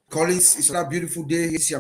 Collins, it's a beautiful day here.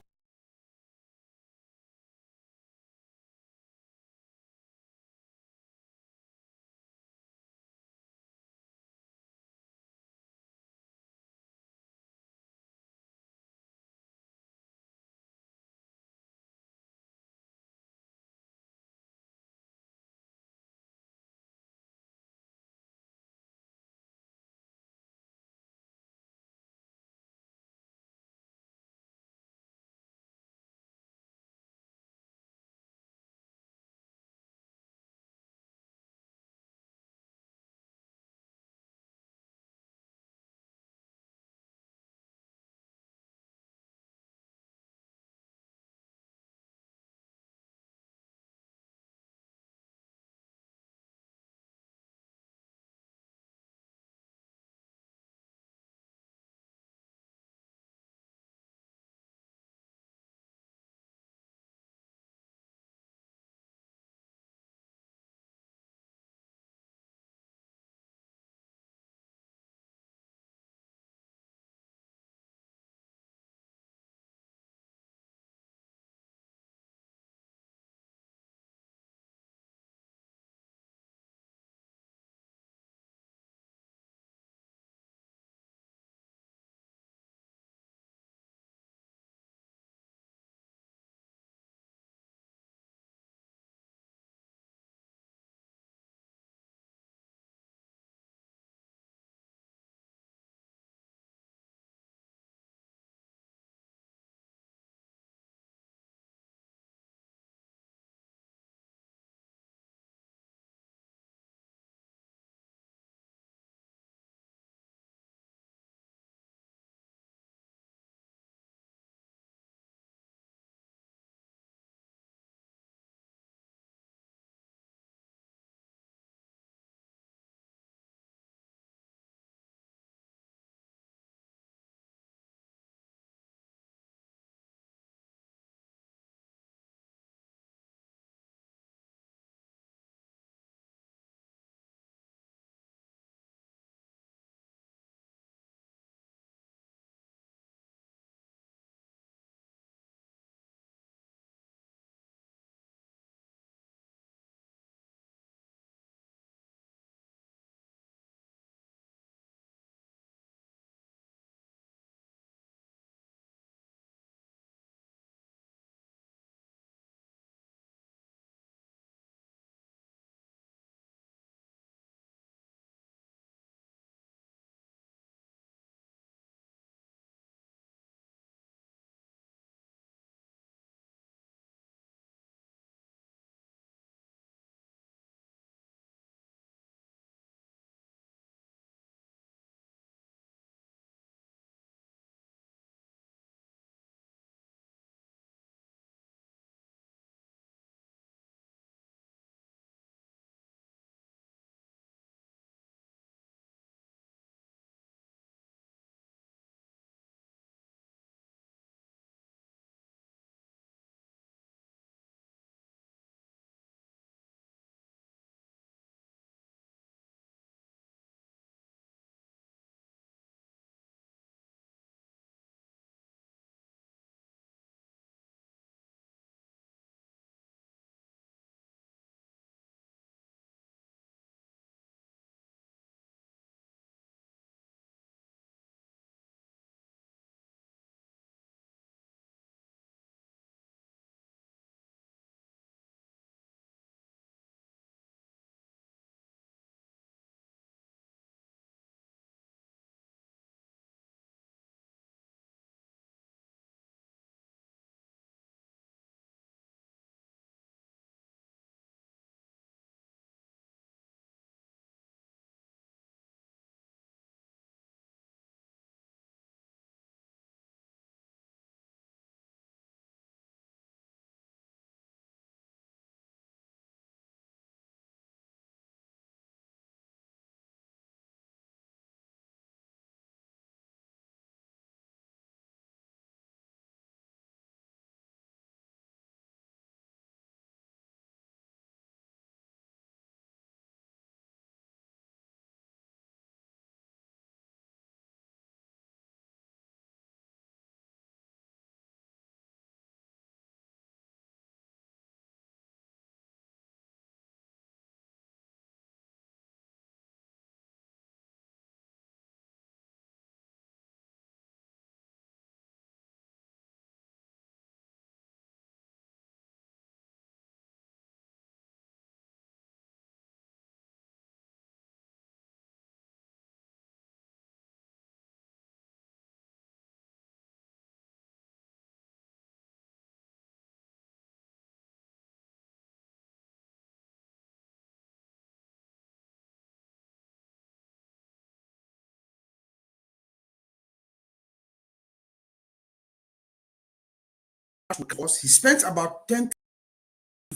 was he spent about 10 to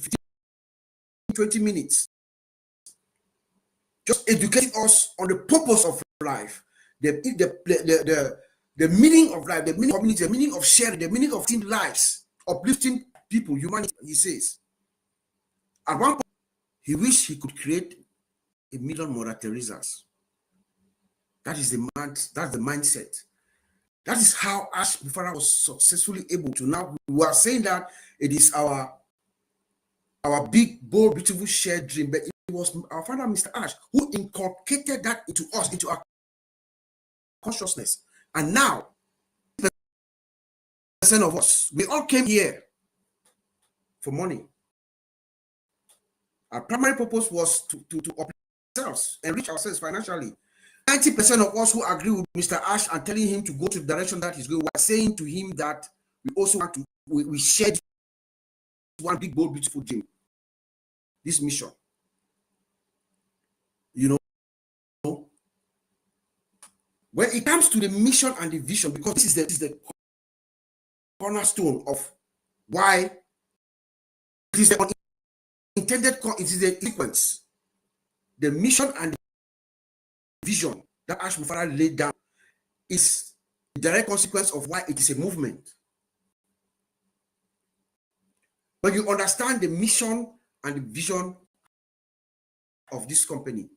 15, 20 minutes just educating us on the purpose of life, the meaning of life, the meaning of community, the meaning of sharing, the meaning of team lives, uplifting people, humanity. He says, at one point, he wished he could create 1 million Mother Teresas. That's the mindset. That is how ASH MUfreh was successfully able to. Now we are saying that it is our big, bold, beautiful shared dream, but it was our founder, Mr. Ash, who inculcated that into us, into our consciousness. And now, percent of us, we all came here for money. Our primary purpose was to uplift ourselves, enrich ourselves financially. 90% of us who agree with Mr. Ash and telling him to go to the direction that he's going, we're saying to him that we also want to, we shared one big, bold, beautiful dream, this mission. You know, when it comes to the mission and the vision, because this is the cornerstone of why it is the intended, it is the sequence, the mission and the vision that ASH MUfreh laid down is the direct consequence of why it is a movement. When you understand the mission and the vision of this company,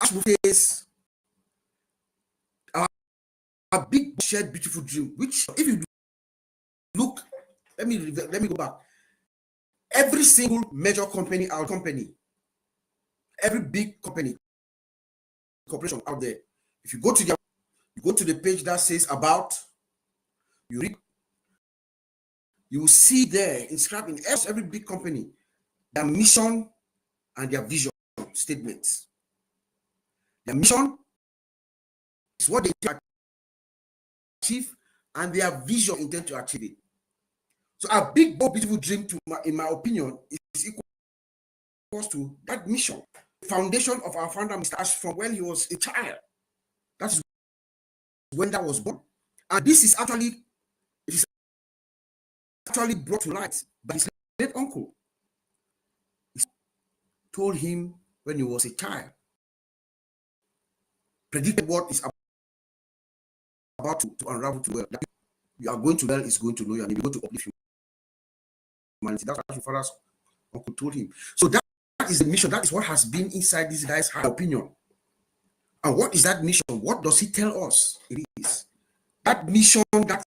ASH MUfreh is a big shared beautiful dream, which if you look, let me go back. Every single major company, our company, every big company, corporation out there, if you go to the page that says about, you read, you will see there inscribed in every big company their mission and their vision statements. Their mission is what they achieve, and their vision intend to achieve it. So a big, bold, beautiful dream, in my opinion, is equal to that mission. The foundation of our founder, Mr. Ash, from when he was a child. That is when that was born. And this is actually, brought to light by his late uncle. He told him when he was a child, predicted what is about to unravel to well. You are going to well is going to know you, and you're going to uplift humanity. That's what MUfreh's uncle told him. So that is the mission. That is what has been inside this guy's opinion. And what is that mission? What does he tell us? It is that mission that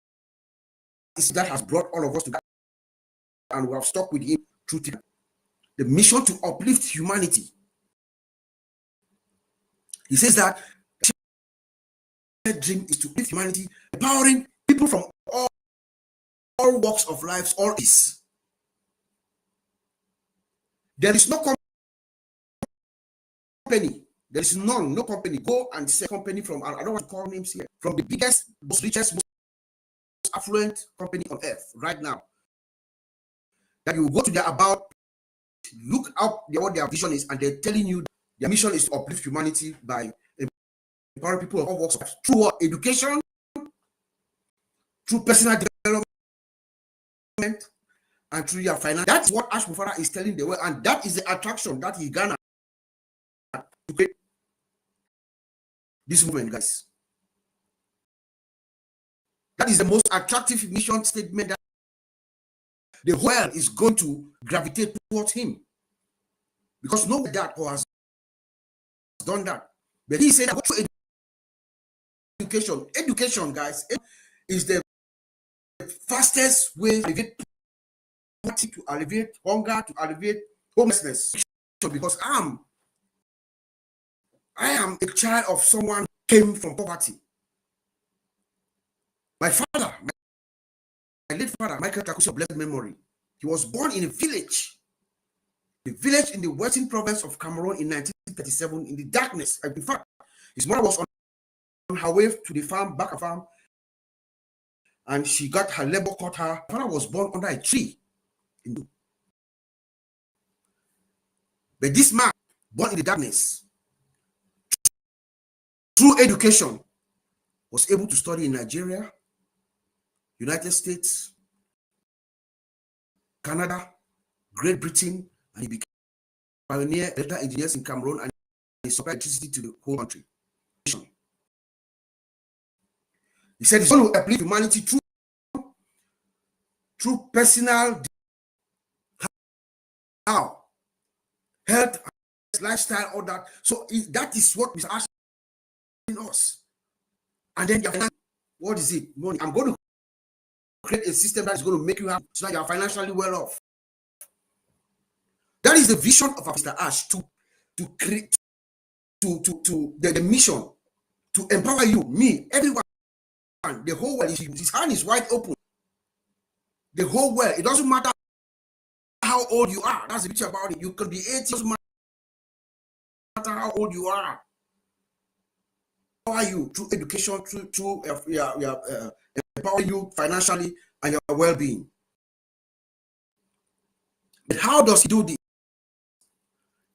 has brought all of us together, and we have stuck with him through today. The mission to uplift humanity. He says that the dream is to uplift humanity, empowering people from all walks of life, all is. There is no company. There is no company. Go and say company from, I don't want to call names here, from the biggest, most richest, most affluent company on earth right now, that you go to their about, look up what their vision is, and they're telling you their mission is to uplift humanity by empowering people of all walks of life through education, through personal development, and through your finance. That's what ASH MUfreh is telling the world, and that is the attraction that he garnered to create this movement, guys. That is the most attractive mission statement that the world is going to gravitate towards him, because no one has done that. But he said that education, guys, is the fastest way to alleviate poverty, to alleviate hunger, to alleviate homelessness. Because I am a child of someone who came from poverty. My father, my late father, Michael Takusi of blessed memory, he was born in a village in the western province of Cameroon in 1937, in the darkness. In fact, his mother was on her way to the farm, back a farm, and she got her labor caught her. Her father was born under a tree. But this man, born in the darkness, through education, was able to study in Nigeria, United States, Canada, Great Britain, and he became pioneer electrical engineers in Cameroon, and he supplied electricity to the whole country. He said he's going to uplift humanity through personal, how, health, lifestyle, all that. So that is what Mr. Ash in us. And then what is it? Money. I'm going to create a system that is going to make you happy so that you are financially well off. That is the vision of Mr. Ash to create the mission to empower you, me, everyone, the whole world. His hand is wide open. The whole world. It doesn't matter how old you are. That's the beauty about it. You could be 80. It doesn't matter how old you are. Empower you through education, through empower you financially and your well-being. But how does he do this?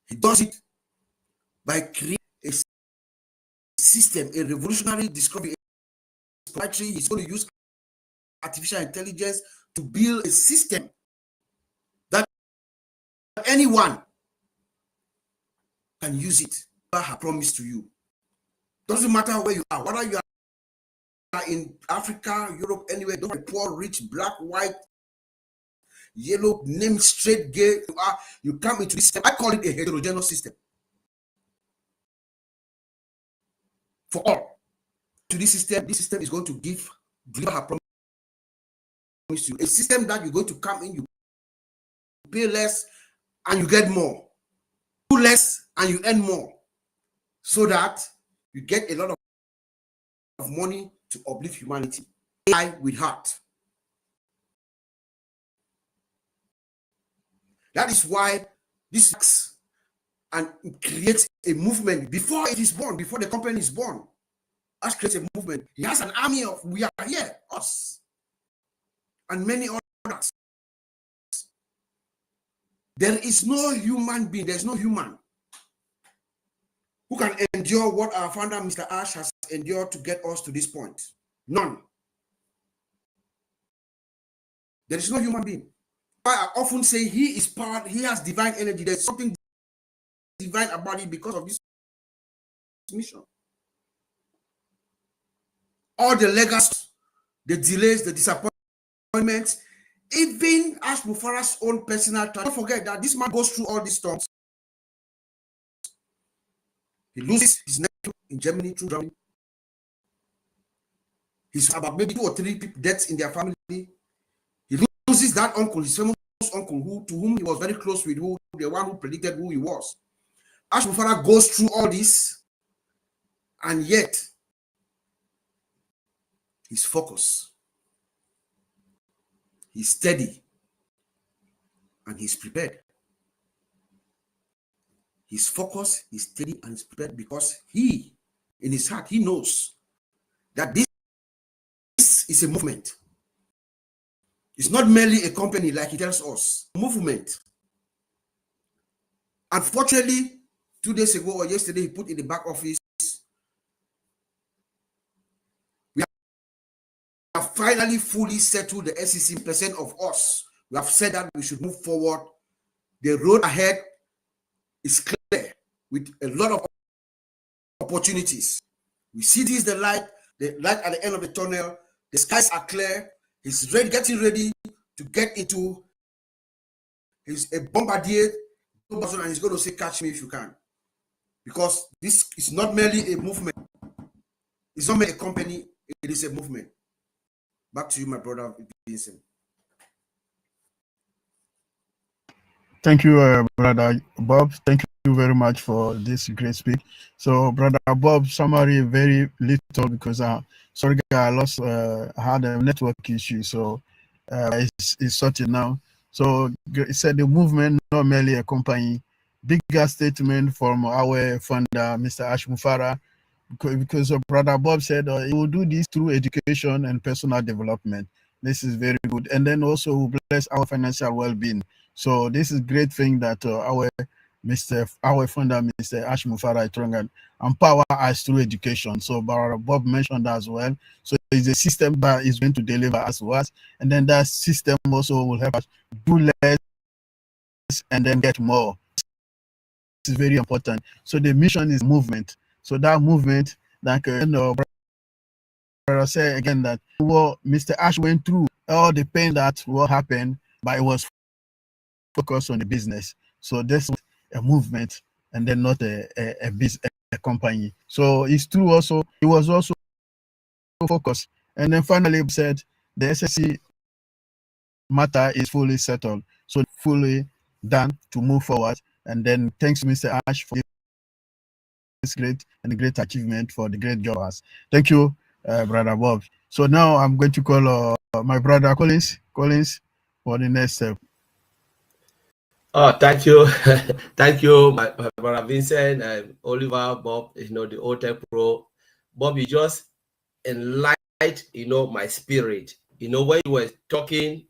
He does it by creating a system, a revolutionary discovery. He's going to use artificial intelligence to build a system that anyone can use it. I have promised to you. Doesn't matter where you are, whether you are in Africa, Europe, anywhere, don't be poor, rich, black, white, yellow, name, straight, gay, you come into this system. I call it a heterogeneous system. For all. To this system is going to deliver her promise to you. A system that you're going to come in, you pay less and you get more. Do less and you earn more. So that you get a lot of money to uplift humanity. AI with heart. That is why this works and creates a movement before it is born, before the company is born. Ash creates a movement. He has an army of, we are here, us, and many others. There is no human being, there's no human who can endure what our founder, Mr. Ash, has endured to get us to this point. None. There is no human being. I often say he is powered, he has divine energy. There's something divine about it because of this mission. All the legacy, the delays, the disappointments, even ASH MUfreh's own personal time. Don't forget that this man goes through all these storms. He loses his nephew in Germany through drowning. He's about maybe 2 or 3 deaths in their family. He loses that uncle, his famous uncle, to whom he was very close with, the one who predicted who he was. ASH MUfreh goes through all this, and yet he's focused, he's steady, and he's prepared. He's focused, he's steady, and he's prepared because he, in his heart, he knows that this is a movement. It's not merely a company like he tells us. Movement. Unfortunately, 2 days ago or yesterday, he put in the back office, we have finally fully settled the SEC percent of us. We have said that we should move forward. The road ahead is clear with a lot of opportunities. We see this, the light at the end of the tunnel. The skies are clear. He's ready, getting ready to get into. He's a bombardier, and he's going to say, "Catch me if you can," because this is not merely a movement. It's not merely a company. It is a movement. Back to you, my brother Vincent. Thank you, Brother Bob. Thank you very much for this great speech. So, Brother Bob, summary very little because sorry, I lost. I had a network issue, so it's sorted now. So, he said the movement, not merely a company. Bigger statement from our founder, Mr. ASH MUfreh, because Brother Bob said he will do this through education and personal development. This is very good, and then also bless our financial well-being. So this is great thing that our our founder, Mr. ASH MUfreh, and empower us through education. So Bob mentioned that as well. So it's a system that is going to deliver as well. And then that system also will help us do less and then get more. This is very important. So the mission is movement. So that movement, like brother say again, that what Mr. Ash went through, all the pain that will happen, but it was focused on the business. So this was a movement and then not a business, a company. So it's true also, it was also focused. And then finally said the SSC matter is fully settled. So fully done to move forward. And then thanks Mr. Ash for this great achievement for the great job. Thank you, Brother Bob. So now I'm going to call my brother Collins for the next step. Oh, thank you. Thank you, my brother Vincent and Oliver, Bob, the old tech pro. Bob, you just enlightened, my spirit. When you were talking,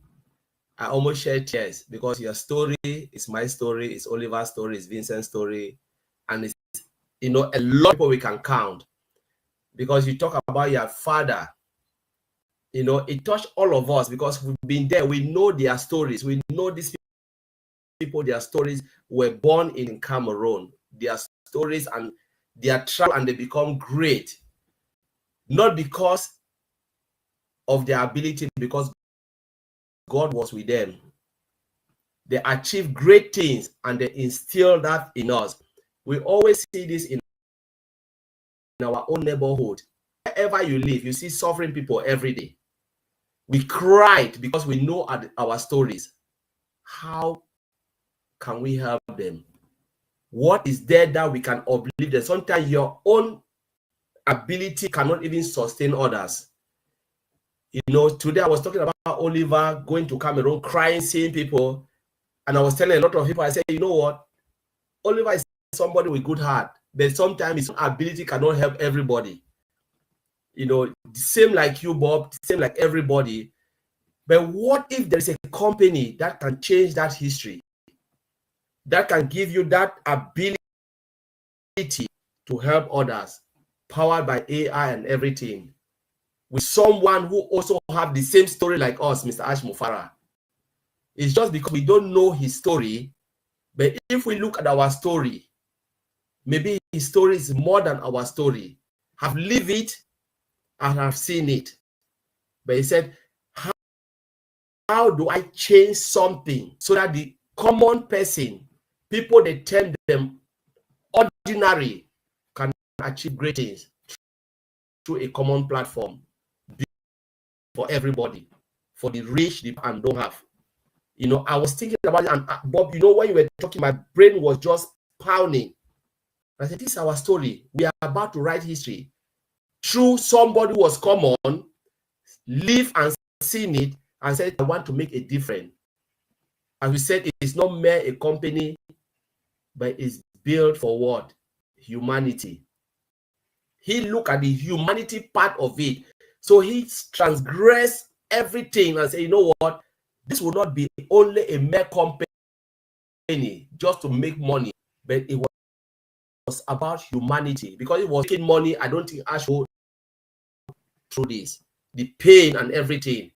I almost shed tears because your story is my story, it's Oliver's story, it's Vincent's story. And it's, a lot of people we can count. Because you talk about your father, it touched all of us because we've been there. We know their stories. We know these people, their stories were born in Cameroon. Their stories and their travel, and they become great. Not because of their ability, because God was with them. They achieved great things and they instilled that in us. We always see this in our own neighborhood. Wherever you live, you see suffering people every day. We cried because we know our stories. How can we help them? What is there that we can uplift them? Sometimes your own ability cannot even sustain others. Today I was talking about Oliver going to Cameroon, crying, seeing people, and I was telling a lot of people, I said, you know what? Oliver is somebody with good heart, but sometimes his ability cannot help everybody. Same like you, Bob, same like everybody. But what if there is a company that can change that history, that can give you that ability to help others, powered by AI and everything, with someone who also have the same story like us, Mr. ASH MUfreh? It's just because we don't know his story. But if we look at our story, maybe his story is more than our story. Have lived it and have seen it. But he said, how do I change something so that the common person, people they term them ordinary, can achieve great things through a common platform for everybody, for the rich, the and don't have. I was thinking about it, and Bob, when you were talking, my brain was just pounding. I said, this is our story. We are about to write history through somebody who was common, live and seen it, and said, I want to make a difference. As we said, it's not mere a company, but it's built for what? Humanity. He looked at the humanity part of it. So he transgressed everything and said, you know what? This will not be only a mere company just to make money, but it was about humanity. Because it was making money, I don't think Ash would through this. The pain and everything.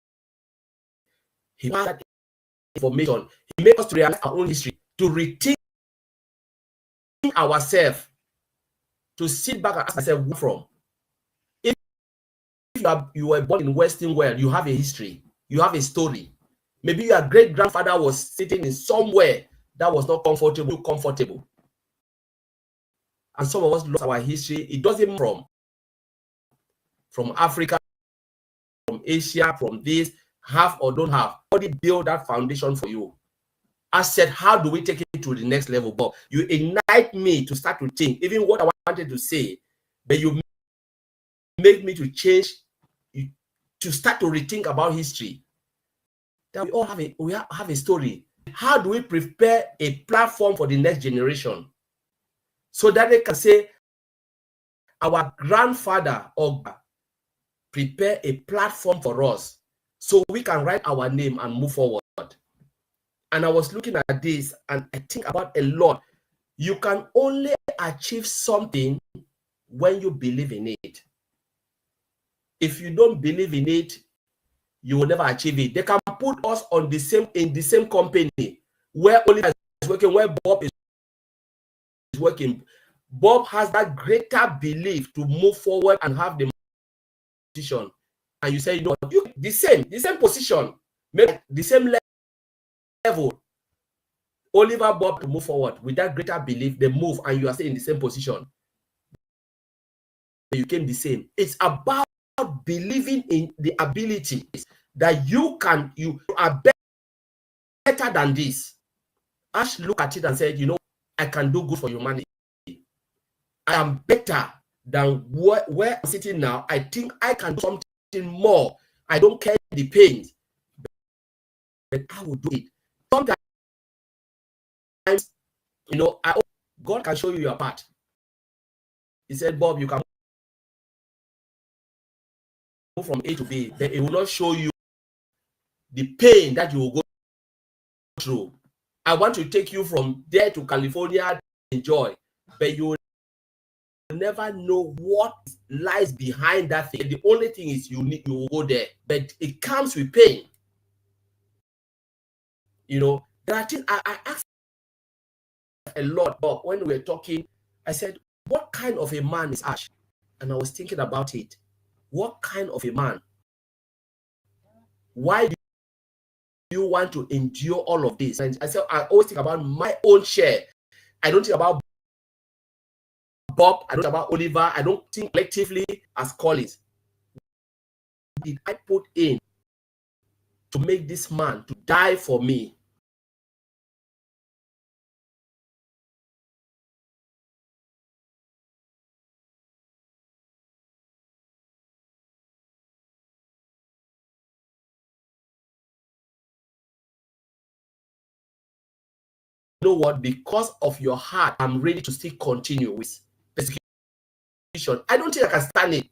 He had that information. He made us to realize our own history, to rethink ourselves, to sit back and ask ourselves, where from? If you were born in Western world, you have a history, you have a story. Maybe your great-grandfather was sitting in somewhere that was not comfortable. And some of us lost our history. It doesn't come from Africa, from Asia, from this, have or don't have. Somebody build that foundation for you. I said, how do we take it to the next level? But you ignite me to start to think, even what I wanted to say, but you make me to change, to start to rethink about history. That we all have a story. How do we prepare a platform for the next generation so that they can say, our grandfather or prepare a platform for us so we can write our name and move forward? And I was looking at this and I think about a lot. You can only achieve something when you believe in it. If you don't believe in it, you will never achieve it. They can put us on the same company where Oliver is working, where Bob is working. Bob has that greater belief to move forward and have the position. And you say, you the same position, maybe the same level. Oliver, Bob to move forward with that greater belief, they move and you are still in the same position. You came the same. It's about believing in the ability that you are better than this. Ash looked at it and said, I can do good for humanity. I am better than where I'm sitting now. I think I can do something more. I don't care the pain, but I will do it. Sometimes, God can show you your part. He said, Bob, you can move from A to B, but it will not show you the pain that you will go through. I want to take you from there to California to enjoy, but you will never know what lies behind that thing. The only thing is you will go there, but it comes with pain. There are things I asked a lot, but when we were talking, I said, what kind of a man is Ash? And I was thinking about it. What kind of a man? Why do you want to endure all of this? And I said, I always think about my own share. I don't think about Bob. I don't think about Oliver. I don't think collectively as colleagues. What did I put in to make this man to die for me? You know what? Because of your heart, I'm ready to still continue with persecution. I don't think I can stand it.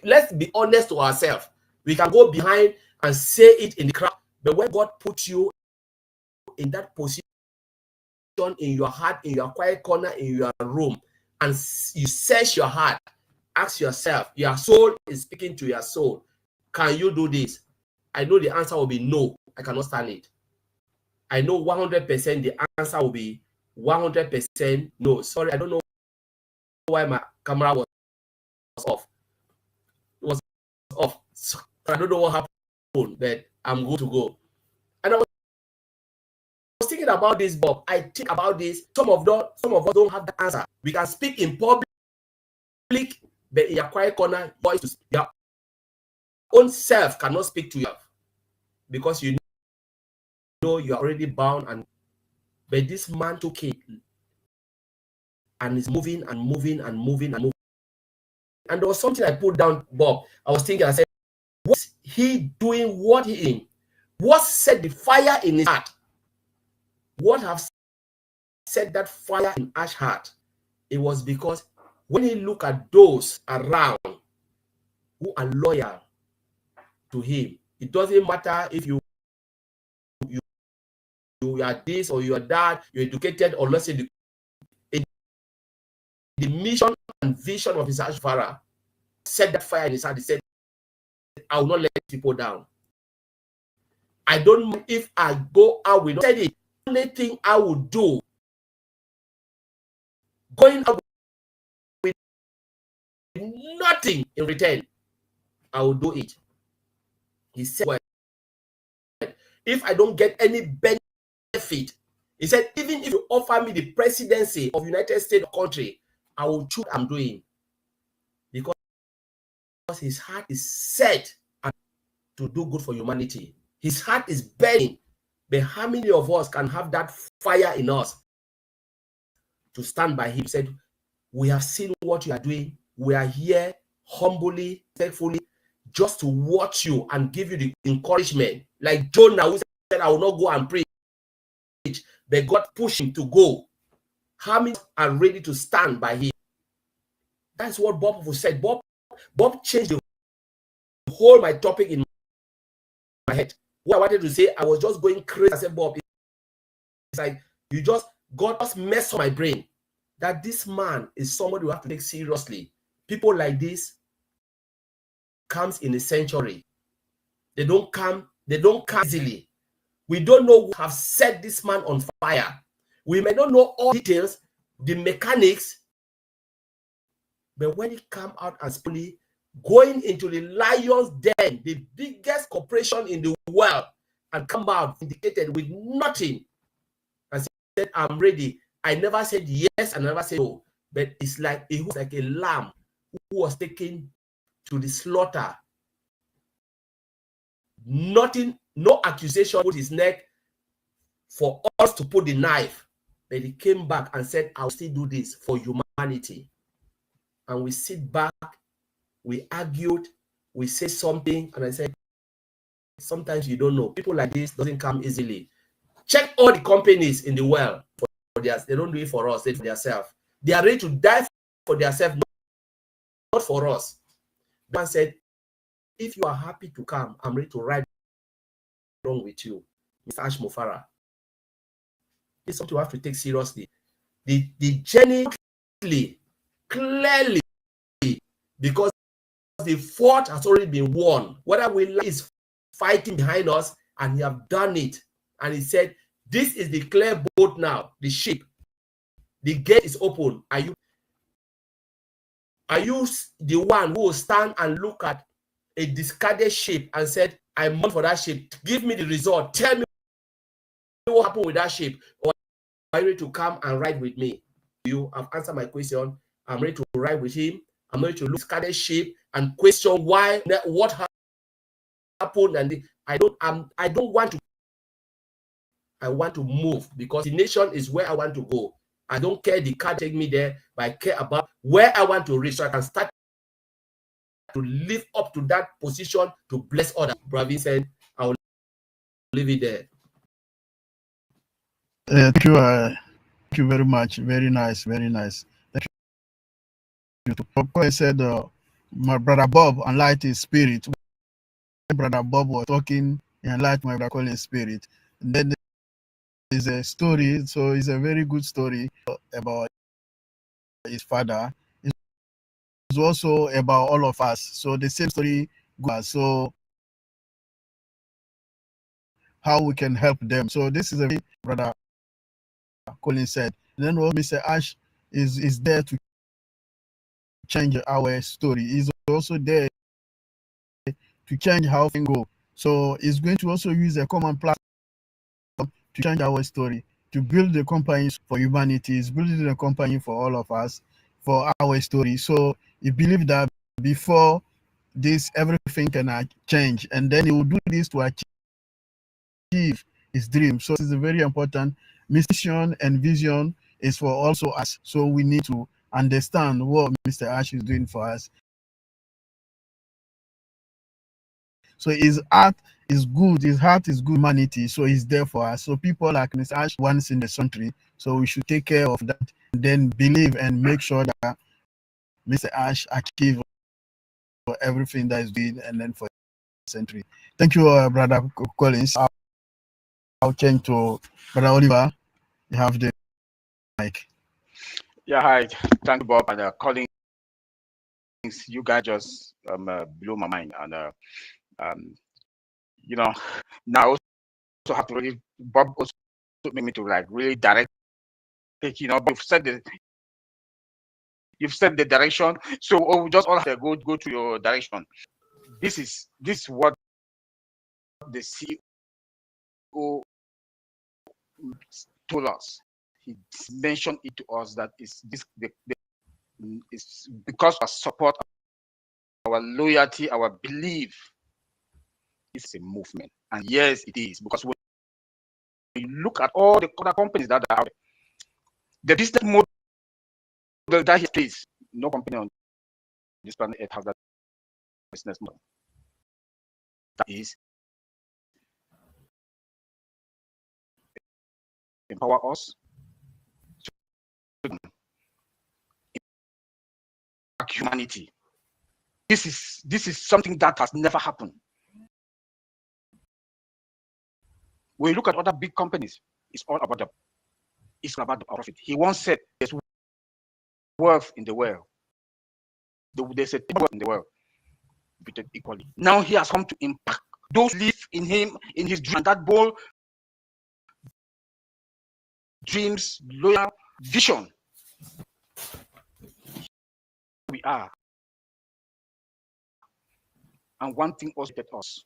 Let's be honest to ourselves. We can go behind and say it in the crowd, but when God puts you in that position, in your heart, in your quiet corner, in your room, and you search your heart, ask yourself, your soul is speaking to your soul, can you do this? I know the answer will be no. I cannot stand it. I know 100% the answer will be 100% no. Sorry, I don't know why my camera was off. It was off. So I don't know what happened, but I'm good to go. And I was thinking about this, Bob. I think about this. Some of us don't have the answer. We can speak in public, but in your quiet corner, your own self cannot speak to you because you know you're already bound. But this man took it and is moving and moving and moving and moving. And there was something I put down, Bob. I was thinking, I said, what's he doing? What set the fire in his heart? What have set that fire in Ash's heart? It was because when he looked at those around who are loyal to him, it doesn't matter if you are this or you are that, you're educated or less educated. The mission and vision of his ASH MUfreh set that fire in his heart. He said, I will not let people down. I don't know if I go out with the only thing I will do, going out with nothing in return, I will do it. He said, well, if I don't get any benefit, he said, even if you offer me the presidency of United States country, I will choose what I'm doing. Because his heart is set to do good for humanity. His heart is burning. But how many of us can have that fire in us to stand by him? He said, we have seen what you are doing. We are here humbly, faithfully, just to watch you and give you the encouragement. Like Jonah, who said, I will not go and preach, but God pushed him to go. How many are ready to stand by him? That's what Bob said. Bob changed the whole my topic in my head. What I wanted to say, I was just going crazy. I said, Bob, it's like you just God just messed up my brain that this man is somebody we have to take seriously. People like this comes in a century. They don't come easily. We don't know who have set this man on fire. We may not know all details, the mechanics, but when he come out and fully going into the lion's den, the biggest corporation in the world, and come out indicated with nothing and said, I'm ready. I never said yes, I never said no, but it's like it was like a lamb who was taken to the slaughter. Nothing, no accusation put his neck for us to put the knife, but he came back and said, I'll still do this for humanity. And we sit back, we argued, we say something, and I said, sometimes you don't know. People like this doesn't come easily. Check all the companies in the world for theirs. They don't do it for us, they do it for themselves. They are ready to die for themselves, not for us. The man said, if you are happy to come, I'm ready to ride along with you, Mr. ASH MUfreh. It's something you have to take seriously. The journey clearly, because the fort has already been won. Whether we like is fighting behind us, and he have done it. And he said, this is the clear boat now, the ship. The gate is open. Are you the one who will stand and look at a discarded ship and said, I'm on for that ship. Give me the result. Tell me what happened with that ship. Or are you ready to come and ride with me? You have answered my question. I'm ready to ride with him. I'm ready to look at discarded ship and question why, what happened. And I don't want to. I want to move because the nation is where I want to go. I don't care the car take me there, but I care about where I want to reach so I can start to live up to that position to bless others. Bravin said, I will leave it there. Thank you very much. Very nice, very nice. Thank you. I said, my brother Bob enlightened his spirit. When brother Bob was talking, he enlightened my brother Colin's spirit. And then there's a story, so it's a very good story about his father. It's also about all of us. So the same story goes. So how we can help them. So this is a very brother Colin said. And then what Mr. Ash is there to change our story. He's also there to change how things go. So he's going to also use a common platform to change our story, to build the companies for humanity. He's building a company for all of us, for our story. So he believes that before this, everything can change. And then he will do this to achieve his dream. So it's a very important mission and vision is for also us. So we need to understand what Mr. Ash is doing for us. So his art is good, his heart is good humanity, so he's there for us. So people like Mr. Ash once in the country, so we should take care of that and then believe and make sure that Mr. Ash achieves everything that is doing and then for the century. Thank you, Brother Collins. I'll change to Brother Oliver. You have the mic. Yeah, hi. Thank you, Bob and Collins. You guys just blew my mind, and you know, now I also have to really, Bob also made me to like really direct it. You know, you've said the direction, so we just all have to go to your direction. This is what the CEO told us. He mentioned it to us that it's because of our support, our loyalty, our belief. It's a movement, and yes, it is, because when you look at all the other companies that are out there, the business model that he plays, no company on this planet Earth has that business model. That is empower us to impact humanity. This is something that has never happened. When you look at other big companies, it's all about It's about the profit. He once said, "There's wealth in the world. There's a world in the world, distributed equally." Now he has come to impact those who live in him, in his dream, and that bold dreams, loyal vision. We are, and one thing also that us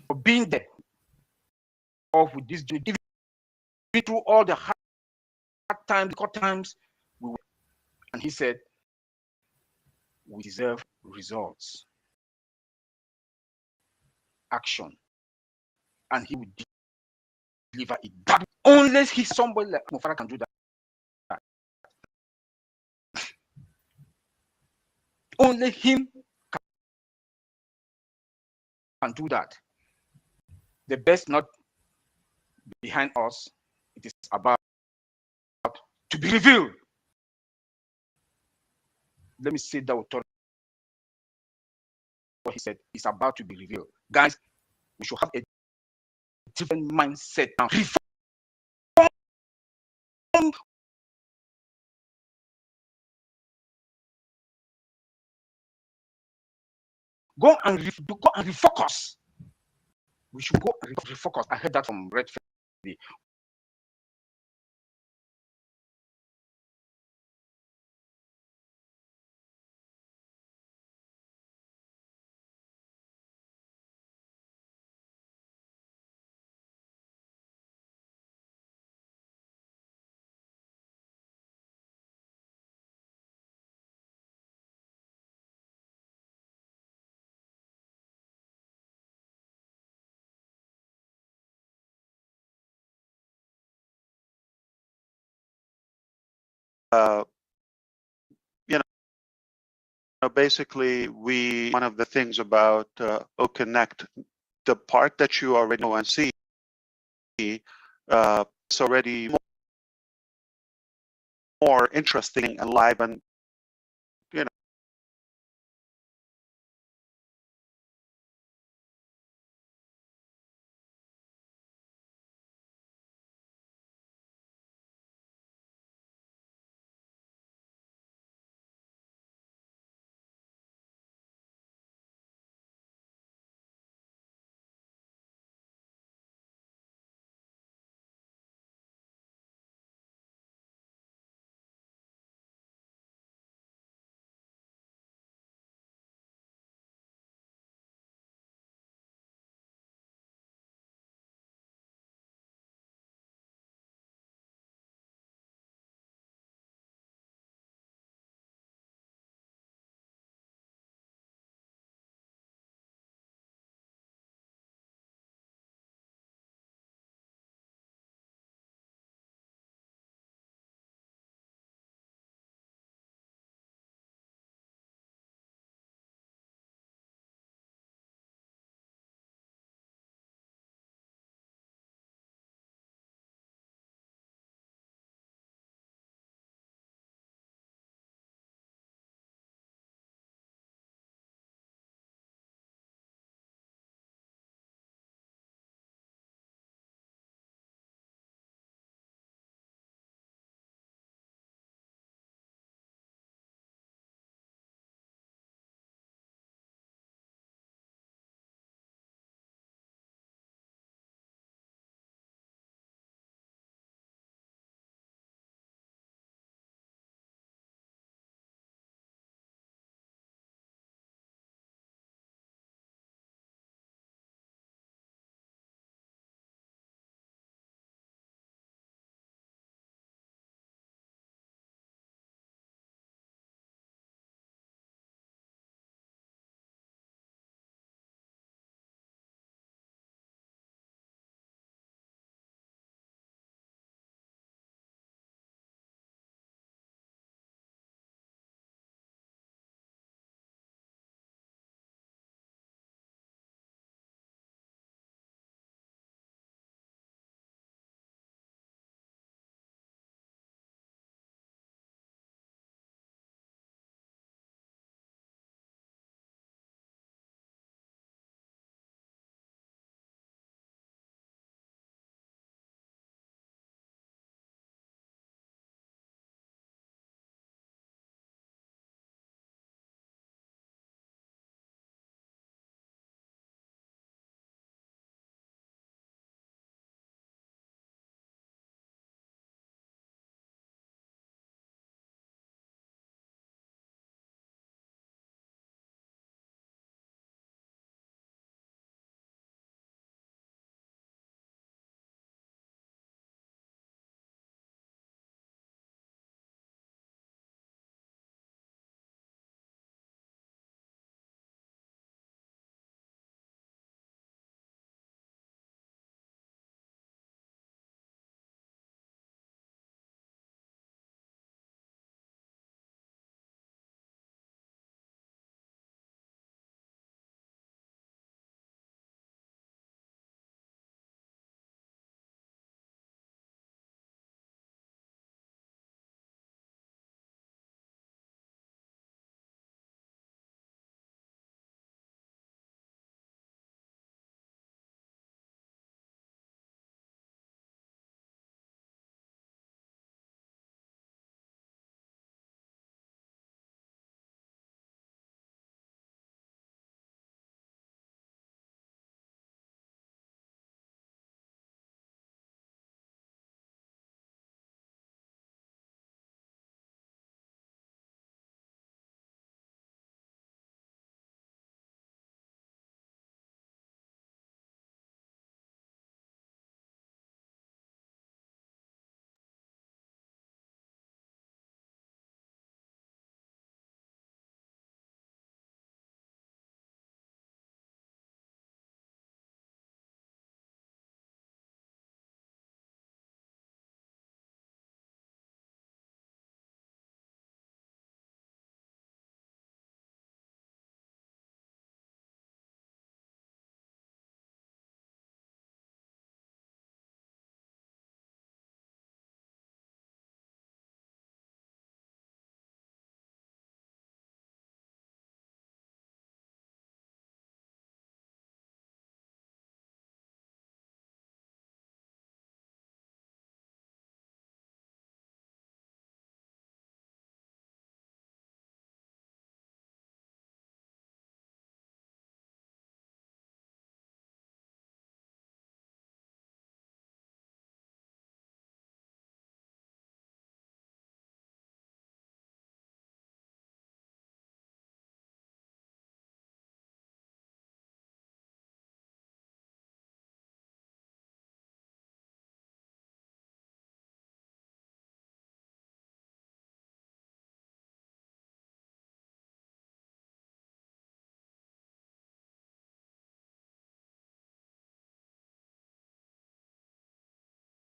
for being there, of with this dream, even through all the hard times, good times, we will. And he said, we deserve results, action, and he will deliver it. That only somebody like Mufareh can do that. Only him can do that. The best not behind us. It is about to be revealed. Let me say that with what he said. It's about to be revealed. Guys, we should have a different mindset now. Reform. Go and refocus. We should go and refocus. I heard that from Red. You know, basically, one of the things about OConnect, the part that you already know and see, it's already more interesting and live, and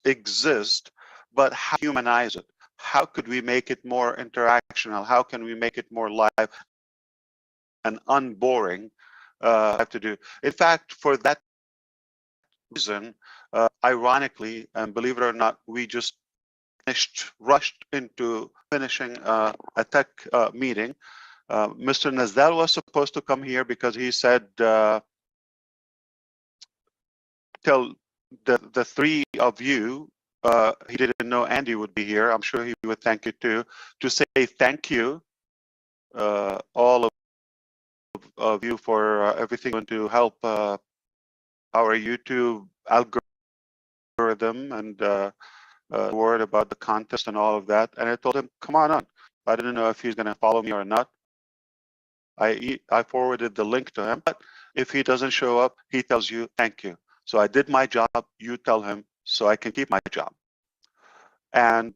exist, but how to humanize it? How could we make it more interactional? How can we make it more live and unboring? Have to do. In fact, for that reason, ironically, and believe it or not, we just rushed into finishing a tech meeting. Mr. Nazdal was supposed to come here because he said tell the three of you, he didn't know Andy would be here. I'm sure he would thank you too, to say thank you, all of you for everything to help our YouTube algorithm and word about the contest and all of that. And I told him, come on. I didn't know if he's going to follow me or not. I forwarded the link to him, but if he doesn't show up, he tells you thank you. So I did my job, you tell him, so I can keep my job. And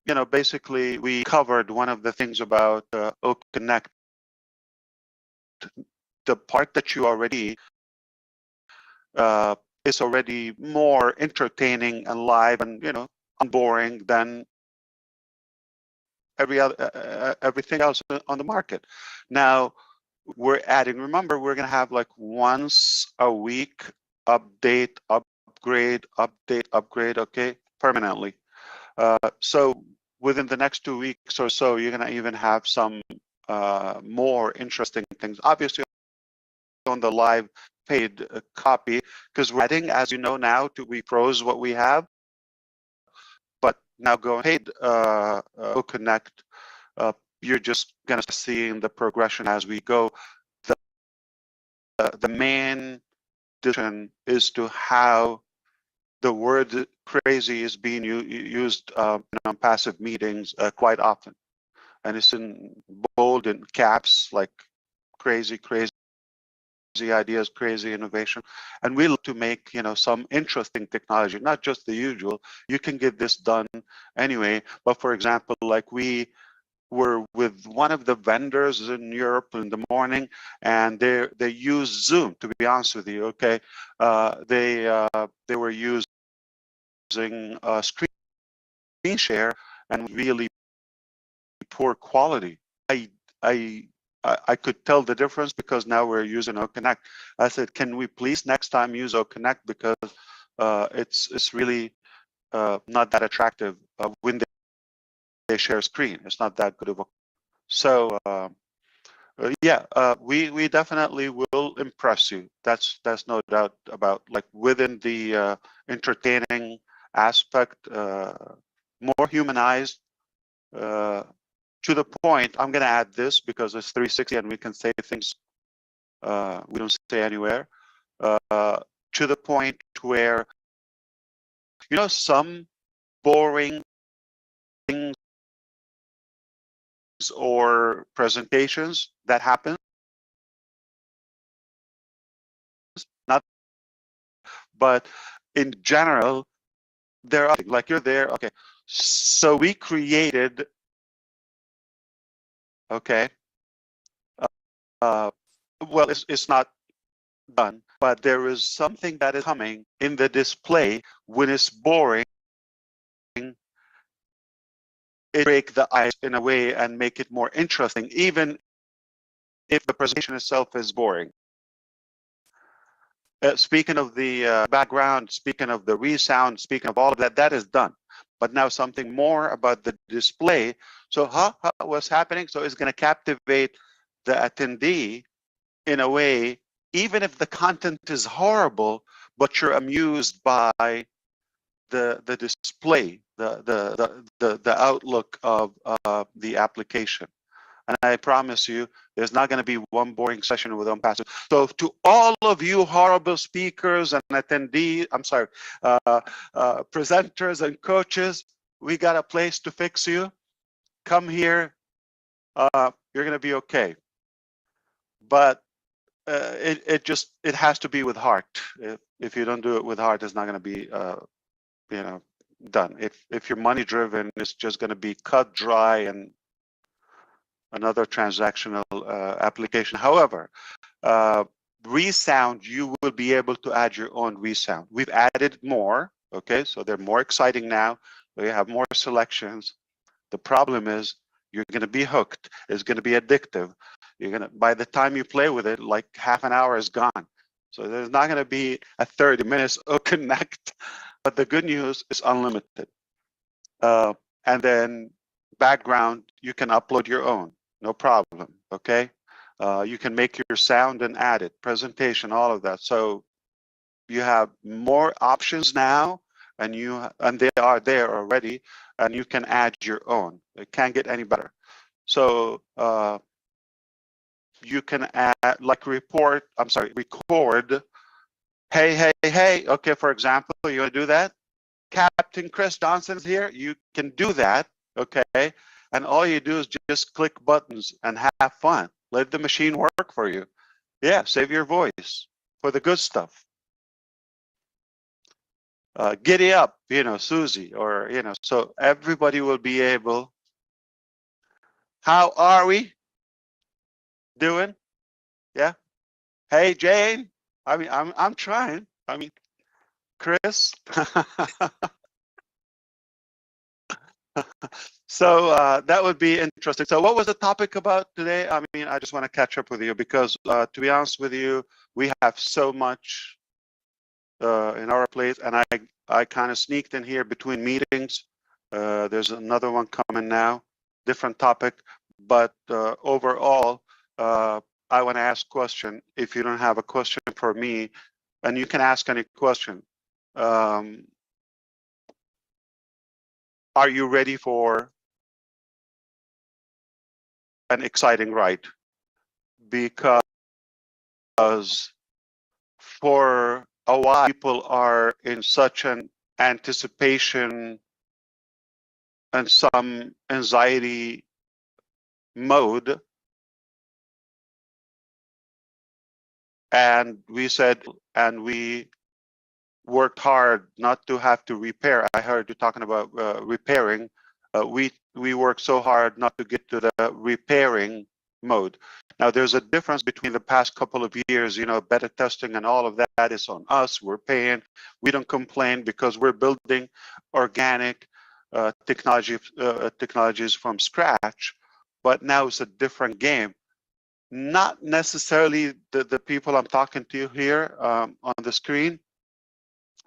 you know, basically we covered one of the things about OConnect, the part that you already is already more entertaining and live and, you know, unboring than everything else on the market. Now we're adding, remember, we're going to have like once a week update, upgrade, okay, permanently. So within the next 2 weeks or so, you're going to even have some more interesting things. Obviously, on the live paid copy, because we're adding, as you know now, we froze what we have. But now going paid Connect, you're just going to see in the progression as we go. The main decision is to how the word crazy is being used in passive meetings quite often. And it's in bold in caps, like crazy ideas, crazy innovation. And we look to make, you know, some interesting technology, not just the usual. You can get this done anyway. But for example, like we were with one of the vendors in Europe in the morning, and they use Zoom, to be honest with you, okay? They were using screen share and really poor quality. I could tell the difference because now we're using OConnect. I said, can we please next time use OConnect, because it's really not that attractive when they share screen. It's not that good of a. So yeah, we definitely will impress you. That's no doubt about. Like within the entertaining aspect, more humanized. To the point, I'm going to add this because it's 360 and we can say things we don't say anywhere. To the point where, you know, some boring things or presentations that happen, not, but in general, they're like you're there. Okay, so we created. Okay. Well, it's not done, but there is something that is coming in the display. When it's boring, it break the ice in a way and make it more interesting, even if the presentation itself is boring. Speaking of the background, speaking of the resound, speaking of all of that, that is done. But now something more about the display. So what's happening? So it's going to captivate the attendee in a way, even if the content is horrible, but you're amused by the display, the outlook of the application. And I promise you, there's not going to be one boring session with Onpassive. So to all of you horrible speakers and attendees, I'm sorry, presenters and coaches, we got a place to fix you. Come here, you're going to be okay. But it has to be with heart. If you don't do it with heart, it's not going to be you know, done. If you're money driven, it's just going to be cut dry and another transactional application. However, resound, you will be able to add your own resound. We've added more, okay? So they're more exciting now. We have more selections. The problem is you're going to be hooked. It's going to be addictive. You're going to, by the time you play with it, like half an hour is gone. So there's not going to be a 30 minutes connect. But the good news is unlimited. And then background, you can upload your own, no problem, okay? You can make your sound and add it, presentation, all of that. So you have more options now, and they are there already, and you can add your own. It can't get any better. So you can add, like record. Hey, okay, for example, you want to do that? Captain Chris Johnson's here. You can do that, okay? And all you do is just click buttons and have fun. Let the machine work for you. Yeah, save your voice for the good stuff. Giddy up, Susie, or, so everybody will be able. How are we doing? Yeah. Hey, Jane. I mean, I'm trying. I mean, Chris. So that would be interesting. So what was the topic about today? I mean, I just want to catch up with you because to be honest with you, we have so much in our plate, and I kind of sneaked in here between meetings. There's another one coming now, different topic, but overall, I want to ask a question. If you don't have a question for me, and you can ask any question. Are you ready for an exciting ride? Because for a while, people are in such an anticipation and some anxiety mode. And we said, and we worked hard not to have to repair. I heard you talking about repairing. We worked so hard not to get to the repairing mode. Now, there's a difference between the past couple of years, beta testing and all of that is on us. We're paying. We don't complain because we're building organic technologies from scratch. But now it's a different game. Not necessarily the people I'm talking to here on the screen,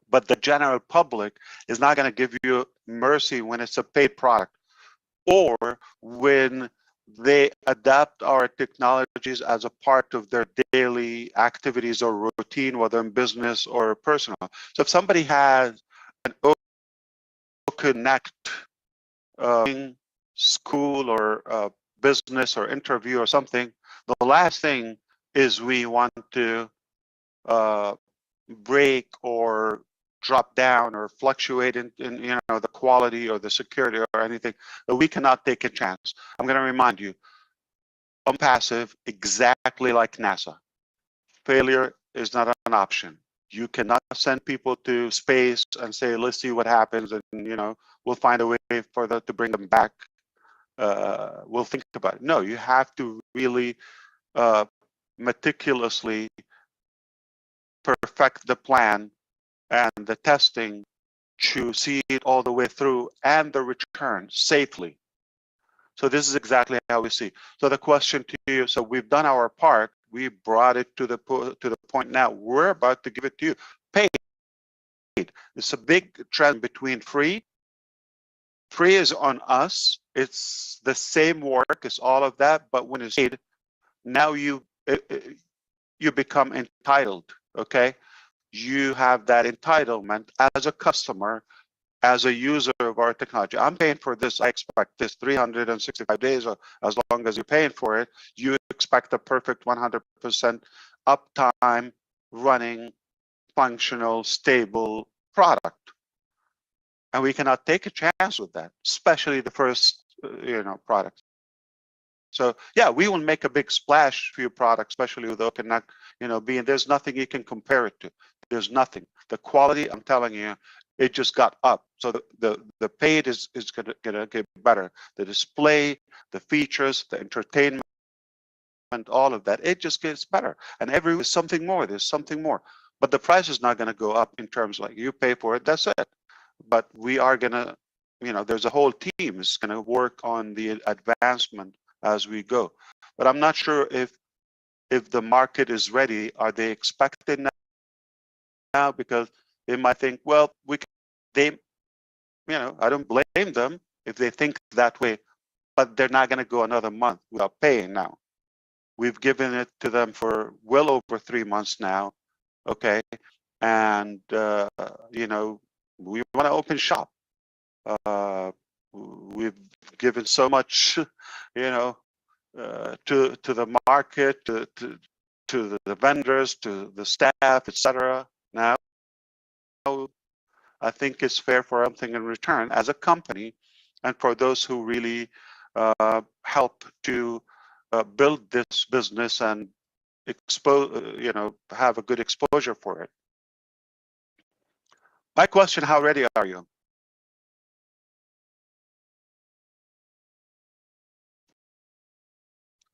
but the general public is not going to give you mercy when it's a paid product or when they adapt our technologies as a part of their daily activities or routine, whether in business or personal. So if somebody has an connect school or business or interview or something, the last thing is we want to break or drop down or fluctuate in the quality or the security or anything. We cannot take a chance. I'm going to remind you, Onpassive, exactly like NASA, failure is not an option. You cannot send people to space and say, let's see what happens, and we'll find a way to bring them back. We'll think about it. No, you have to really meticulously perfect the plan and the testing to see it all the way through and the return safely. So this is exactly how we see. So the question to you, so we've done our part. We brought it to the point now. We're about to give it to you. Paid. It's a big trend between free. Free is on us. It's the same work. It's all of that. But when it's paid, now you become entitled. Okay. You have that entitlement as a customer, as a user of our technology. I'm paying for this. I expect this 365 days, or as long as you're paying for it, you expect a perfect 100% uptime, running, functional, stable product. And we cannot take a chance with that, especially the first, product. So yeah, we will make a big splash for your product, especially with OpenNet, being there's nothing you can compare it to. There's nothing. The quality, I'm telling you, it just got up. So the paid is gonna get better. The display, the features, the entertainment, all of that, it just gets better. And every week something more, there's something more. But the price is not going to go up in terms like you pay for it, that's it. But we are going to, there's a whole team is going to work on the advancement as we go. But I'm not sure if the market is ready. Are they expecting now? Because they might think, well, I don't blame them if they think that way, but they're not going to go another month without paying now. We've given it to them for well over 3 months now, okay? And, we want to open shop. We've given so much, to the market, to the vendors, to the staff, etc. Now, I think it's fair for something in return as a company, and for those who really help to build this business and have a good exposure for it. My question: how ready are you?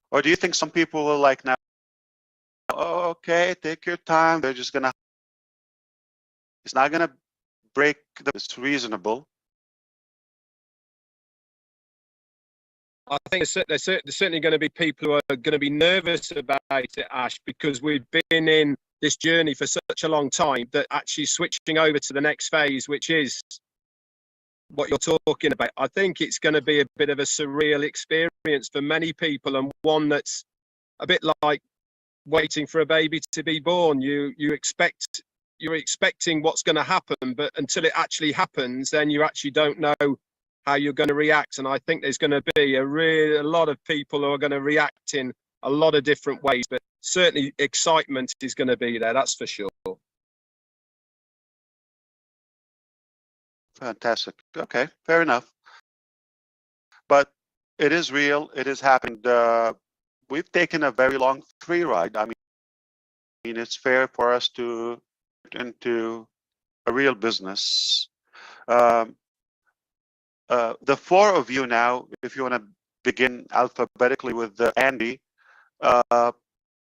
Or do you think some people will like now? Oh, okay, take your time. They're just gonna. It's not gonna break. It's reasonable. I think there's certainly going to be people who are going to be nervous about it, Ash, because we've been in this journey for such a long time that actually switching over to the next phase, which is what you're talking about, I think it's going to be a bit of a surreal experience for many people, and one that's a bit like waiting for a baby to be born. You're expecting what's going to happen, but until it actually happens, then you actually don't know how you're going to react. And I think there's going to be a lot of people who are going to react in a lot of different ways, but certainly excitement is going to be there, that's for sure. Fantastic. Okay, fair enough. But it is real. It is happening. We've taken a very long free ride. I mean, it's fair for us to get into a real business. The four of you now, if you want to begin alphabetically with Andy,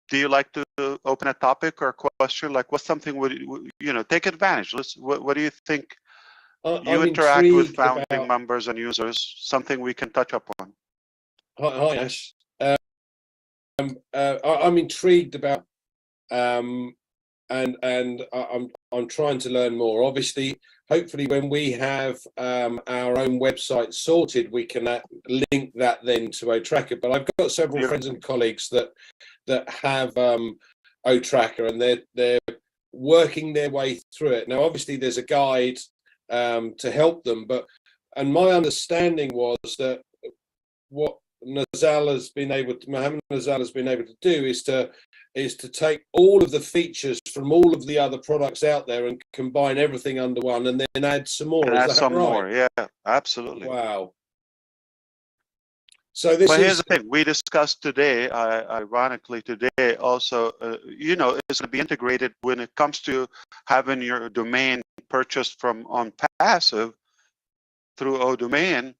do you like to open a topic or a question? Like, what's something take advantage? What do you think? You interact with founding members and users. Something we can touch upon. Hi Ash. I'm intrigued about, and I'm trying to learn more. Obviously, hopefully, when we have our own website sorted, we can link that then to OTracker. But I've got several friends and colleagues that have OTracker, and they're working their way through it. Now, obviously, there's a guide to help them, and my understanding was that what Mohammed Nazal has been able to do is to take all of the features from all of the other products out there and combine everything under one, and then add some more. And add some more, yeah, absolutely. Wow. So this here's the thing we discussed today, ironically today also, it's going to be integrated when it comes to having your domain purchased from Onpassive through ODomain,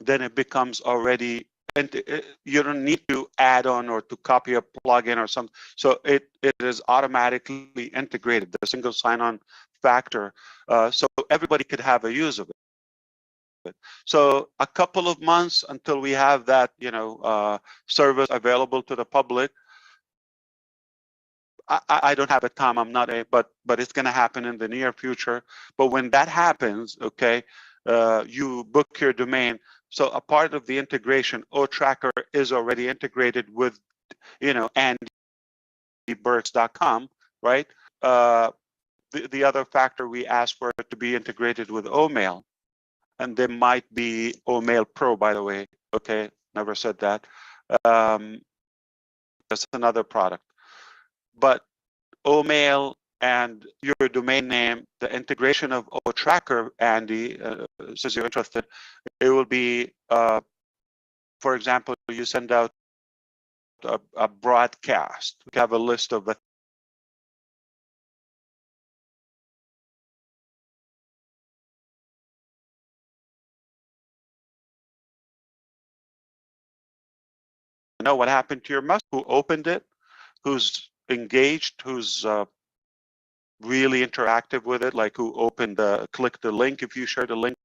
then it becomes already, and you don't need to add on or to copy a plugin or something. So it is automatically integrated, the single sign-on factor, so everybody could have a use of it. So a couple of months until we have that, service available to the public. I don't have a time. I'm not but it's going to happen in the near future. But when that happens, okay, you book your domain. So a part of the integration, OTracker is already integrated with, andyburks.com, right? The other factor, we asked for it to be integrated with Omail. And there might be Omail Pro, by the way. Okay, never said that. That's another product. But Omail and your domain name, the integration of OTracker, Andy, since you're interested, it will be, for example, you send out a broadcast. We have a list of know what happened to your message, who opened it, who's engaged, who's really interactive with it, like who opened clicked the link if you shared a link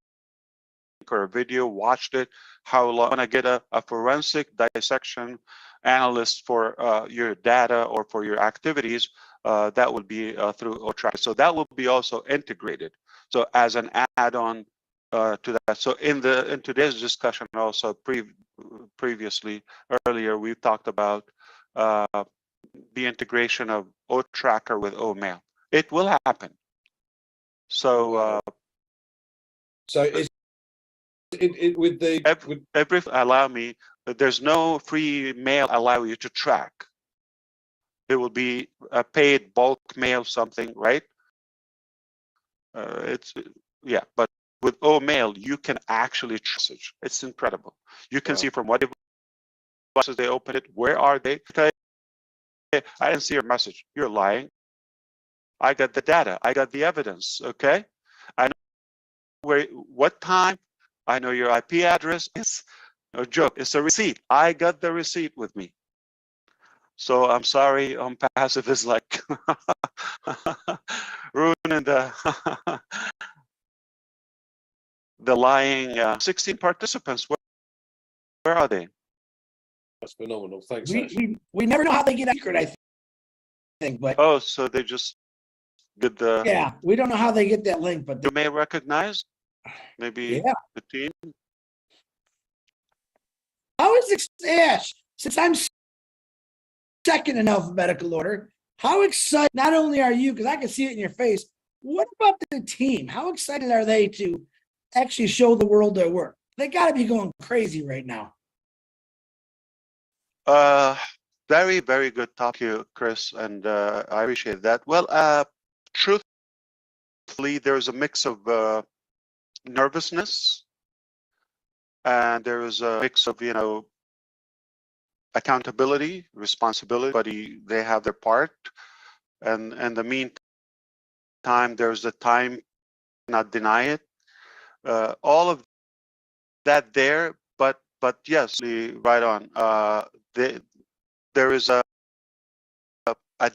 or a video, watched it, how long. When I get a forensic dissection analyst for your data or for your activities, that will be through OTracker. So that will be also integrated. So as an add-on to that. So in today's discussion, also previously earlier, we've talked about the integration of OTracker with OMail. It will happen. So so is it with the every allow me, there's no free mail allow you to track. It will be a paid bulk mail something, right? It's yeah, but with OMail you can actually message. It's incredible. You can see from what devices they open it, where are they? I didn't see your message. You're lying. I got the data. I got the evidence. Okay, I know what time. I know your IP address. It's no joke. It's a receipt. I got the receipt with me. So I'm sorry, Onpassive is like ruining the lying 16 participants. Where are they? That's phenomenal. Thanks. We never know how they get secret, I think, but oh, so they just did the we don't know how they get that link, but you may recognize maybe the team. How is it, Ash? Since I'm second in alphabetical order, how excited not only are you, because I can see it in your face, what about the team? How excited are they to actually show the world their work? They got to be going crazy right now. Very, very good talk to you, Chris, and I appreciate that. Well, truthfully, there's a mix of nervousness, and there is a mix of, accountability, responsibility. They have their part, and in the meantime, there's the time, not deny it. All of that there, but yes, right on. There is a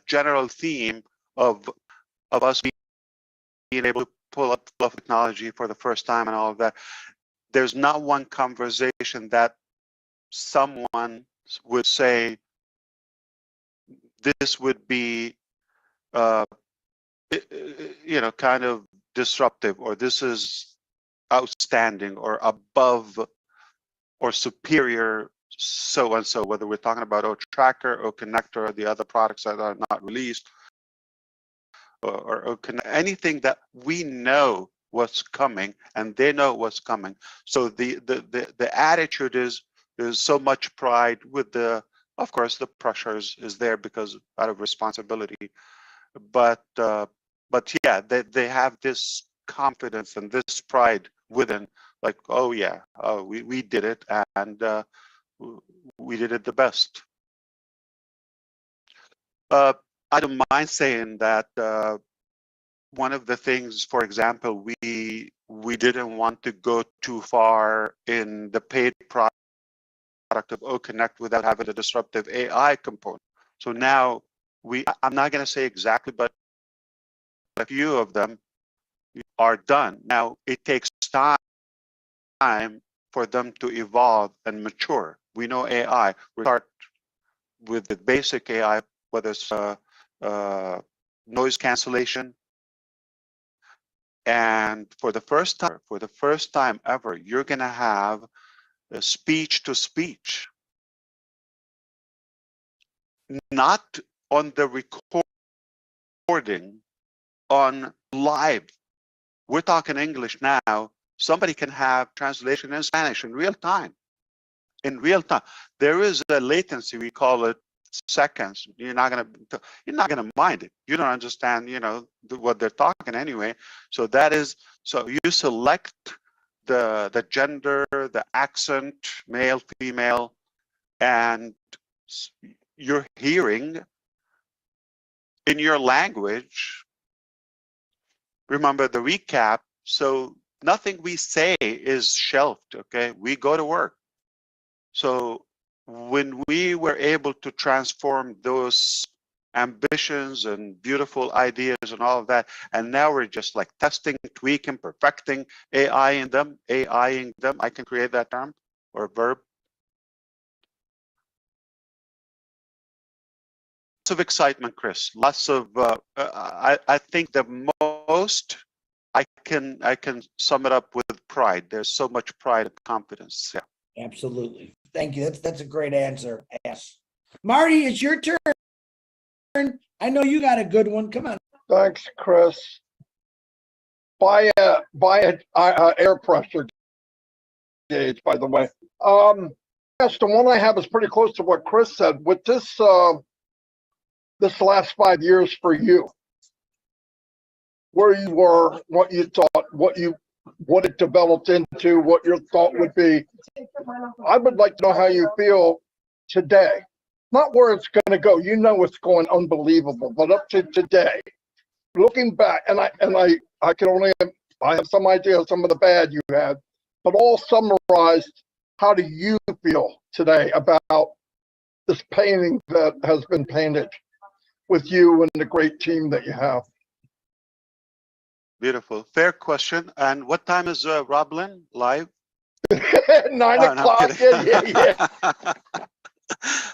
general theme of us being able to pull up technology for the first time and all of that. There's not one conversation that someone would say this would be, kind of disruptive, or this is outstanding, or above, or superior, so and so. Whether we're talking about OTracker, OConnector, or the other products that are not released, or anything that we know what's coming and they know what's coming. So the attitude is there's so much pride with of course the pressure is there because out of responsibility, but yeah, they have this confidence and this pride within, like, oh yeah, we did it, and we did it the best. I don't mind saying that one of the things, for example, we didn't want to go too far in the paid product of OConnect without having a disruptive AI component. So now I'm not going to say exactly, but a few of them are done. Now it takes time for them to evolve and mature. We know AI. We start with the basic AI, whether it's noise cancellation, and for the first time ever, you're going to have a speech to speech, not on the recording, on live. We're talking English now. Somebody can have translation in Spanish in real time. In real time, there is a latency. We call it seconds. You're not gonna mind it. You don't understand, what they're talking anyway. So you select the gender, the accent, male, female, and you're hearing in your language. Remember the recap. So nothing we say is shelved. Okay, we go to work. So when we were able to transform those ambitions and beautiful ideas and all of that, and now we're just like testing, tweaking, perfecting AIing them, I can create that term or verb. Lots of excitement, Chris. Lots of I think the most I can sum it up with pride. There's so much pride and confidence. Yeah. Absolutely. Thank you. That's a great answer. Yes. Marty, it's your turn. I know you got a good one. Come on. Thanks, Chris. Buy a air pressure gauge, by the way. Yes, the one I have is pretty close to what Chris said. With this this last 5 years for you, where you were, what you thought, what it developed into, what your thought would be. I would like to know how you feel today. Not where it's going to go. You know it's going unbelievable, but up to today. Looking back, and I can only, I have some idea of some of the bad you had, but all summarized, how do you feel today about this painting that has been painted with you and the great team that you have? Beautiful. Fair question. And what time is Roblin live? 9 o'clock. Yeah.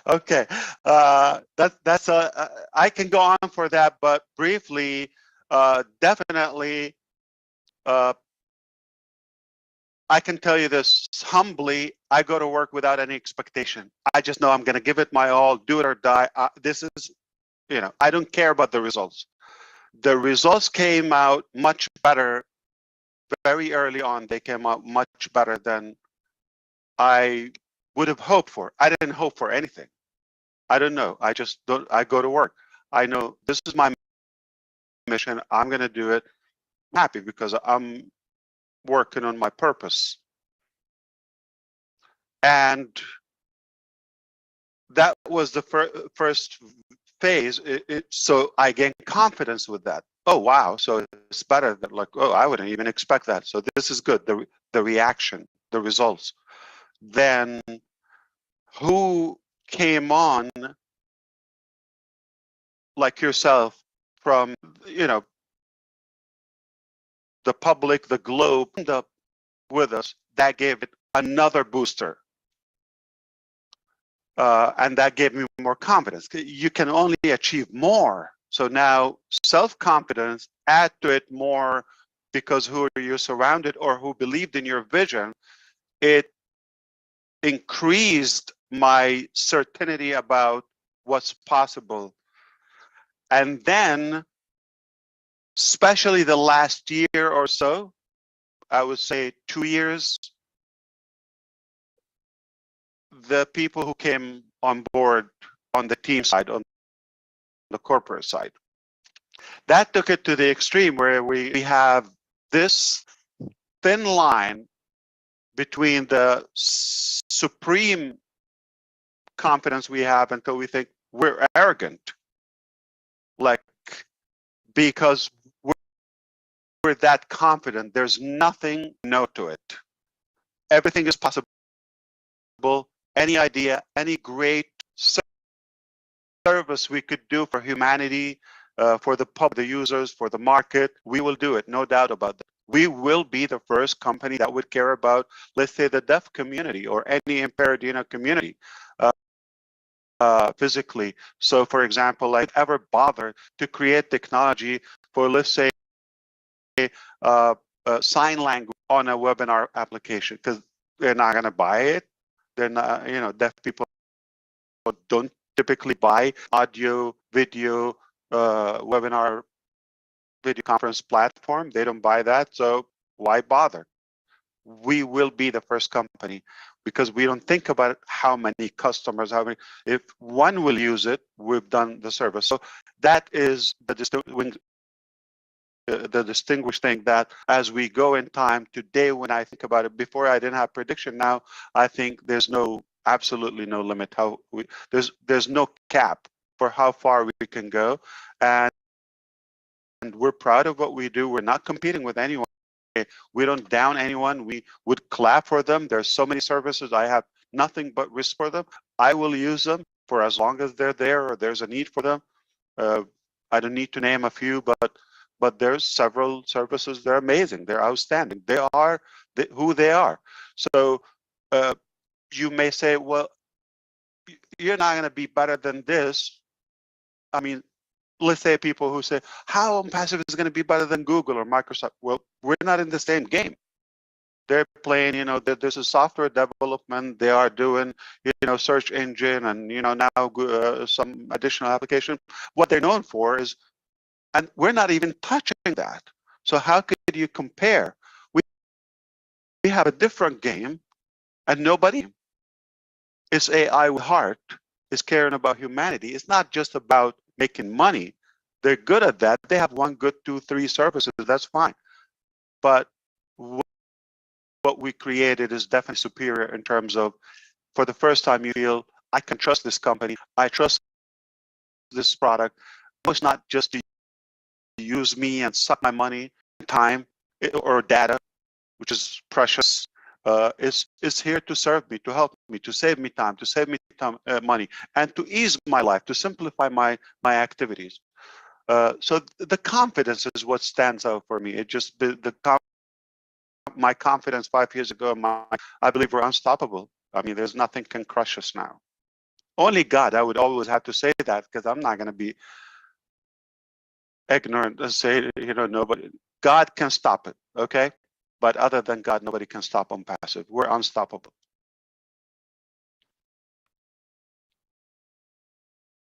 Okay. That's I can go on for that, but briefly, definitely, I can tell you this humbly. I go to work without any expectation. I just know I'm going to give it my all, do it or die. This is, I don't care about the results. The results came out much better very early on. They came out much better than I would have hoped for. I didn't hope for anything. I don't know. I just don't. I go to work. I know this is my mission. I'm going to do it. I'm happy because I'm working on my purpose. And that was the first phase. So I gained confidence with that. Oh, wow. So it's better than like, oh, I wouldn't even expect that. So this is good. The reaction, the results. Then who came on like yourself from, the public, the globe, up with us, that gave it another booster. And that gave me more confidence. You can only achieve more. So now self-confidence, add to it more because who are you surrounded or who believed in your vision, it increased my certainty about what's possible. And then, especially the last year or so, I would say 2 years, the people who came on board on the team side, on the corporate side, that took it to the extreme where we have this thin line between the supreme confidence we have until we think we're arrogant, like because we're that confident. There's nothing no to it. Everything is possible. Any idea, any great service we could do for humanity, for the public, the users, for the market, we will do it, no doubt about that. We will be the first company that would care about, let's say, the deaf community or any impaired community physically. So, for example, I'd ever bother to create technology for, let's say, sign language on a webinar application because they're not going to buy it. They're not, deaf people don't typically buy audio, video, webinar, video conference platform. They don't buy that. So why bother? We will be the first company because we don't think about how many customers, how many. If one will use it, we've done the service. So that is the distinguished thing that as we go in time today, when I think about it, before I didn't have prediction. Now I think there's absolutely no limit. There's no cap for how far we can go, and we're proud of what we do. We're not competing with anyone. We don't down anyone. We would clap for them. There's so many services. I have nothing but risk for them. I will use them for as long as they're there or there's a need for them. I don't need to name a few, but there's several services. They're amazing. They're outstanding. They are who they are. So you may say, well, you're not going to be better than this. I mean, let's say people who say, how Onpassive is going to be better than Google or Microsoft? Well, we're not in the same game. They're playing, you know, this is software development. They are doing, you know, search engine and, you know, now some additional application. What they're known for is, and we're not even touching that. So how could you compare? We have a different game, and nobody. It's AI with heart. Is caring about humanity. It's not just about making money. They're good at that. They have 1, good 2, 3 services. That's fine. But what we created is definitely superior in terms of, for the first time, you feel I can trust this company. I trust this product. It's not just to use me and suck my money, time, or data, which is precious. Is here to serve me, to help me, to save me time, to save me time, money, and to ease my life, to simplify my activities. So the confidence is what stands out for me. It just my confidence 5 years ago. I believe we're unstoppable. I mean, there's nothing can crush us now. Only God. I would always have to say that, because I'm not going to be ignorant and say, you know, nobody. God can stop it. Okay. But other than God, nobody can stop Onpassive. We're unstoppable.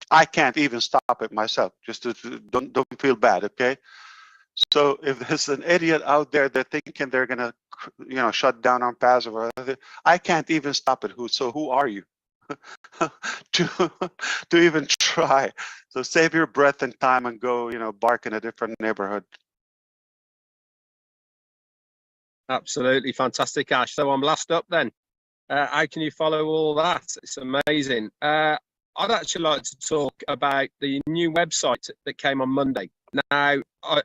I can't even stop it myself. Just don't feel bad, okay? So if there's an idiot out there that thinking they're gonna, you know, shut down Onpassive, or I can't even stop it. Who are you to even try? So save your breath and time and go, you know, bark in a different neighborhood. Absolutely fantastic, Ash. So I'm last up then. How can you follow all that? It's amazing. I'd actually like to talk about the new website that came on Monday. Now,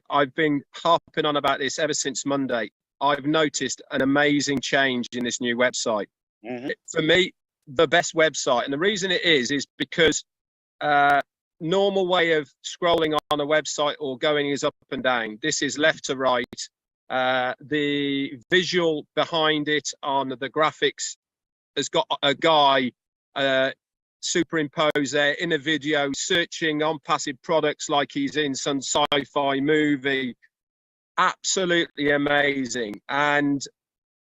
I've been harping on about this ever since Monday. I've noticed an amazing change in this new website. Mm-hmm. For me, the best website. And the reason it is because normal way of scrolling on a website or going is up and down. This is left to right. The visual behind it on the graphics has got a guy superimposed there in a video searching Onpassive products like he's in some sci-fi movie. Absolutely amazing. And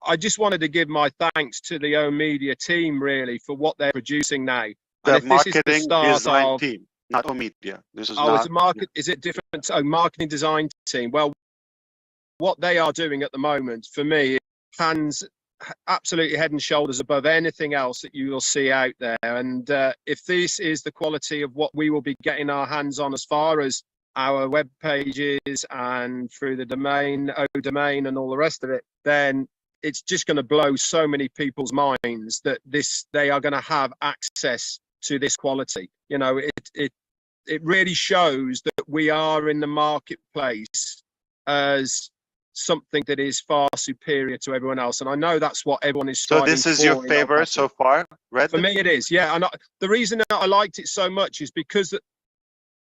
I just wanted to give my thanks to the O Media team, really, for what they're producing now. The marketing design team, not O Media. This is it's a market. Is it different? Oh, marketing design team. Well, what they are doing at the moment, for me, hands absolutely head and shoulders above anything else that you will see out there. And if this is the quality of what we will be getting our hands on as far as our web pages and through the domain, domain and all the rest of it, then it's just going to blow so many people's minds that they are going to have access to this quality. You know, it really shows that we are in the marketplace as something that is far superior to everyone else, and I know that's what everyone is striving for. So this is your favorite so far, Red? For me it is, yeah. And the reason that I liked it so much is because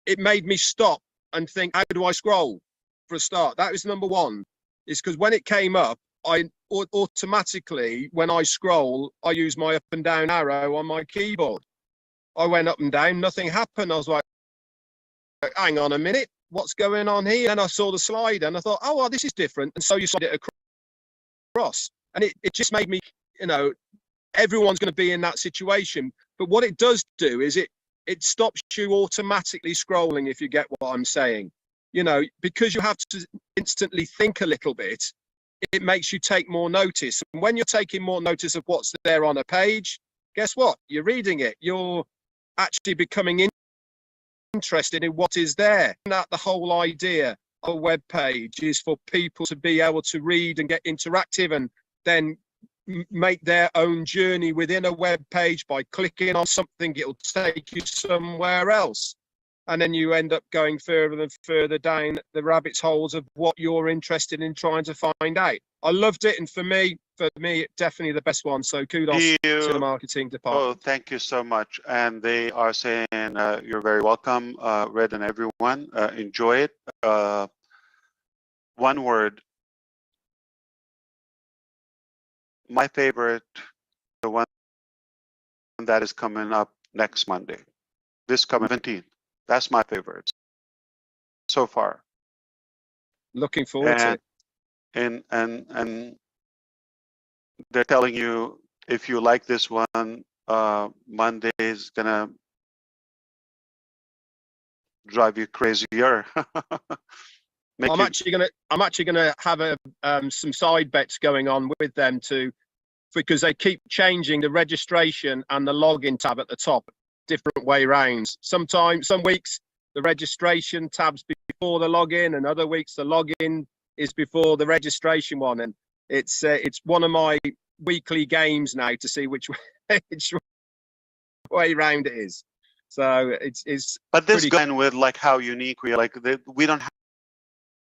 it made me stop and think, how do I scroll for a start? That was number one. Is because when it came up, I automatically, when I scroll, I use my up and down arrow on my keyboard. I went up and down, nothing happened. I was like, hang on a minute, what's going on here? And I saw the slide and I thought, oh, well, this is different. And so you slide it across. And it just made me, you know, everyone's going to be in that situation. But what it does do is it stops you automatically scrolling, if you get what I'm saying. You know, because you have to instantly think a little bit, it makes you take more notice. And when you're taking more notice of what's there on a page, guess what? You're reading it. You're actually becoming interested in what is there. And that the whole idea of a web page is for people to be able to read and get interactive and then make their own journey within a web page by clicking on something. It'll take you somewhere else. And then you end up going further and further down the rabbit's holes of what you're interested in trying to find out. I loved it. And for me, for me, definitely the best one. So kudos to the marketing department. Oh, thank you so much. And they are saying you're very welcome, Red and everyone. Enjoy it. One word. My favorite, the one that is coming up next Monday, this coming 17th. That's my favorite so far. Looking forward to it. And they're telling you, if you like this one, Monday is gonna drive you crazier. I'm actually gonna have some side bets going on with them too, because they keep changing the registration and the login tab at the top, different way rounds. Some weeks the registration tab's before the login, and other weeks the login is before the registration one. And it's one of my weekly games now to see which way round it is. So it's. But this going with like how unique we are, like we don't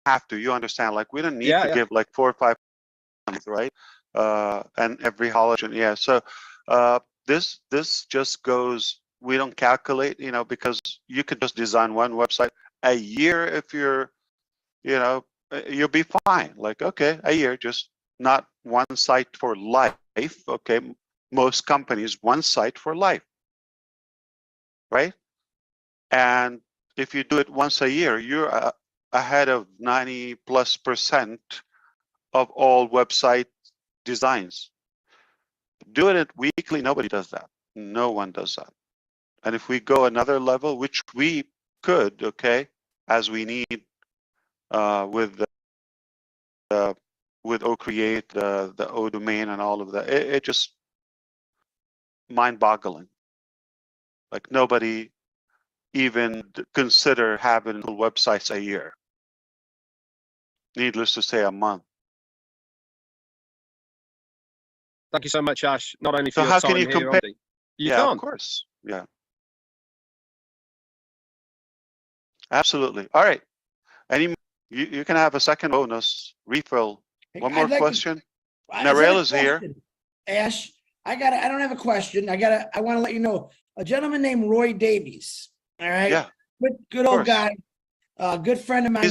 have to. You understand? Like we don't need to give like 4 or 5 months, right? And every holiday, yeah. So this just goes. We don't calculate, you know, because you could just design one website a year if you're, you know, you'll be fine. Like okay, a year, just not one site for life. Okay, most companies one site for life, right? And if you do it once a year, you're ahead of 90+% of all website designs. Doing it weekly, nobody does that. No one does that. And if we go another level, which we could, okay, as we need with OCreate, the O domain, and all of that, it just mind-boggling. Like nobody even consider having websites a year. Needless to say, a month. Thank you so much, Ash. Not only for So your how time can you here, compare? You Yeah, can't. of course. Yeah. Absolutely. All right. Any you can have a second bonus refill. One more question. Narelle is here. Ash, I don't have a question. I want to let you know a gentleman named Roy Davies. All right. Yeah. Good old guy. Good friend of mine.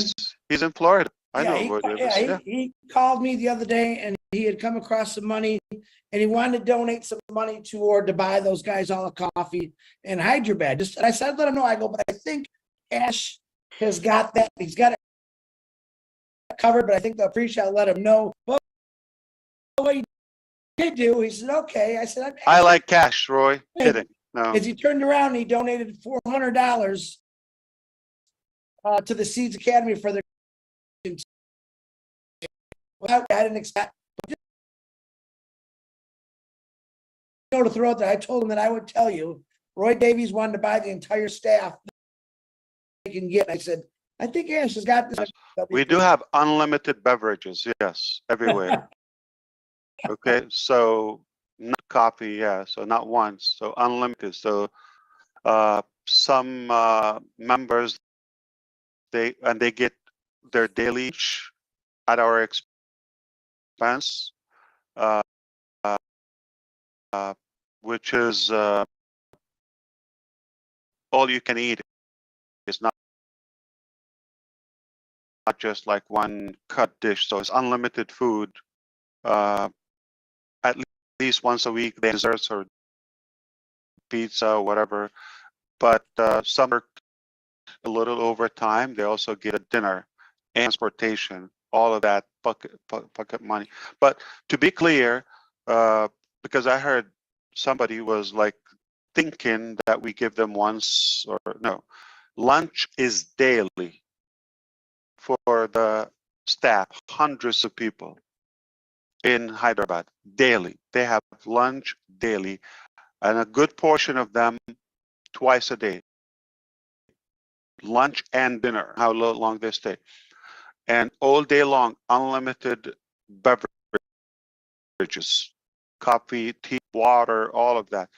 He's in Florida. I know Roy Davies. Yeah, he called me the other day and he had come across some money and he wanted to donate some money to buy those guys all a coffee in Hyderabad. And I said, let him know. I go, but I think Ash has got that. He's got it covered, but I think they'll appreciate. I'll let him know. But what he did do, he said, okay. I said, I like cash, Roy. Kidding. No. As he turned around, and he donated $400 to the Seeds Academy for their. Well, I didn't expect. To throw out there, I told him that I would tell you. Roy Davies wanted to buy the entire staff they can get. I said, I think Ash has got this. We do have unlimited beverages, yes, everywhere. Okay, so not coffee, yeah, so not once, so unlimited. So some members they get their daily at our expense, which is all you can eat. It's not just like one cut dish, so it's unlimited food. At least once a week, they desserts or pizza or whatever. But some work a little overtime. They also get a dinner, transportation, all of that pocket money. But to be clear, because I heard somebody was like thinking that we give them once or no, lunch is daily for the staff, hundreds of people in Hyderabad daily. They have lunch daily, and a good portion of them twice a day. Lunch and dinner, how long they stay. And all day long, unlimited beverages, coffee, tea, water, all of that.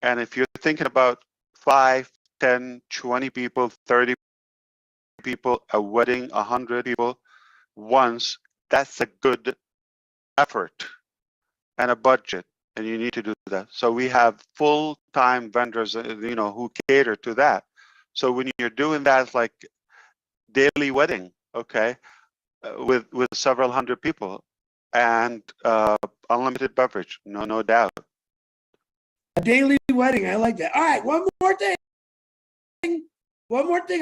And if you're thinking about 5, 10, 20 people, 30 people, a wedding, 100 people once, that's a good effort. and a budget, and you need to do that. So we have full-time vendors, who cater to that. So when you're doing that, like daily wedding, okay, with several hundred people, and unlimited beverage, no doubt. A daily wedding. I like that. All right, one more thing.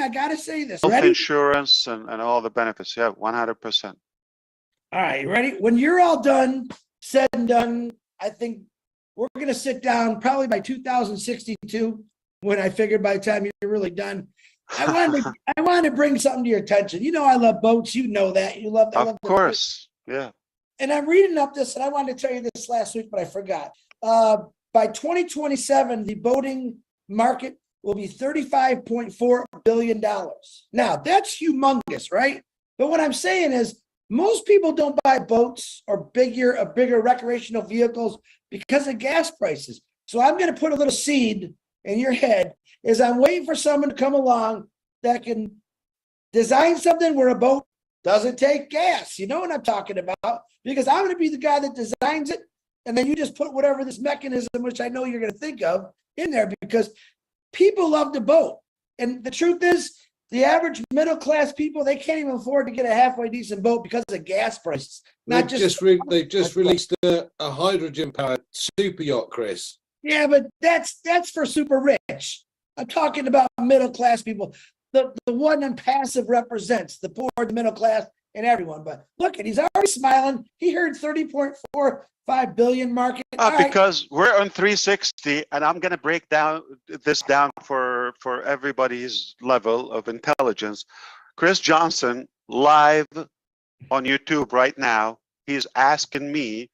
I gotta say this. Health Ready? insurance and all the benefits. Yeah, 100%. All right, ready? When you're all done, said and done, I think we're gonna sit down probably by 2062, when I figured by the time you're really done. I wanted to bring something to your attention. You know I love boats. You know that. You love that. Of course. Yeah. And I'm reading up this, and I wanted to tell you this last week, but I forgot. By 2027, the boating market will be $35.4 billion. Now, that's humongous, right? But what I'm saying is most people don't buy boats or bigger recreational vehicles because of gas prices. So I'm going to put a little seed in your head as I'm waiting for someone to come along that can design something where a boat doesn't take gas. You know what I'm talking about? Because I'm going to be the guy that designs it. And then you just put whatever this mechanism, which I know you're going to think of, in there, because people love to boat. And the truth is, the average middle class people, they can't even afford to get a halfway decent boat because of gas prices. They've just released a hydrogen powered super yacht, Chris. Yeah, but that's for super rich. I'm talking about middle class people. The one Onpassive represents the poor, the middle class, and everyone. But look, he's already smiling. He heard 30.45 billion market. Because we're on 360, and I'm going to break this down for everybody's level of intelligence. Chris Johnson, live on YouTube right now, he's asking me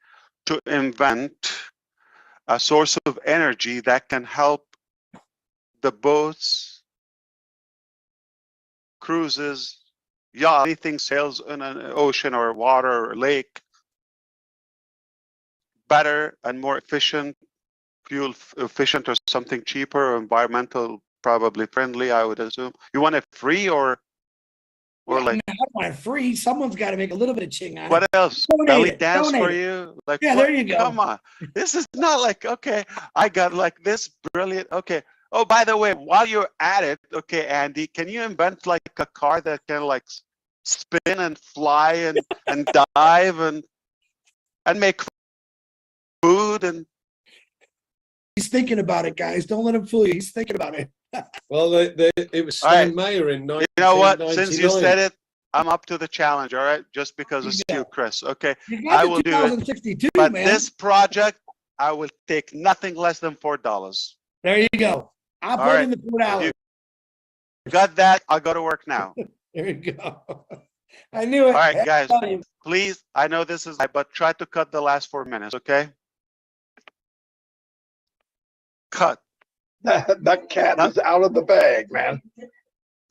to invent a source of energy that can help the boats, cruises, anything sails in an ocean or water or lake, better and more efficient, fuel efficient, or something cheaper, or environmental, probably friendly, I would assume. You want it free or like? I want it free. Someone's got to make a little bit of ching on it. What else? Belly dance for you? Like, yeah, there you go. Come on. This is not like, okay, I got like this brilliant, okay. Oh, by the way, while you're at it, okay, Andy, can you invent like a car that can like spin and fly and dive and make food? And he's thinking about it, guys. Don't let him fool you. He's thinking about it. Well, it was Stan Mayer in 1999. You know what? Since you said it, I'm up to the challenge. All right, just because it's you, Chris. Okay, I will do it. But man, this project, I will take nothing less than $4. There you go. I'll put in the $4. You got that? I'll go to work now. There you go. I knew it. All right, guys, please. I know this is, but try to cut the last 4 minutes, okay? Cut. That cat is out of the bag, man.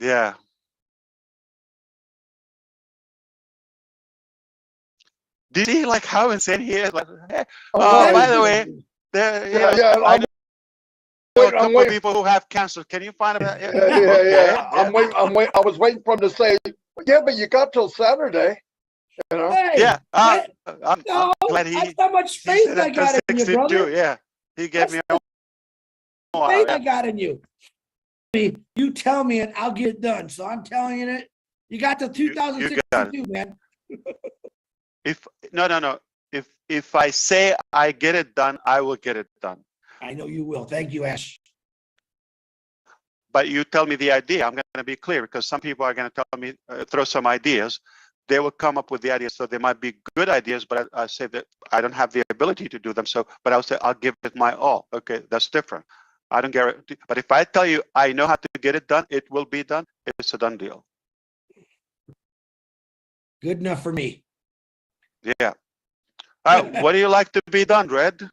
Yeah. Did he like how insane he is? Like, hey, by the way, I know a couple of people who have cancer. Can you find them? Yeah. I'm waiting. I was waiting for him to say, yeah, but you got till Saturday. You know? Hey, yeah. I'm glad that's how much faith I got in you, brother. Yeah. He gave me a faith I got in you. You tell me and I'll get it done. So I'm telling you it. You got till 2062, man. No. If I say I get it done, I will get it done. I know you will. Thank you, Ash. But you tell me the idea. I'm going to be clear, because some people are going to tell me, throw some ideas. They will come up with the ideas. So they might be good ideas, but I say that I don't have the ability to do them. So, but I'll say I'll give it my all. Okay, that's different. I don't guarantee. But if I tell you I know how to get it done, it will be done. It's a done deal. Good enough for me. Yeah. What do you like to be done, Red?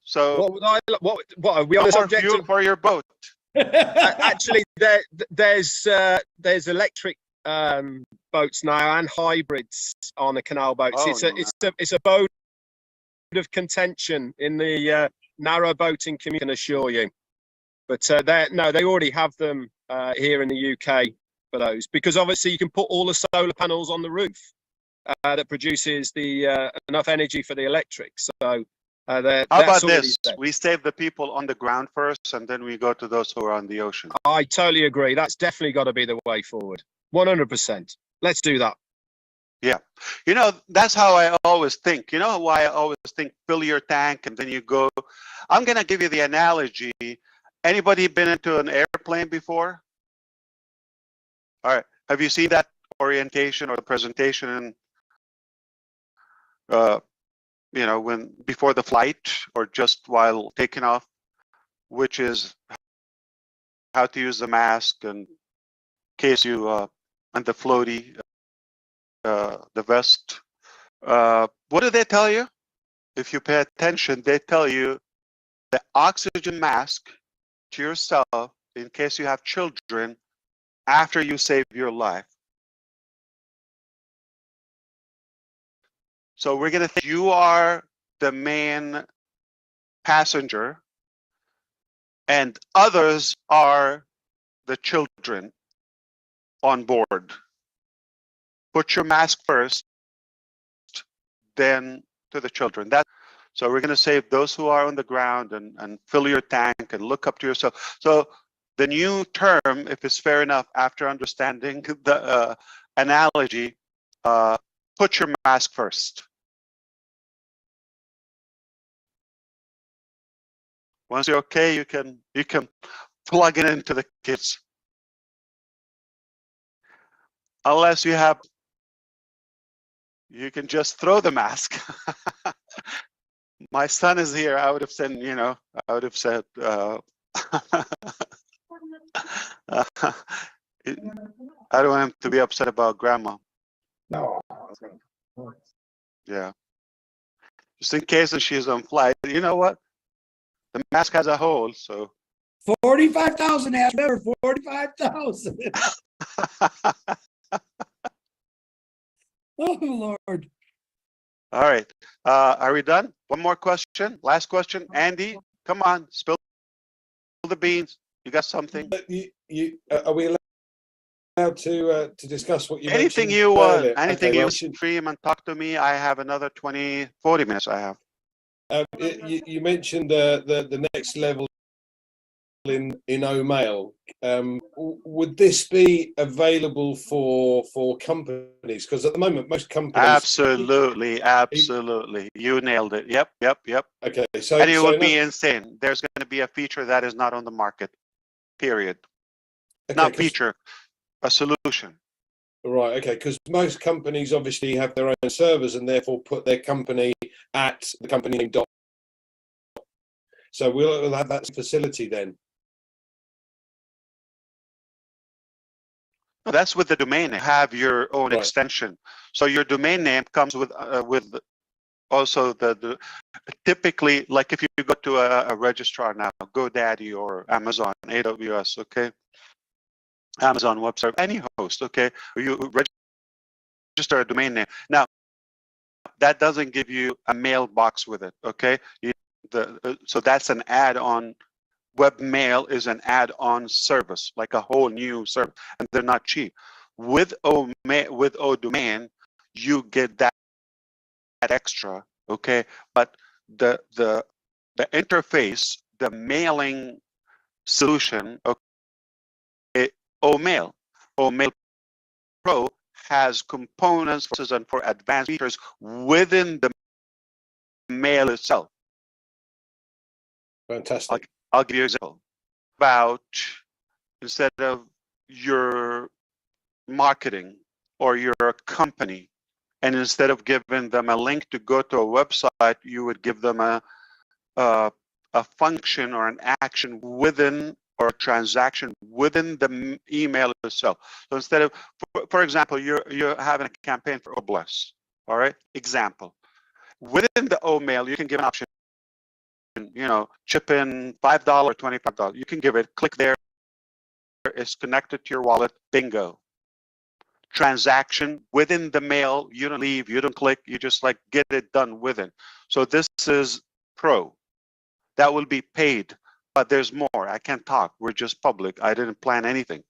So what are we on the subject fuel for your boat? Actually, there's electric boats now and hybrids on the canal boats. It's a boat of contention in the narrow boating community, I can assure you. But they already have them here in the UK for those, because obviously you can put all the solar panels on the roof. that produces the enough energy for the electric. So how that's about already this? there. We save the people on the ground first, and then we go to those who are on the ocean. I totally agree. That's definitely got to be the way forward. 100%. Let's do that. Yeah, you know, that's how I always think. You know why I always think fill your tank and then you go. I'm gonna give you the analogy. Anybody been into an airplane before? All right, have you seen that orientation or the presentation you know, when before the flight or just while taking off, which is how to use the mask and in case you and the floaty, the vest. What do they tell you? If you pay attention, they tell you the oxygen mask to yourself in case you have children after you save your life. So we're going to think you are the main passenger and others are the children on board. Put your mask first, then to the children. So we're going to save those who are on the ground and fill your tank and look up to yourself. So the new term, if it's fair enough, after understanding the analogy, put your mask first. Once you're okay, you can plug it into the kids. Unless you have, you can just throw the mask. My son is here. I would have said, you know, I would have said, I don't want him to be upset about grandma. No. Yeah. Just in case that she's on flight, you know what? The mask has a hole, so. 45,000, Ash, remember 45,000. Oh, Lord. All right. Are we done? One more question. Last question. Andy, come on, spill the beans. You got something? Are we allowed to discuss what you Anything mentioned you want. earlier? Anything Okay, you well, stream and talk to me. I have another 20, 40 minutes I have. you mentioned the next level in OMail. Would this be available for companies? Because at the moment, most companies. Absolutely, absolutely. You nailed it. Yep. Okay, so And it would be insane. There's going to be a feature that is not on the market. Period. okay, Not feature, a solution. Right, okay, because most companies obviously have their own servers and therefore put their company at the company name. So we'll have that facility then. No, that's with the domain name. Have your own Right. extension. So your domain name comes with also the typically, like if you go to a registrar now, GoDaddy or Amazon, AWS, okay, Amazon Web Service, any host, okay, you register a domain name. Now, that doesn't give you a mailbox with it, okay? So that's an add-on. Webmail is an add-on service, like a whole new service, and they're not cheap. With ODomain, you get that extra, okay? But the interface, the mailing solution, okay, OMail Pro has components for advanced features within the mail itself. Fantastic. I'll give you an example. About instead of your marketing or your company, and instead of giving them a link to go to a website, you would give them a function or an action within or a transaction within the email itself. So instead of, for example, you're having a campaign for Obless, all right? Example. Within the OMail, you can give an option, you know, chip in $5 or $25. You can give it, click there, it's connected to your wallet, bingo. Transaction within the mail, you don't leave, you don't click, you just like get it done with it. So this is Pro. That will be paid, but there's more. I can't talk. We're just public. I didn't plan anything.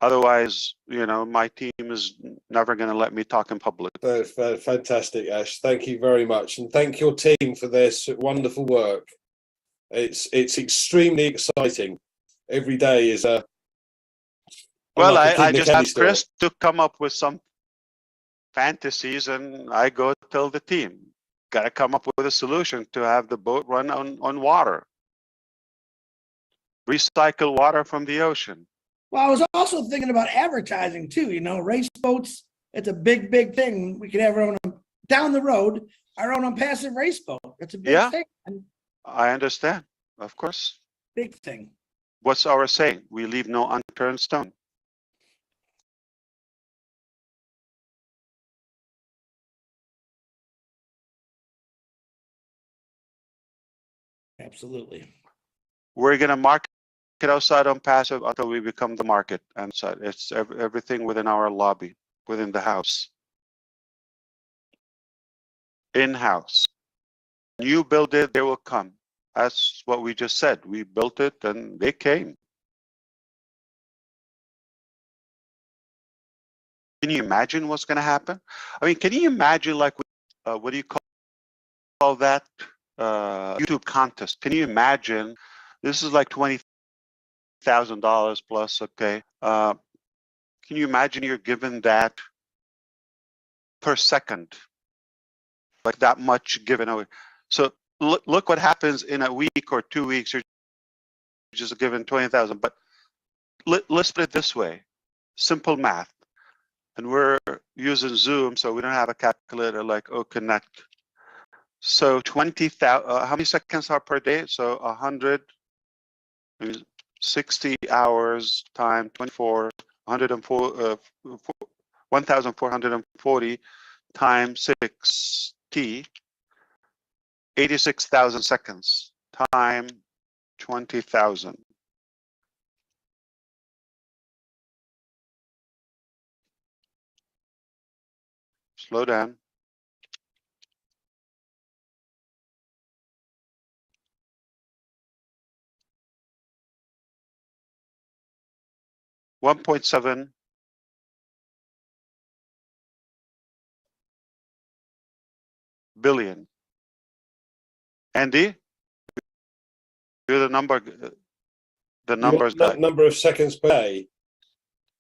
Otherwise, you know, my team is never going to let me talk in public. Fantastic, Ash. Thank you very much, and thank your team for this wonderful work. It's extremely exciting. Every day is a well, like I just asked Chris to come up with some fantasies, and I go tell the team, got to come up with a solution to have the boat run on water. Recycle water from the ocean. Well, I was also thinking about advertising too, you know, race boats. It's a big, big thing. We could have our own, down the road, our own Onpassive race boat. It's a big thing. I understand. Of course. Big thing. What's our saying? We leave no unturned stone. Absolutely. We're going to market outside Onpassive until we become the market. And so it's everything within our lobby, within the house. In-house. You build it, they will come. That's what we just said. We built it and they came. Can you imagine what's going to happen? I mean, can you imagine, like, what do you call that? YouTube contest. Can you imagine? This is like $20,000 plus. Okay. Can you imagine you're given that per second? Like that much given away. So look what happens in a week or 2 weeks. You're just given 20,000. But let's put it this way: simple math. And we're using Zoom, so we don't have a calculator like Connect. So 20,000. How many seconds are per day? So 160 hours times 24, 1,440 times 60. 86,000 seconds times 20,000. Slow down. $1.7 billion. Andy, you're the numbers guy. Number of seconds per day.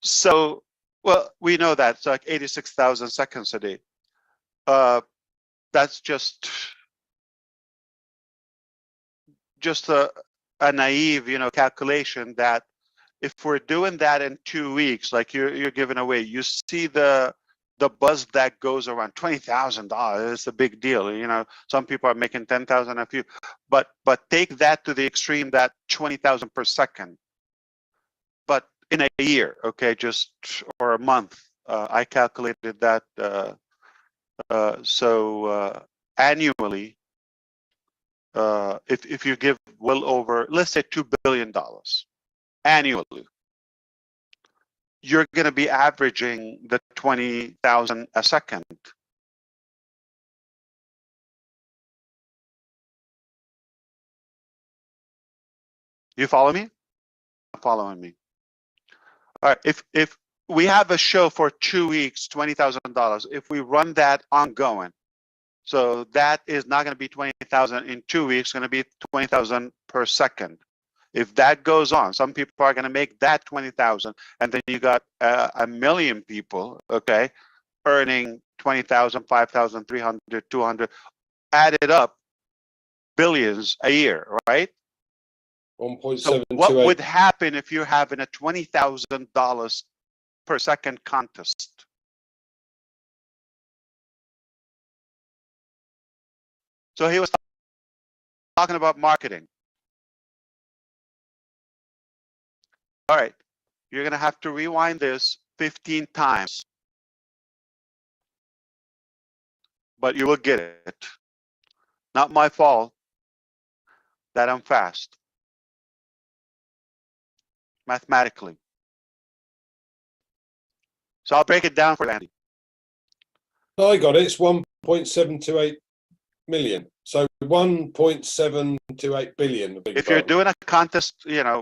So, well, we know that it's like 86,000 seconds a day. That's just a naive, you know, calculation that if we're doing that in 2 weeks, like you're giving away, you see the buzz that goes around. $20,000. It's a big deal. You know, some people are making 10,000 a few, but take that to the extreme, that 20,000 per second. But in a year, okay, or a month, I calculated that. So annually, if you give well over, let's say $2 billion annually, you're going to be averaging the 20,000 a second. You follow me? Following me? All right. If we have a show for 2 weeks, $20,000. If we run that ongoing, so that is not going to be 20,000 in 2 weeks. Going to be 20,000 per second. If that goes on, some people are going to make that 20,000, and then you got 1 million people, okay, earning 20,000, 5,000, 300, 200, added up, billions a year, right? 1.7. So what would happen if you're having a $20,000 per second contest? So he was talking about marketing. All right, you're going to have to rewind this 15 times, but you will get it. Not my fault that I'm fast mathematically. So I'll break it down for Andy. I got it. It's 1.728 million. So 1.728 billion. If you're doing a contest, you know,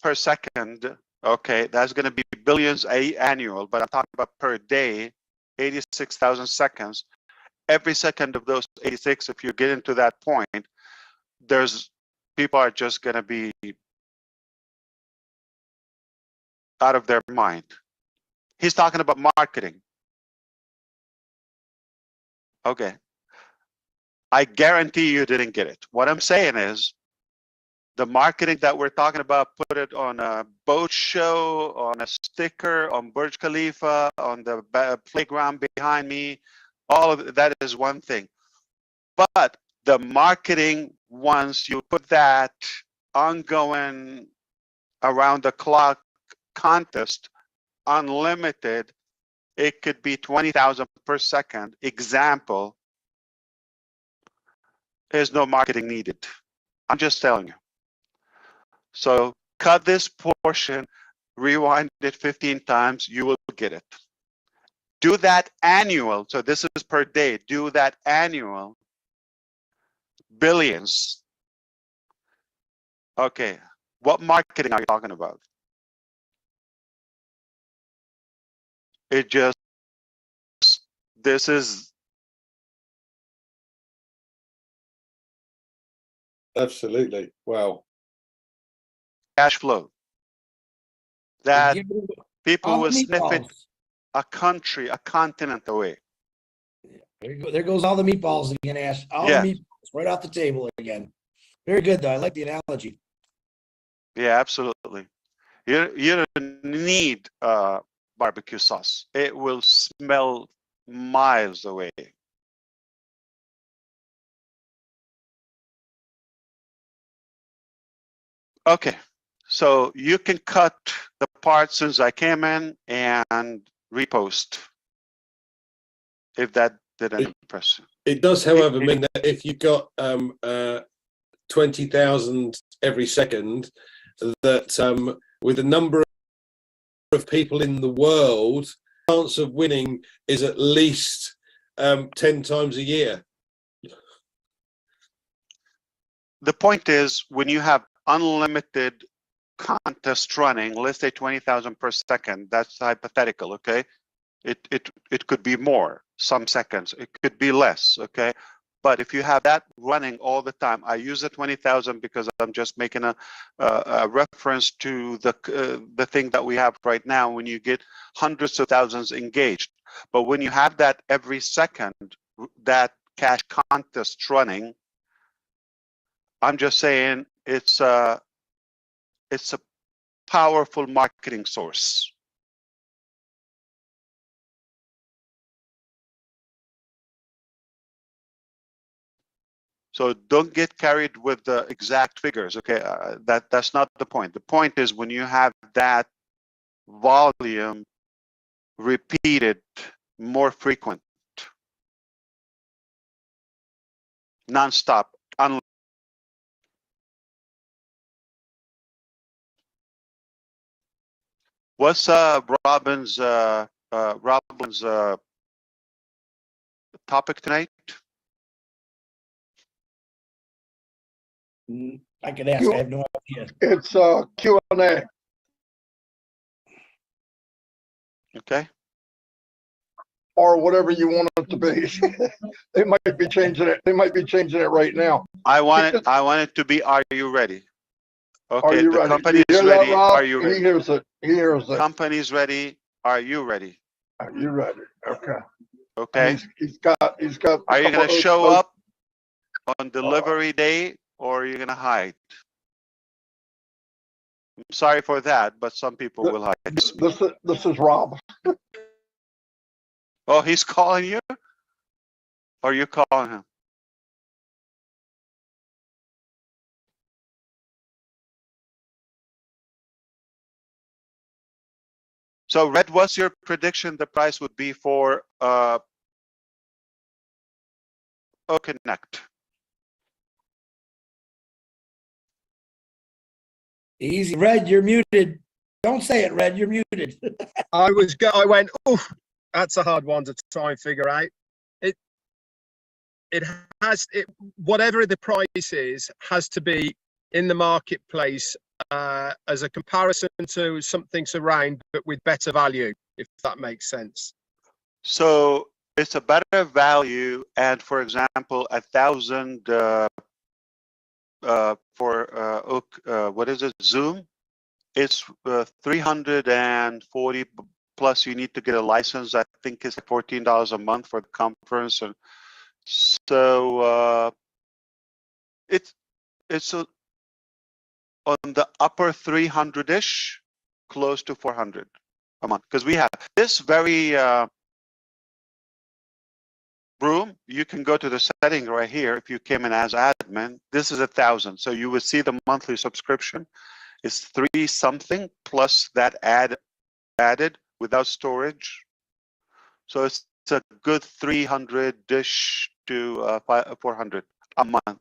per second, Okay, that's going to be billions annual, but I'm talking about per day, 86,000 seconds. Every second of those 86, if you get into that point, there's people are just going to be out of their mind. He's talking about marketing. Okay. I guarantee you didn't get it. What I'm saying is the marketing that we're talking about, put it on a boat show, on a sticker, on Burj Khalifa, on the playground behind me. All of that is one thing. But the marketing, once you put that ongoing around the clock contest, unlimited, it could be 20,000 per second. Example, there's no marketing needed. I'm just telling you. So cut this portion, rewind it 15 times, you will get it. Do that annual. So this is per day. Do that annual. Billions. Okay. What marketing are you talking about? It just, this is. Absolutely. Wow. Cash flow. That people all will the sniff it meatballs. a country, a continent away. There goes all the meatballs again, Ash. All Yeah. the meatballs right off the table again. Very good, though. I like the analogy. Yeah, absolutely. You don't need barbecue sauce. It will smell miles away. Okay, so you can cut the part since I came in and repost if that didn't impress you. It does, however, mean that if you got 20,000 every second, that with the number of people in the world, chance of winning is at least 10 times a year. The point is, when you have unlimited contest running, let's say 20,000 per second, that's hypothetical, okay? It could be more, some seconds, it could be less, okay? But if you have that running all the time, I use the 20,000 because I'm just making a reference to the thing that we have right now when you get hundreds of thousands engaged. But when you have that every second, that cash contest running, I'm just saying it's a powerful marketing source. So don't get carried with the exact figures, okay? That's not the point. The point is when you have that volume repeated, more frequent, nonstop. What's Robin's topic tonight? I could ask. I have no idea. It's Q&A. Okay. Or whatever you want it to be. They might be changing it. They might be changing it right now. I want it to be, are you ready? Okay, Are you the ready? company You is hear that, ready. Rob? Are you ready? He hears it. He hears it. Company's ready. Are you ready? Are you ready? Okay. Okay. He's got. Are you going to show up on delivery day, or are you going to hide? I'm sorry for that, but some people will hide. This is Rob. Oh, he's calling you? Or you calling him? So, Red, what's your prediction the price would be for Connect? Easy, Red. You're muted. Don't say it, Red. You're muted. I went, oh, that's a hard one to try and figure out. Whatever the price is, has to be in the marketplace as a comparison to something around, but with better value, if that makes sense. So it's a better value, and for example, 1,000 for what is it, Zoom? It's 340 plus. You need to get a license. I think it's $14 a month for the conference, and so it's on the upper 300-ish, close to 400 a month, because we have this very room. You can go to the setting right here. If you came in as admin, this is 1,000. So you would see the monthly subscription is 3 something plus that added without storage. So it's a good 300-ish to 400 a month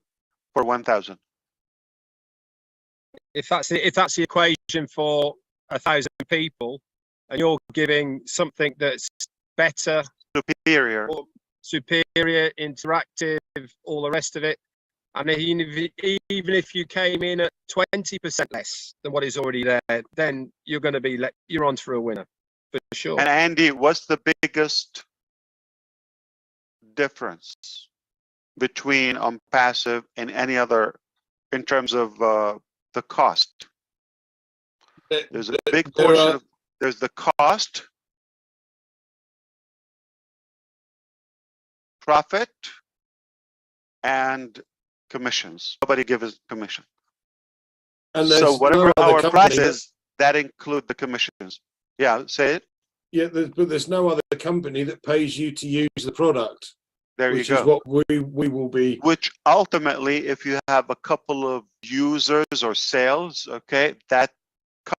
for 1,000. If that's the equation for 1,000 people, and you're giving something that's better, superior, interactive, all the rest of it, and even if you came in at 20% less than what is already there, then you're going to be you're on for a winner for sure. And Andy, what's the biggest difference between Onpassive and any other in terms of the cost? There's a big portion of there's the cost, profit, and commissions. Nobody gives us commission. And so whatever our price is, that include the commissions. Yeah, say it. Yeah, but there's no other company that pays you to use the product. There you go. Which is what we will be. Which ultimately, if you have a couple of users or sales, okay, that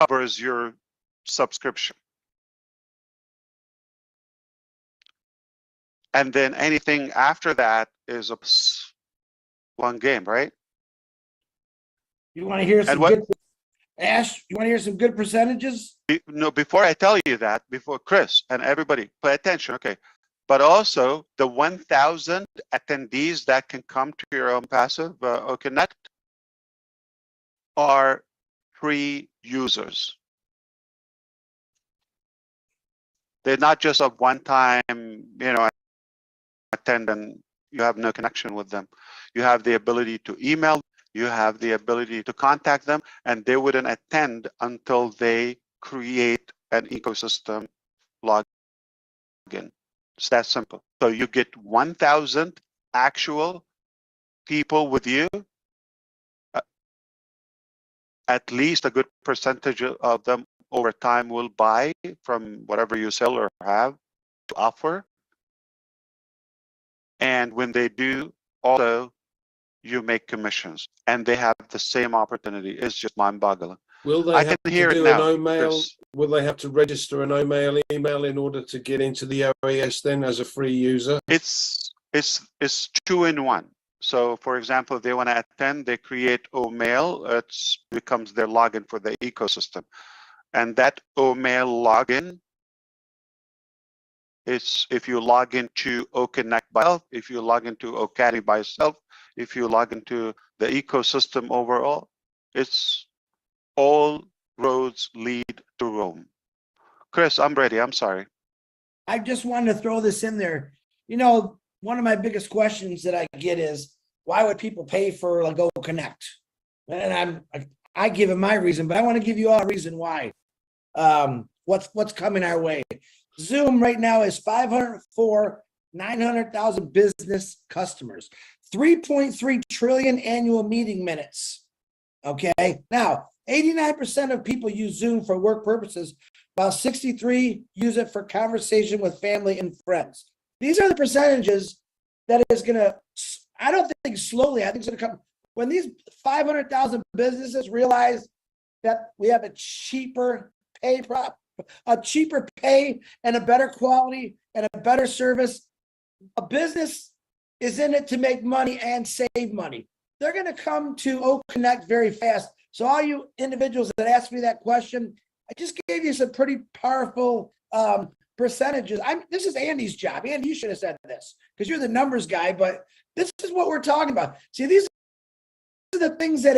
covers your subscription. And then anything after that is a one game, right? You want to hear some good, Ash? You want to hear some good percentages? No, before I tell you that, before Chris and everybody, pay attention, okay? But also the 1,000 attendees that can come to your Onpassive Connect are free users. They're not just a one-time, attend and you have no connection with them. You have the ability to email, you have the ability to contact them, and they wouldn't attend until they create an ecosystem login. It's that simple. So you get 1,000 actual people with you. At least a good percentage of them over time will buy from whatever you sell or have to offer. And when they do, also, you make commissions. And they have the same opportunity. It's just mind-boggling. Will they have to do an OMail? Will they have to register an OMail email in order to get into the OAS then as a free user? It's 2-in-1. So, for example, if they want to attend, they create OMail. It becomes their login for the ecosystem. And that OMail login is if you log into OConnect by itself, if you log into OCademy by itself, if you log into the ecosystem overall, it's all roads lead to Rome. Chris, I'm ready. I'm sorry. I just wanted to throw this in there. One of my biggest questions that I get is, why would people pay for like OConnect? And I give them my reason, but I want to give you all a reason why. What's coming our way? Zoom right now is 900,000 business customers, 3.3 trillion annual meeting minutes. Okay, now 89% of people use Zoom for work purposes, while 63% use it for conversation with family and friends. These are the percentages that is going to, I don't think slowly, I think it's going to come. When these 500,000 businesses realize that we have a cheaper pay and a better quality and a better service, a business is in it to make money and save money. They're going to come to OConnect very fast. So all you individuals that asked me that question, I just gave you some pretty powerful percentages. This is Andy's job. Andy, you should have said this because you're the numbers guy, but this is what we're talking about. See, these are the things that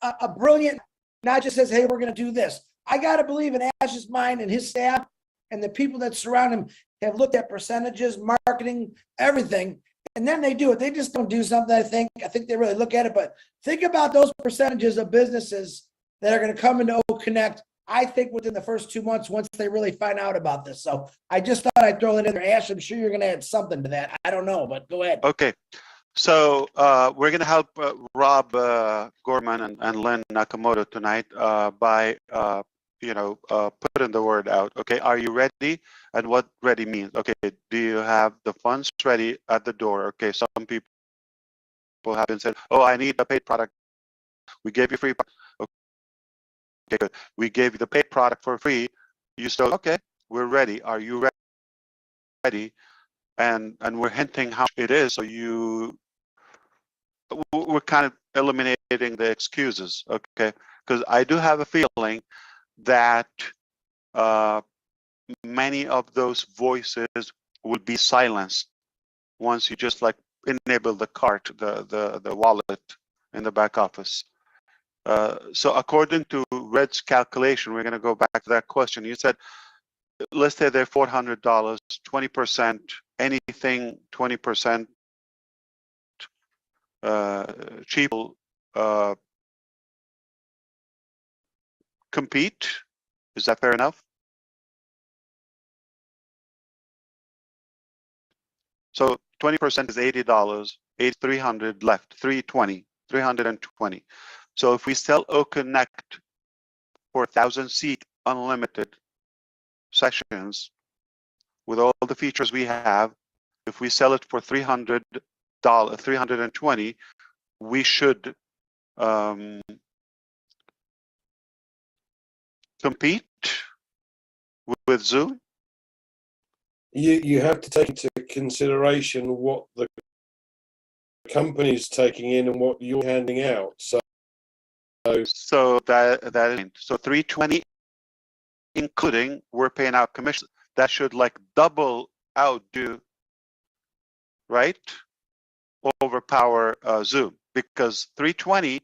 a brilliant not just says, hey, we're going to do this. I got to believe in Ash's mind and his staff and the people that surround him have looked at percentages, marketing, everything, and then they do it. They just don't do something. I think they really look at it. But think about those percentages of businesses that are going to come into O Connect. I think within the first 2 months, once they really find out about this. So I just thought I'd throw it in there. Ash, I'm sure you're going to add something to that. I don't know, but go ahead. Okay. So we're going to help Rob Gorman and Lynn Nakamoto tonight by putting the word out. Okay, are you ready? And what ready means? Okay, do you have the funds ready at the door? Okay, some people have been said, oh, I need a paid product. We gave you free. Okay, good. We gave you the paid product for free. You still, okay, we're ready. Are you ready? And we're hinting how it is, so we're kind of eliminating the excuses, okay? Because I do have a feeling that many of those voices will be silenced once you just like enable the cart, the wallet in the back office. So according to Red's calculation, we're going to go back to that question. You said, let's say they're $400, 20%, anything 20% cheap, compete. Is that fair enough? So 20% is $80, 300 left, 320. So if we sell O Connect for 1,000 seat unlimited sessions with all the features we have, if we sell it for $300, 320, we should compete with Zoom. You have to take into consideration what the company's taking in and what you're handing out. So that is so 320, including we're paying out commission. That should like double outdo, right? Overpower Zoom, because 320,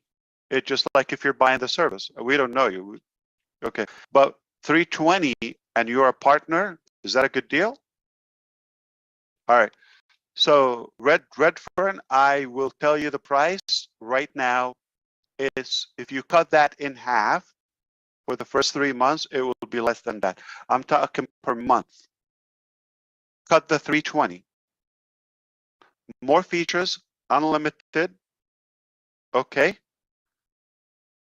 it's just like if you're buying the service. We don't know you, okay? But 320 and you're a partner, is that a good deal? All right. So Redfern, I will tell you the price right now. Is if you cut that in half for the first 3 months, it will be less than that. I'm talking per month. Cut the 320. More features, unlimited, okay,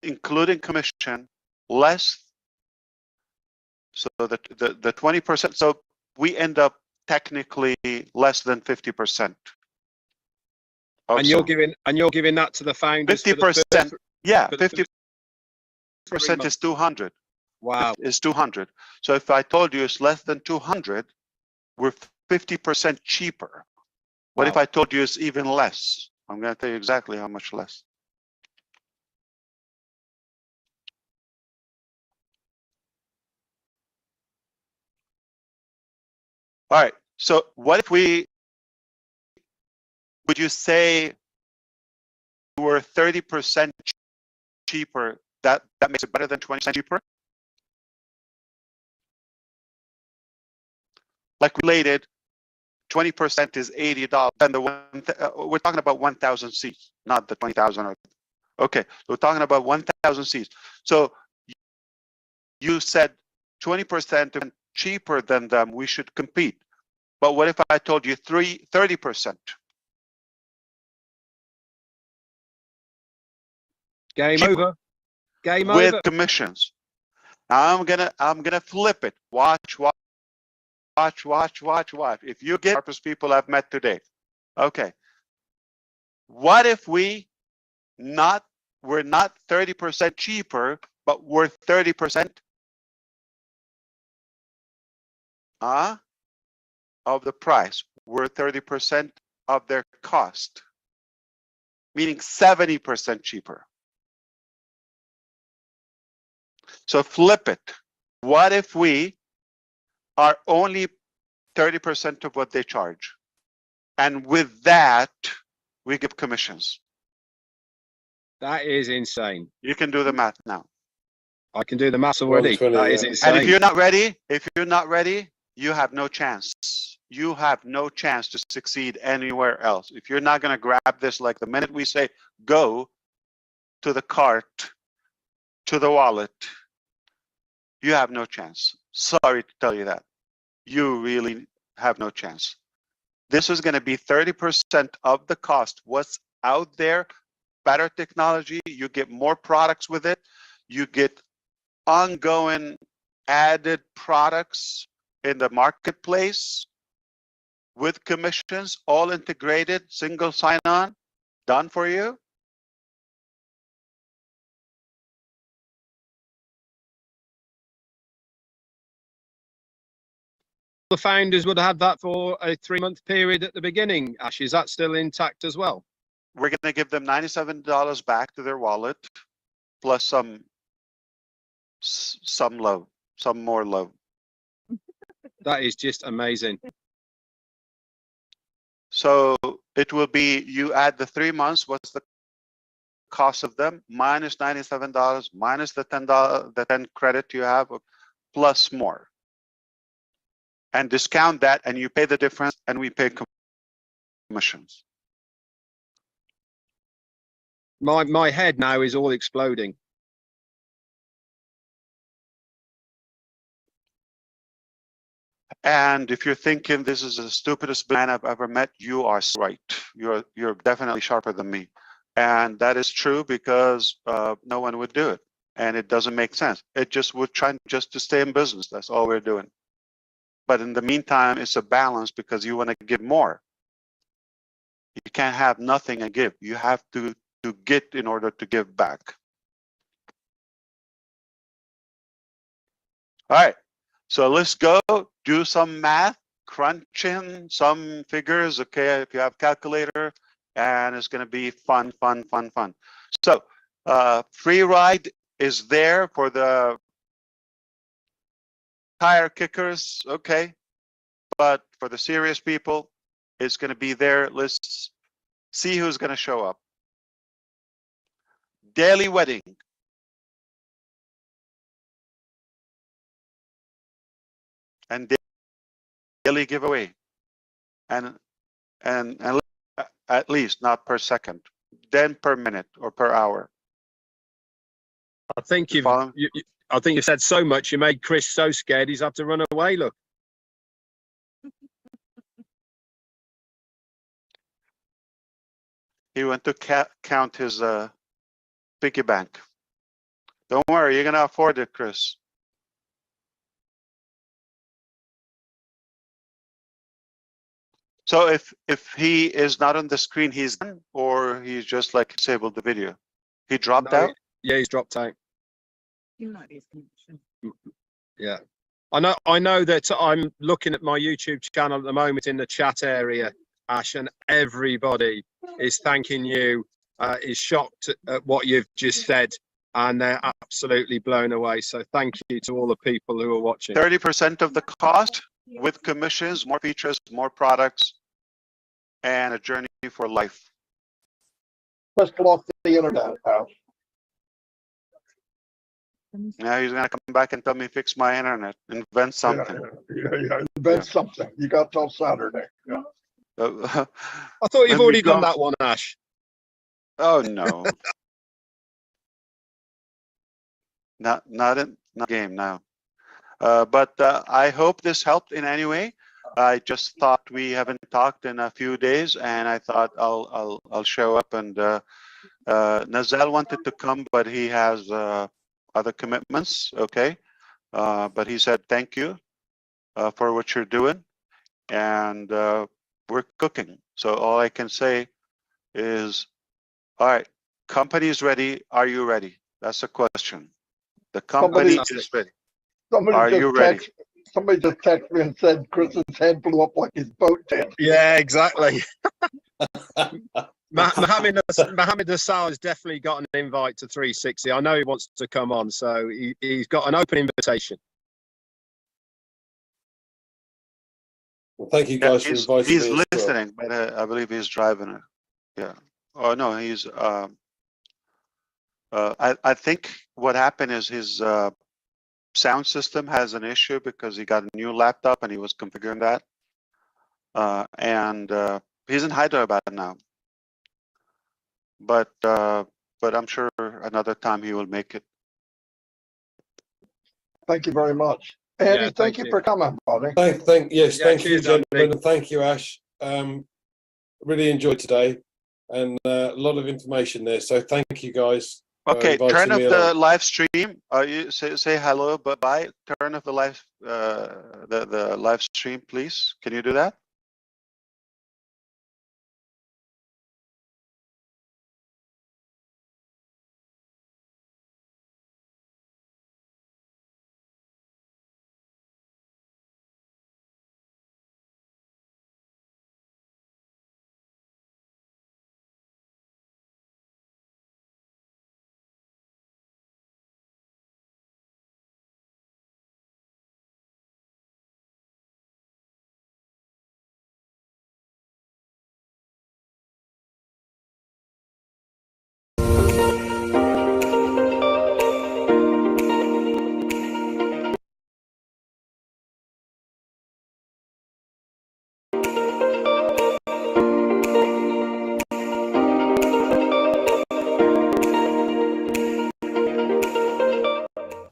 including commission, less. So the 20%. So we end up technically less than 50%. And you're giving that to the founders. 50%. Yeah, 50% is 200. Wow. Is 200. So if I told you it's less than 200, we're 50% cheaper. What if I told you it's even less? I'm going to tell you exactly how much less. All right. So what if would you say we're 30% cheaper? That makes it better than 20% cheaper? Like related, 20% is $80. And we're talking about 1,000 seats, not the 20,000. Okay, so we're talking about 1,000 seats. So you said 20% cheaper than them, we should compete. But what if I told you 30%? Game cheaper. over. Game with over. Commissions. I'm gonna flip it. Watch. If you get purpose people I've met today, okay. What if we're not 30% cheaper, but we're 30% of the price? We're 30% of their cost, meaning 70% cheaper. So flip it. What if we are only 30% of what they charge? And with that, we give commissions. That is insane. You can do the math now. I can do the maths already. 120, That is yeah. insane. And if you're not ready, you have no chance. You have no chance to succeed anywhere else. If you're not going to grab this, like the minute we say, go to the cart, to the wallet, you have no chance. Sorry to tell you that. You really have no chance. This is going to be 30% of the cost. What's out there, better technology, you get more products with it, you get ongoing added products in the marketplace with commissions, all integrated, single sign-on, done for you. The founders would have had that for a 3-month period at the beginning. Ash, is that still intact as well? We're going to give them $97 back to their wallet, plus some love, some more love. That is just amazing. So it will be, you add the 3 months, what's the cost of them, minus $97, minus the $10, the 10 credit you have, plus more. And discount that, and you pay the difference, and we pay commissions. My head now is all exploding. And if you're thinking this is the stupidest man I've ever met, you are right. You're definitely sharper than me. And that is true because no one would do it. And it doesn't make sense. It just would try just to stay in business. That's all we're doing. But in the meantime, it's a balance because you want to give more. You can't have nothing and give. You have to get in order to give back. All right. So let's go do some math, crunching some figures, okay, if you have calculator, and it's going to be fun, fun, fun, fun. So free ride is there for the tire kickers, okay, but for the serious people, it's going to be there. Let's see who's going to show up. Daily wedding. And daily giveaway, and at least not per second, then per minute or per hour. I think I think you've said so much. You made Chris so scared he's had to run away. Look. He went to count his piggy bank. Don't worry, you're gonna afford it, Chris. So if he is not on the screen, he's done, or he's just like disabled the video. He dropped out. Yeah, he's dropped out. Yeah, I know that I'm looking at my YouTube channel at the moment in the chat area, Ash, and everybody is thanking you, is shocked at what you've just said, and they're absolutely blown away. So thank you to all the people who are watching. 30% of the cost with commissions, more features, more products, and a journey for life. Just off the internet now. Now he's gonna come back and tell me fix my internet, invent something. Yeah. Invent something. You got till Saturday. Yeah. I thought you've already done that one, Ash. Oh no. not in game now. But I hope this helped in any way. I just thought we haven't talked in a few days, and I thought I'll show up. And Nazal wanted to come, but he has other commitments. Okay, but he said thank you for what you're doing, and we're cooking. So all I can say is, all right, company's ready. Are you ready? That's the question. The company is ready. Are you ready? Somebody just texted me and said Chris's head blew up like his boat did. Yeah, exactly. Mohammed Nassau has definitely got an invite to 360. I know he wants to come on, so he's got an open invitation. Well, thank you guys for inviting me. He's listening, but I believe he's driving. Yeah. Oh no, he's I think what happened is his sound system has an issue because he got a new laptop and he was configuring that. And he's in Hyderabad now. But I'm sure another time he will make it. Thank you very much. Andy, Yeah, thank you for coming, buddy. Thank you, cheers, gentlemen, Andy. and thank you, Ash. Really enjoyed today, and a lot of information there. So thank you, guys. Okay, turn off me the along. live stream. You say hello, bye. Turn off the live the live stream, please. Can you do that?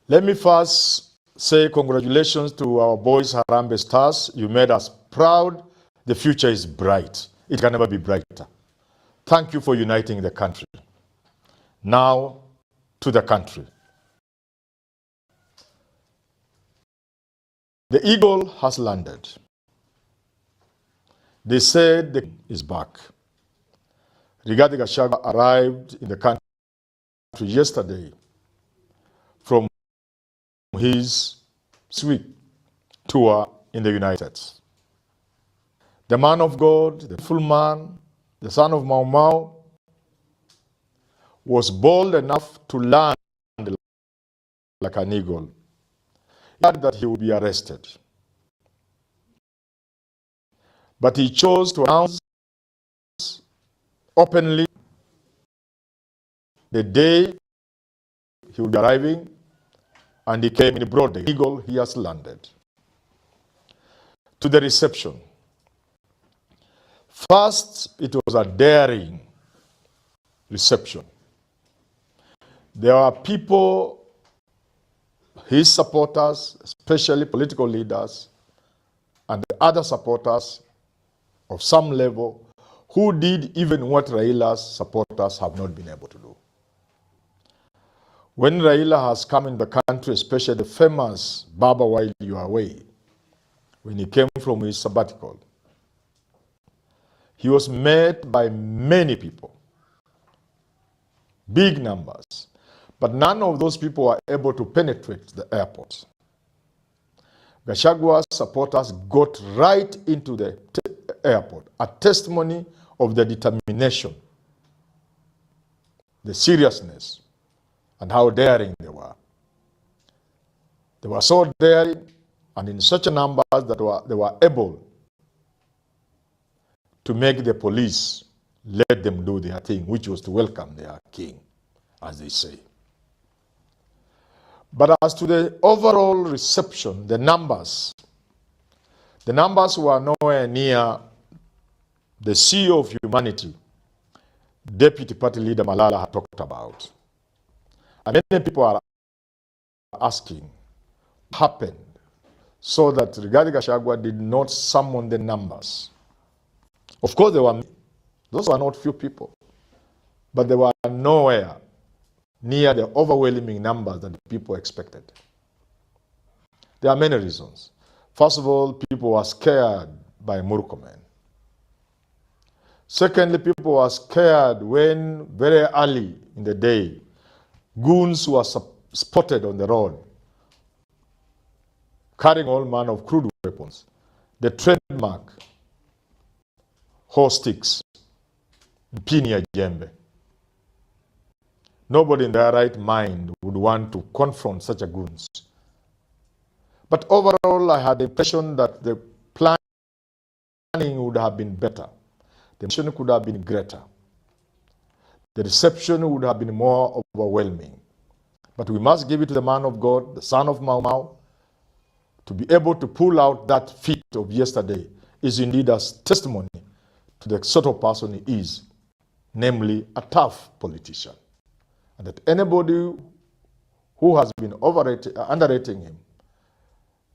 Let me first say congratulations to our boys Harambee Stars. You made us proud. The future is bright. It can never be brighter. Thank you for uniting the country. Now to the country. The eagle has landed. They said the king is back. Rigathi Gachagua arrived in the country yesterday from his sweet tour in the United States. The man of God, the full man, the son of Mau Mau, was bold enough to land like an eagle. He had that he would be arrested. But he chose to announce openly the day he would be arriving, and he came in broad day. Eagle, he has landed. To the reception. First, it was a daring reception. There are people, his supporters, especially political leaders, and the other supporters of some level, who did even what Raila's supporters have not been able to do. When Raila has come in the country, especially the famous Baba While You Are Away, when he came from his sabbatical, he was met by many people, big numbers, but none of those people were able to penetrate the airport. Gachagua's supporters got right into the airport, a testimony of the determination, the seriousness, and how daring they were. They were so daring and in such a numbers that they were able to make the police let them do their thing, which was to welcome their king, as they say. But as to the overall reception, the numbers were nowhere near the CEO of humanity, Deputy Party Leader Malala had talked about. And many people are asking what happened so that Rigathi Gachagua did not summon the numbers. Of course, those were not few people, but they were nowhere near the overwhelming numbers that the people expected. There are many reasons. First of all, people were scared by Murkomen. Secondly, people were scared when very early in the day, goons were spotted on the road carrying all manner of crude weapons. The trademark horse sticks, Pinia Jembe. Nobody in their right mind would want to confront such a goons. But overall, I had the impression that the planning would have been better. The mission could have been greater. the reception would have been more overwhelming. But we must give it to the man of God, the son of Mau Mau, to be able to pull out that feat of yesterday is indeed a testimony to the sort of person he is, namely a tough politician. And that anybody who has been underrating him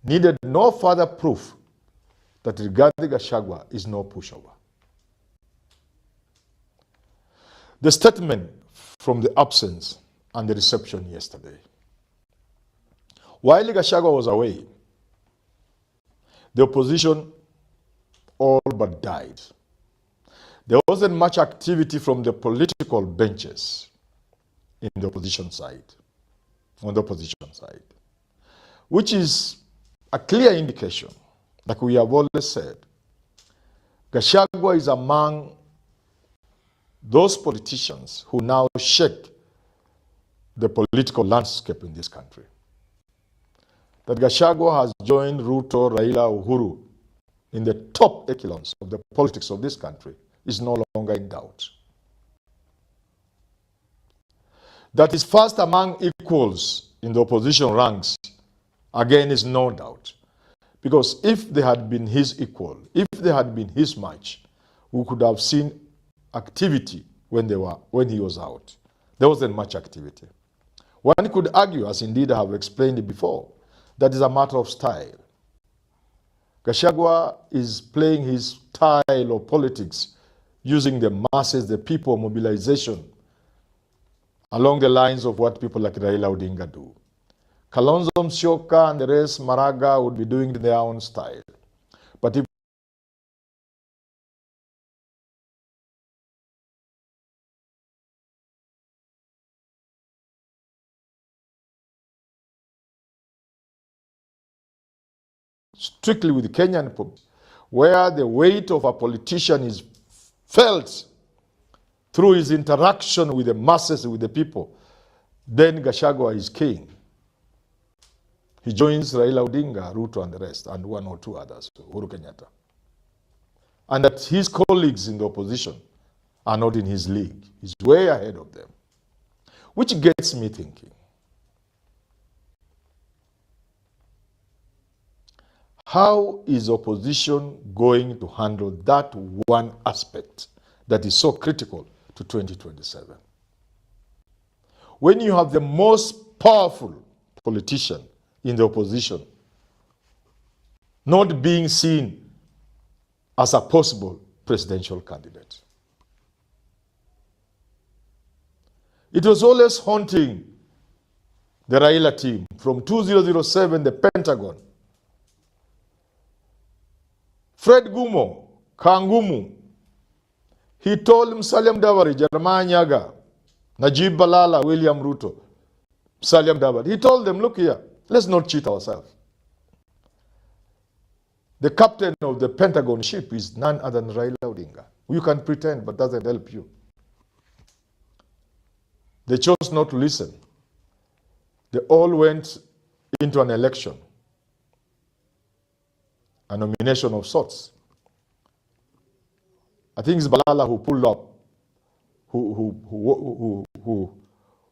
needed no further proof that Rigathi Gachagua is no pushover. The statement from the absence and the reception yesterday. While Gachagua was away, the opposition all but died. There wasn't much activity from the political benches in the opposition side, on the opposition side, which is a clear indication, like we have always said, Gachagua is among those politicians who now shake the political landscape in this country. That Gachagua has joined Ruto, Raila, Uhuru in the top echelons of the politics of this country is no longer in doubt. That is first among equals in the opposition ranks, again, is no doubt. Because if they had been his equal, if they had been his match, we could have seen activity when he was out. There wasn't much activity. One could argue, as indeed I have explained it before, that is a matter of style. Gachagua is playing his style of politics using the masses, the people mobilization, along the lines of what people like Raila Odinga do. Kalonzo Musyoka and the rest, Maraga, would be doing it in their own style. But if strictly with the Kenyan people, where the weight of a politician is felt through his interaction with the masses, with the people, then Gachagua is king. He joins Raila Odinga, Ruto and the rest, and one or two others, Uhuru Kenyatta. And that his colleagues in the opposition are not in his league. He's way ahead of them. Which gets me thinking, how is opposition going to handle that one aspect that is so critical to 2027? When you have the most powerful politician in the opposition not being seen as a possible presidential candidate. It was always haunting the Raila team from 2007, the Pentagon. Fred Gumo, Kangumu, he told Musalia Mudavadi, Jeremiah Nyaga, Najib Balala, William Ruto, Musalia Mudavadi, he told them, look here, let's not cheat ourselves. The captain of the Pentagon ship is none other than Raila Odinga. You can pretend, but doesn't help you. They chose not to listen. They all went into an election, a nomination of sorts. I think it's Balala who pulled up,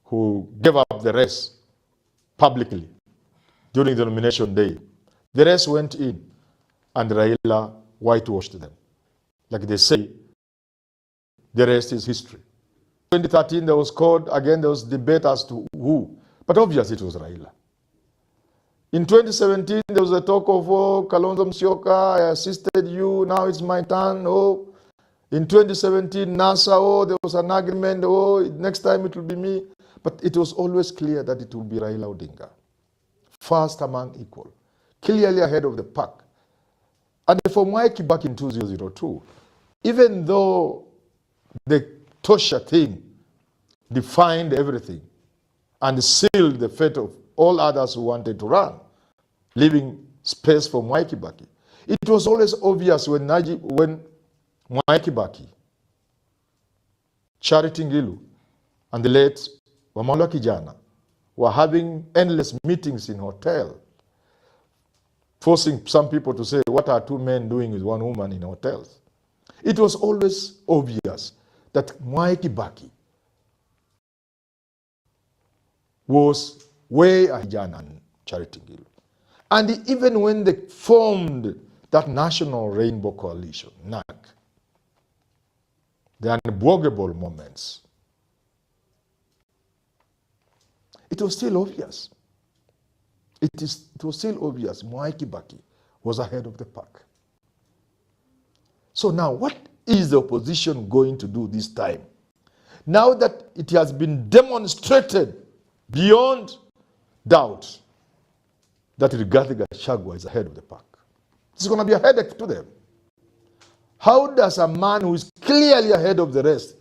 who gave up the race publicly during the nomination day. The rest went in, and Raila whitewashed them. Like they say, the rest is history. 2013, there was called, again, there was debate as to who, but obviously it was Raila. In 2017, there was a talk of, oh, Kalonzo Musyoka, I assisted you, now it's my turn, oh. In 2017, NASA, oh, there was an agreement, oh, next time it will be me. But it was always clear that it will be Raila Odinga. First among equal, clearly ahead of the pack. And for Mwai back in 2002, even though the Tosha thing defined everything and sealed the fate of all others who wanted to run, leaving space for Mwai Kibaki, it was always obvious when Mwai Kibaki, Charity Ngilu, and the late Wamalwa Kijana were having endless meetings in hotel, forcing some people to say, what are two men doing with one woman in hotels? It was always obvious that Mwai Kibaki was way Ahijan and Charity Ngilu. And even when they formed that National Rainbow Coalition, NAC, the unbogable moments, it was still obvious. It was still obvious Mwai Kibaki was ahead of the pack. So now, what is the opposition going to do this time? Now that it has been demonstrated beyond doubt that Rigathi Gachagua is ahead of the pack. It's going to be a headache to them. How does a man who is clearly ahead of the rest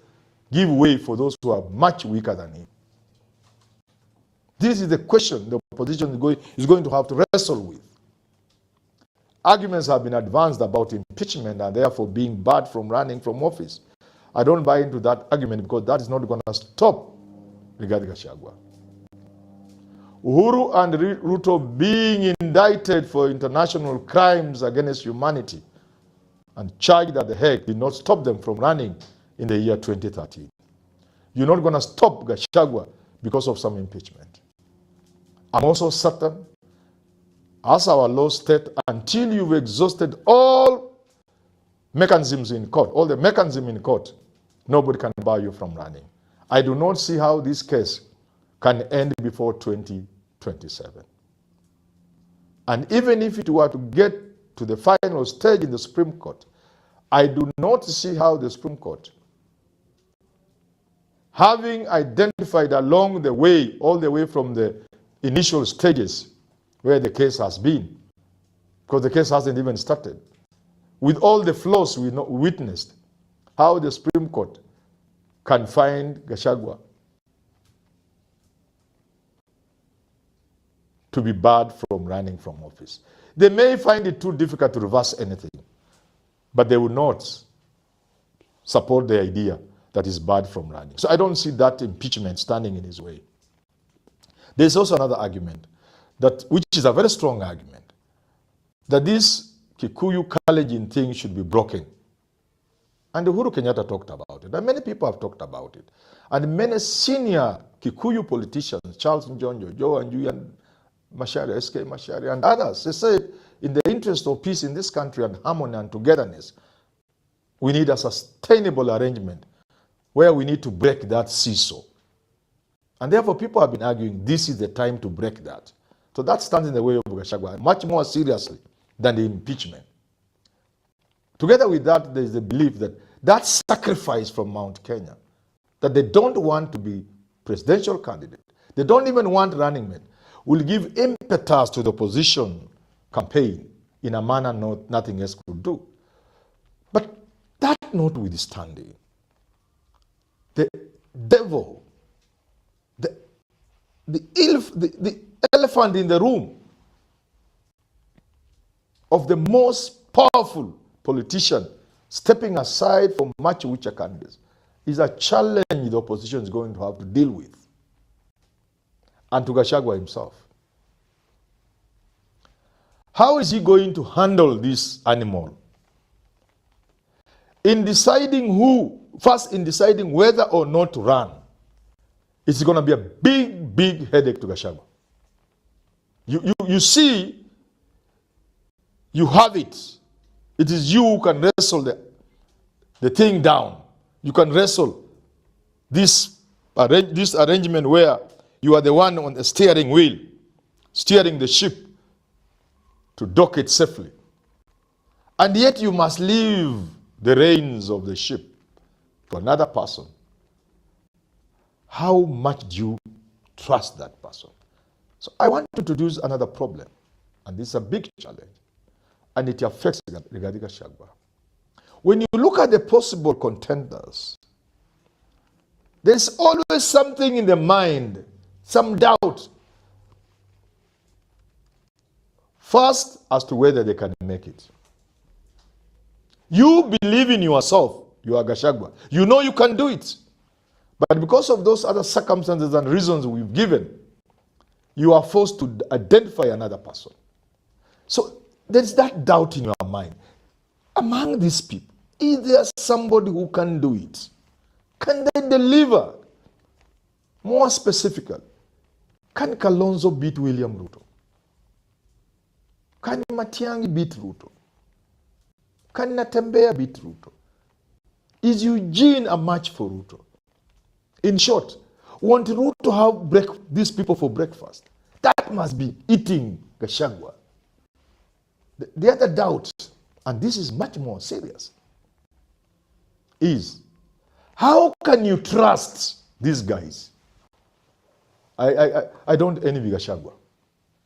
give way for those who are much weaker than him? This is the question the opposition is going to have to wrestle with. Arguments have been advanced about impeachment and therefore being barred from running from office. I don't buy into that argument because that is not going to stop Rigathi Gachagua. Uhuru and Ruto being indicted for international crimes against humanity and charged at the Hague did not stop them from running in the year 2013. You're not going to stop Gachagua because of some impeachment. I'm also certain, as our law state, until you've exhausted all mechanisms in court, all the mechanisms in court, nobody can bar you from running. I do not see how this case can end before 2027. And even if it were to get to the final stage in the Supreme Court, I do not see how the Supreme Court, having identified along the way, all the way from the initial stages where the case has been, because the case hasn't even started, with all the flaws we witnessed, how the Supreme Court can find Gachagua to be barred from running from office. They may find it too difficult to reverse anything, but they will not support the idea that is barred from running. So I don't see that impeachment standing in his way. There's also another argument, which is a very strong argument, that this Kikuyu Kalenjin thing should be broken. And Uhuru Kenyatta talked about it, and many people have talked about it. And many senior Kikuyu politicians, Charles Njonjo, Joe and Julian Macharia, SK Macharia, and others, they said, in the interest of peace in this country and harmony and togetherness, we need a sustainable arrangement where we need to break that seesaw. And therefore, people have been arguing this is the time to break that. So that stands in the way of Gachagua much more seriously than the impeachment. Together with that, there is the belief that that sacrifice from Mount Kenya, that they don't want to be presidential candidate, they don't even want running mate, will give impetus to the opposition campaign in a manner nothing else could do. But that notwithstanding, the devil, the elephant in the room of the most powerful politician stepping aside from much weaker candidates is a challenge the opposition is going to have to deal with. And to Gachagua himself. How is he going to handle this animal? In deciding in deciding whether or not to run, it's going to be a big, big headache to Gachagua. You see, you have it. It is you who can wrestle the thing down. You can wrestle this arrangement where you are the one on the steering wheel, steering the ship to dock it safely. And yet you must leave the reins of the ship to another person. How much do you trust that person? So I want to introduce another problem, and this is a big challenge, and it affects Rigathi Gachagua. When you look at the possible contenders, there's always something in the mind, some doubt. First, as to whether they can make it. You believe in yourself, you are Gachagua. You know you can do it. But because of those other circumstances and reasons we've given, you are forced to identify another person. So there's that doubt in your mind. Among these people, is there somebody who can do it? Can they deliver? More specifically, Can Kalonzo beat William Ruto? Can Matiang'i beat Ruto? Can Natembeya beat Ruto? Is Eugene a match for Ruto? In short, want Ruto to have these people for breakfast? That must be eating Gachagua. The other doubt, and this is much more serious, is how can you trust these guys? I don't envy Gachagua.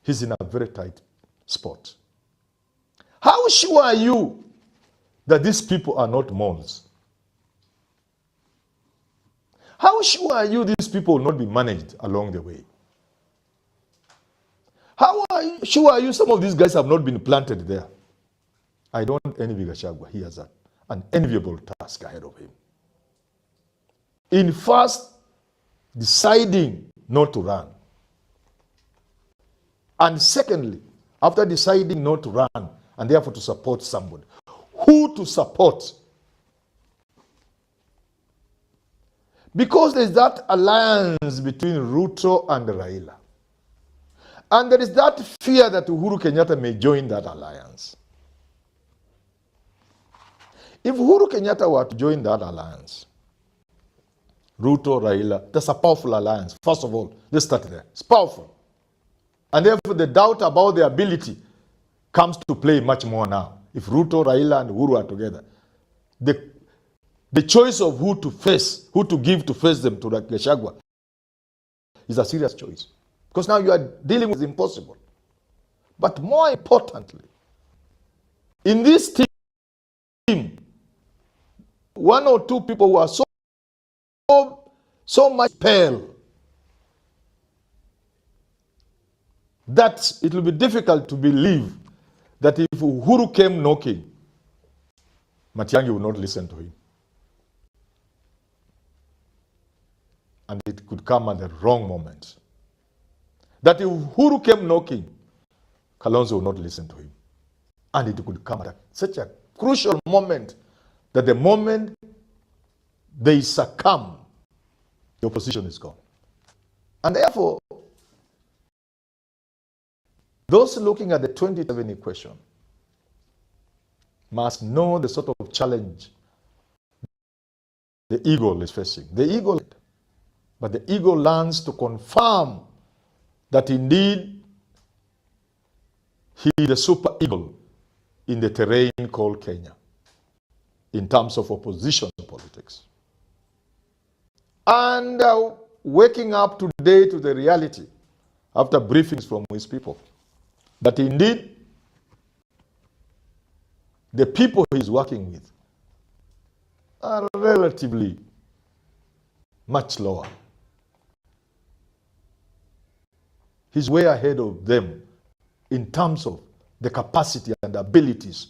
He's in a very tight spot. How sure are you that these people are not moles? How sure are you these people will not be managed along the way? How sure are you some of these guys have not been planted there? I don't envy Gachagua. He has an enviable task ahead of him. In first deciding not to run. And secondly, after deciding not to run and therefore to support somebody, who to support? Because there's that alliance between Ruto and Raila. And there is that fear that Uhuru Kenyatta may join that alliance. If Uhuru Kenyatta were to join that alliance, Ruto, Raila, that's a powerful alliance. First of all, let's start there. It's powerful. And therefore the doubt about their ability comes to play much more now. If Ruto, Raila, and Uhuru are together, the choice of who to face, who to give to face them to Gachagua is a serious choice. Because now you are dealing with impossible. But more importantly, in this team, one or two people who are so much pale that it will be difficult to believe that if Uhuru came knocking, Matiang'i will not listen to him. And it could come at the wrong moment. That if Uhuru came knocking, Kalonzo will not listen to him. And it could come at such a crucial moment that the moment they succumb, the opposition is gone. And therefore, those looking at the 2027 equation must know the sort of challenge the eagle is facing. But the eagle learns to confirm that indeed he is the super eagle in the terrain called Kenya in terms of opposition politics. And waking up today to the reality after briefings from his people that indeed the people he's working with are relatively much lower. He's way ahead of them in terms of the capacity and abilities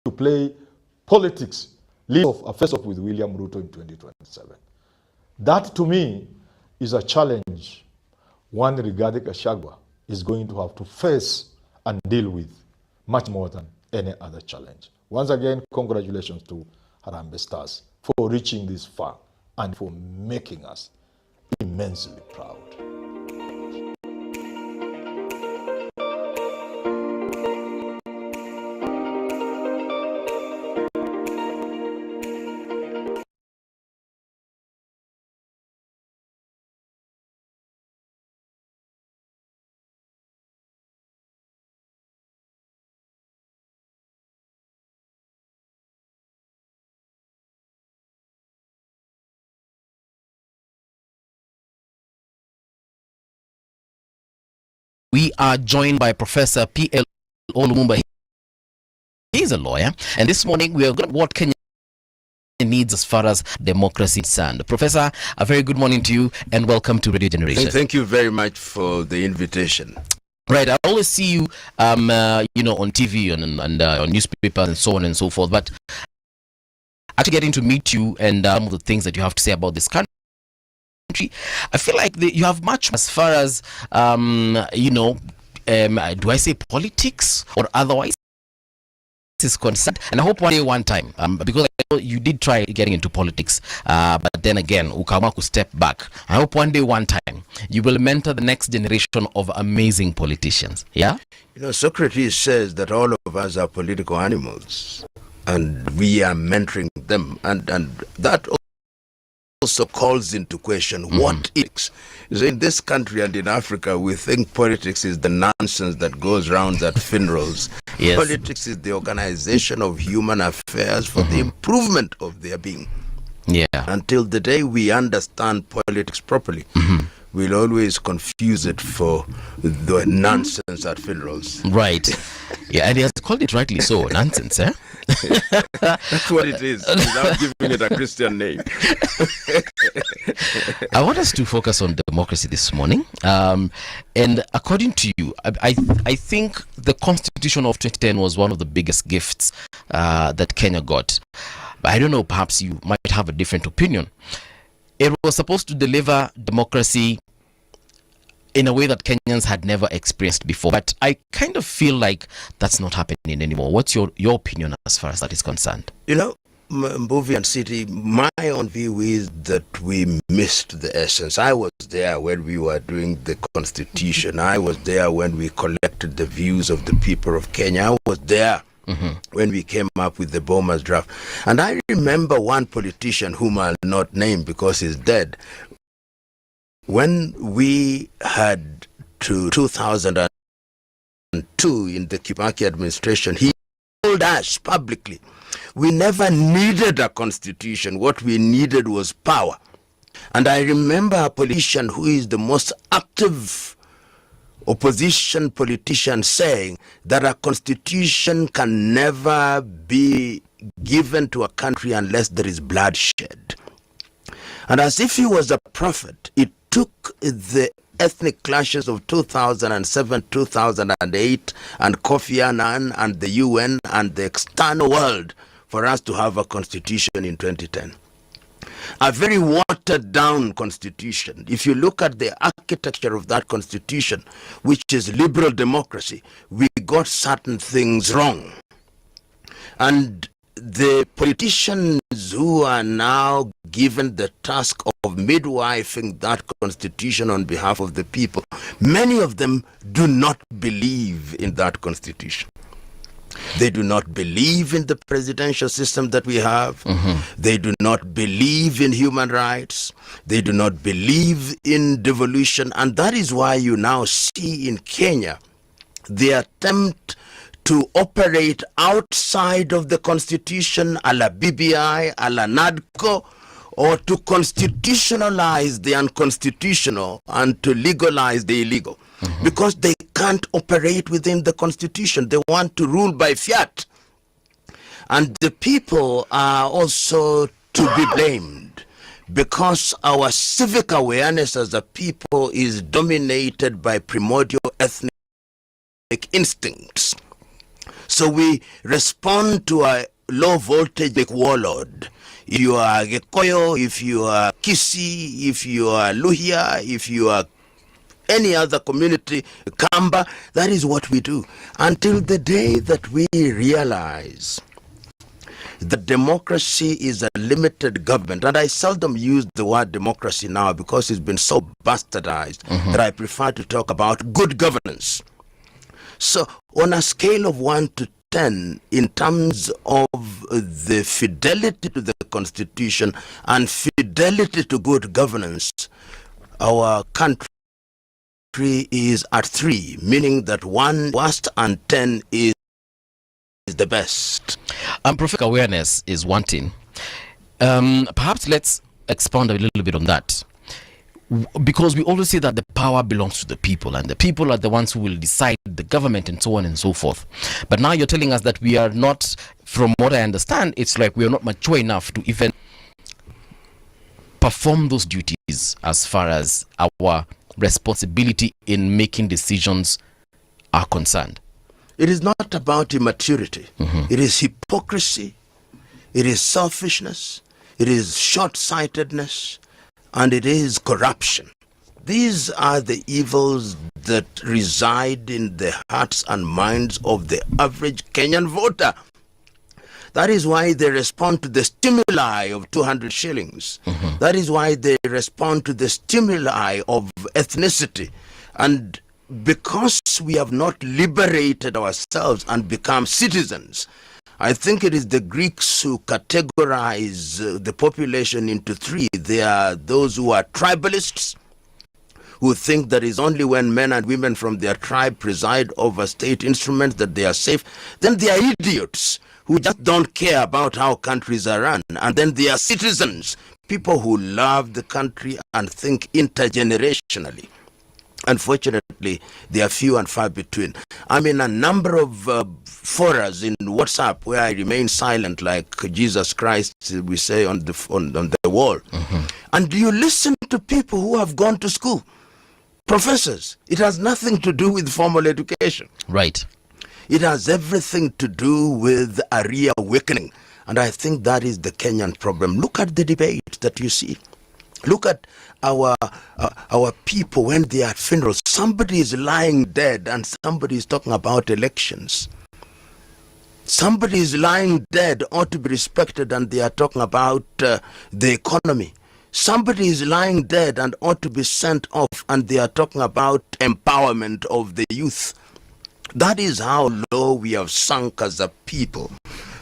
to play politics, face off with William Ruto in 2027. That to me is a challenge one regarding Gachagua is going to have to face and deal with much more than any other challenge. Once again, congratulations to Harambee Stars for reaching this far and for making us immensely proud. We are joined by Professor P.L. Olumumba. He's a lawyer, and this morning we are going to what Kenya needs as far as democracy is concerned. Professor, a very good morning to you, and welcome to Radio Generation. Thank you very much for the invitation. Right, I always see you, on TV and on newspapers and so on and so forth. But actually getting to meet you and some of the things that you have to say about this country, I feel like you have much as far as do I say politics or otherwise is concerned. And I hope one day, one time, because you did try getting into politics, but then again, ukamaku step back. I hope one day, one time, you will mentor the next generation of amazing politicians. Yeah? You know, Socrates says that all of us are political animals, and we are mentoring them, and that also calls into question what ethics. So in this country and in Africa, we think politics is the nonsense that goes around at funerals. Yes. Politics is the organization of human affairs for the improvement of their being. Yeah. Until the day we understand politics properly, we'll always confuse it for the nonsense at funerals. Right. Yeah, and he has called it rightly so, nonsense, eh? That's what it is, without giving it a Christian name. I want us to focus on democracy this morning. And according to you, I think the Constitution of 2010 was one of the biggest gifts that Kenya got. But I don't know, perhaps you might have a different opinion. It was supposed to deliver democracy in a way that Kenyans had never experienced before. But I kind of feel like that's not happening anymore. What's your opinion as far as that is concerned? You know, Mbuvi and City, my own view is that we missed the essence. I was there when we were doing the Constitution. I was there when we collected the views of the people of Kenya. I was there when we came up with the Bomas draft. And I remember one politician whom I'll not name because he's dead. When we had to 2002 in the Kibaki administration, he told us publicly, we never needed a constitution. What we needed was power. And I remember a politician who is the most active opposition politician saying that a constitution can never be given to a country unless there is bloodshed. And as if he was a prophet, it took the ethnic clashes of 2007, 2008, and Kofi Annan and the UN and the external world for us to have a constitution in 2010. A very watered down constitution. If you look at the architecture of that constitution, which is liberal democracy, we got certain things wrong. And the politicians who are now given the task of midwifing that constitution on behalf of the people, many of them do not believe in that constitution. They do not believe in the presidential system that we have. They do not believe in human rights. They do not believe in devolution. And that is why you now see in Kenya the attempt to operate outside of the constitution a la BBI, a la NADCO, or to constitutionalize the unconstitutional and to legalize the illegal. Because they can't operate within the constitution. They want to rule by fiat. And the people are also to be blamed because our civic awareness as a people is dominated by primordial ethnic instincts. So we respond to a low voltage warlord. If you are Gekoyo, if you are Kisi, if you are Luhia, if you are any other community, Kamba, that is what we do. Until the day that we realize that democracy is a limited government, and I seldom use the word democracy now because it's been so bastardized that I prefer to talk about good governance. So on a scale of 1 to 10, in terms of the fidelity to the Constitution and fidelity to good governance, our country is at 3, meaning that 1 worst and 10 is the best. Prophetic awareness is one thing. Perhaps let's expound a little bit on that. Because we always say that the power belongs to the people and the people are the ones who will decide the government and so on and so forth. But now you're telling us that we are not, from what I understand, it's like we are not mature enough to even perform those duties as far as our responsibility in making decisions are concerned. It is not about immaturity. It is hypocrisy. It is selfishness. It is short-sightedness. And it is corruption. These are the evils that reside in the hearts and minds of the average Kenyan voter. That is why they respond to the stimuli of 200 shillings. That is why they respond to the stimuli of ethnicity. And because we have not liberated ourselves and become citizens, I think it is the Greeks who categorize the population into three. There are those who are tribalists, who think that it's only when men and women from their tribe preside over state instruments that they are safe. Then there are idiots who just don't care about how countries are run. And then there are citizens, people who love the country and think intergenerationally. Unfortunately, they are few and far between. I'm in a number of forums in WhatsApp where I remain silent like Jesus Christ, we say on the wall. And you listen to people who have gone to school, professors. It has nothing to do with formal education. Right. It has everything to do with a reawakening. And I think that is the Kenyan problem. Look at the debate that you see. Look at our people when they are at funerals. Somebody is lying dead and somebody is talking about elections. Somebody is lying dead, ought to be respected, and they are talking about the economy. Somebody is lying dead and ought to be sent off, and they are talking about empowerment of the youth. That is how low we have sunk as a people.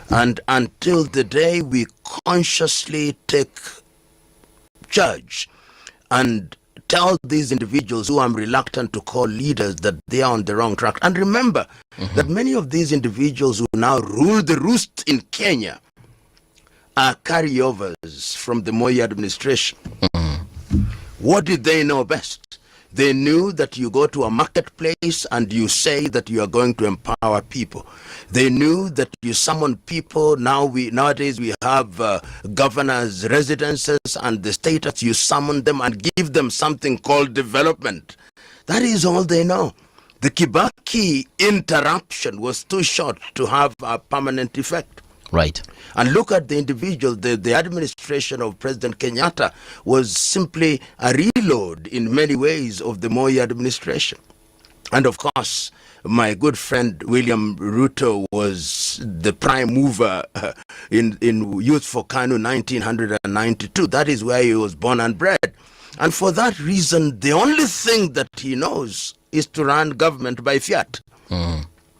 And until the day we consciously take charge and tell these individuals who I'm reluctant to call leaders that they are on the wrong track. And remember that many of these individuals who now rule the roost in Kenya are carryovers from the Moi administration. What did they know best? They knew that you go to a marketplace and you say that you are going to empower people. They knew that you summon people. Nowadays we have governors' residences and the status. You summon them and give them something called development. That is all they know. The Kibaki interruption was too short to have a permanent effect. Right. And look at the individual. The administration of President Kenyatta was simply a reload in many ways of the Moi administration. And of course, my good friend William Ruto was the prime mover in Youth for KANU 1992. That is where he was born and bred. And for that reason, the only thing that he knows is to run government by fiat.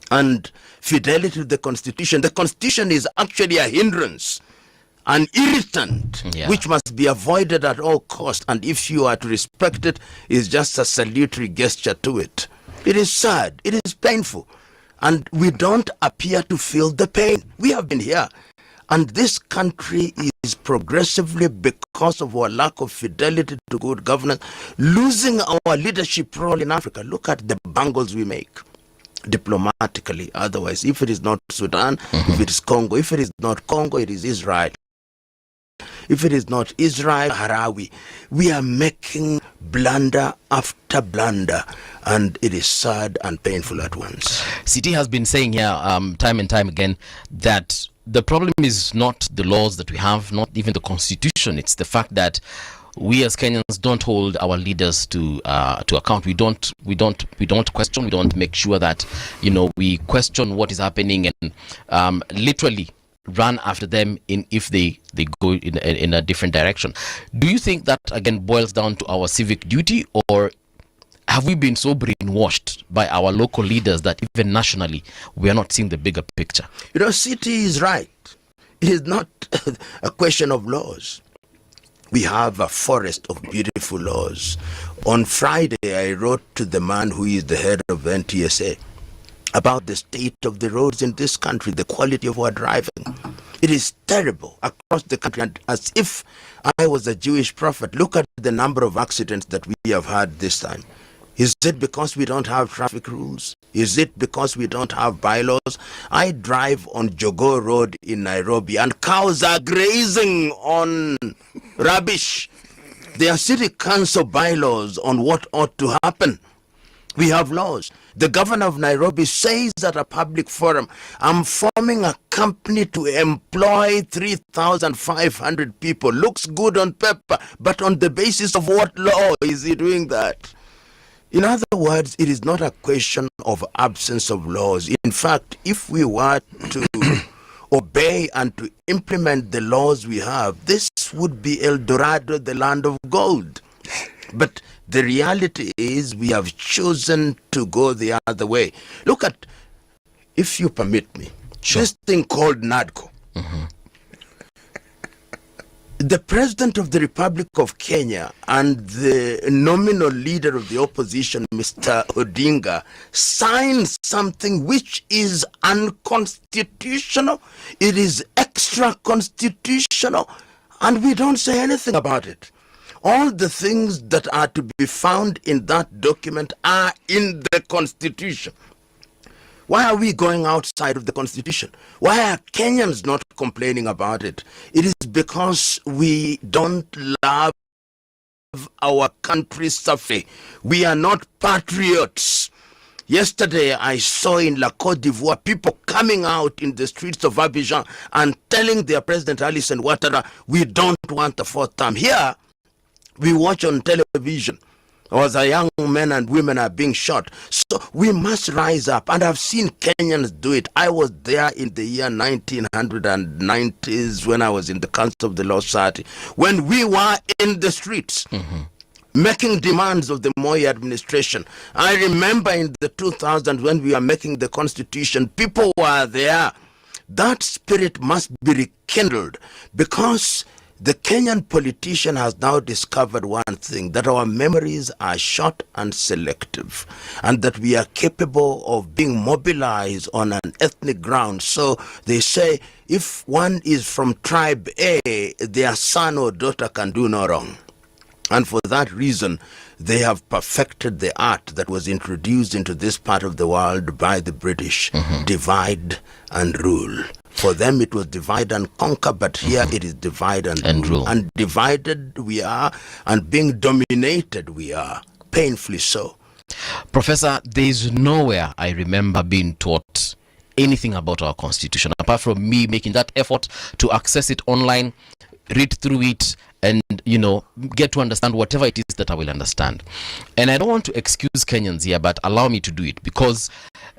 And fidelity to the Constitution. The Constitution is actually a hindrance, an irritant, which must be avoided at all costs. And if you are to respect it, it's just a salutary gesture to it. It is sad. It is painful. And we don't appear to feel the pain. We have been here. And this country is progressively, because of our lack of fidelity to good governance, losing our leadership role in Africa. Look at the bangles we make diplomatically. Otherwise, if it is not Sudan, if it is Congo, if it is not Congo, it is Israel. If it is not Israel, Harawi. We are making blunder after blunder, and it is sad and painful at once. CT has been saying here time and time again that the problem is not the laws that we have, not even the Constitution. It's the fact that we as Kenyans don't hold our leaders to account. We don't question. We don't make sure that we question what is happening and literally run after them if they go in a different direction. Do you think that again boils down to our civic duty, or have we been so brainwashed by our local leaders that even nationally we are not seeing the bigger picture? City is right. It is not a question of laws. We have a forest of beautiful laws. On Friday, I wrote to the man who is the head of NTSA about the state of the roads in this country, the quality of our driving. It is terrible across the country. And as if I was a Jewish prophet, look at the number of accidents that we have had this time. Is it because we don't have traffic rules? Is it because we don't have bylaws? I drive on Jogoo Road in Nairobi and cows are grazing on rubbish. There are city council bylaws on what ought to happen. We have laws. The governor of Nairobi says at a public forum, I'm forming a company to employ 3,500 people. Looks good on paper, but on the basis of what law is he doing that? In other words, it is not a question of absence of laws. In fact, if we were to obey and to implement the laws we have, this would be El Dorado, the land of gold. But the reality is we have chosen to go the other way. Look at, if you permit me, this thing called NADCO. The President of the Republic of Kenya and the nominal leader of the opposition, Mr. Odinga, signed something which is unconstitutional. It is extra-constitutional, and we don't say anything about it. All the things that are to be found in that document are in the Constitution. Why are we going outside of the Constitution? Why are Kenyans not complaining about it? It is because we don't love our country suffering. We are not patriots. Yesterday, I saw in La Côte d'Ivoire people coming out in the streets of Abidjan and telling their President Alassane Ouattara, we don't want a fourth term. Here, we watch on television as our young men and women are being shot. So we must rise up, and I've seen Kenyans do it. I was there in the year 1990s when I was in the Council of the Law Society, when we were in the streets making demands of the Moi administration. I remember in the 2000s when we were making the Constitution, people were there. That spirit must be rekindled, because the Kenyan politician has now discovered one thing, that our memories are short and selective, and that we are capable of being mobilized on an ethnic ground. So they say if one is from tribe A, their son or daughter can do no wrong. And for that reason, they have perfected the art that was introduced into this part of the world by the British, divide and rule. For them, it was divide and conquer, but here it is divide and rule. And divided we are, and being dominated we are, painfully so. Professor, there is nowhere I remember being taught anything about our Constitution, apart from me making that effort to access it online, read through it, and get to understand whatever it is that I will understand. And I don't want to excuse Kenyans here, but allow me to do it, because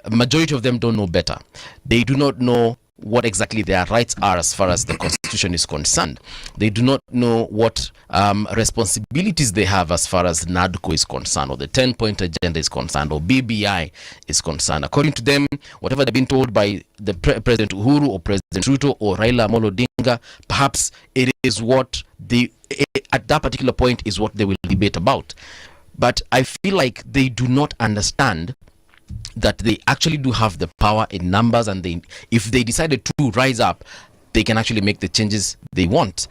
a majority of them don't know better. They do not know what exactly their rights are as far as the Constitution is concerned. They do not know what responsibilities they have as far as NADCO is concerned, or the 10-point agenda is concerned, or BBI is concerned. According to them, whatever they've been told by the President Uhuru or President Ruto or Raila Amolo Odinga, perhaps it is what they, at that particular point, is what they will debate about. But I feel like they do not understand that they actually do have the power in numbers, and if they decided to rise up, they can actually make the changes they want.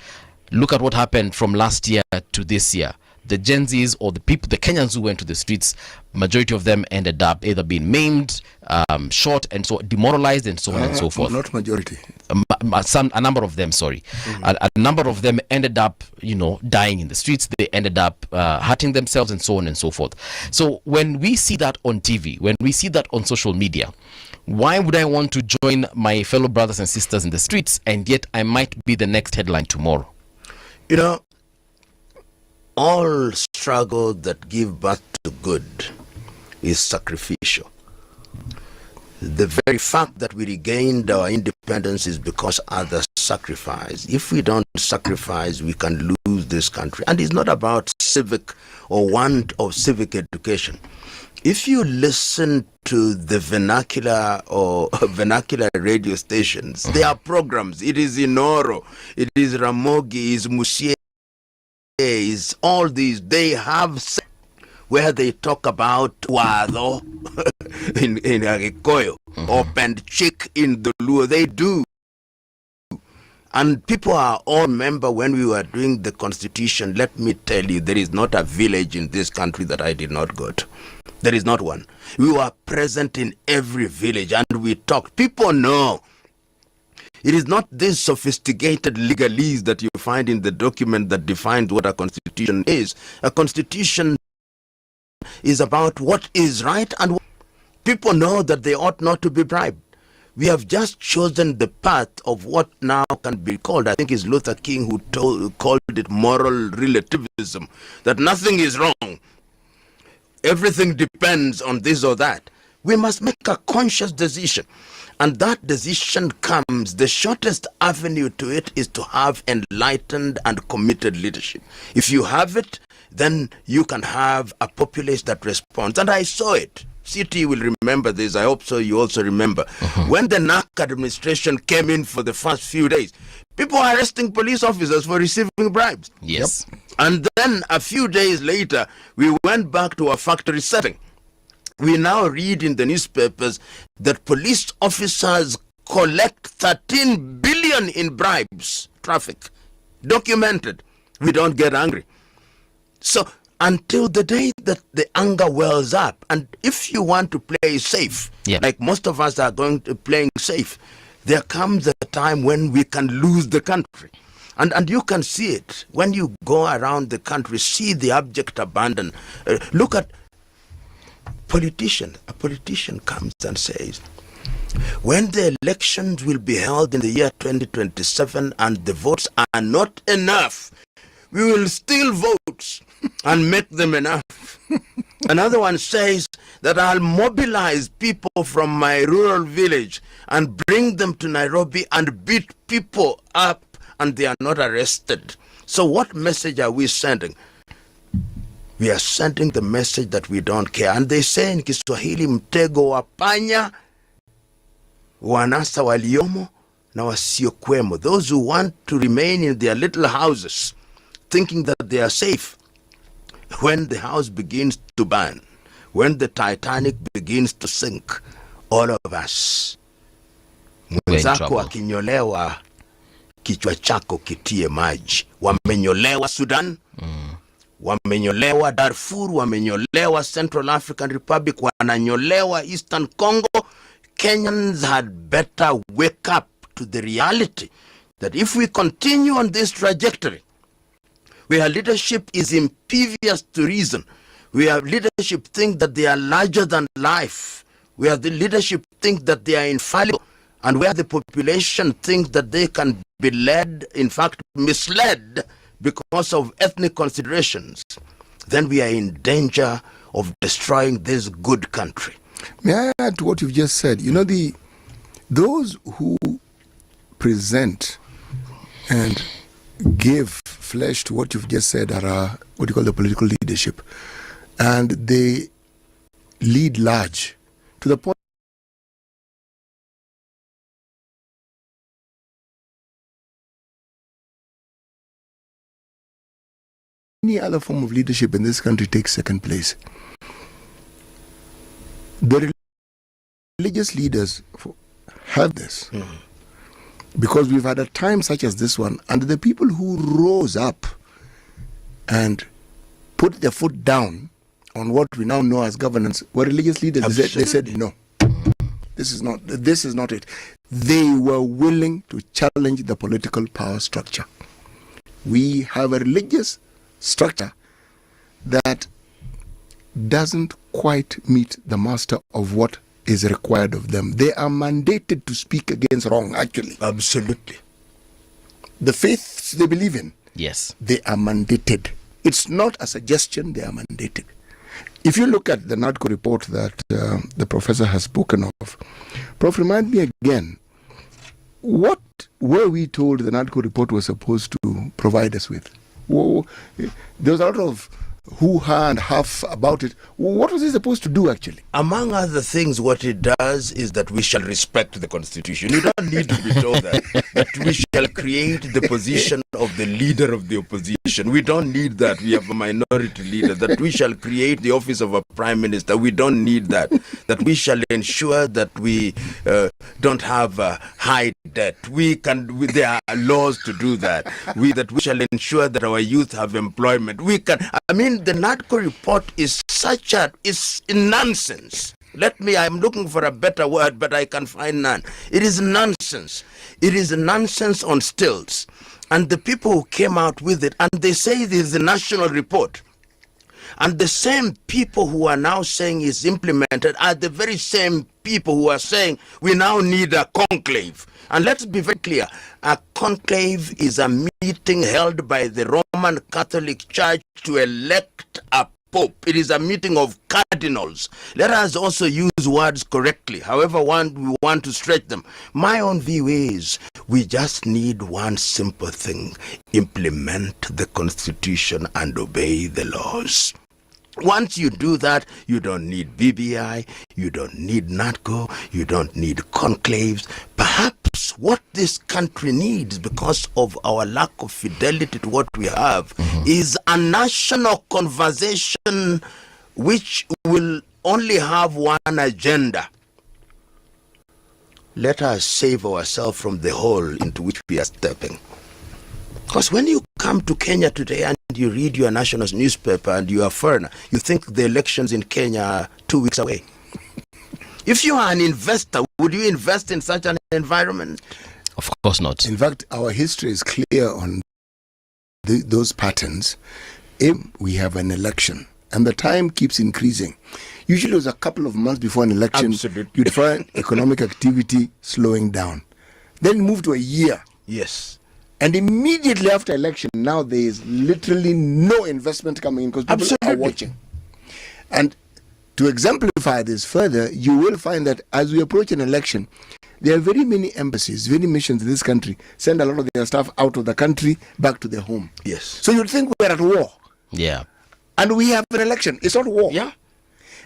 Look at what happened from last year to this year. The Gen Zs, or the Kenyans who went to the streets, majority of them ended up either being maimed, shot, and so demoralized, and so on and so forth. Not majority. A number of them, sorry. A number of them ended up, dying in the streets. They ended up hurting themselves, and so on and so forth. So when we see that on TV, when we see that on social media, why would I want to join my fellow brothers and sisters in the streets, and yet I might be the next headline tomorrow? All struggle that give birth to good is sacrificial. The very fact that we regained our independence is because others sacrificed. If we don't sacrifice, we can lose this country. And it's not about civic or want of civic education. If you listen to the vernacular or vernacular radio stations, there are programs. It is Inoro, it is Ramogi, it is Musie, is all these. They have where they talk about Wado in Agikoyo or Pendchik in the Luo. They do. And people are all remember when we were doing the Constitution. Let me tell you, there is not a village in this country that I did not go to. There is not one. We were present in every village and we talked. People know. It is not this sophisticated legalese that you find in the document that defines what a constitution is. A constitution is about what is right, and people know that they ought not to be bribed. We have just chosen the path of what now can be called, I think it's Luther King who called it moral relativism, that nothing is wrong. Everything depends on this or that. We must make a conscious decision. And that decision comes, the shortest avenue to it is to have enlightened and committed leadership. If you have it, then you can have a populace that responds. And I saw it. CT will remember this. I hope so you also remember. When the NAC administration came in for the first few days, people were arresting police officers for receiving bribes. Yes. And then a few days later, we went back to a factory setting. We now read in the newspapers that police officers collect 13 billion in bribes, traffic, documented. We don't get angry. So until the day that the anger wells up, and if you want to play safe, like most of us are going to playing safe, there comes a time when we can lose the country. And you can see it when you go around the country, see the abject abandon. Look at politician. A politician comes and says, when the elections will be held in the year 2027 and the votes are not enough, we will steal votes and make them enough. Another one says that I'll mobilize people from my rural village and bring them to Nairobi and beat people up and they are not arrested. So what message are we sending? We are sending the message that we don't care. And they say in Kiswahili, mtego wa panya wanasa waliomo na wasiokuwemo. Those who want to remain in their little houses, thinking that they are safe, when the house begins to burn, when the Titanic begins to sink, all of us, mwenzako akinyolewa, kichwa chako kitie maji. Wamenyolewa Sudan, wamenyolewa Darfur, wamenyolewa Central African Republic, wananyolewa Eastern Congo. Kenyans had better wake up to the reality that if we continue on this trajectory, where leadership is impervious to reason, where leadership think that they are larger than life, where the leadership think that they are infallible, and where the population thinks that they can be led, in fact misled, because of ethnic considerations, then we are in danger of destroying this good country. May I add to what you've just said? You know, those who present and give flesh to what you've just said are what you call the political leadership, and they lead large to the point any other form of leadership in this country takes second place. The religious leaders have this because we've had a time such as this one, and the people who rose up and put their foot down on what we now know as governance were religious leaders. They said no, this is not it. They were willing to challenge the political power structure. We have a religious structure that doesn't quite meet the master of what is required of them. They are mandated to speak against wrong, actually. Absolutely. The faiths they believe in, yes, they are mandated. It's not a suggestion, they are mandated. If you look at the NADCO report that the professor has spoken of, Prof, remind me again, what were we told the NADCO report was supposed to provide us with? Well, there was a lot of hoo-ha and huff about it. What was it supposed to do, actually? Among other things, what it does is that we shall respect the Constitution. You don't need to be told that we shall create the position of the leader of the opposition. We don't need that. We have a minority leader. That we shall create the office of a prime minister. We don't need that. That we shall ensure that we don't have high debt. There are laws to do that. That we shall ensure that our youth have employment. The NADCO report is is nonsense. I'm looking for a better word, but I can find none. It is nonsense. It is nonsense on stilts. And the people who came out with it, and they say this is a national report, and the same people who are now saying it's implemented are the very same people who are saying we now need a conclave. And let's be very clear, a conclave is a meeting held by the Roman Catholic Church to elect a pope. It is a meeting of cardinals. Let us also use words correctly, however we want to stretch them. My own view is we just need one simple thing: implement the Constitution and obey the laws. Once you do that, you don't need BBI, you don't need NATCO, you don't need conclaves. Perhaps what this country needs, because of our lack of fidelity to what we have, is a national conversation which will only have one agenda. Let us save ourselves from the hole into which we are stepping. Because when you come to Kenya today and you read your national newspaper and you are a foreigner, you think the elections in Kenya are 2 weeks away. If you are an investor, would you invest in such an environment? Of course not. In fact, our history is clear on those patterns. If we have an election and the time keeps increasing, usually it was a couple of months before an election, you'd find economic activity slowing down. Then move to a year. Yes. And immediately after election, now there is literally no investment coming in because people are watching. And to exemplify this further, you will find that as we approach an election, there are very many embassies, very missions in this country send a lot of their staff out of the country back to their home. Yes. So you'd think we're at war. Yeah. And we have an election. It's not war. Yeah.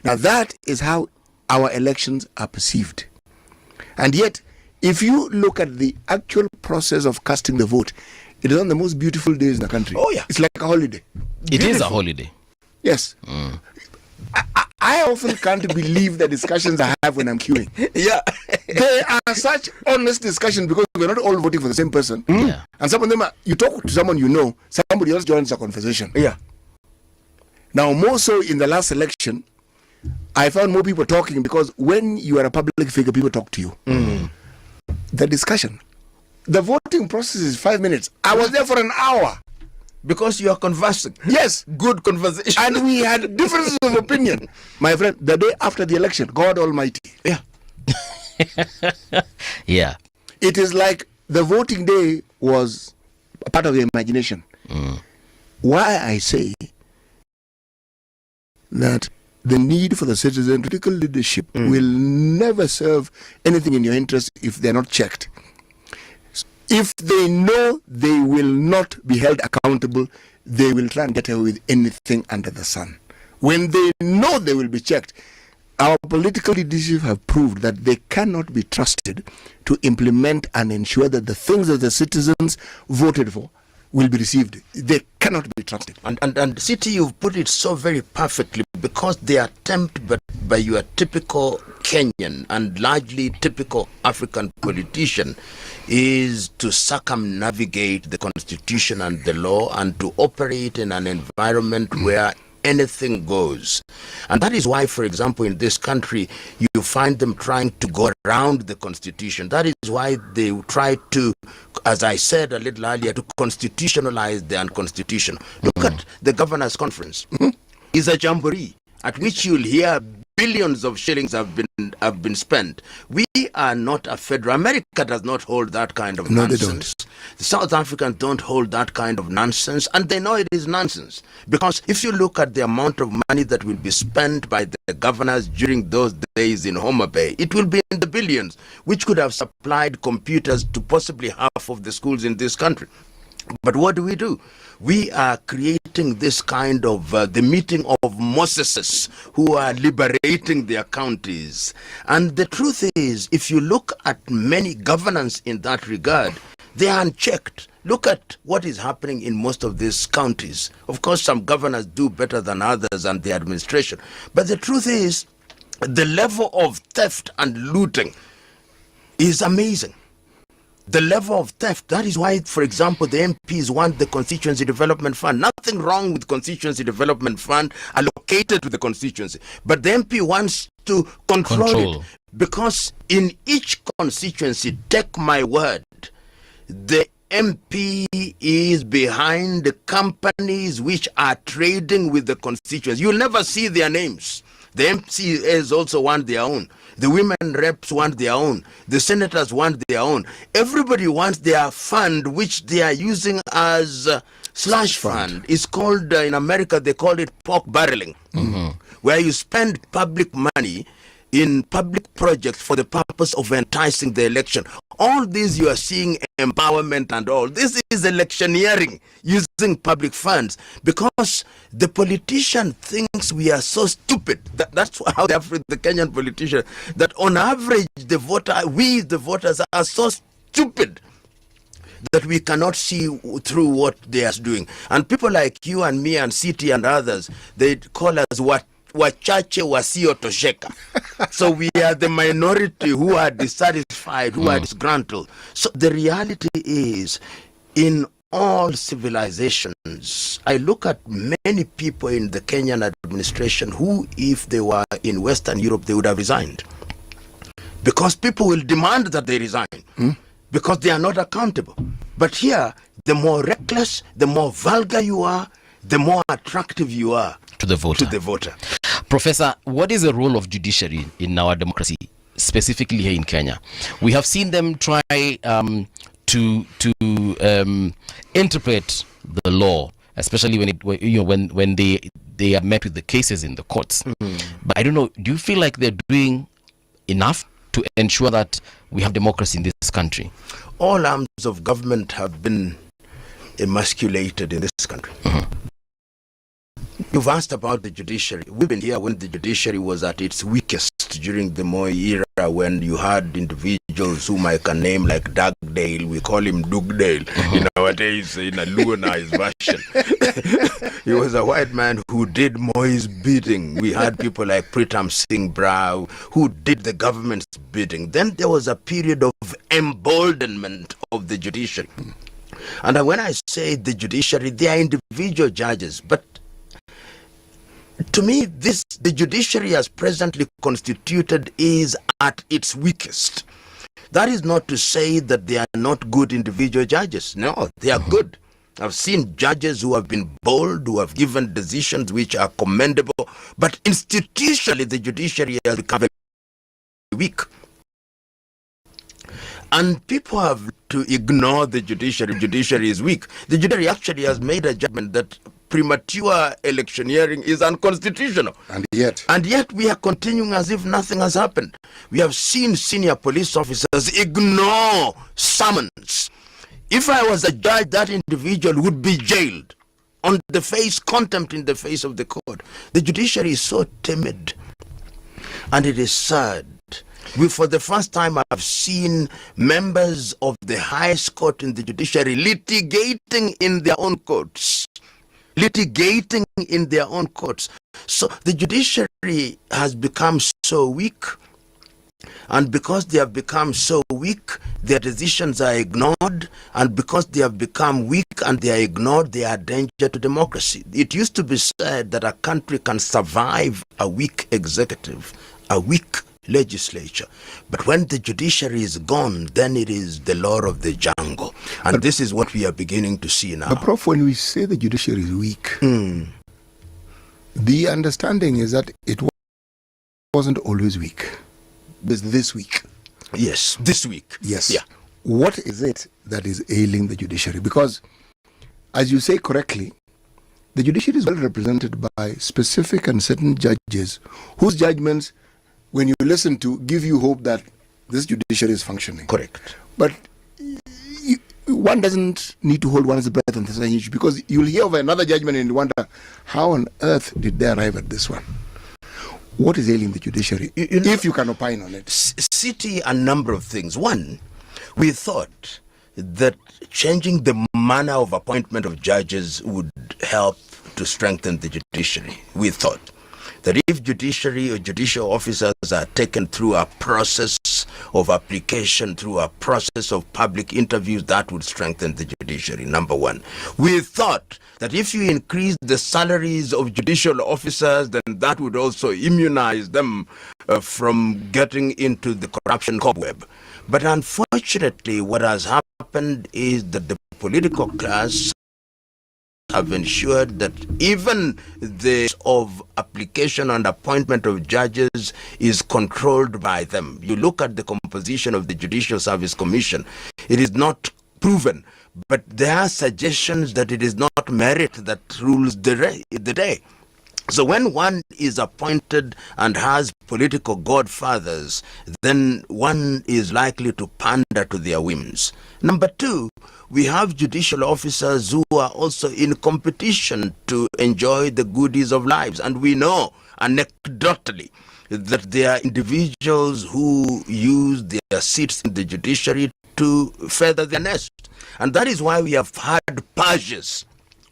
Now that is how our elections are perceived. And yet, if you look at the actual process of casting the vote, it is one of the most beautiful days in the country. Oh, yeah. It's like a holiday. It is a holiday. Yes. I often can't believe the discussions I have when I'm queuing. Yeah. They are such honest discussions because we're not all voting for the same person. Yeah. And some of them are, you talk to someone you know, somebody else joins the conversation. Yeah. Now, more so in the last election, I found more people talking because when you are a public figure, people talk to you. The discussion. The voting process is 5 minutes. I was there for an hour. Because you are conversing. Yes. Good conversation. And we had differences of opinion. My friend, the day after the election, God Almighty. Yeah. Yeah. It is like the voting day was a part of the imagination. Why I say that the need for the citizen, critical leadership will never serve anything in your interest if they're not checked. If they know they will not be held accountable, they will try and get away with anything under the sun. When they know they will be checked, our political leadership have proved that they cannot be trusted to implement and ensure that the things that the citizens voted for will be received. They cannot be trusted. And City, you've put it so very perfectly, because the attempt by your typical Kenyan and largely typical African politician is to circumnavigate the constitution and the law and to operate in an environment where anything goes. And that is why, for example, in this country, you find them trying to go around the constitution. That is why they try to, as I said a little earlier, to constitutionalize the unconstitutional. Look at the Governors' Conference. It's a jamboree at which you'll hear billions of shillings have been spent. We are not a federal. America does not hold that kind of nonsense. The South Africans don't hold that kind of nonsense, and they know it is nonsense. Because if you look at the amount of money that will be spent by the governors during those days in Homa Bay, it will be in the billions, which could have supplied computers to possibly half of the schools in this country. But what do? We are creating this kind of the meeting of Moseses who are liberating their counties. And the truth is, if you look at many governance in that regard, they are unchecked. Look at what is happening in most of these counties. Of course, some governors do better than others and the administration. But the truth is, the level of theft and looting is amazing. The level of theft. That is why, for example, the MPs want the Constituency Development Fund. Nothing wrong with Constituency Development Fund allocated to the constituency. But the MP wants to control it. Because in each constituency, take my word, the MP is behind the companies which are trading with the constituency. You'll never see their names. The MCAs also want their own. The women reps want their own. The senators want their own. Everybody wants their fund, which they are using as slush fund is called, in America, they call it pork barreling, where you spend public money in public projects for the purpose of enticing the election. All these you are seeing empowerment and all. This is electioneering using public funds because the politician thinks we are so stupid. That's how the Kenyan politician, that on average we the voters are so stupid that we cannot see through what they are doing. And people like you and me and City and others, they call us wachache wasiotosheka. So we are the minority who are dissatisfied, who are disgruntled. So the reality is, in all civilizations, I look at many people in the Kenyan administration who, if they were in Western Europe, they would have resigned. Because people will demand that they resign. Because they are not accountable. But here, the more reckless, the more vulgar you are, the more attractive you are to the voter. Professor, what is the role of judiciary in our democracy, specifically here in Kenya? We have seen them try to interpret the law, especially when they are met with the cases in the courts. But I don't know, do you feel like they're doing enough to ensure that we have democracy in this country? All arms of government have been emasculated in this country. You've asked about the judiciary. We've been here when the judiciary was at its weakest during the Moi era, when you had individuals whom I can name like Dugdale. We call him Dugdale in our days, in a Luanized version. He was a white man who did Moi's bidding. We had people like Pritam Singh Brau who did the government's bidding. Then there was a period of emboldenment of the judiciary. And when I say the judiciary, they are individual judges, but to me, the judiciary as presently constituted is at its weakest. That is not to say that they are not good individual judges. No, they are good. I've seen judges who have been bold, who have given decisions which are commendable, but institutionally the judiciary has become very weak. And people have to ignore the judiciary. The judiciary is weak. The judiciary actually has made a judgment that premature electioneering is unconstitutional. And yet we are continuing as if nothing has happened. We have seen senior police officers ignore summons. If I was a judge, that individual would be jailed on the face, contempt in the face of the court. The judiciary is so timid. And it is sad. For the first time, I've seen members of the highest court in the judiciary litigating in their own courts. So the judiciary has become so weak, and because they have become so weak, their decisions are ignored, and because they have become weak and they are ignored, they are a danger to democracy. It used to be said that a country can survive a weak executive, a weak legislature, but when the judiciary is gone, then it is the law of the jungle, and this is what we are beginning to see now. But Prof, when we say the judiciary is weak, the understanding is that it wasn't always weak. It's this week. Yes, this week. Yes. Yeah. What is it that is ailing the judiciary? Because, as you say correctly, the judiciary is well represented by specific and certain judges whose judgments, when you listen to, give you hope that this judiciary is functioning. Correct. But one doesn't need to hold one's breath and say, because you'll hear of another judgment and you wonder, how on earth did they arrive at this one? What is ailing the judiciary, if you can opine on it? City, a number of things. One, we thought that changing the manner of appointment of judges would help to strengthen the judiciary. We thought that if judiciary or judicial officers are taken through a process of application, through a process of public interviews, that would strengthen the judiciary, number one. We thought that if you increase the salaries of judicial officers, then that would also immunize them from getting into the corruption cobweb. But unfortunately, what has happened is that the political class have ensured that even the of application and appointment of judges is controlled by them. You look at the composition of the Judicial Service Commission, it is not proven, but there are suggestions that it is not merit that rules the day. So when one is appointed and has political godfathers, then one is likely to pander to their whims. Number two, we have judicial officers who are also in competition to enjoy the goodies of lives. And we know, anecdotally, that there are individuals who use their seats in the judiciary to feather their nest. And that is why we have had purges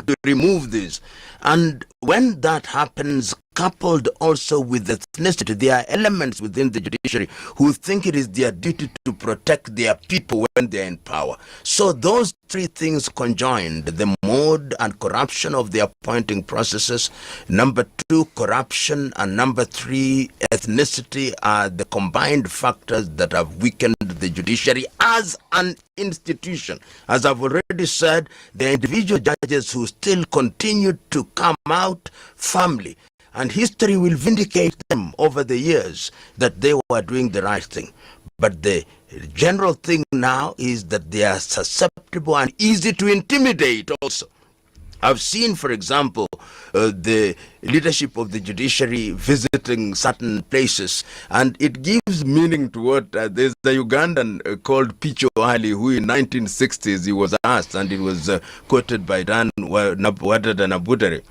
to remove this. And when that happens, coupled also with ethnicity, there are elements within the judiciary who think it is their duty to protect their people when they're in power. So those three things conjoined, the mode and corruption of the appointing processes, number two, corruption, and number three, ethnicity, are the combined factors that have weakened the judiciary as an institution. As I've already said, the individual judges who still continue to come out firmly, and history will vindicate them over the years that they were doing the right thing. But the general thing now is that they are susceptible and easy to intimidate also. I've seen, for example, the leadership of the judiciary visiting certain places, and it gives meaning to what there's a Ugandan called Picho Ali, who in 1960s he was asked, and it was quoted by Dan Wadada,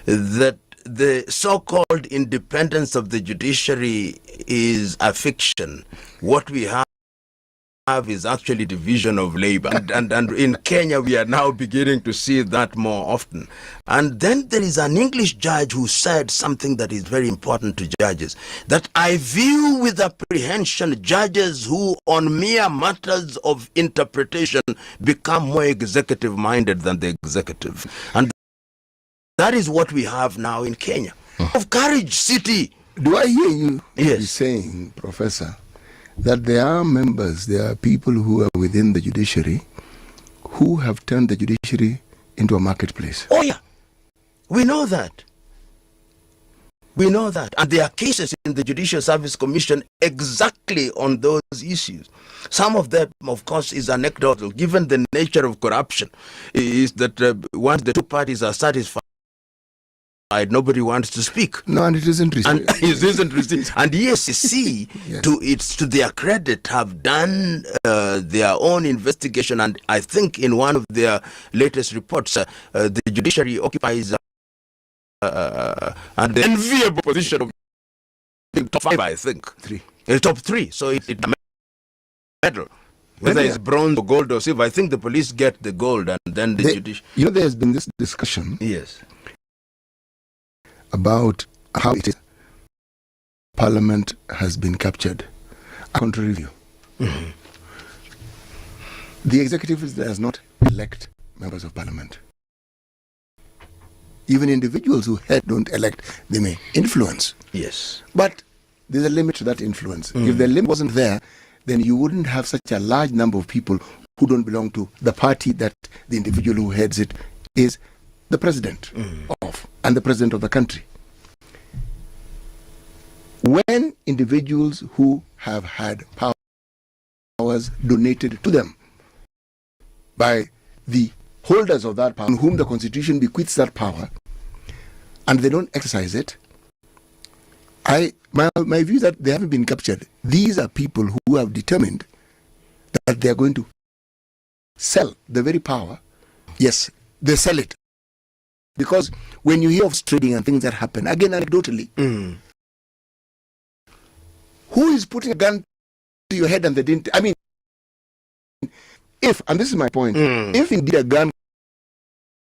that the so-called independence of the judiciary is a fiction. What we have is actually division of labor. And in Kenya, we are now beginning to see that more often. And then there is an English judge who said something that is very important to judges, that I view with apprehension judges who on mere matters of interpretation become more executive-minded than the executive. And that is what we have now in Kenya. Of courage city. Do I hear you Yes. saying, Professor, that there are members, there are people who are within the judiciary who have turned the judiciary into a marketplace? Oh yeah, we know that. We know that. And there are cases in the Judicial Service Commission exactly on those issues. Some of them, of course, is anecdotal, given the nature of corruption, is that once the two parties are satisfied, nobody wants to speak. No, and it isn't received. And it isn't received. And the ESCC, Yes. to their credit, have done their own investigation. And I think in one of their latest reports, the judiciary occupies an enviable position of top 5, I think. Top 3. So it's a medal. Whether it's bronze or gold or silver, I think the police get the gold, and then the judiciary. You know, there's been this discussion. Yes. About how it is Parliament has been captured. A contrary view. Mm-hmm. The executive does not elect members of Parliament. Even individuals who don't elect, they may influence. Yes. But there's a limit to that influence. If the limit wasn't there, then you wouldn't have such a large number of people who don't belong to the party that the individual who heads it is the president of, and the president of the country. When individuals who have had powers donated to them by the holders of that power, on whom the Constitution bequeaths that power, and they don't exercise it, my view is that they haven't been captured. These are people who have determined that they are going to sell the very power. Yes, they sell it. Because when you hear of trading and things that happen, again, anecdotally, who is putting a gun to your head and they didn't? I mean, and this is my point, if indeed a gun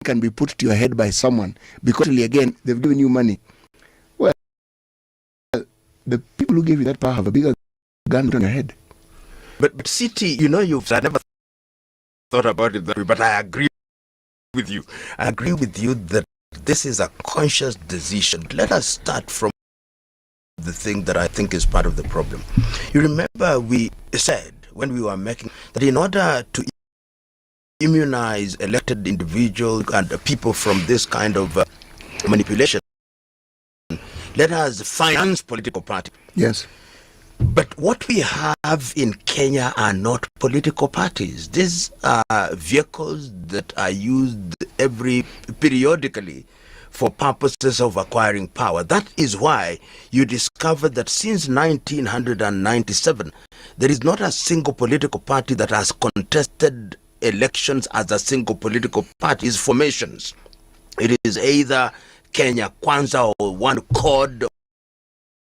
can be put to your head by someone, because again, they've given you money, well, the people who gave you that power have a bigger gun on your head. But City, I never thought about it that way, but I agree with you. I agree with you that this is a conscious decision. Let us start from the thing that I think is part of the problem. You remember we said when we were making that in order to immunize elected individuals and people from this kind of manipulation, let us finance political parties. Yes. But what we have in Kenya are not political parties. These are vehicles that are used periodically for purposes of acquiring power. That is why you discover that since 1997, there is not a single political party that has contested elections as a single political party. It's formations. It is either Kenya Kwanza or one CORD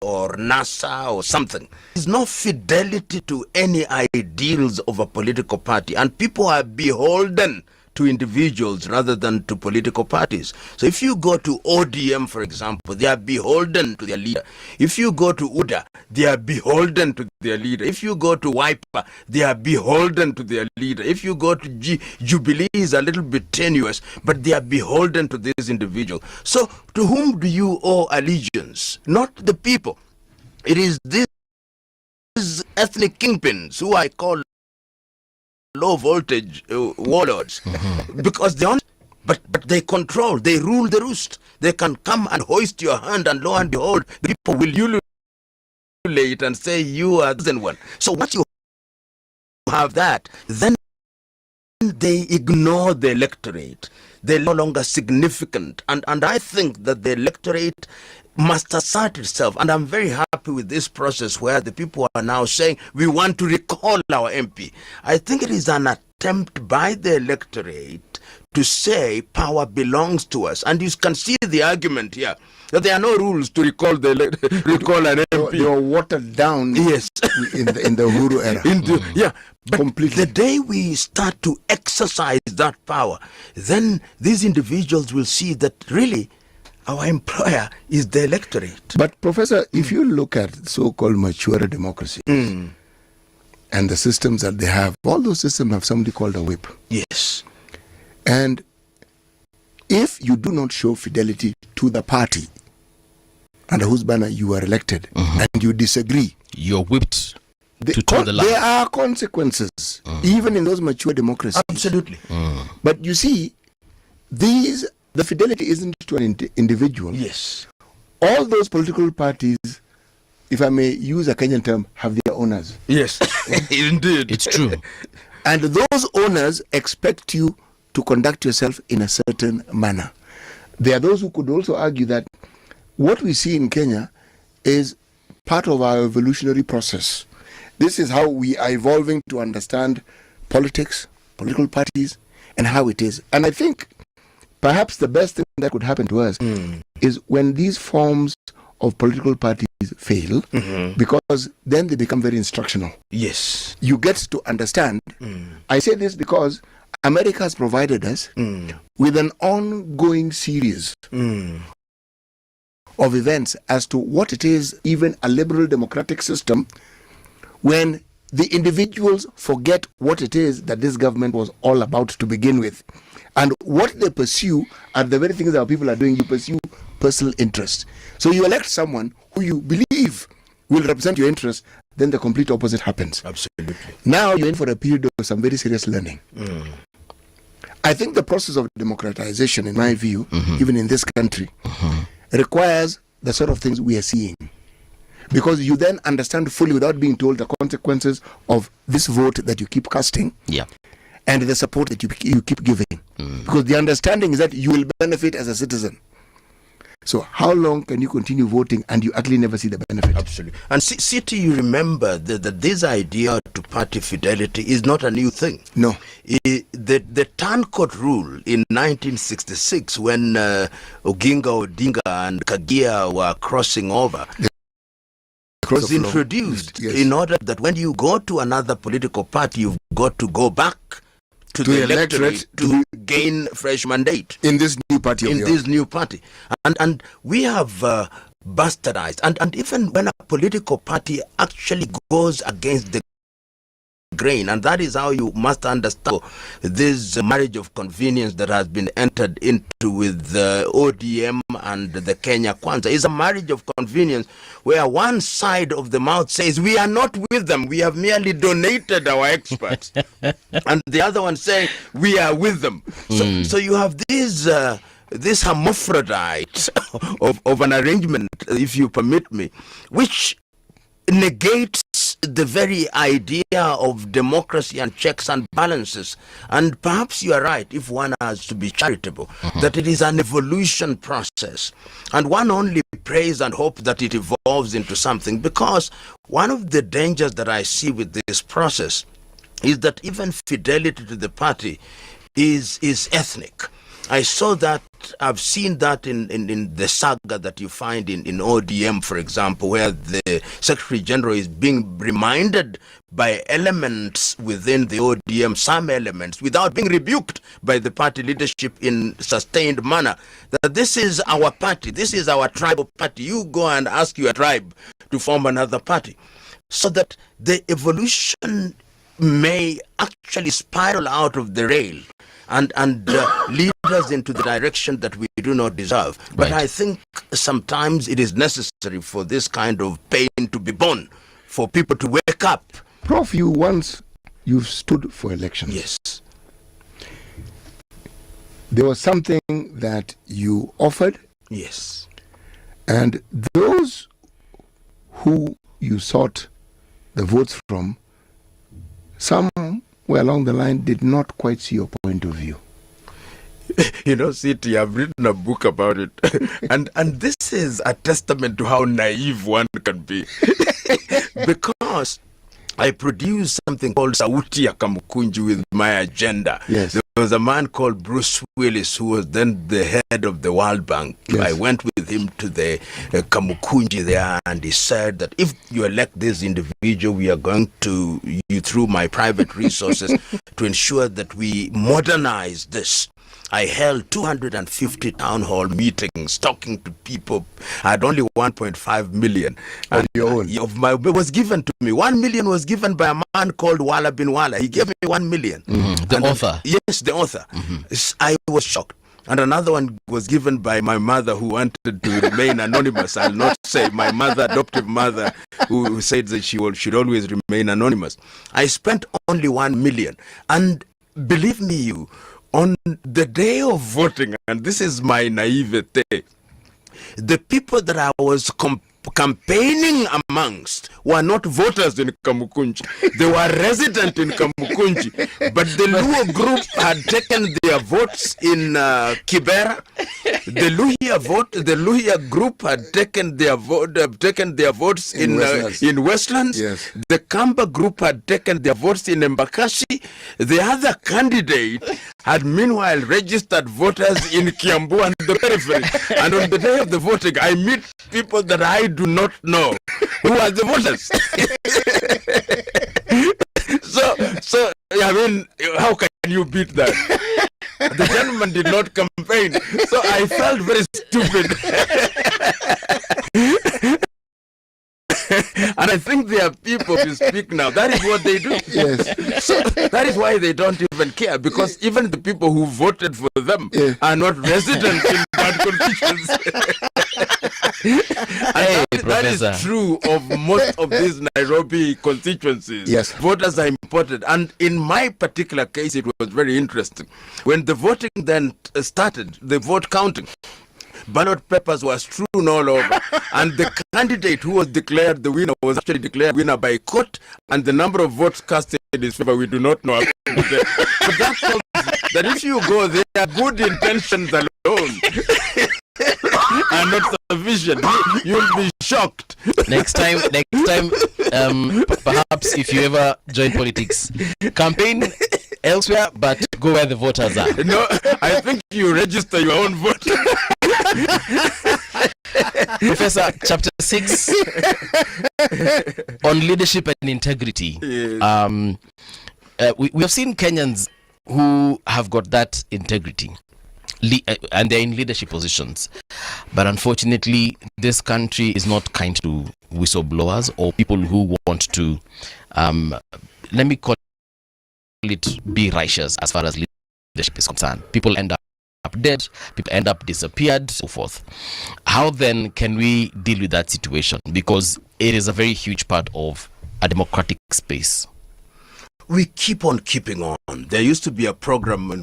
or NASA or something. There's no fidelity to any ideals of a political party, and people are beholden to individuals rather than to political parties. So if you go to ODM, for example, they are beholden to their leader. If you go to UDA, they are beholden to their leader. If you go to WIPA, they are beholden to their leader. If you go to Jubilee, is a little bit tenuous, but they are beholden to this individual. So to whom do you owe allegiance? Not the people. It is these ethnic kingpins who I call low voltage warlords, because but they control, they rule the roost. They can come and hoist your hand, and lo and behold, the people will ululate and say you are the one. So once you have that, then they ignore the electorate. They're no longer significant, and I think that the electorate must assert itself, and I'm very happy with this process where the people are now saying we want to recall our MP. I think it is an attempt by the electorate to say power belongs to us, and you can see the argument here that there are no rules to recall an MP. They were watered down. Yes, in the Uhuru era. Yeah, but completely. The day we start to exercise that power, then these individuals will see that really our employer is the electorate. But Professor, if you look at so-called mature democracy and the systems that they have, all those systems have somebody called a whip. Yes. And if you do not show fidelity to the party under whose banner you were elected and you disagree, you're whipped to toe the line. There are consequences, even in those mature democracies. Absolutely. But you see, the fidelity isn't to an individual. Yes. All those political parties, if I may use a Kenyan term, have their owners. Yes, indeed. It's true. And those owners expect you to conduct yourself in a certain manner. There are those who could also argue that what we see in Kenya is part of our evolutionary process. This is how we are evolving to understand politics, political parties, and how it is. And I think perhaps the best thing that could happen to us is when these forms of political parties fail, because then they become very instructional. Yes. You get to understand. I say this because America has provided us with an ongoing series of events as to what it is, even a liberal democratic system, when the individuals forget what it is that this government was all about to begin with. And what they pursue are the very things that our people are doing. You pursue personal interest. So you elect someone who you believe will represent your interests, then the complete opposite happens. Absolutely. Now you're in for a period of some very serious learning. I think the process of democratization, in my view, even in this country, requires the sort of things we are seeing. Because you then understand fully, without being told, the consequences of this vote that you keep casting. Yeah. And the support that you keep giving. Because the understanding is that you will benefit as a citizen. So how long can you continue voting and you actually never see the benefit? Absolutely. And City, you remember that this idea to party fidelity is not a new thing. No. The turncoat rule in 1966, when Oginga Odinga and Kagia were crossing over, was introduced in order that when you go to another political party, you've got to go back to the electorate to gain fresh mandate in this new party. And we have bastardized, and even when a political party actually goes against the grain, and that is how you must understand this marriage of convenience that has been entered into with the ODM and the Kenya Kwanza is a marriage of convenience where one side of the mouth says we are not with them, we have merely donated our experts, and the other one saying we are with them. So you have this hermaphrodite of an arrangement, if you permit me, which negates the very idea of democracy and checks and balances. And perhaps you are right, if one has to be charitable, that it is an evolution process. And one only prays and hopes that it evolves into something, because one of the dangers that I see with this process is that even fidelity to the party is ethnic. I saw that, I've seen that in the saga that you find in ODM, for example, where the Secretary General is being reminded by elements within the ODM, some elements, without being rebuked by the party leadership in sustained manner, that this is our party, this is our tribal party. You go and ask your tribe to form another party. So that the evolution may actually spiral out of the rail and lead us into the direction that we do not deserve. But I think sometimes it is necessary for this kind of pain to be borne, for people to wake up. Prof, you've stood for elections. Yes. There was something that you offered. Yes. And those who you sought the votes from, somewhere along the line did not quite see your point of view. You know, City, I've written a book about it. and this is a testament to how naive one can be. Because I produced something called Sauti ya Kamukunji with my agenda. Yes. There was a man called Bruce Willis, who was then the head of the World Bank. Yes. I went with him to the Kamukunji there, and he said that if you elect this individual, we are going to, through my private resources, to ensure that we modernize this. I held 250 town hall meetings talking to people. I had only 1.5 million. Of your own? Was given to me. 1 million was given by a man called Wala bin Wala. He gave me 1 million. The author? Yes, the author. I was shocked. And another one was given by my mother, who wanted to remain anonymous. I'll not say my mother, adoptive mother, who said that she should always remain anonymous. I spent only 1 million. And believe me, on the day of voting, and this is my naivete, the people that I was campaigning amongst were not voters in Kamukunji. They were resident in Kamukunji. But the Luo group had taken their votes in Kibera. The Luhia group had taken their votes in Westlands. Yes. The Kamba group had taken their votes in Embakashi. The other candidate had meanwhile registered voters in Kiambu and the periphery. And on the day of the voting, I meet people that I do not know who are the voters. so I mean, how can you beat that? The gentleman did not campaign, so I felt very stupid. And I think there are people who speak now. That is what they do. Yes. So that is why they don't even care, because even the people who voted for them are not resident in that constituency. That is true of most of these Nairobi constituencies. Yes. Voters are imported. And in my particular case, it was very interesting. When the voting then started, the vote counting, ballot papers were strewn all over, and the candidate who was declared the winner was actually declared winner by court, and the number of votes cast in his favor we do not know. But that tells that if you go there, good intentions alone are not sufficient. You'll be shocked. Next time, perhaps if you ever join politics, campaign elsewhere, but go where the voters are. No, I think you register your own vote. Professor, chapter 6 on leadership and integrity. Yes. We have seen Kenyans who have got that integrity, and they're in leadership positions. But unfortunately, this country is not kind to whistleblowers or people who want to, let me call it, be righteous as far as leadership is concerned. People end up dead, people end up disappeared, so forth. How then can we deal with that situation? Because it is a very huge part of a democratic space. we keep on keeping on. There used to be a program on,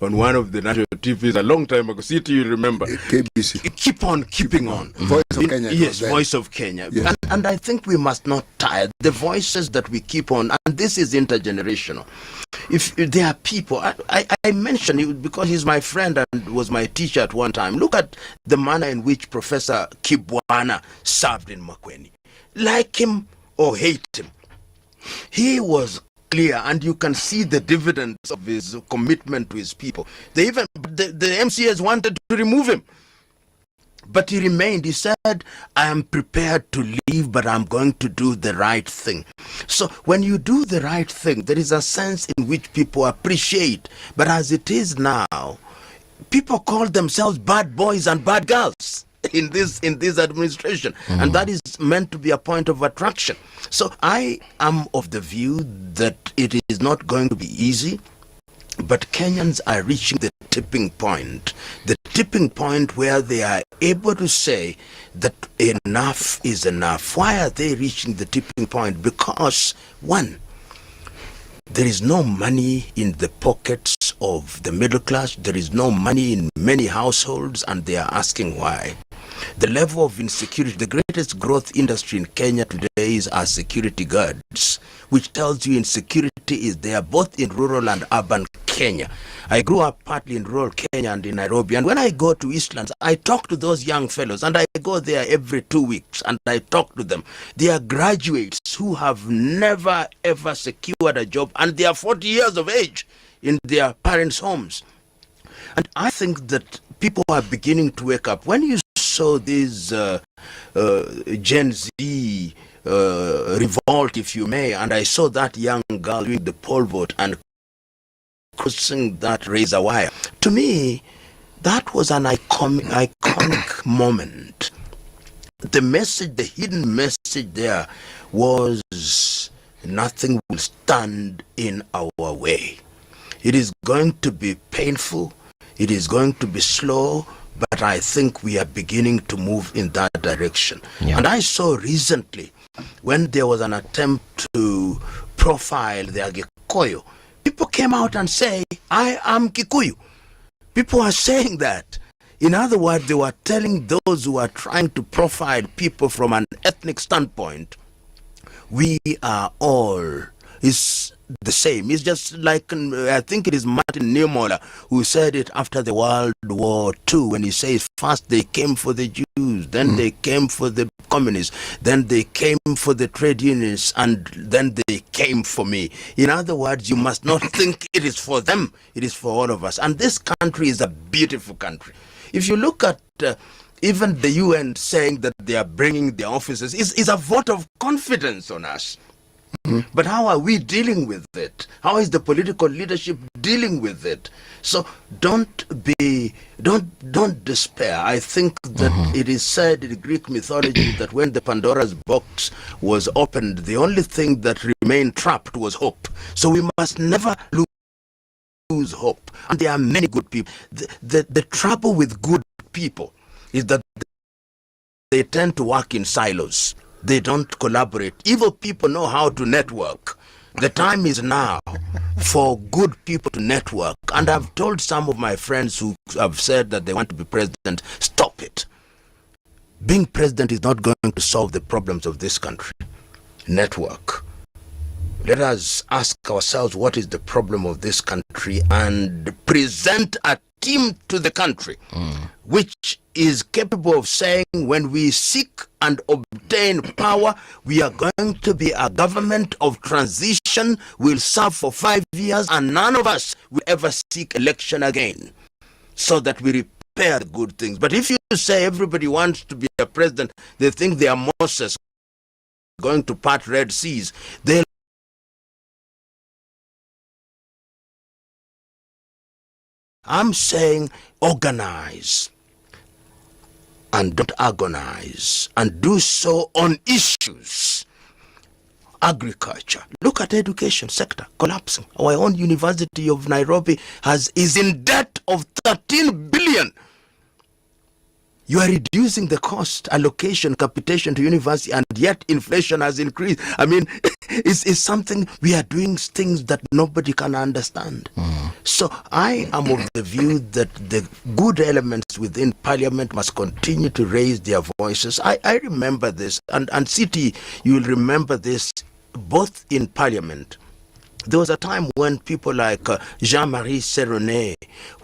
on one of the national TVs a long time ago. CT, you remember? KBC. Keep on keeping on. Voice of Kenya. Yes, Voice of Kenya. Yes. And I think we must not tire. The voices that we keep on, and this is intergenerational. If there are people, I mentioned it because he's my friend and was my teacher at one time. Look at the manner in which Professor Kibwana served in Makueni. Like him or hate him, he was clear, and you can see the dividends of his commitment to his people. They even the MCAs wanted to remove him, but he remained. He said, I am prepared to leave, but I'm going to do the right thing. So when you do the right thing, there is a sense in which people appreciate. But as it is now, people call themselves bad boys and bad girls in this administration, and that is meant to be a point of attraction. So I am of the view that it is not going to be easy, but Kenyans are reaching the tipping point where they are able to say that enough is enough. Why are they reaching the tipping point? Because, one, there is no money in the pockets of the middle class. There is no money in many households, and they are asking why. The level of insecurity, the greatest growth industry in Kenya today is our security guards, which tells you insecurity is there both in rural and urban Kenya. I grew up partly in rural Kenya and in Nairobi, and when I go to Eastlands, I talk to those young fellows, and I go there every 2 weeks, and I talk to them. They are graduates who have never ever secured a job, and they are 40 years of age in their parents' homes. And I think that people are beginning to wake up. When you saw this Gen Z revolt, if you may, and I saw that young girl doing the poll vote and crossing that razor wire, to me, that was an iconic moment. The message, the hidden message there was, nothing will stand in our way. It is going to be painful. It is going to be slow, but I think we are beginning to move in that direction. Yeah. And I saw recently, when there was an attempt to profile the Agikoyo, people came out and say, I am Kikuyu. People are saying that. In other words, they were telling those who are trying to profile people from an ethnic standpoint, we are all is the same. It's just like, I think it is Martin Niemöller who said it after the World War II, when he says, first they came for the Jews, then they came for the communists, then they came for the trade unions, and then they came for me. In other words, you must not think it is for them, it is for all of us. And this country is a beautiful country. If you look at even the UN saying that they are bringing their officers, is a vote of confidence on us. But how are we dealing with it? How is the political leadership dealing with it? So don't despair. I think that it is said in Greek mythology that when the Pandora's box was opened, the only thing that remained trapped was hope. So we must never lose hope. And there are many good people. The trouble with good people is that they tend to work in silos. They don't collaborate. Evil people know how to network. The time is now for good people to network. And I've told some of my friends who have said that they want to be president, stop it. Being president is not going to solve the problems of this country. Network. Let us ask ourselves what is the problem of this country and present a team to the country which is capable of saying, when we seek and obtain power, we are going to be a government of transition, we'll serve for 5 years, and none of us will ever seek election again, so that we repair good things. But if you say everybody wants to be a president, they think they are Moses going to part Red Seas. I'm saying organize and don't agonize, and do so on issues. Agriculture. Look at the education sector collapsing. Our own University of Nairobi is in debt of 13 billion. You are reducing the cost, allocation, capitation to university, and yet inflation has increased. I mean, is something we are doing things that nobody can understand. So I am of the view that the good elements within parliament must continue to raise their voices. I remember this, and City, you will remember this, both in parliament. There was a time when people like Jean-Marie Seronnet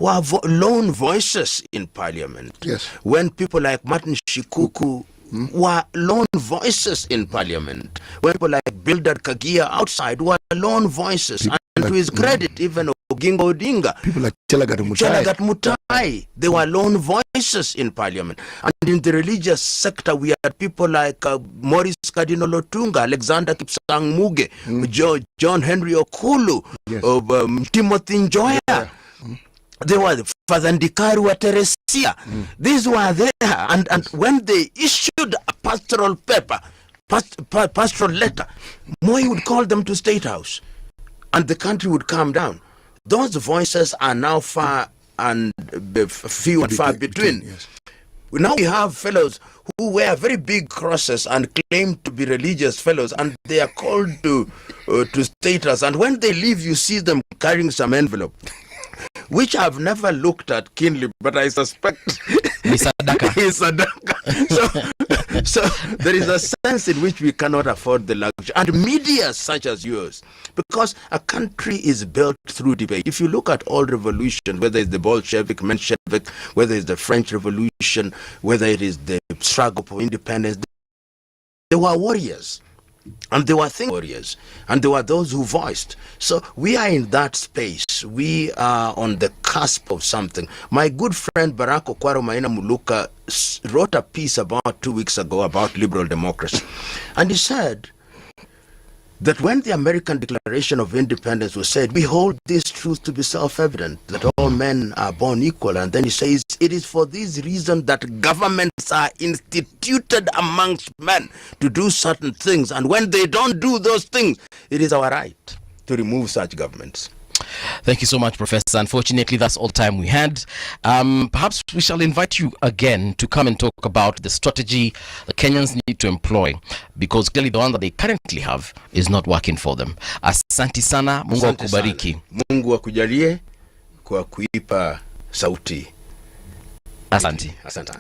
were lone voices in parliament. Yes. When people like Martin Shikuku were lone voices in parliament. When people like Bildad Kagia outside were lone voices. And to his credit, even Oginga Odinga, people like Chelagat Mutai, they were lone voices in parliament. And in the religious sector, we had people like Maurice Cardinal Otunga, Alexander Kipsang Muge, John Henry Okulu, Timothy Njoya. They were Father Ndikaru wa Teresia. These were there, and when they issued a pastoral paper, pastoral letter, Moi would call them to State House, and the country would calm down. Those voices are now far and few and far between. Yes. Now we have fellows who wear very big crosses and claim to be religious fellows, and they are called to State House, and when they leave, you see them carrying some envelope, which I've never looked at keenly, but I suspect it's Sadaka. So there is a sense in which we cannot afford the luxury. And media such as yours, because a country is built through debate. If you look at all revolutions, whether it's the Bolshevik, Menshevik, whether it's the French Revolution, whether it is the struggle for independence, there were warriors. And there were warriors, and there were those who voiced. So we are in that space. We are on the cusp of something. My good friend Barack Okwaro Maina Muluka wrote a piece about 2 weeks ago about liberal democracy. And he said that when the American Declaration of Independence was said, we hold this truth to be self-evident, that all men are born equal. And then he says, it is for this reason that governments are instituted amongst men to do certain things. And when they don't do those things, it is our right to remove such governments. Thank you so much, Professor. Unfortunately, that's all time we had. Perhaps we shall invite you again to come and talk about the strategy the Kenyans need to employ, because clearly the one that they currently have is not working for them. Asante sana, Mungu akubariki. Mungu akujalie kwa kuipa sauti. Asante. Asante.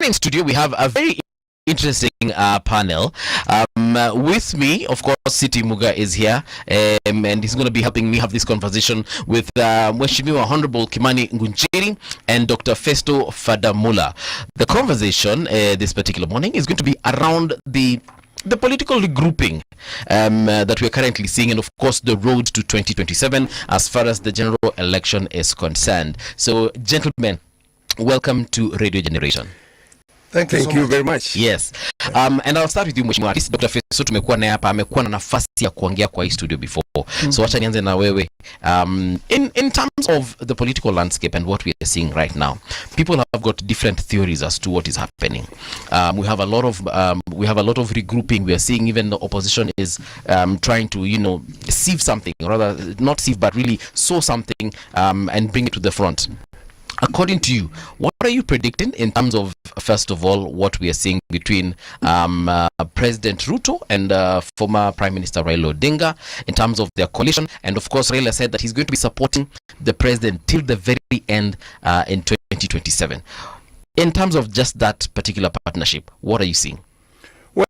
In studio, we have a very interesting panel. With me, of course, City Muga is here, and he's going to be helping me have this conversation with Mheshimiwa Honorable Kimani Ngunjiri and Dr. Festo Fadamula. The conversation this particular morning is going to be around the political regrouping that we're currently seeing, and of course the road to 2027 as far as the general election is concerned. So, gentlemen, welcome to Radio Generation. Thank you very much. Yes. And I'll start with you, Mheshimiwa. Dr. Festo tumekuwa naye hapa, amekuwa na nafasi ya kuongea kwa hii studio before. So acha nianze na wewe. In terms of the political landscape and what we are seeing right now, people have got different theories as to what is happening. We have a lot of regrouping. We are seeing even the opposition is trying to, sieve something, rather not sieve, but really sow something and bring it to the front. According to you, what are you predicting in terms of, first of all, what we are seeing between President Ruto and former Prime Minister Raila Odinga in terms of their coalition? And of course, Raila said that he's going to be supporting the president till the very end in 2027. In terms of just that particular partnership, what are you seeing? Well,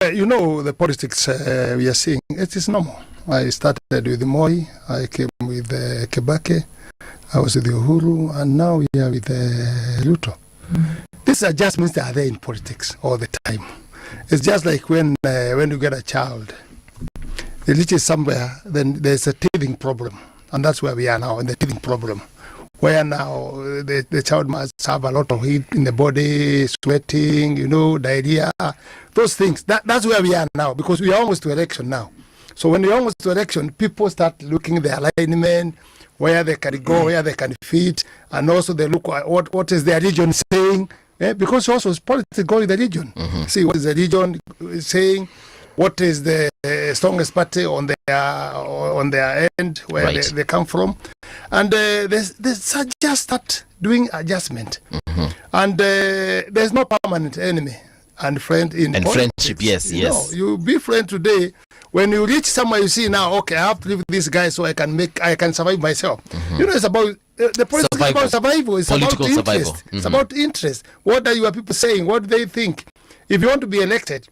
the politics we are seeing, it is normal. I started with Moi, I came with Kebake, I was with Uhuru, and now we are with Ruto. These adjustments are there in politics all the time. It's just like when you get a child, it reaches somewhere, then there's a teething problem. And that's where we are now, in the teething problem. Where now the child must have a lot of heat in the body, sweating, diarrhea, those things. That's where we are now, because we are almost to election now. So when we're almost to election, people start looking at the alignment, where they can go, where they can fit, and also they look at what is their region saying, because also it's politics going the region. See what is the region saying, what is the strongest party on their end, where they come from, and they just start doing adjustment. And there's no permanent enemy and friend in and politics. friendship. Yes, yes. No, you be friend today. When you reach somewhere, you see now, okay, I have to live with this guy so I can survive myself. You know, it's about the politics is about survival. It's Political about survival. interest. It's about interest. What are your people saying? What do they think? If you want to be elected,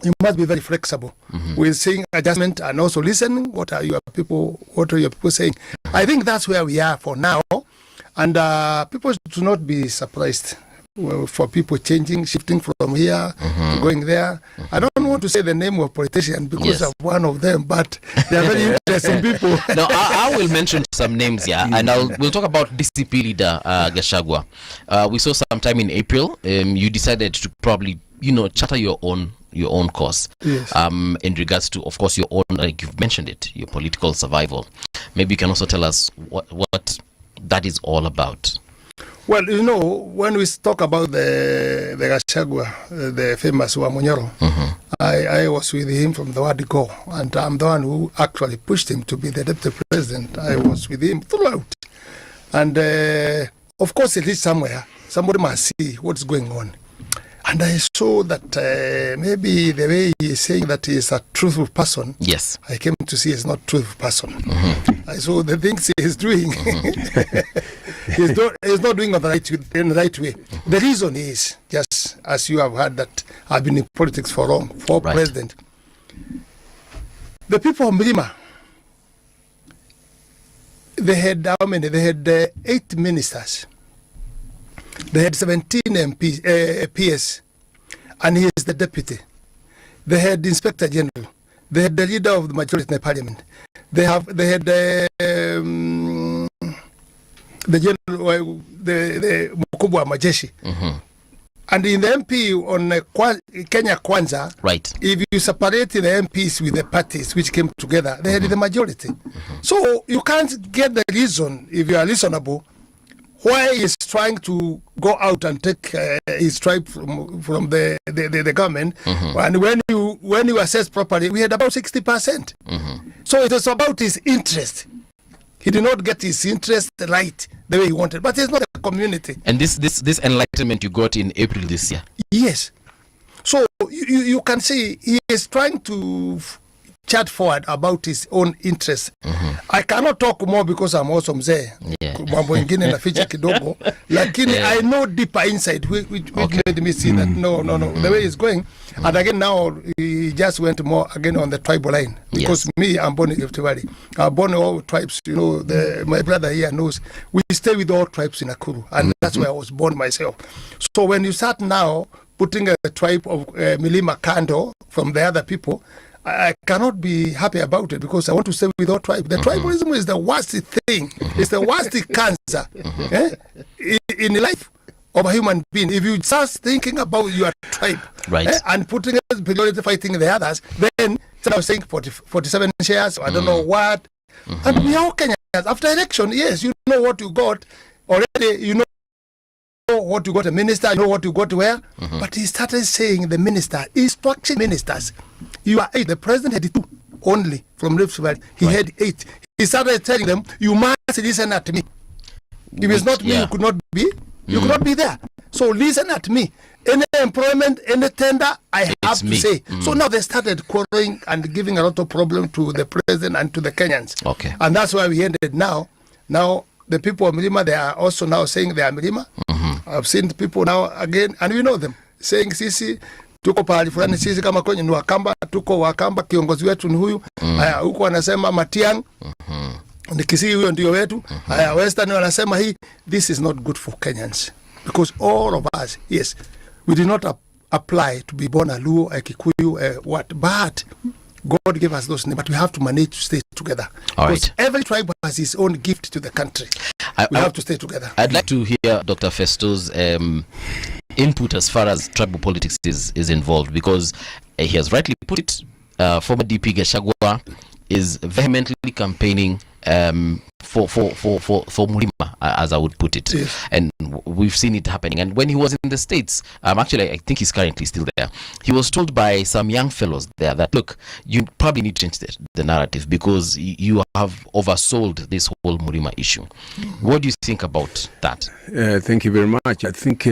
you must be very flexible with saying adjustment and also listening. What are your people saying? I think that's where we are for now, and people should not be surprised for people shifting from here to going there. I don't want to say the name of politician because I'm one of them, but they are very interesting people. Now, I will mention some names here, and we'll talk about DCP leader Gachagua. We saw sometime in April, you decided to probably, charter your own course. Yes. In regards to, of course, your own, like you've mentioned it, your political survival. Maybe you can also tell us what that is all about. Well, when we talk about the Gachagua, the famous Wamunyoro, I was with him from the word go, and I'm the one who actually pushed him to be the deputy president. I was with him throughout. And of course, it is somewhere. Somebody must see what's going on. And I saw that maybe the way he is saying that he is a truthful person, yes, I came to see he's not a truthful person. I saw the things he is doing. He's not doing it in the right way. The reason is, just as you have heard, that I've been in politics for long, president. The people of Mlima, they had how many? They had 8 ministers. They had 17 PS, and he is the deputy. They had the inspector general. They had the leader of the majority in the parliament. They had the general, the mkubwa wa majeshi. And in the MP on Kenya Kwanza, if you separate the MPs with the parties which came together, they had the majority. So you can't get the reason, if you are listenable, why he's trying to go out and take his tribe from the government. And when you assess properly, we had about 60%. So it was about his interest. He did not get his interest right the way he wanted, but it's not a community. And this enlightenment you got in April this year. Yes. So you can see he is trying to chat forward about his own interests. I cannot talk more because I'm also mzee. Mambo ingine na ficha kidogo, lakini I know deeper inside which made me see that no, the way he's going. And again now he just went more again on the tribal line, because me, I'm born in Rift Valley. I'm born in all tribes. My brother here knows we stay with all tribes in Nakuru, and that's where I was born myself. So when you start now putting a tribe of Milima Kando from the other people, I cannot be happy about it, because I want to stay with our tribe. The tribalism is the worst thing. It's the worst cancer in the life of a human being. If you start thinking about your tribe and putting as priority fighting the others, then instead of saying 47 shares, or I don't know what, and we are all Kenyans. After election, yes, you know what you got already. You know what you got a minister. You know what you got where. But he started saying the minister, instruction ministers. You are 8. The president had 2 only from Rift Valley. He had 8. He started telling them, you must listen at me. If it's not me, you could not be. You could not be there. So listen at me. Any employment, any tender, I have to say. So now they started quarreling and giving a lot of problem to the president and to the Kenyans. And that's why we ended now. Now the people of Milima, they are also now saying they are Milima. I've seen people now again, and we know them, saying sisi tuko pahali fulani, sisi kama kwenye ni Wakamba, tuko Wakamba, kiongozi wetu ni huyu. Haya, huko wanasema Matiang, ni Kisii, huyo ndio wetu. Haya, Western wanasema hii. This is not good for Kenyans, because all of us, yes, we did not apply to be born a Luo, a Kikuyu, but God gave us those names, but we have to manage to stay together. Because every tribe has its own gift to the country. We have to stay together. I'd like to hear Dr. Festo's input as far as tribal politics is involved, because he has rightly put it, former DP Gachagua is vehemently campaigning for Murima, as I would put it. Yes. And we've seen it happening. And when he was in the States, actually, I think he's currently still there. He was told by some young fellows there that, look, you probably need to change the narrative because you have oversold this whole Murima issue. What do you think about that? Thank you very much. I think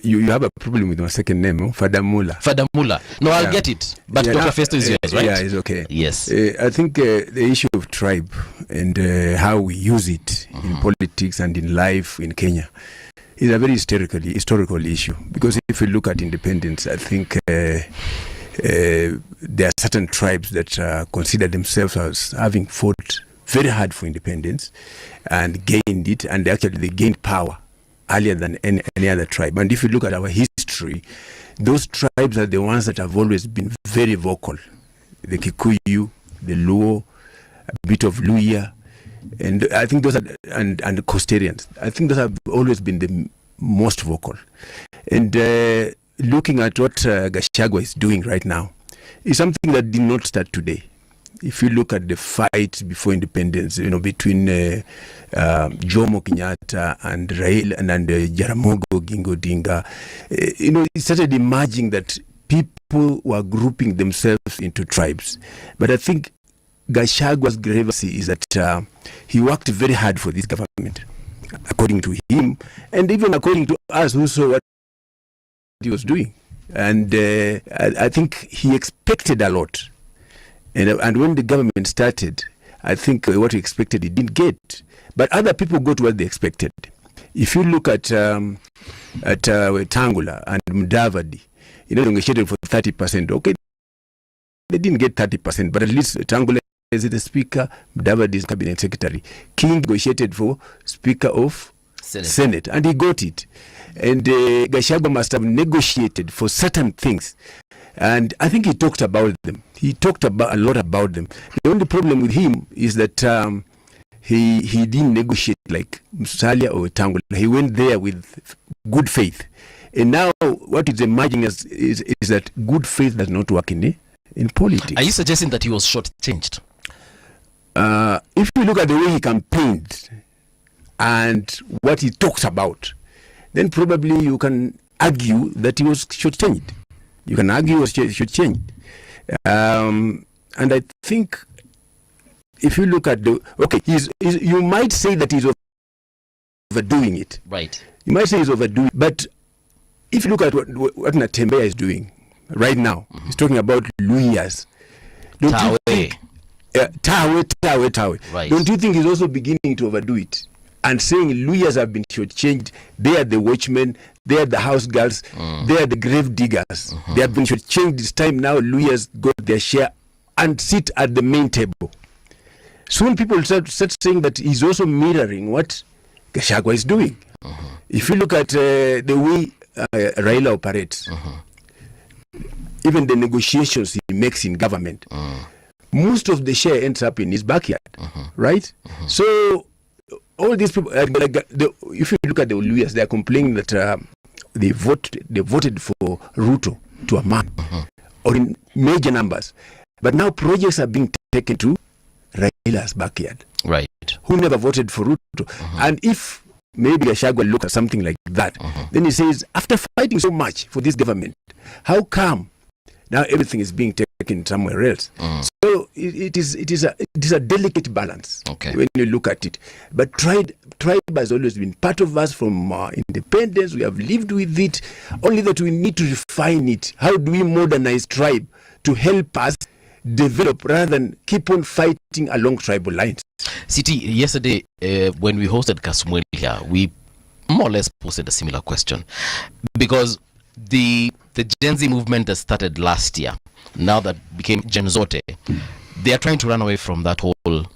you have a problem with my second name, Fadamula. Fadamula. No, I'll get it. But Dr. Festo is yours, right? Yeah, it's okay. Yes. I think the issue of tribe and how we use it in politics and in life in Kenya is a very historical issue. Because if you look at independence, I think there are certain tribes that consider themselves as having fought very hard for independence and gained it, and actually they gained power earlier than any other tribe. And if you look at our history, those tribes are the ones that have always been very vocal. The Kikuyu, the Luo, a bit of Luya, and I think those are, and the Costarians. I think those have always been the most vocal. And looking at what Gachagua is doing right now is something that did not start today. If you look at the fight before independence, between Jomo Kenyatta and Raila and Jaramogi Oginga Odinga, it started emerging that people were grouping themselves into tribes. But I think Gachagua's grievancy is that he worked very hard for this government, according to him, and even according to us who saw what he was doing. And I think he expected a lot. And when the government started, I think what he expected he didn't get. But other people got what they expected. If you look at Tangula and Mudavadi, negotiated for 30%. Okay, they didn't get 30%, but at least Tangula is the speaker, Mudavadi is cabinet secretary. King negotiated for speaker of Senate, and he got it. And Gachagua must have negotiated for certain things. And I think he talked about them. He talked about a lot about them. The only problem with him is that he didn't negotiate like Musalia or Tangula. He went there with good faith. And now what is emerging is that good faith does not work in politics. Are you suggesting that he was shortchanged? If you look at the way he campaigned and what he talks about, then probably you can argue that he was shortchanged. You can argue he was shortchanged. And I think if you look at you might say that he's overdoing it. Right. You might say he's overdoing it. But if you look at what Natembeya is doing right now, he's talking about Luyas. Tawe. Right. Don't you think he's also beginning to overdo it? And saying Luyas have been shortchanged, they are the watchmen, they are the house girls, they are the grave diggers. They have been shortchanged this time. Now Luyas got their share and sit at the main table. Soon people start saying that he's also mirroring what Gachagua is doing. If you look at the way Raila operates, even the negotiations he makes in government, most of the share ends up in his backyard, right? So all these people, if you look at the Luyas, they are complaining that they voted for Ruto to a man, or in major numbers. But now projects are being taken to Raila's backyard. Right. Who never voted for Ruto. And if maybe Gachagua look at something like that, then he says, after fighting so much for this government, how come now everything is being taken somewhere else? So it is a delicate balance when you look at it. But tribe has always been part of us from independence. We have lived with it. Only that we need to refine it. How do we modernize tribe to help us develop rather than keep on fighting along tribal lines? City, yesterday when we hosted Kasmuel here, we more or less posted a similar question, because the Gen Z movement that started last year, now that became Gen Zote, they are trying to run away from that whole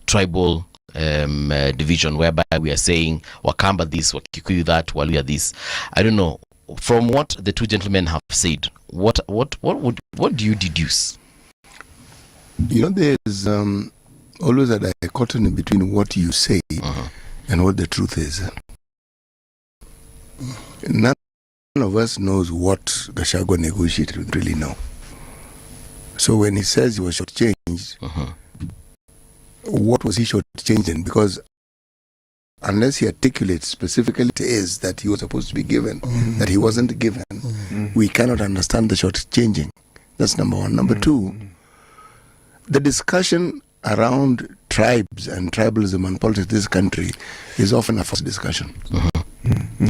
tribal division, whereby we are saying Wakamba this, Wakikuyu that, Waluya this. I don't know. From what the two gentlemen have said, what do you deduce? There's always a dichotomy between what you say and what the truth is. None of us knows what Gachagua negotiated, we really know. So when he says he was shortchanged, what was he shortchanging? Because unless he articulates specifically it is that he was supposed to be given, that he wasn't given, we cannot understand the shortchanging. That's number one. Number two, the discussion around tribes and tribalism and politics in this country is often a false discussion.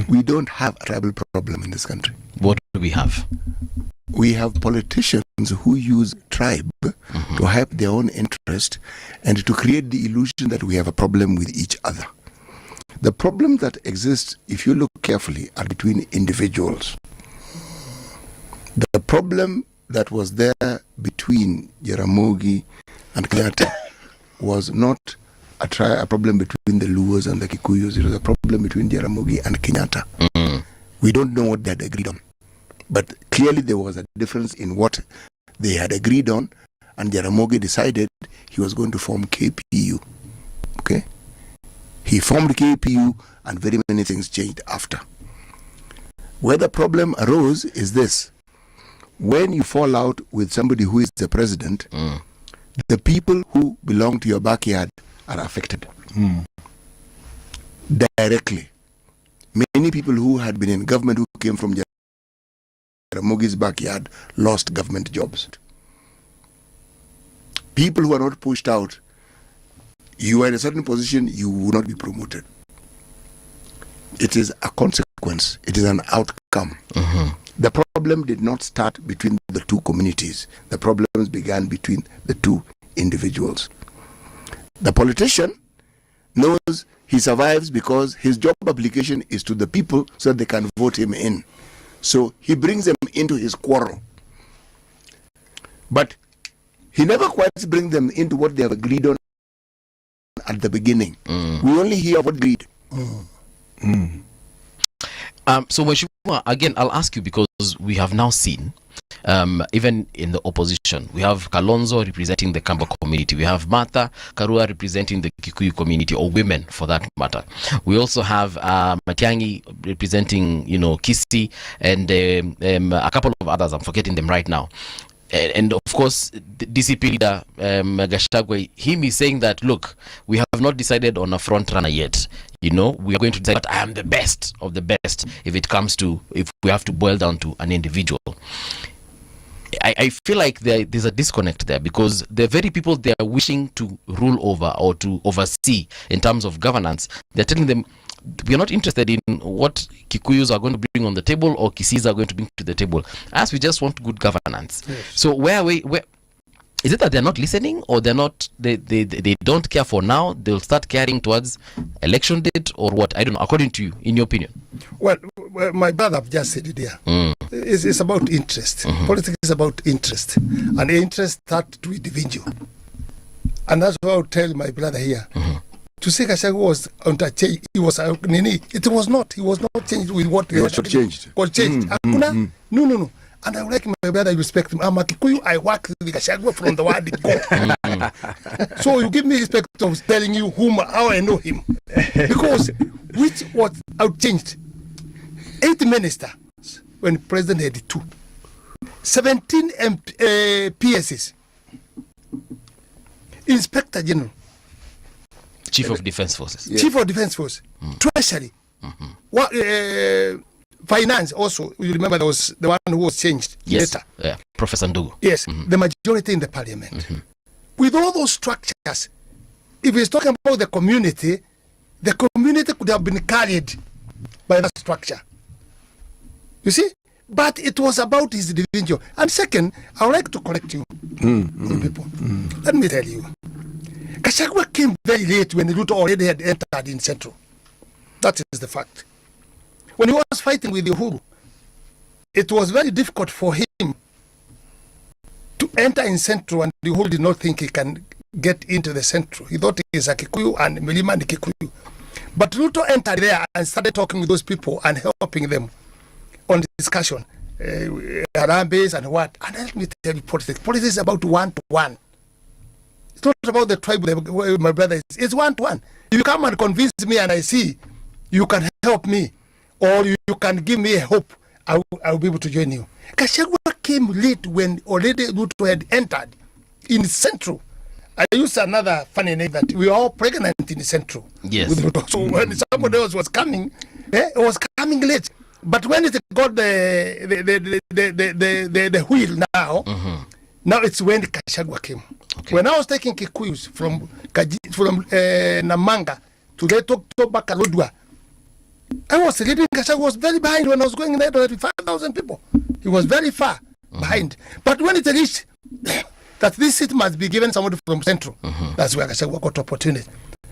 We don't have a tribal problem in this country. What do we have? We have politicians who use tribe to hype their own interest and to create the illusion that we have a problem with each other. The problem that exists, if you look carefully, are between individuals. The problem that was there between Jaramogi and Kenyatta was not a problem between the Luos and the Kikuyus. It was a problem between Jaramogi and Kenyatta. We don't know what they had agreed on. But clearly there was a difference in what they had agreed on, and Jaramogi decided he was going to form KPU. Okay? He formed KPU, and very many things changed after. Where the problem arose is this. When you fall out with somebody who is the president, the people who belong to your backyard are affected. Directly. Many people who had been in government who came from Jaramogi's backyard lost government jobs. People who are not pushed out, you are in a certain position, you will not be promoted. It is a consequence. It is an outcome. The problem did not start between the two communities. The problems began between the two individuals. The politician knows he survives because his job application is to the people so that they can vote him in. So he brings them into his quarrel. But he never quite brings them into what they have agreed on at the beginning. We only hear what agreed. So Mheshimiwa, again, I'll ask you because we have now seen, even in the opposition, we have Kalonzo representing the Kamba community. We have Martha Karua representing the Kikuyu community, or women for that matter. We also have Matiang'i representing, Kisii, and a couple of others. I'm forgetting them right now. And of course, the DCP leader, Gachagua, him is saying that, look, we have not decided on a front runner yet. We are going to decide that I am the best of the best if we have to boil down to an individual. I feel like there's a disconnect there, because the very people they are wishing to rule over or to oversee in terms of governance, they're telling them, we are not interested in what Kikuyus are going to bring on the table or Kisiis are going to bring to the table, as we just want good governance. Yes. So where is it that they're not listening, or they don't care for now, they'll start caring towards election date, or what? I don't know, according to you, in your opinion. Well, my brother just said it here. It's about interest. Politics is about interest, and interest starts to individual. And that's what I would tell my brother here. To say Gachagua was change, it was not. He was not changed with what he was changed. Was changed. No. And I would like my brother, I respect him. I'm a Kikuyu, I work with Gachagua from the word go. So you give me respect of telling you how I know him. Because which was outchanged. 8 ministers when President had 2. 17 PSs. Inspector General. Chief of Defense Forces. Yeah. Chief of Defense Force. Treasury. Finance also. You remember there was the one who was changed later. Yeah. Professor Ndugu. Yes. The majority in the parliament. With all those structures, if he's talking about the community could have been carried by that structure. You see? But it was about his individual. And second, I would like to correct you, people. Let me tell you. Gachagua came very late when Ruto already had entered in Central. That is the fact. When he was fighting with Uhuru, it was very difficult for him to enter in Central, and Uhuru did not think he can get into the Central. He thought he is a Kikuyu and Milima and Kikuyu. But Ruto entered there and started talking with those people and helping them on the discussion. Harambes and what. And let me tell you, politics is about one-to-one. It's not about the tribe where my brother is. It's one-to-one. If you come and convince me and I see you can help me, or you can give me a hope, I will be able to join you. Gachagua came late when already Ruto had entered in Central. I use another funny name that we were all pregnant in the Central. Yes. So when somebody else was coming, it was coming late. But when it got the wheel now, now it's when Gachagua came. Okay. When I was taking Kikuyus from Namanga to get to Bakalodwa, I was leading. Gachagua was very behind when I was going there to 5,000 people. He was very far behind. But when it reached that this seat must be given somebody from Central, that's where Gachagua got opportunity.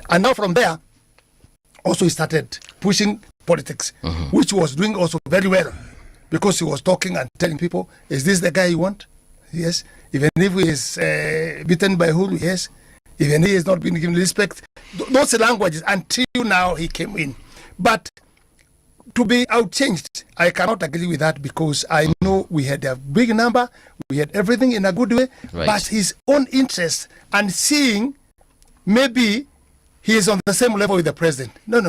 And now from there, also he started pushing politics, which was doing also very well, because he was talking and telling people, is this the guy you want? Yes. Even if he is beaten by Hulu, yes. Even if he has not been given respect, those languages, until now he came in. But to be outchanged, I cannot agree with that, because I know we had a big number, we had everything in a good way, but his own interest and seeing maybe he is on the same level with the president. No.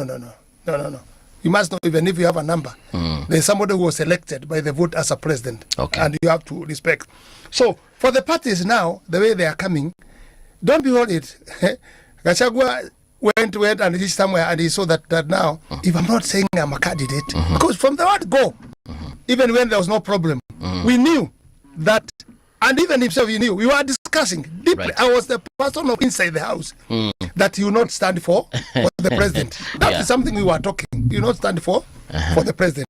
You must know, even if you have a number, there's somebody who was elected by the vote as a president, and you have to respect. So for the parties now, the way they are coming, don't be worried. Gachagua went and reached somewhere, and he saw that now, if I'm not saying I'm a candidate, because from the word go, even when there was no problem, we knew that, and even himself he knew, we were discussing deeply. I was the person of inside the house that you not stand for the president. That is something we were talking. You not stand for the president.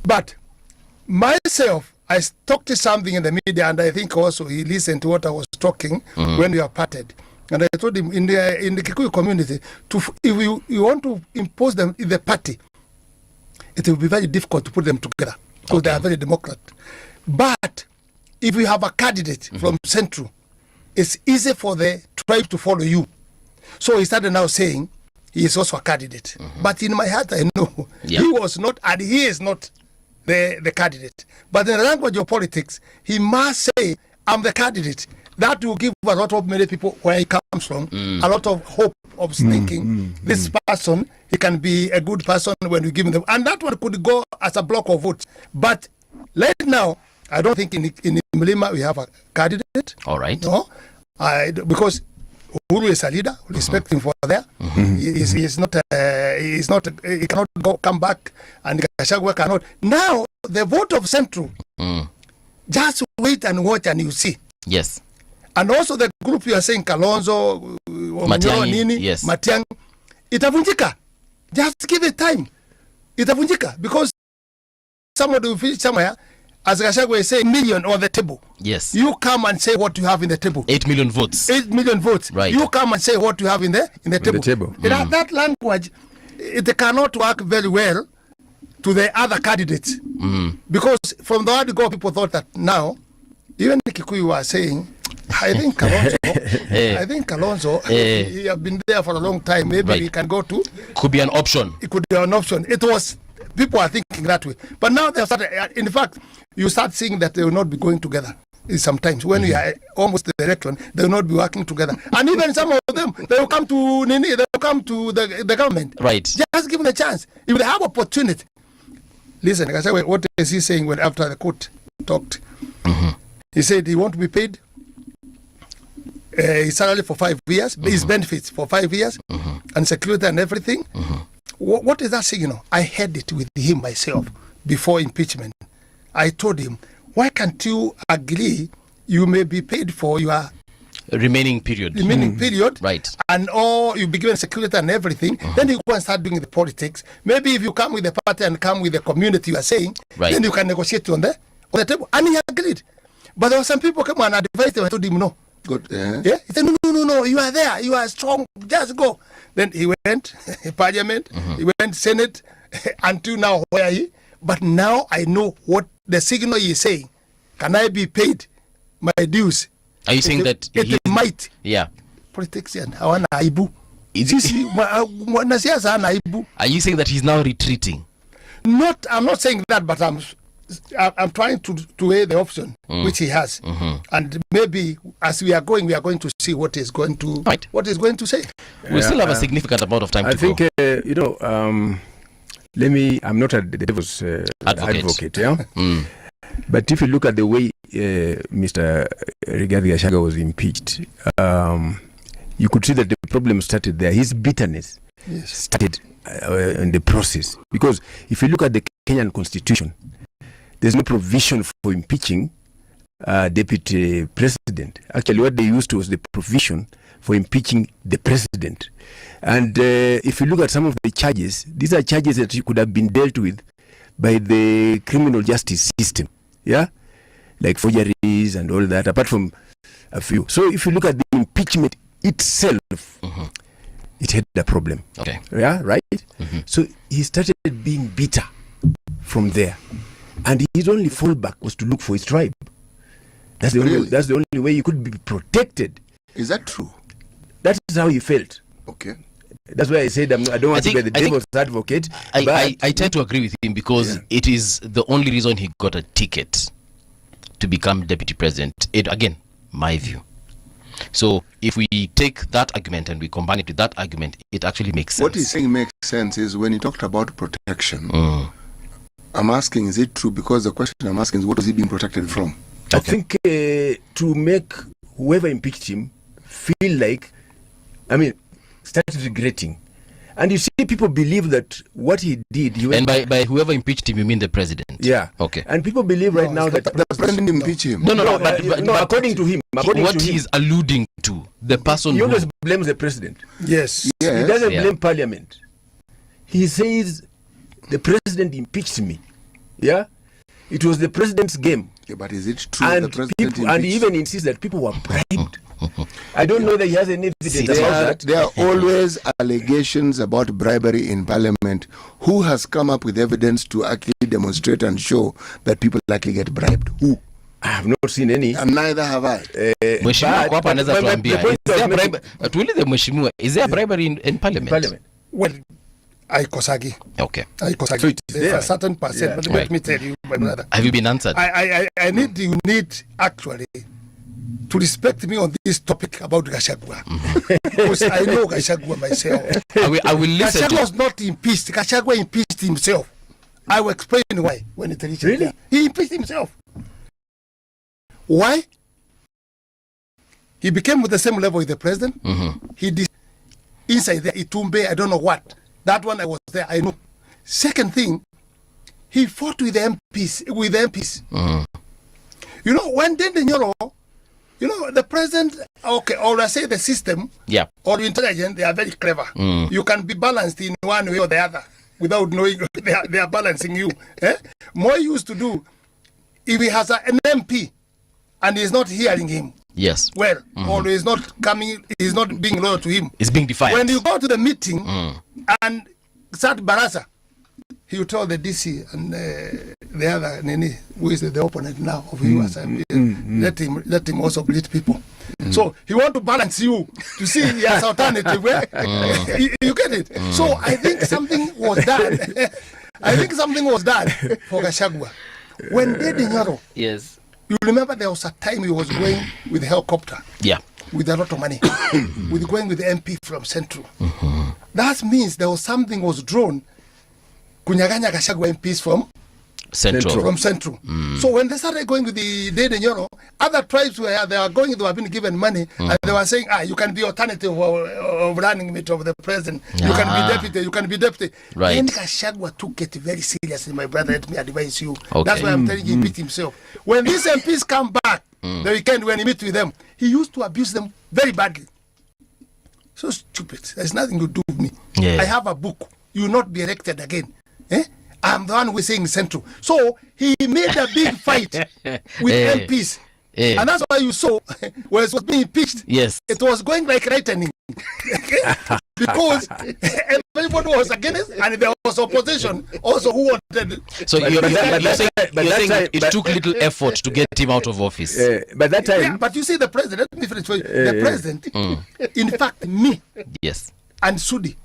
But myself, I talked to something in the media, and I think also he listened to what I was talking when we were parted. And I told him in the Kikuyu community, if you want to impose them in the party, it will be very difficult to put them together, because they are very Democrat. But if you have a candidate from Central, it's easy for the tribe to follow you. So he started now saying he is also a candidate. But in my heart, I know he was not, and he is not the candidate. But in the language of politics, he must say, I'm the candidate. That will give a lot of many people where he comes from, a lot of hope of thinking this person, he can be a good person when you give him them. And that one could go as a block of votes. But right now, I don't think in Mlima we have a candidate. All right. No, because Uhuru is a leader. We respect him for there. He's not. He cannot come back, and Gachagua cannot. Now the vote of Central. Just wait and watch, and you see. Yes. And also the group you are saying, Kalonzo, Matiang'i, itavunjika. Just give it time. Itavunjika, because somebody will finish somewhere. As Gachagua is saying, million on the table. Yes. You come and say what you have in the table. 8 million votes. 8 million votes. Right. You come and say what you have in the table. That language, it cannot work very well to the other candidates. Because from the word go, people thought that now, even Kikuyu was saying, I think Kalonzo, he has been there for a long time. Maybe we can go to. Could be an option. It could be an option. It was. People are thinking that way. But now they have started, in fact, you start seeing that they will not be going together. Sometimes when we are almost the election, they will not be working together. And even some of them, they will come to the government. Right. Just give them a chance. If they have opportunity. Listen, what is he saying when after the court talked? He said he want to be paid his salary for 5 years, his benefits for 5 years, and security and everything. What is that signal? I heard it with him myself before impeachment. I told him, why can't you agree you may be paid for your remaining period? Right. And or you be given security and everything. Then you go and start doing the politics. Maybe if you come with the party and come with the community you are saying, then you can negotiate on the table. And he agreed. But there were some people come and advised him. I told him no. Good. Yeah. He said, no, you are there. You are strong. Just go. Then he went Parliament. He went Senate until now where he. But now I know what the signal he is saying. Can I be paid my dues? Are you saying that it might? Yeah. Politics and hawana aibu. Are you saying that he's now retreating? I'm not saying that, but I'm trying to weigh the option which he has, and maybe as we are going to see what is going to say. We still have a significant amount of time. I think I'm not a devil's advocate, yeah. But if you look at the way Mr. Rigathi Gachagua was impeached, you could see that the problem started there. His bitterness Yes. started in the process. Because if you look at the Kenyan constitution, there's no provision for impeaching deputy president. Actually, what they used was the provision for impeaching the president. And if you look at some of the charges, these are charges that could have been dealt with by the criminal justice system. Yeah? Like forgeries and all that, apart from a few. So if you look at the impeachment itself, it had a problem. Okay. Yeah, right? So he started being bitter from there. And his only fallback was to look for his tribe. That's the only way he could be protected. Is that true? That is how he felt. Okay. That's why I said I don't want to be the devil's advocate. I tend to agree with him because it is the only reason he got a ticket to become deputy president. Again, my view. So if we take that argument and we combine it with that argument, it actually makes sense. What he's saying makes sense is when he talked about protection. I'm asking, is it true? Because the question I'm asking is, what is he being protected from? I think to make whoever impeached him feel like, started regretting. And you see, people believe that what he did... and by whoever impeached him, you mean the president? Yeah. Okay. And people believe right now that... The president impeached him. No, according to him. What he is alluding to, the person he always blames the president. Yes. He doesn't blame parliament. He says, the president impeached me. Yeah? It was the president's game. Yeah, but is it true and the president and he even insists that people were bribed. I don't know that he has any evidence about that. There are always allegations about bribery in parliament. Who has come up with evidence to actually demonstrate and show that people actually get bribed? Who? I have not seen any. And neither have I. Is there bribery in parliament? Well, I Kosagi. Okay. I Kosagi. So There's a certain percent, but let me tell you, my brother. Have you been answered? You need actually to respect me on this topic about Gachagua. Because I know Gachagua myself. I will listen. Gachagua was not impeached. Gachagua impeached himself. I will explain why when it reaches Really? there. He impeached himself. Why? He became with the same level with the president. He did inside there, Itumbe, I don't know what. That one I was there, I know. Second thing, he fought with the MPs. You know, when Nyoro, the president, okay, or I say the system, or intelligence, they are very clever. You can be balanced in one way or the other without knowing they are balancing you. More used to do, if he has an MP and he's not hearing him, yes, well, or he's not coming, he's not being loyal to him. It's being defiant. When you go to the meeting and start Barasa, he will tell the DC and the other Nini, who is the opponent now of yours, let him also bleed people. So he want to balance you to see he has alternative. You get it? So I think something was done. For Gachagua. When Nyoro, yes, you remember there was a time he was going with a helicopter. Yeah. With a lot of money. With going with the MP from Central. That means there was something was drawn. Kunyaganya Gachagua MPs from Central. From Central. So when they started going with the Nyoro, other tribes were have been given money, and they were saying, you can be alternative of running mate of the president. You can be deputy. Right. Then Gachagua took it very seriously, my brother. Let me advise you. Okay. That's why I'm telling you, he beat himself. When these MPs come back, the weekend when he meet with them, he used to abuse them very badly. So stupid. There's nothing to do with me. Yeah. I have a book. You will not be elected again. I'm the one who is saying Central. So he made a big fight with MPs. And that's why you saw when it was being impeached, yes, it was going like lightning. Because everybody was against it, and there was opposition also who wanted. So you're saying it took little effort to get him out of office. But that time, but you see the president, let me finish for you. The president, in fact, me, yes, and Sudi,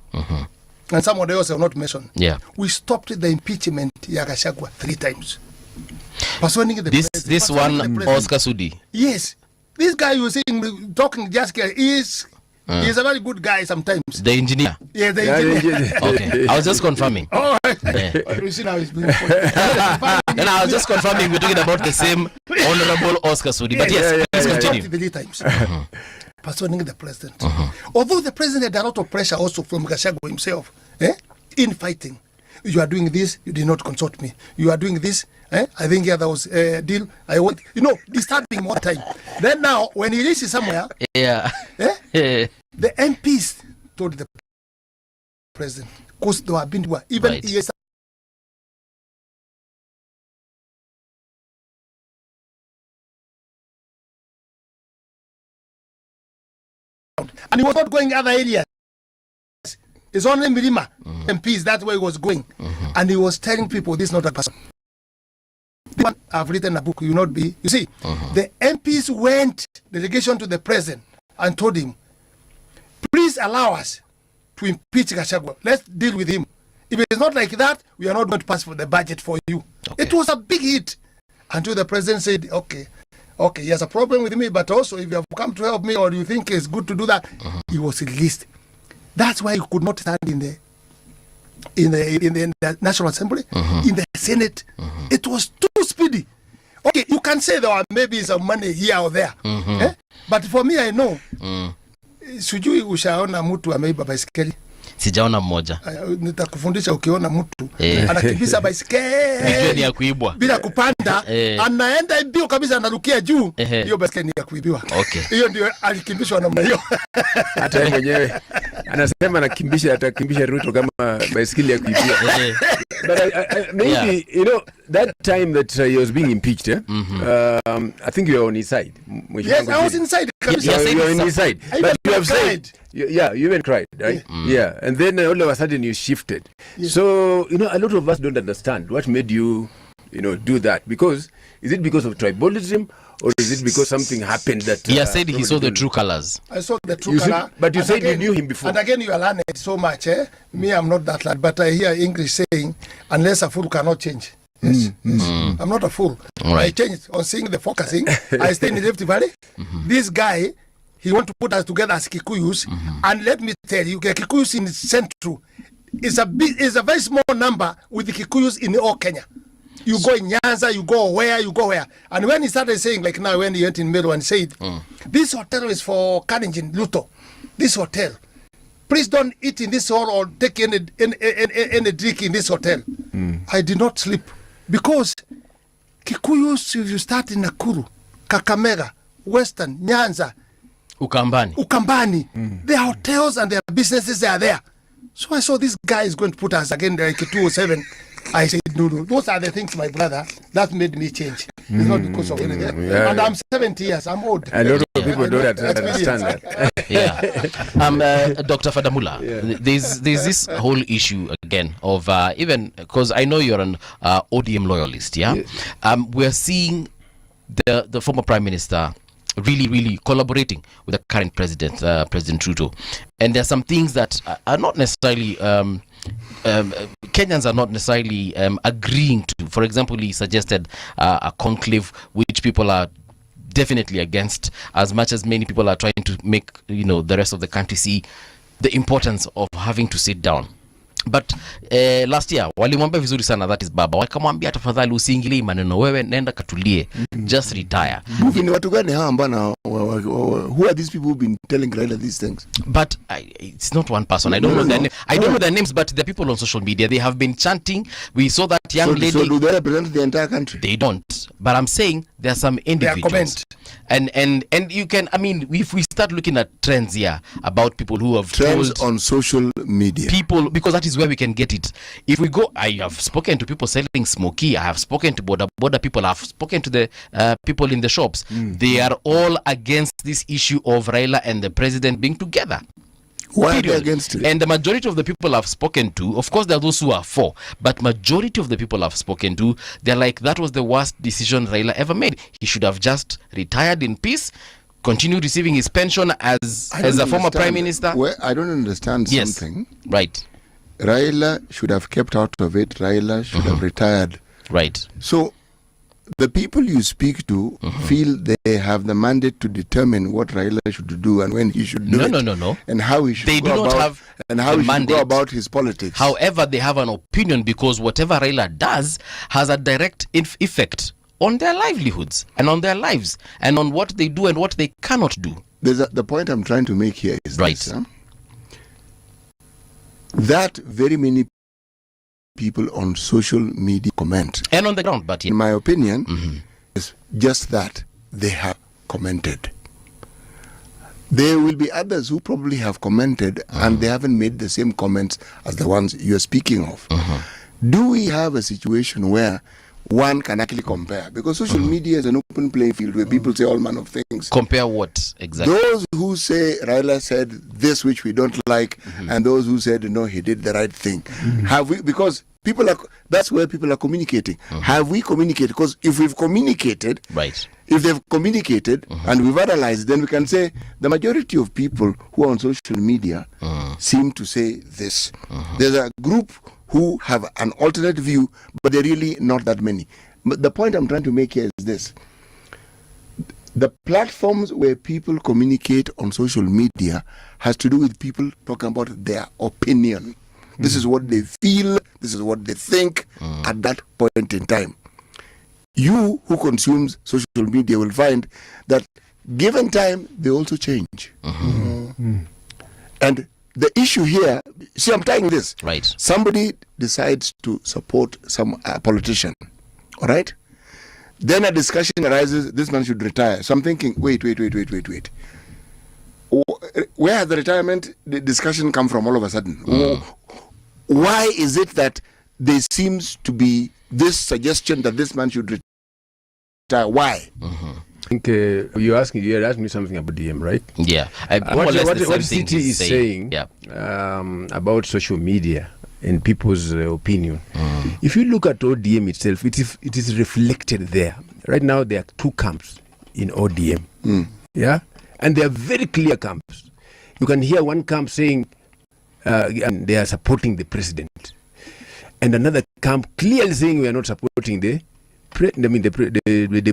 and someone else have not mentioned. Yeah, we stopped the impeachment Gachagua 3 times. This one, Oscar Sudi. Yes, this guy you were saying talking just he's a very good guy sometimes. The engineer. Yeah, the engineer. Okay, I was just confirming. Oh, you see now he's being and I was just confirming we're talking about the same honorable Oscar Sudi. But yes, please continue. 3 times. personing the president. Although the president had a lot of pressure also from Gachagua himself, in fighting. You are doing this, you did not consult me. You are doing this, I think there was a deal. I want, disturbing more time. Then now, when he reaches somewhere, the MPs told the president, because they have been even Right. yes. And he was not going other areas. It's only Mirima MPs, that's where he was going. And he was telling people, this is not a person. I've written a book, you not be. You see, the MPs went delegation to the president and told him, please allow us to impeach Gachagua. Let's deal with him. If it's not like that, we are not going to pass for the budget for you. Okay. It was a big hit. Until the president said, okay, he has a problem with me, but also if you have come to help me or you think it's good to do that, he was released. That's why he could not stand in the National Assembly, in the Senate. It was too speedy. Okay, you can say there are maybe some money here or there. But for me, I know. Sijui ushaona mtu ameiba baisikeli? Sijaona mmoja. Nitakufundisha ukiona mtu anakimbiza baisikeli ni ya kuibwa bila kupanda, anaenda mbio kabisa, anarukia juu, hiyo baisikeli ni ya kuibiwa. Okay. Hiyo ndio alikimbishwa namna hiyo. Hata yeye mwenyewe anasema atakimbisha Ruto kama baisikeli ya kuibiwa. But maybe that time that he was being impeached, I think you were on his side. Yes, I was inside. You were on his side. But you have said, you even cried, right? Yeah. And then all of a sudden you shifted. So, a lot of us don't understand what made you, do that. Because, is it because of tribalism or is it because something happened that... He said he saw the true colors. I saw the true color. But you said you knew him before. And again, you are learned so much. Me, I'm not that lad. But I hear English saying, unless a fool cannot change. Yes. I'm not a fool. Right. I changed on seeing the focusing. I stay in the Rift Valley. This guy, he want to put us together as Kikuyus. And let me tell you, Kikuyus in Central is a very small number with the Kikuyus in all Kenya. You go in Nyanza, you go where. And when he started saying, like now when he went in Meru and said, this hotel is for Kalenjin, Luto. This hotel. Please don't eat in this hall or take any drink in this hotel. I did not sleep. Because Kikuyus, if you start in Nakuru, Kakamega, Western, Nyanza, Ukambani, their hotels and their businesses are there. So I saw this guy is going to put us again like 207. I said, no, those are the things, my brother, that made me change. It's not because of anything. Yeah. And I'm 70 years, I'm old. A lot of people don't understand that. Dr. Fadamula, there's this whole issue again of even, because I know you're an ODM loyalist, we're seeing the former Prime Minister really collaborating with the current president, President Ruto. And there's some things that are not necessarily... Kenyans are not necessarily agreeing to. For example, he suggested a conclave, which people are definitely against, as much as many people are trying to make the rest of the country see the importance of having to sit down. But last year walimwambia vizuri sana, that is baba, wakamwambia tafadhali usiingilie maneno, wewe nenda katulie, just retire. Ni watu gani hawa ambao who are these people who've been telling Raila these things? But it's not one person. I don't know their name. I don't know their names, but the people on social media, they have been chanting. We saw that young lady. So do they represent the entire country? They don't. But I'm saying there are some individuals. And you can, if we start looking at trends here about people who have trends on social media, people, because that is where we can get it. If we go, I have spoken to people selling smoky, I have spoken to border people, I have spoken to the people in the shops. They are all against this issue of Raila and the president being together. Why are they against it? And the majority of the people I've spoken to, of course there are those who are for, but majority of the people I've spoken to, they're like, that was the worst decision Raila ever made. He should have just retired in peace, continue receiving his pension as a former prime minister. Well, I don't understand something. Right. Raila should have kept out of it. Raila should have retired. Right. So the people you speak to feel they have the mandate to determine what Raila should do and when he should do it. No. And how he should they go do not about, have and how he should go about his politics. However, they have an opinion because whatever Raila does has a direct effect on their livelihoods and on their lives and on what they do and what they cannot do. the point I'm trying to make here is right. this, that very many people on social media comment. And on the ground, but in my opinion, is just that they have commented. There will be others who probably have commented and they haven't made the same comments as the ones you're speaking of. Do we have a situation where one can actually compare? Because social media is an open playing field where people say all manner of things. Compare what exactly? Those who say Raila said this which we don't like, and those who said no, he did the right thing. Have we? Because people are. That's where people are communicating. Have we communicated? Because if we've communicated, right. If they've communicated and we've analyzed, then we can say the majority of people who are on social media seem to say this. There's a group who have an alternate view, but they're really not that many. But the point I'm trying to make here is this. The platforms where people communicate on social media has to do with people talking about their opinion. This is what they feel, this is what they think at that point in time. You who consumes social media will find that given time, they also change. And the issue here, see, I'm tying this. Right. Somebody decides to support some politician, all right? Then a discussion arises, this man should retire. So I'm thinking, wait. Where has the retirement discussion come from all of a sudden? Why is it that there seems to be this suggestion that this man should retire? Why? I think you're asking me something about DM, right? Yeah. What City is saying about social media and people's opinion. If you look at ODM itself, it is reflected there. Right now, there are two camps in ODM. Yeah, and they are very clear camps. You can hear one camp saying they are supporting the president, and another camp clearly saying we are not supporting the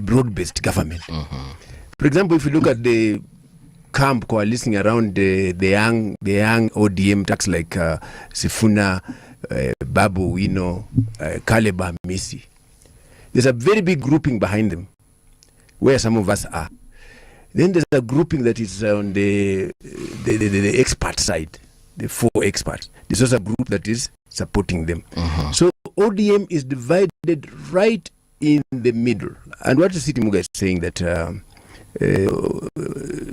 broad-based government. For example, if you look at the camp coalescing around the young ODM tax like Sifuna, Babu Wino, Kaleba Misi, there's a very big grouping behind them, where some of us are. Then there's a grouping that is on the expert side, the four experts. There's also a group that is supporting them. So ODM is divided right in the middle. And what the City Muga is saying that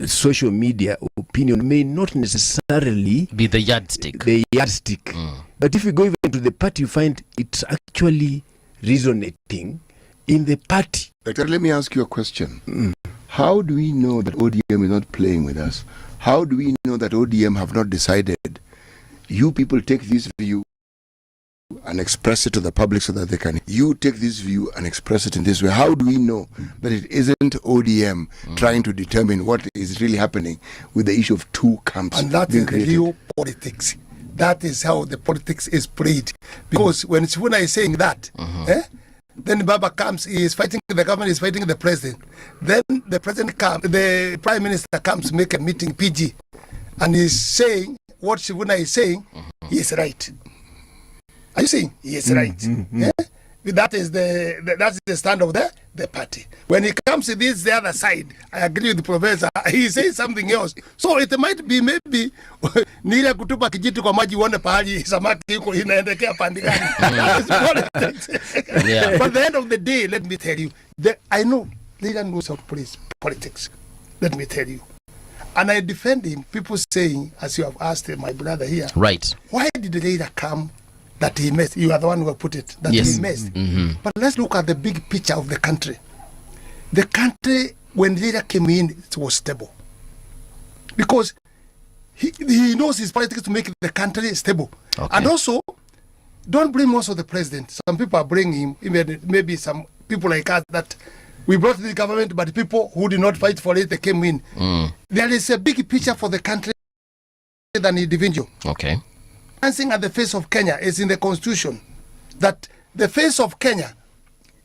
social media opinion may not necessarily be the yardstick. But if you go even to the party, you find it's actually resonating in the party. Doctor, let me ask you a question. How do we know that ODM is not playing with us? How do we know that ODM have not decided, you people take this view and express it to the public so that they can, you take this view and express it in this way? How do we know that it isn't ODM trying to determine what is really happening with the issue of two camps? And that is the real politics. That is how the politics is played. Because when Sifuna is saying that, then Baba comes, he is fighting the government, is fighting the president. Then the president comes, the prime minister comes, make a meeting, PG, and he's saying what Sifuna is saying, he is right. Are you saying he is right? Yeah? That is that's the stand of the party. When he comes to this, the other side, I agree with the professor, he says something else. So it might be maybe nila kutupa kijiti kwa maji uone pahali samaki iko inaendekea pande gani. That is politics. But at the end of the day, let me tell you, I know Leader knows how to play politics. Let me tell you. And I defend him, people saying, as you have asked my brother here, right? Why did the leader come that he missed? You are the one who put it, that he missed. But let's look at the big picture of the country. The country, when the leader came in, it was stable. Because he knows his politics to make the country stable. And also, don't blame also the president. Some people are blaming him, maybe some people like us, that we brought the government, but people who did not fight for it, they came in. There is a big picture for the country than individual. Okay. Dancing at the face of Kenya is in the constitution, that the face of Kenya,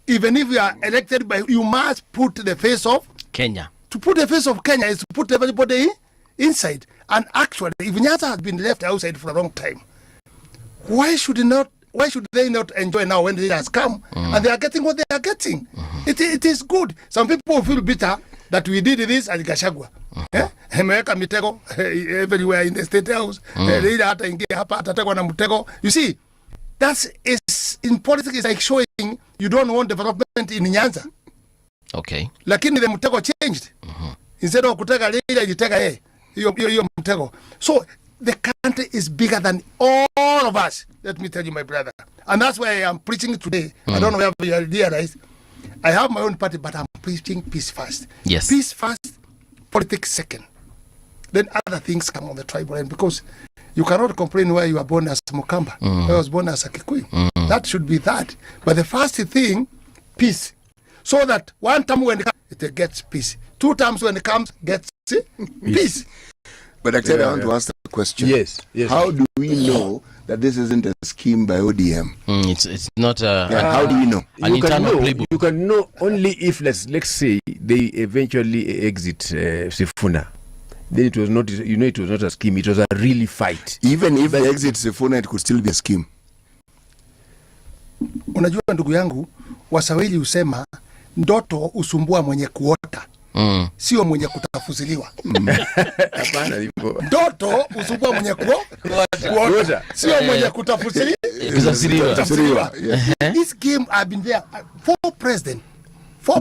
even if you are elected, you must put the face of Kenya. To put the face of Kenya is to put everybody inside. And actually, if Nyata has been left outside for a long time, why should they not enjoy now when the leader has come and they are getting what they are getting? It is good. Some people feel bitter that we did this at Gachagua. ameweka mitego everywhere in the state house. Leader hata ingia hapa atategwa na mtego. You see, that is in politics is like showing you don't want development in Nyanza. Okay. Lakini the mtego changed. Instead of kutega leader, ilitega yeye. Hiyo mtego. So the country is bigger than all of us. Let me tell you, my brother. And that's why I am preaching today. I don't know if you realize. I have my own party, but I'm preaching peace first. Yes. Peace first, politics second. Then other things come on the tribal end, because you cannot complain where you were born as Mukamba. I was born as a Kikuyu. That should be that. But the first thing, peace. So that one time when it gets peace. 2 times when it comes, gets peace. But actually, I want to ask the question. Yes. How do we know that this isn't a scheme by ODM? It's not how do we know? You can know only if let's say they eventually exit Sifuna. Then it was not, it was not a scheme. It was a really fight. Even if they exit Sifuna, it could still be a scheme. Unajua ndugu yangu, Waswahili husema ndoto usumbua mwenye kuota. Sio mwenye kutafusiliwa. Ndoto usumbua mwenye kuota. Sio mwenye kutafusiliwa. This game I've been there. 4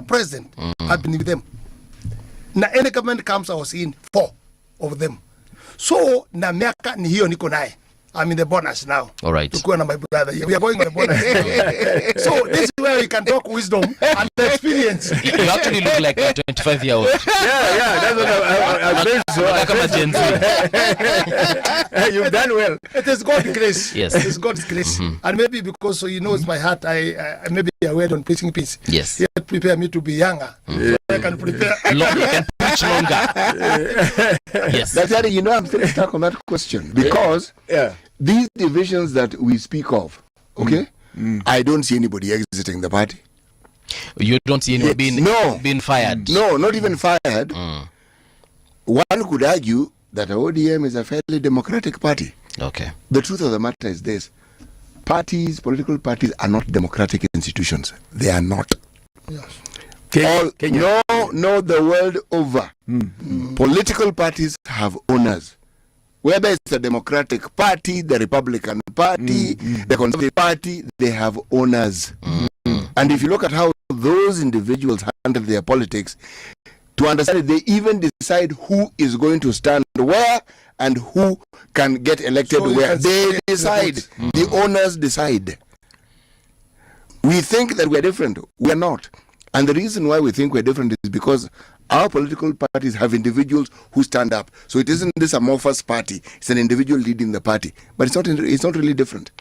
presidents I've been with them. Na any government comes, I was in 4 of them. So na miaka ni hiyo niko naye. I'm in the bonus now. All right. Tukiwa na my brother. We are going on the bonus. So this is where we can talk wisdom and experience. You actually look like a 25-year-old. Yeah, that's what I meant. So like a Gen Z. You've done well. It is God's grace. Yes. It is God's grace. And maybe because he knows my heart, I maybe a word on preaching peace. Yes. He had prepare me to be younger. So I can prepare. You can preach longer. Yes. That's why, I'm still stuck on that question. Because these divisions that we speak of, okay, I don't see anybody exiting the party. You don't see anyone being fired? No, not even fired. One could argue that ODM is a fairly democratic party. Okay. The truth of the matter is this. Political parties are not democratic institutions. They are not. Yes. No, the world over. Political parties have owners. Whether it's the Democratic Party, the Republican Party, the Conservative Party, they have owners. And if you look at how those individuals handle their politics, to understand it, they even decide who is going to stand where and who can get elected where. They decide. The owners decide. We think that we're different. We're not. And the reason why we think we're different is because our political parties have individuals who stand up. So it isn't this amorphous party. It's an individual leading the party. But it's not really different.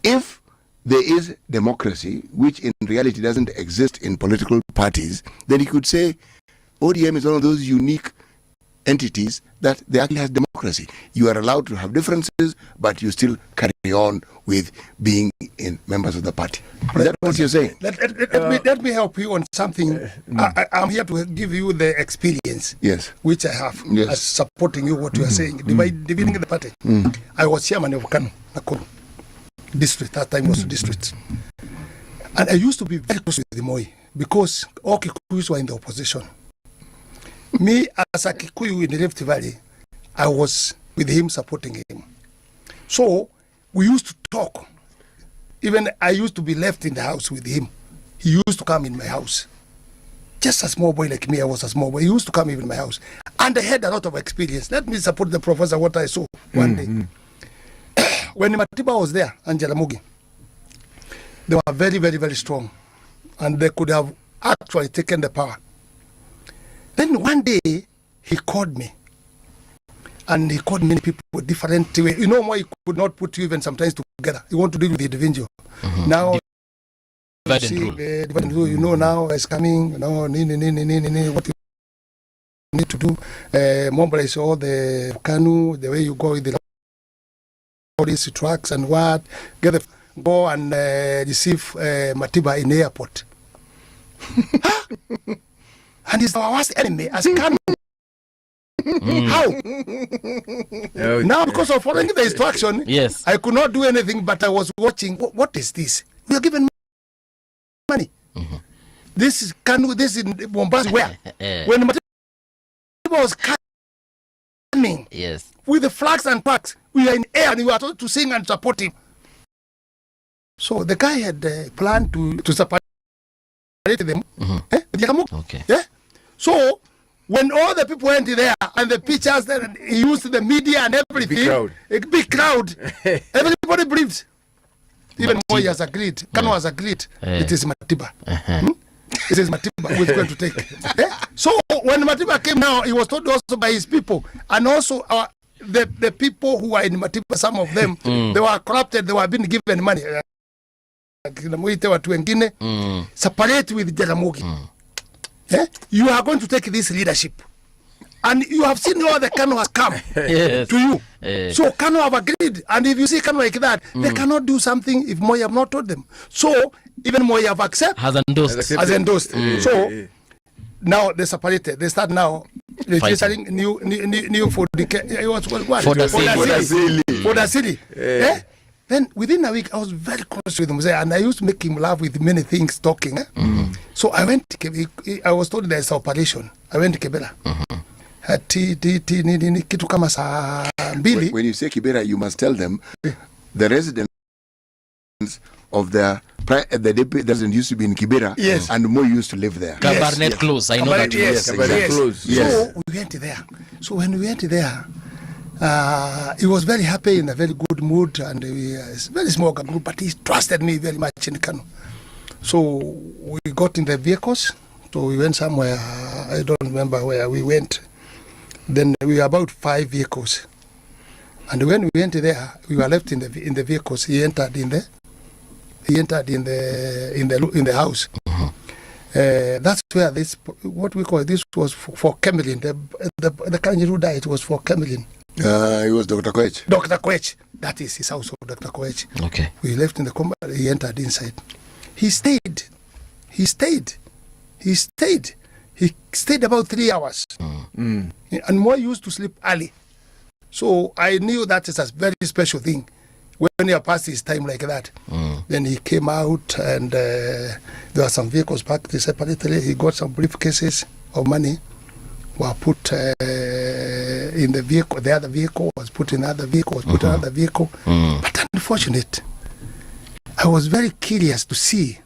If there is democracy, which in reality doesn't exist in political parties, then you could say ODM is one of those unique entities that they actually has democracy. You are allowed to have differences, but you still carry on with being in members of the party. Is that what you're saying? Let me help you on something. I'm here to give you the experience, which I have, as supporting you what you are saying, dividing the party. I was chairman of Kano, Nakuru district. That time was district. And I used to be very close with Moi because all Kikuyus were in the opposition. Me, as a Kikuyu in the Rift Valley, I was with him, supporting him. So we used to talk. Even I used to be left in the house with him. He used to come in my house. Just a small boy like me, I was a small boy. He used to come even in my house. And I had a lot of experience. Let me support the professor what I saw one day. When Matiba was there, and Jaramogi, they were very, very, very strong. And they could have actually taken the power. Then one day, he called me. And he called many people different ways. You know why he could not put you even sometimes together. He want to deal with the individual. Now, you know now it's coming, what you need to do. Mobilize all the canoe, the way you go with the all these trucks and what. Go and receive Matiba in the airport. And he's our worst enemy as Kanu. How? Now, because of following the instruction, I could not do anything, but I was watching. What is this? We are given money. This is Kanu, this is Mombasa. Where? When Matiba was running. Yes. With the flags and tracks. We are in air and we are told to sing and support him. So the guy had planned to separate them. Okay. Yeah. So when all the people went there and the pictures, then he used the media and everything. A big crowd. Everybody breathed. Even Moi has agreed. Kanu has agreed. It is Matiba. It is Matiba who is going to take. So when Matiba came now, he was told also by his people, and also the people who are in Matiba, some of them, they were corrupted, they were being given money. Separate with Jaramogi. You are going to take this leadership. And you have seen all the Kanu has come to you. So Kanu have agreed. And if you see Kanu like that, they cannot do something if Moi have not told them. So even Moi have accepted. Has endorsed. So now they separated. They start now registering new for the city. Then within a week, I was very close with him, and I used to make him laugh with many things, talking. So I went to Kibera. I was told there's an operation. I went to Kibera. When you say Kibera, you must tell them the residents of the deputy resident used to be in Kibera, yes, and Moi used to live there. Cabernet Close, I know that. Yes, Cabernet Close. Yes. So we went there. So when we went there, he was very happy, in a very good mood, and it's a very small group, but he trusted me very much in Kanu. So we got in the vehicles. So we went somewhere, I don't remember where we went. Then we were about 5 vehicles. And when we went there, we were left in the vehicles. He entered in the house. That's where this, what we call this, was for Camelin. The Kanjiru died, it was for Camelin. It was Dr. Koech. Dr. Koech. That is his house, Dr. Koech. Okay. We left in the combat. He entered inside. He stayed about 3 hours. And Moi used to sleep early. So I knew that is a very special thing when he passed his time like that. Then he came out, and there were some vehicles parked separately. He got some briefcases of money, were put in the vehicle. The other vehicle was put in another vehicle, another vehicle. But unfortunate, I was very curious to see,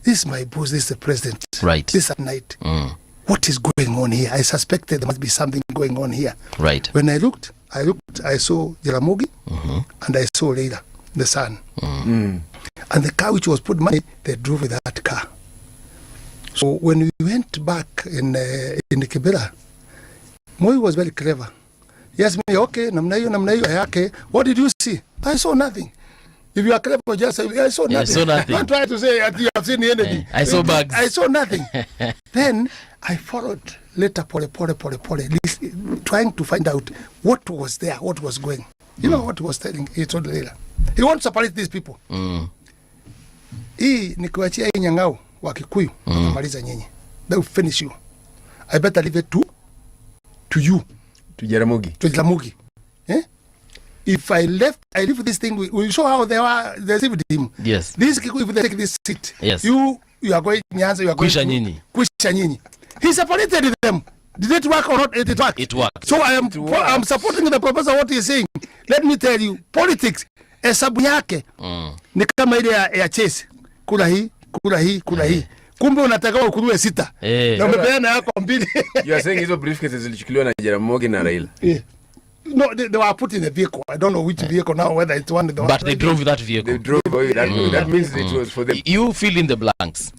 this is my boss, this is the president. Right. This at night. What is going on here? I suspected there must be something going on here. Right. When I looked, I saw Jaramogi, and I saw Leila, the son. And the car which was put money, they drove with that car. So when we went back in Kibera, Moi was very clever. He asked me, okay, okay, what did you see? I saw nothing. If you are clever, just say, I saw nothing. I saw nothing. Don't try to say you have seen anything. I saw bugs. I saw nothing. Then I followed later, trying to find out what was there, what was going. You know what he was telling? He told Leila, he wants to separate these people. Hii ni kuachia hii nyang'au wa Kikuyu, watamaliza nyinyi. They will finish you. I better leave it to you. To Jaramogi. If I leave this thing, we saw how they received him. Yes. This Kikuyu, if they take this seat, yes, you are going Nyanza, you are going Kwisha nyinyi. He separated them. Did it work or not? It worked. It worked. So I'm supporting the professor what he's saying. Let me tell you, politics, hesabu yake ni kama ile ya chess. Kula hii. Kumbe unataka ukunue 6. Na umepeana yako 2. You are saying hizo briefcases zilichukuliwa na Jaramogi na Raila. No, they were put in a vehicle. I don't know which vehicle now, whether it's one. But they drove that vehicle. They drove that means it was for them. You fill in the blanks.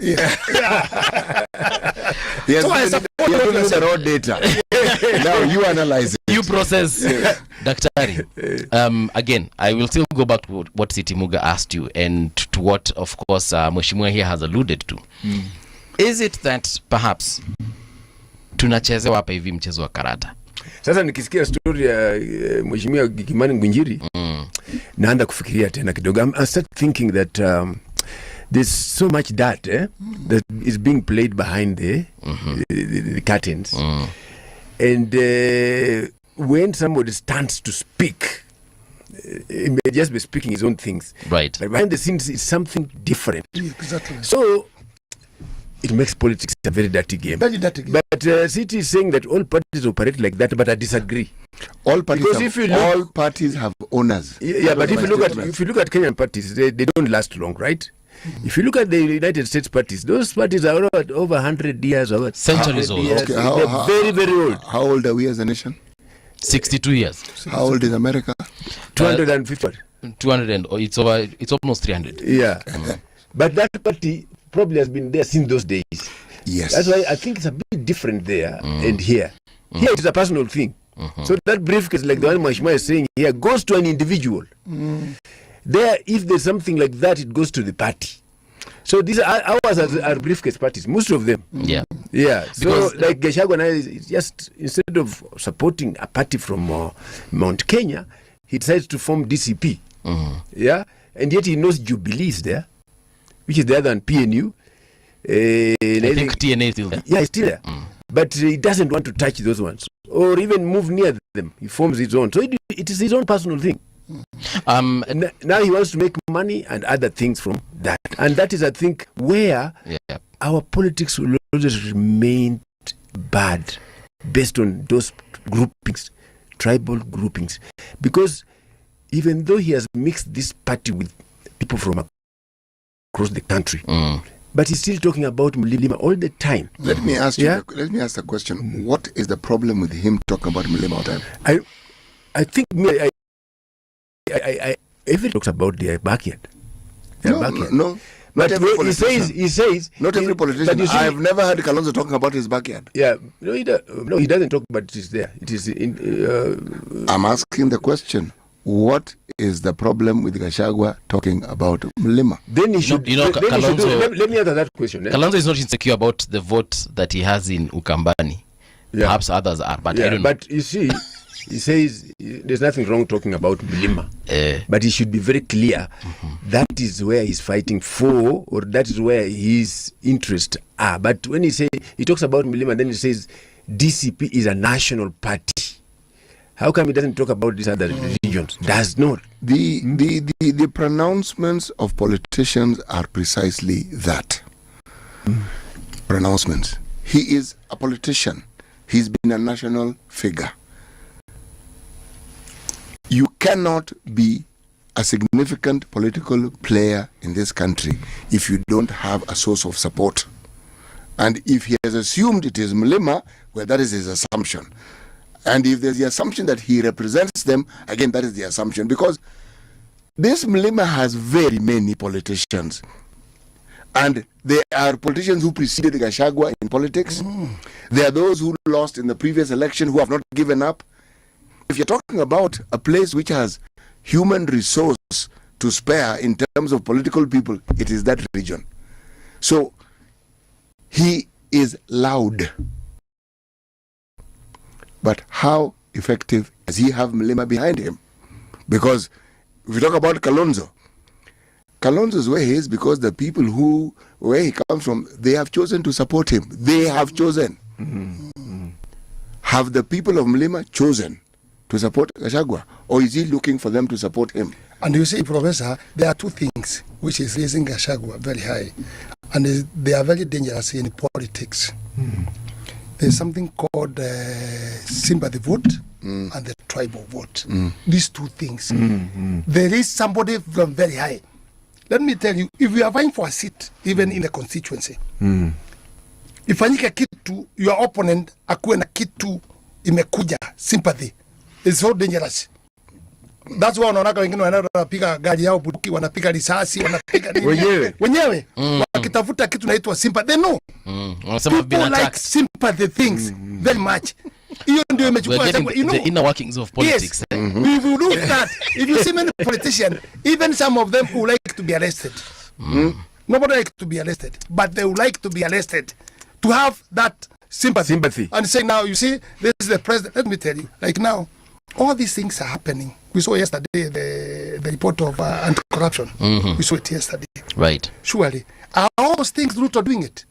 Yes, so I support the raw data. Now you analyze it. You process. Daktari. Again, I will still go back to what Siti Muga asked you, and to what, of course, Mheshimiwa here has alluded to. Is it that perhaps tunachezewa hapa hivi mchezo wa karata? Sasa nikisikia story ya Mheshimiwa Kimani Ngunjiri, naanza kufikiria tena kidogo. I start thinking that there's so much that is being played behind the curtains. And when somebody stands to speak, he may just be speaking his own things. Right. But behind the scenes, it's something different. Exactly. So it makes politics a very dirty game. Very dirty game. But City is saying that all parties operate like that, but I disagree. All parties, because have, if you look, all parties have owners. Yeah, but if you look at Kenyan parties, they don't last long, right? If you look at the United States parties, those parties are over 100 years, over centuries old. Okay, they're very, very old. How old are we as a nation? 62 years. How old is America? 250. 200 and it's almost 300. Yeah. But that party probably has been there since those days. Yes. That's why I think it's a bit different there and here. Here it is a personal thing. So that briefcase, like the one Mashma is saying here, goes to an individual. There, if there's something like that, it goes to the party. So these are ours are briefcase parties, most of them. Yeah. Yeah. Because, so like Gachagua now is just, instead of supporting a party from Mount Kenya, he decides to form DCP. Yeah. And yet he knows Jubilee is there, which is the other than PNU. I think TNA is still there. Yeah, it's still there. But he doesn't want to touch those ones or even move near them. He forms his own. So it is his own personal thing. Now he wants to make money and other things from that. And that is, I think, where our politics will always remain bad based on those groupings, tribal groupings. Because even though he has mixed this party with people from across the country, but he's still talking about Mlima all the time. Let me ask you. Let me ask the question. What is the problem with him talking about Mlima all the time? I think everyone talks about their backyard. No. But he says not every politician. I have never heard Kalonzo talking about his backyard. Yeah, no, he doesn't talk about it. Is there? It is. I'm asking the question. What is the problem with Gachagua talking about Mlima? Then he should. Kalonzo, let me answer that question. Kalonzo is not insecure about the vote that he has in Ukambani. Yeah. Perhaps others are, but I don't know. But you see, he says there's nothing wrong talking about Mlima. But he should be very clear. That is where he's fighting for, or that is where his interests are. But when he talks about Mlima, then he says DCP is a national party. How come he doesn't talk about these other regions? Does not. The pronouncements of politicians are precisely that. Pronouncements. He is a politician. He's been a national figure. You cannot be a significant political player in this country if you don't have a source of support. And if he has assumed it is Mlima, well, that is his assumption. And if there's the assumption that he represents them, again, that is the assumption. Because this Mlima has very many politicians. And there are politicians who preceded Gachagua in politics. There are those who lost in the previous election who have not given up. If you're talking about a place which has human resource to spare in terms of political people, it is that region. So he is loud. But how effective does he have Mlima behind him? Because if we talk about Kalonzo's way is because the people where he comes from, they have chosen to support him. They have chosen. Have the people of Mlima chosen to support Gachagua? Or is he looking for them to support him? And you see, Professor, there are two things which is raising Gachagua very high. And they are very dangerous in politics. There's something called sympathy vote and the tribal vote. These two things. There is somebody from very high. Let me tell you, if you are vying for a seat, even in the constituency, ifanyike kitu, your opponent akuwe na kitu imekuja, sympathy, it's so dangerous. That's why unaonaka wengine wanapiga gari yao buduki, wanapiga risasi, wanapiga wenyewe wakitafuta kitu naitwa sympathy. They know. People like sympathy things very much. Hiyo ndio imechukua, you know, the inner workings of politics. Yes. If you look at, if you see many politicians, even some of them who like to be arrested. Nobody likes to be arrested, but they would like to be arrested to have that sympathy. And say, now you see, this is the president. Let me tell you, like now, all these things are happening. We saw yesterday the report of anti-corruption. We saw it yesterday. Right. Surely, are all those things root of doing it?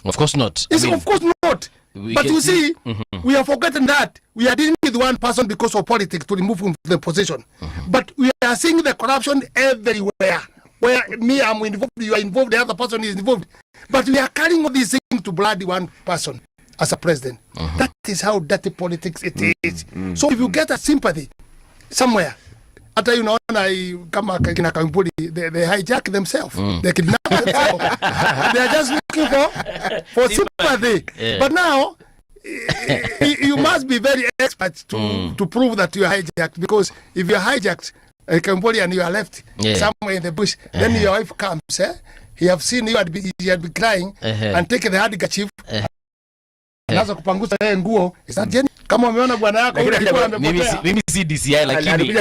Of course not. Of course not. But you see, we have forgotten that we are dealing with one person because of politics to remove him from the position. But we are seeing the corruption everywhere. where me, I'm involved, you are involved, the other person is involved. But we are carrying all these things to bloody one person as a president. That is how dirty politics it is. So if you get a sympathy somewhere, hata unaona kama kina Kampuli, they hijack themselves, they kidnap themselves. They are just looking for sympathy. But now you must be very expert to prove that you are hijacked, because if you are hijacked, Kampuli, and you are left somewhere in the bush, then your wife comes. He have seen you had been crying and take the handkerchief. Anaanza kupangusa yeye nguo. Is that Jenny? Kama umeona bwana yako mimi si DCI lakini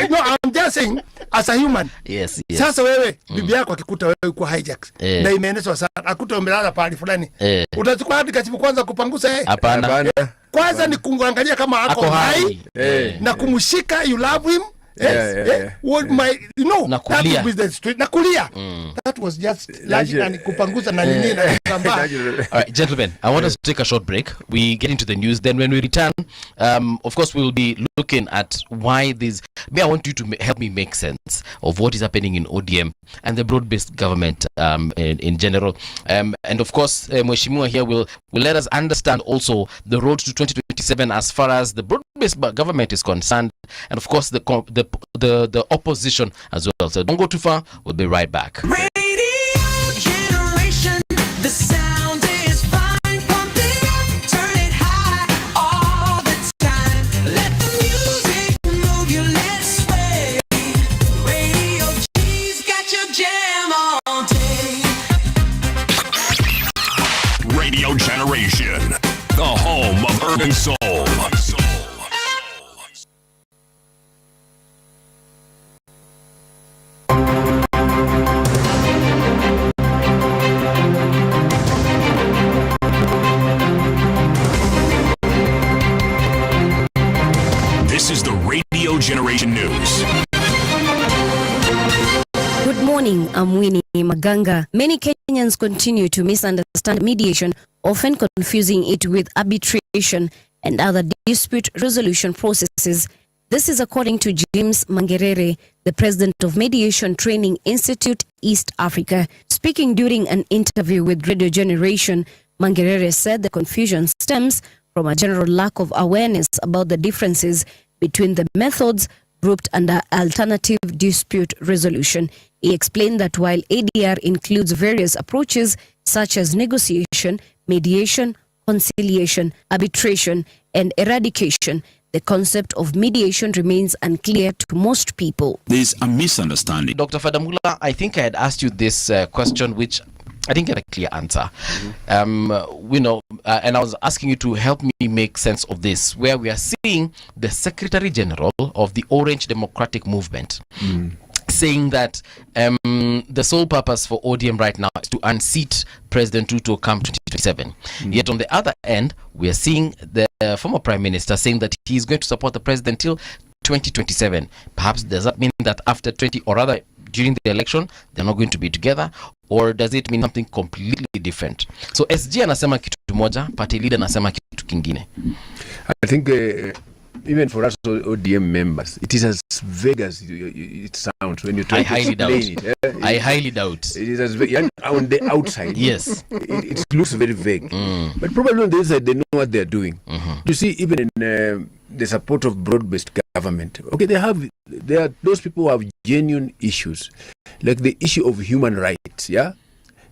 no, I'm just saying as a human. Yes. Sasa wewe bibi yako akikuta wewe uko hijacked na imeenezwa sana, akuta umelala pahali fulani, utachukua handkerchief kwanza kupangusa yeye? Hapana. Kwanza ni kuangalia kama ako hai na kumshika, you love him. What my that was the street nakulia. That was just and kupanguza na nini na kamba. All right, gentlemen, I want us to take a short break. We get into the news, then when we return, of course we'll be looking at why this. I want you to help me make sense of what is happening in ODM and the broad-based government in general, and of course Mheshimiwa here will let us understand also the road to 2027 as far as the broad-based government is concerned, and of course the opposition as well. So don't go too far. We'll be right back. Radio generation, the sound is fine. Pump it up, turn it high all the time. Let the music move you, let's sway. Radio G's got your jam all day. Radio Generation, the home of urban soul. This is the Radio Generation News. Good morning, I'm Winnie Maganga. Many Kenyans continue to misunderstand mediation, often confusing it with arbitration and other dispute resolution processes. This is according to James Mangerere, the president of Mediation Training Institute, East Africa. Speaking during an interview with Radio Generation, Mangerere said the confusion stems from a general lack of awareness about the differences between the methods grouped under alternative dispute resolution. He explained that while ADR includes various approaches such as negotiation, mediation, conciliation, arbitration, and eradication, the concept of mediation remains unclear to most people. There's a misunderstanding. Dr. Fadamula, I think I had asked you this question, which I didn't get a clear answer. And I was asking you to help me make sense of this, where we are seeing the Secretary General of the Orange Democratic Movement saying that the sole purpose for ODM right now is to unseat President Ruto come 2027. Yet on the other end, we are seeing the former Prime Minister saying that he is going to support the president till 2027. Perhaps does that mean that after 20, or rather during the election, they're not going to be together? Or does it mean something completely different? So SG anasema kitu moja, party leader anasema kitu kingine. I think even for us ODM members, it is as vague as it sounds when you try to explain it. I highly doubt. It is as vague on the outside. Yes. It looks very vague. But probably on the inside, they know what they're doing. You see, even in the support of broad-based government, okay, there are those people who have genuine issues, like the issue of human rights, yeah?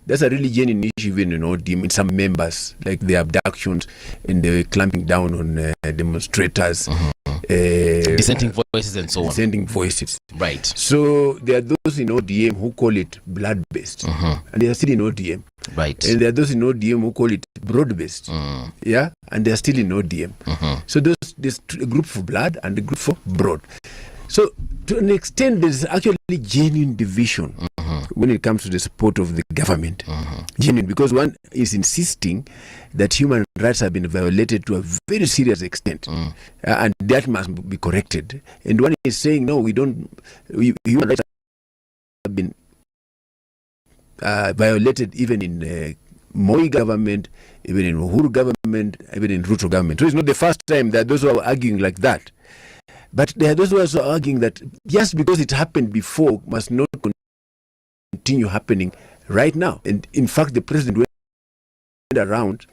That's a really genuine issue even in ODM, in some members, like the abductions and the clamping down on demonstrators. Dissenting voices and so on. Dissenting voices. Right. So there are those in ODM who call it blood-based, and they are still in ODM. Right. And there are those in ODM who call it broad-based, yeah, and they are still in ODM. So there's a group for blood and a group for broad. So to an extent, there's actually genuine division when it comes to the support of the government. Genuine, because one is insisting that human rights have been violated to a very serious extent, and that must be corrected. And one is saying, no, human rights have been violated even in Moi government, even in Uhuru government, even in Ruto government. So it's not the first time that those who are arguing like that. But there are those who are also arguing that just because it happened before must not continue happening right now. And in fact, the president went around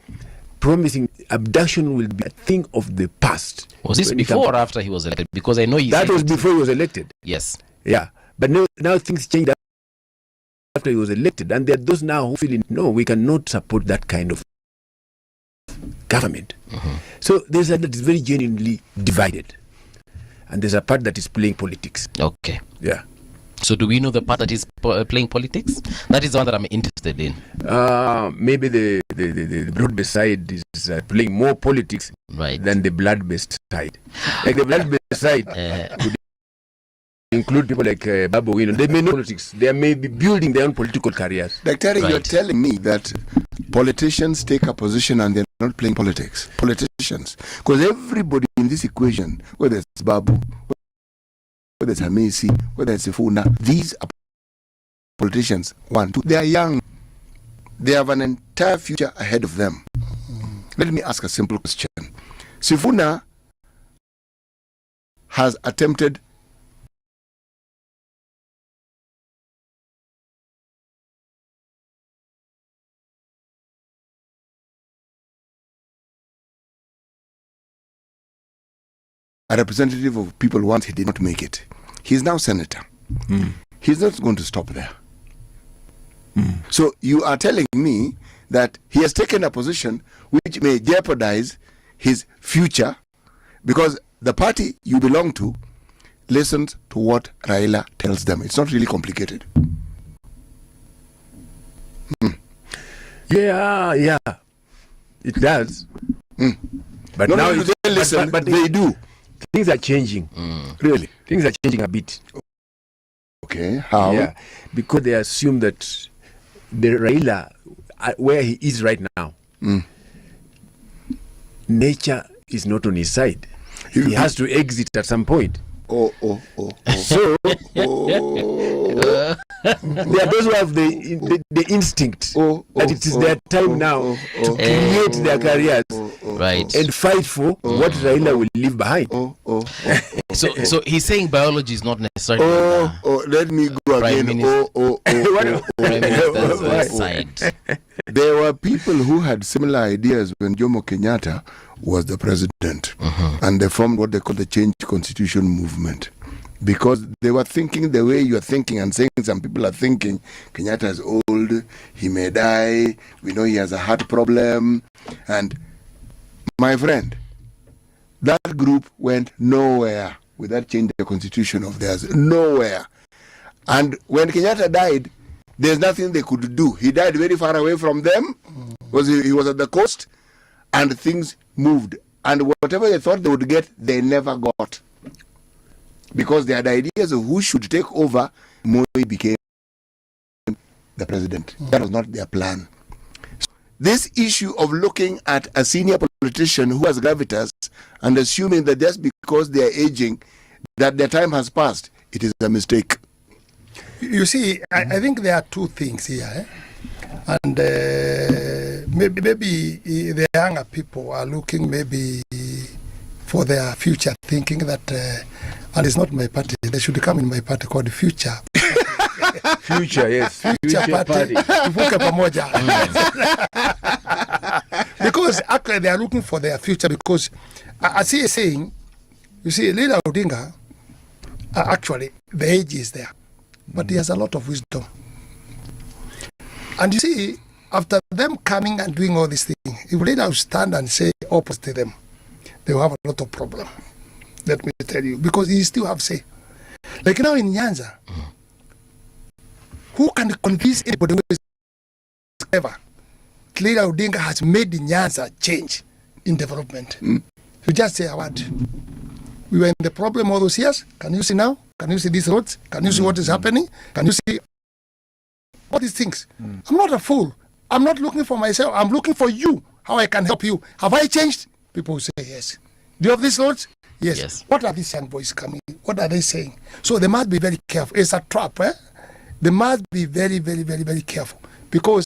promising abduction will be a thing of the past. Was this before or after he was elected? Because I know that was before he was elected. Yes. Yeah. But now things changed after he was elected. And there are those now who feel, no, we cannot support that kind of government. So there's a that is very genuinely divided. And there's a part that is playing politics. Okay. Yeah. So do we know the part that is playing politics? That is the one that I'm interested in. Maybe the broad-based side is playing more politics than the blood-based side. Like the blood-based side could include people like Babu Wino. They may know politics. They may be building their own political careers. Dr. You're telling me that politicians take a position and they're not playing politics. Politicians. Because everybody in this equation, whether it's Babu, whether it's Hamisi, whether it's Sifuna, these are politicians. 1, 2, they are young. They have an entire future ahead of them. Let me ask a simple question. Sifuna has attempted a representative of people once he did not make it. He's now senator. He's not going to stop there. So you are telling me that he has taken a position which may jeopardize his future because the party you belong to listens to what Raila tells them. It's not really complicated. Yeah, it does. But Not now only do they listen, but they do. Things are changing. Really? Things are changing a bit. Okay, how? Yeah, because they assume that the Raila, where he is right now, nature is not on his side. He has to exit at some point. So there are those who have the instinct that it is their time now to create their careers and fight for what Raila will leave behind. So he's saying biology is not necessarily let me go again. Prime Minister's side. There were people who had similar ideas when Jomo Kenyatta was the president, and they formed what they call the Change Constitution movement, because they were thinking the way you are thinking and saying some people are thinking. Kenyatta is old, he may die, we know he has a heart problem, and my friend, that group went nowhere with that change the constitution of theirs, nowhere. And when Kenyatta died, there's nothing they could do. He died very far away from them, because he was at the coast, and things moved. And whatever they thought they would get, they never got. Because they had ideas of who should take over. Moi became the president. That was not their plan. So this issue of looking at a senior politician who has gravitas and assuming that just because they are aging, that their time has passed, it is a mistake. You see, I think there are two things here. And maybe the younger people are looking maybe for their future, thinking that, and it's not my party, they should come in my party called Future. Future, yes. Future party. Tuvuke pamoja. Because actually they are looking for their future, because as he is saying, you see, Leader Odinga, actually the age is there, but he has a lot of wisdom. And you see, after them coming and doing all these things, if Leader will stand and say opposite to them, they will have a lot of problem. Let me tell you, because he still have say. Like now in Nyanza, who can convince anybody who is clever? Leader Odinga has made the Nyanza change in development. You just say a word. We were in the problem all those years. Can you see now? Can you see these roads? Can you see what is happening? Can you see all these things? I'm not a fool. I'm not looking for myself. I'm looking for you. How I can help you. Have I changed? People will say yes. Do you have these roads? Yes. What are these young boys coming? What are they saying? So they must be very careful. It's a trap. They must be very, very, very, very careful. Because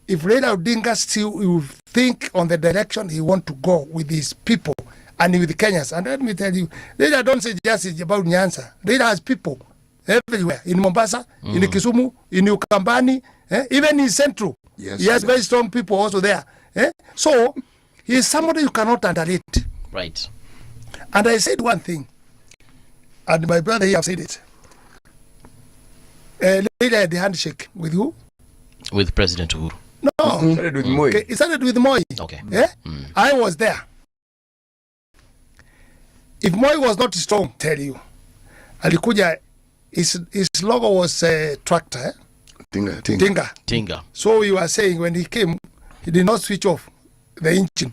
if Raila Odinga still will think on the direction he want to go with his people and with the Kenyans, and let me tell you, Raila don't say just it's about Nyanza. Raila has people. everywhere, in Mombasa, in Kisumu, in Ukambani, even in Central. Yes, he has very strong people also there. So he is somebody you cannot underrate. Right. And I said one thing, and my brother here said it. Later had the handshake with who? With President Uhuru. No. Started with Moi. Okay, it started with Moi. Okay. I was there. If Moi was not strong, tell you, alikuja, his logo was tractor. Tinga. So you are saying when he came, he did not switch off the engine.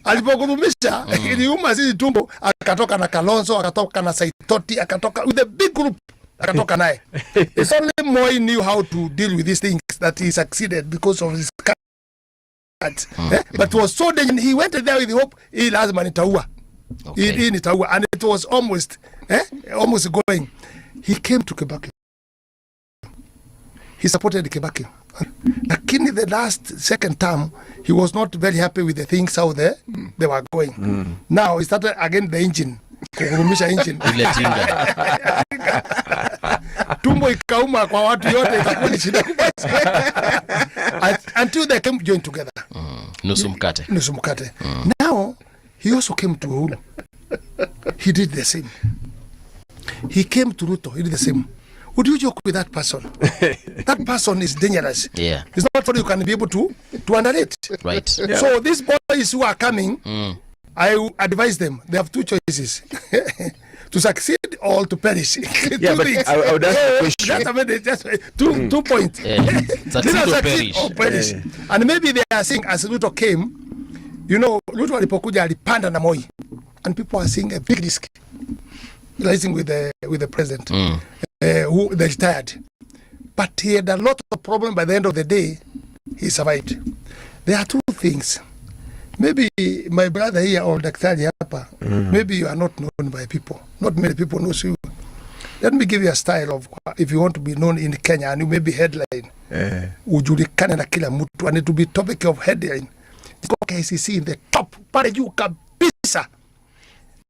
Alipokurumisha, iliuma sisi tumbo, akatoka na Kalonzo, akatoka na Saitoti, akatoka with a big group, akatoka naye. It's only Moi knew how to deal with these things that he succeeded because of his cards. But it was so dangerous. He went there with the hope, he lazima nitaua. He nitaua. And it was almost going. He came to Kibaki. He supported Kibaki. Lakini the second term, he was not very happy with the things how they were going. Now he started again the engine. Kugurumisha engine. Tumbo ikauma kwa watu yote ikakuwa ni shida kubwa. Until they came join together. Nusu mkate. Now he also came to Uhuru. He did the same. He came to Ruto. He did the same. Would you joke with that person? That person is dangerous. Yeah. It's not somebody you can be able to underrate. Right. Yeah. So these boys who are coming, I advise them. They have two choices: to succeed or to perish. Yeah, but I would ask the question. Just 2 points. Succeed or perish. And maybe they are saying, as Ruto came, you know, Ruto alipokuja alipanda na Moi, and people are seeing a big risk rising with the president. Who they retired, but he had a lot of problem. By the end of the day, he survived. There are two things. Maybe my brother here or Daktari hapa, maybe you are not known by people. Not many people know you. Let me give you a style of, if you want to be known in Kenya and you may be headline, ujulikane na kila mtu, and it will be topic of headline. KCC in the top, pale juu kabisa.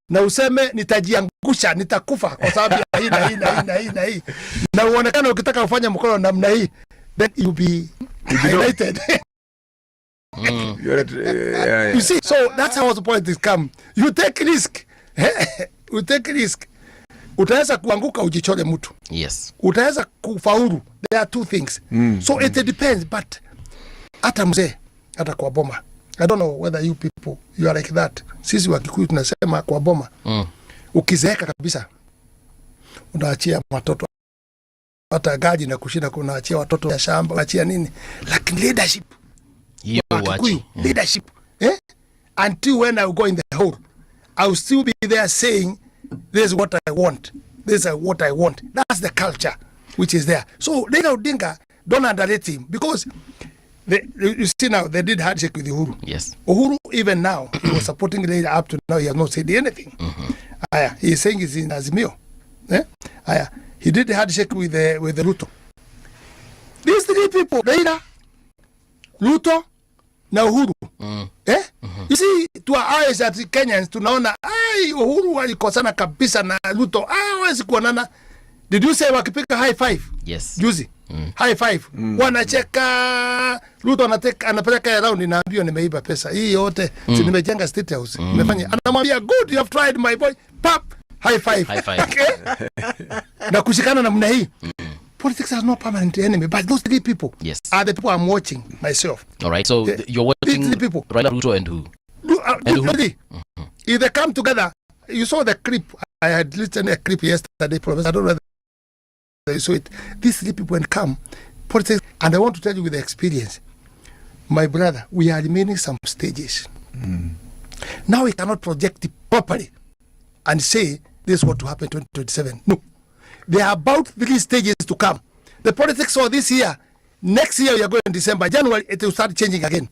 Na useme nitajiangusha, nitakufa kwa sababu ya hii na hii. Na uonekana ukitaka kufanya mkono namna hii, then you be highlighted. You see, so that's how the politics come. You take risk. You take risk. Utaweza kuanguka ujichole mtu. Yes. Utaweza kufaulu. There are two things. So it depends, but hata mzee, hata kwa boma. I don't know whether you people, you are like that. Sisi wa Kikuyu tunasema kwa boma. Ukizeeka kabisa, unaachia watoto. Hata gaji na kushinda kunaachia watoto ya shamba, unaachia nini? Lakini leadership. Leadership. Until when I go in the hole, I will still be there saying, this is what I want. This is what I want. That's the culture which is there. So Raila Odinga, don't underrate him, because you see now, they did handshake with Uhuru. Yes. Uhuru, even now, he was supporting Raila up to now. He has not said anything. He is saying he's in Azimio. He did the handshake with the Ruto. These three people, Raila, Ruto, na Uhuru. You see, to our eyes as Kenyans, tunaona, Uhuru alikosana kabisa na Ruto. Hawezi kuonana. Did you say wakipiga high five? Yes. Juzi. High five. Wanacheka. Ruto anapeleka around, inaambia nimeiba pesa. Hii yote, si nimejenga State House. Nimefanya. Anamwambia, good, you have tried my boy. Pap, high five. Okay? Na kushikana namna hii. Politics are not permanent enemy, but those three people are the people I'm watching myself. All right, so you're watching three people. Raila, Ruto, and who? If they come together, you saw the clip. I had listened to a clip yesterday, Professor. I don't know whether you saw it. These three people can come, politics, and I want to tell you with the experience, my brother, we are remaining some stages. Now we cannot project it properly and say this is what to happen in 2027. No. There are about 3 stages to come. The politics for this year, next year we are going in December, January, it will start changing again.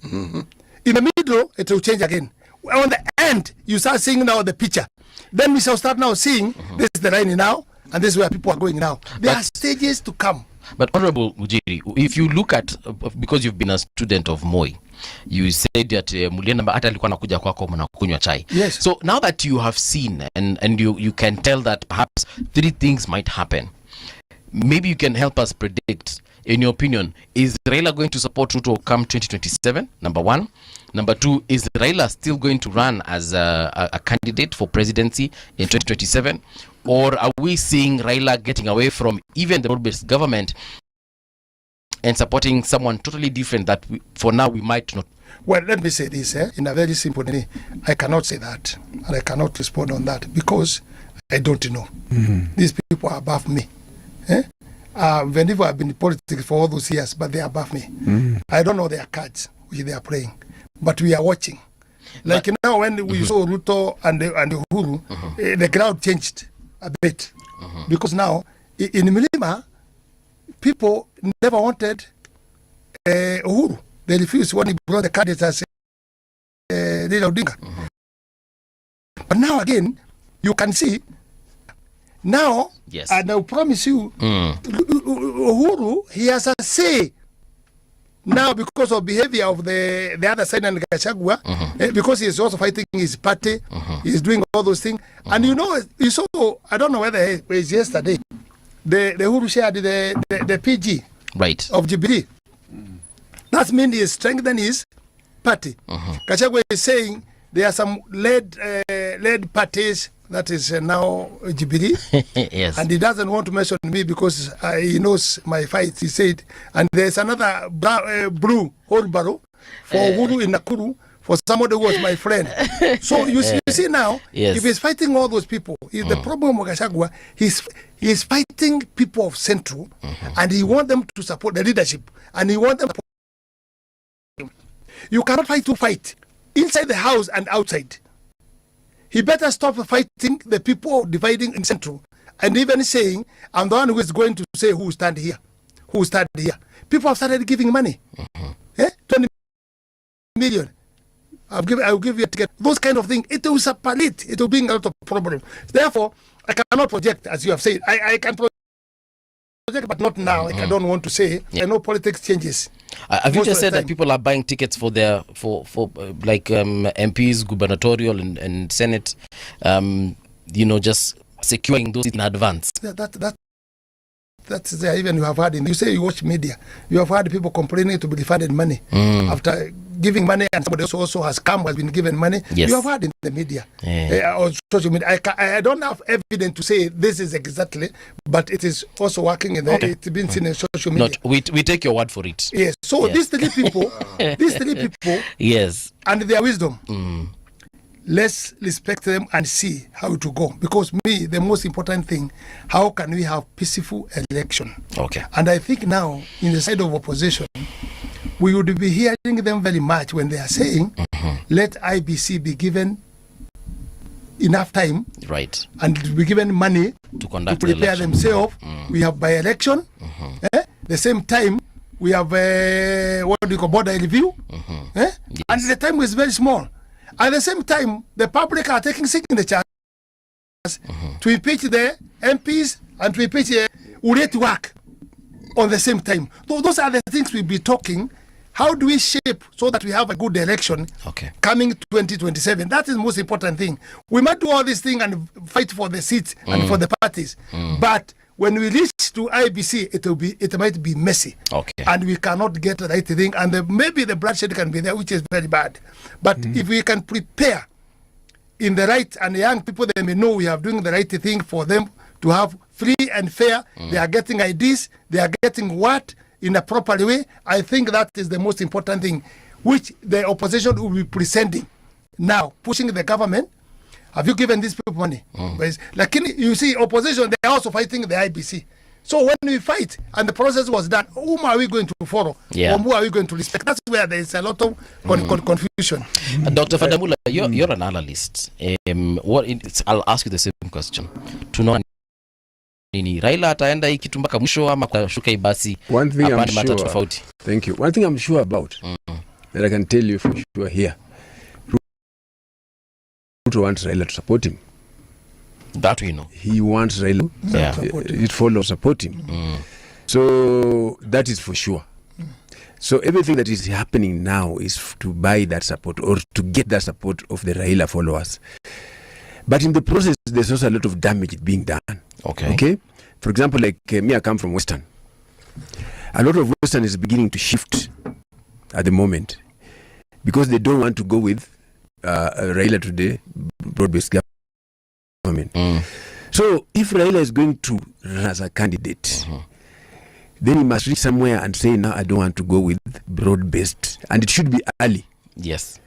In the middle, it will change again. On the end, you start seeing now the picture. Then we shall start now seeing this is the line now, and this is where people are going now. There are stages to come. But Honorable Mujiri, if you look at, because you've been a student of Moi, you said that Mulienda hata alikuwa anakuja kwako mnakunywa chai. Yes. So now that you have seen and you can tell that perhaps 3 things might happen, maybe you can help us predict, in your opinion, is Raila going to support Ruto come 2027? Number 1. Number 2, is Raila still going to run as a candidate for presidency in 2027? Or are we seeing Raila getting away from even the broad-based government and supporting someone totally different that for now we might not? Well, let me say this in a very simple way. I cannot say that, and I cannot respond on that because I don't know. These people are above me. Whenever I've been in politics for all those years, but they are above me. I don't know their cards which they are playing, but we are watching. Like now, when we saw Ruto and Uhuru, the crowd changed a bit because now in Milima, people never wanted Uhuru. They refused when he brought the candidates as Raila Odinga. But now again, you can see now, yes. And I promise you, Uhuru, he has a say now because of behavior of the other side and Gachagua, because he is also fighting his party, he is doing all those things. And you know, you saw, I don't know whether it was yesterday, the Uhuru shared the PG right of Jubilee. That means he strengthened his party. Gachagua is saying there are some led parties that is now Jubilee. Yes. And he doesn't want to mention me because he knows my fight, he said. And there's another blue wheelbarrow for Uhuru in Nakuru for somebody who was my friend. So you see now, yes. if he's fighting all those people, the problem with Gachagua, he's fighting people of Central and he wants them to support the leadership. And he wants them to support. You cannot fight to fight inside the house and outside. He better stop fighting the people dividing in Central and even saying, I'm the one who is going to say who stand here, who stand here. People have started giving money. 20 million. I'll give you a ticket. Those kind of things. It will separate. It will bring a lot of problems. Therefore, I cannot project, as you have said. I can project, but not now. I don't want to say. I know politics changes. Have you just said that people are buying tickets for their like MPs, gubernatorial and Senate, just securing those in advance? That's there. Even you have heard, you say you watch media, you have heard people complaining to be refunded money after giving money, and somebody else also has been given money. Yes. You have heard in the media or social media. I don't have evidence to say this is exactly, but it is also working in the. Okay. It's been seen in social media. We take your word for it. Yes. So these three people, yes, and their wisdom. Let's respect them and see how it will go. Because the most important thing, how can we have peaceful election? Okay. And I think now, in the side of opposition, we would be hearing them very much when they are saying, let IBC be given enough time, right, and be given money to conduct to prepare themselves. We have by-election. The same time, we have border review. Yes. And the time is very small. At the same time, the public are taking signatures to impeach the MPs and to impeach Ure to work on the same time. Those are the things we'll be talking. How do we shape so that we have a good election coming 2027? That is the most important thing. We might do all these things and fight for the seats and for the parties. But when we reach to IBC, it might be messy. Okay. And we cannot get the right thing. And maybe the bloodshed can be there, which is very bad. But if we can prepare in the right, and young people, they may know we are doing the right thing for them to have free and fair. They are getting ideas. They are getting what in a proper way. I think that is the most important thing, which the opposition will be presenting now, pushing the government. Have you given these people money? Like you see, opposition, they are also fighting the IBC. So when we fight and the process was done, whom are we going to follow? Yeah. Or who are we going to respect? That's where there is a lot of confusion. Dr. Fadamula, you're an analyst. I'll ask you the same question. Tunaona nini Raila ataenda hii kitu mpaka mwisho ama kushuka ibasi? One thing I'm sure. Thank you. One thing I'm sure about that I can tell you for sure here. Ruto wants Raila to support him. That we know. He wants Raila. Yeah. It follows support him. So that is for sure. So everything that is happening now is to buy that support or to get that support of the Raila followers. But in the process, there's also a lot of damage being done. Okay. For example, like me, I come from Western. A lot of Western is beginning to shift at the moment because they don't want to go with Raila today, broad-based government. So if Raila is going to run as a candidate, then he must reach somewhere and say, no, I don't want to go with broad-based. And it should be early. Yes.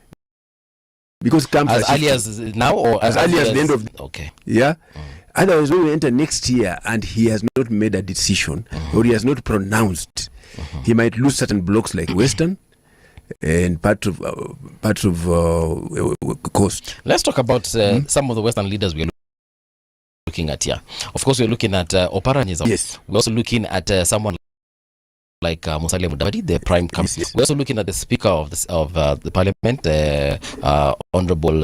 Because as early as now or as early as the end of okay. Yeah. Otherwise, when we enter next year and he has not made a decision or he has not pronounced, he might lose certain blocks like Western and part of Coast. Let's talk about some of the Western leaders we're looking at here. Of course, we're looking at Oparanya. Yes. We're also looking at someone like Musalia Mudavadi, the prime camp. We're also looking at the Speaker of the Parliament, Honorable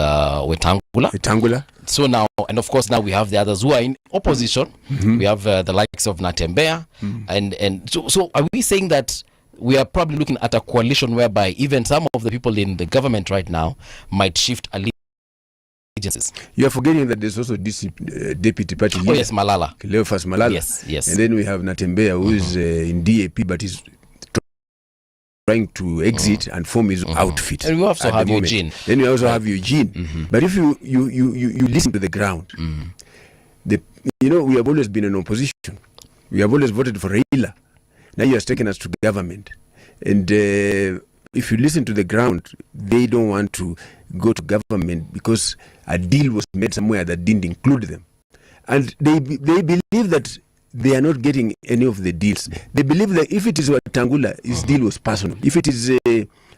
Wetangula. So now, and of course now we have the others who are in opposition. We have the likes of Natembeya, and so are we saying that we are probably looking at a coalition whereby even some of the people in the government right now might shift allegiances? You are forgetting that there's also deputy party leader. Oh yes, Malala. Cleophas Malala. Yes. And then we have Natembeya, who is in DAP, but is trying to exit and form his outfit. And we also have Eugene. Then we also have Eugene. But if you listen to the ground, we have always been in opposition. We have always voted for Raila. Now you have taken us to government. And if you listen to the ground, they don't want to go to government because a deal was made somewhere that didn't include them. And they believe that they are not getting any of the deals. They believe that if it is Wetangula, his deal was personal. If it is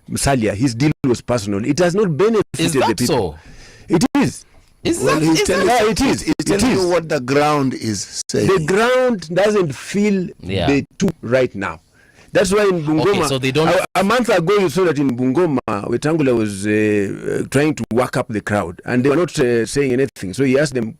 Musalia, his deal was personal. It has not benefited the people. So? It is. He's telling you what the ground is saying. The ground doesn't feel the two right now. That's why in Bungoma, so they don't... a month ago you saw that in Bungoma, Wetangula was trying to work up the crowd and they were not saying anything. So he asked them,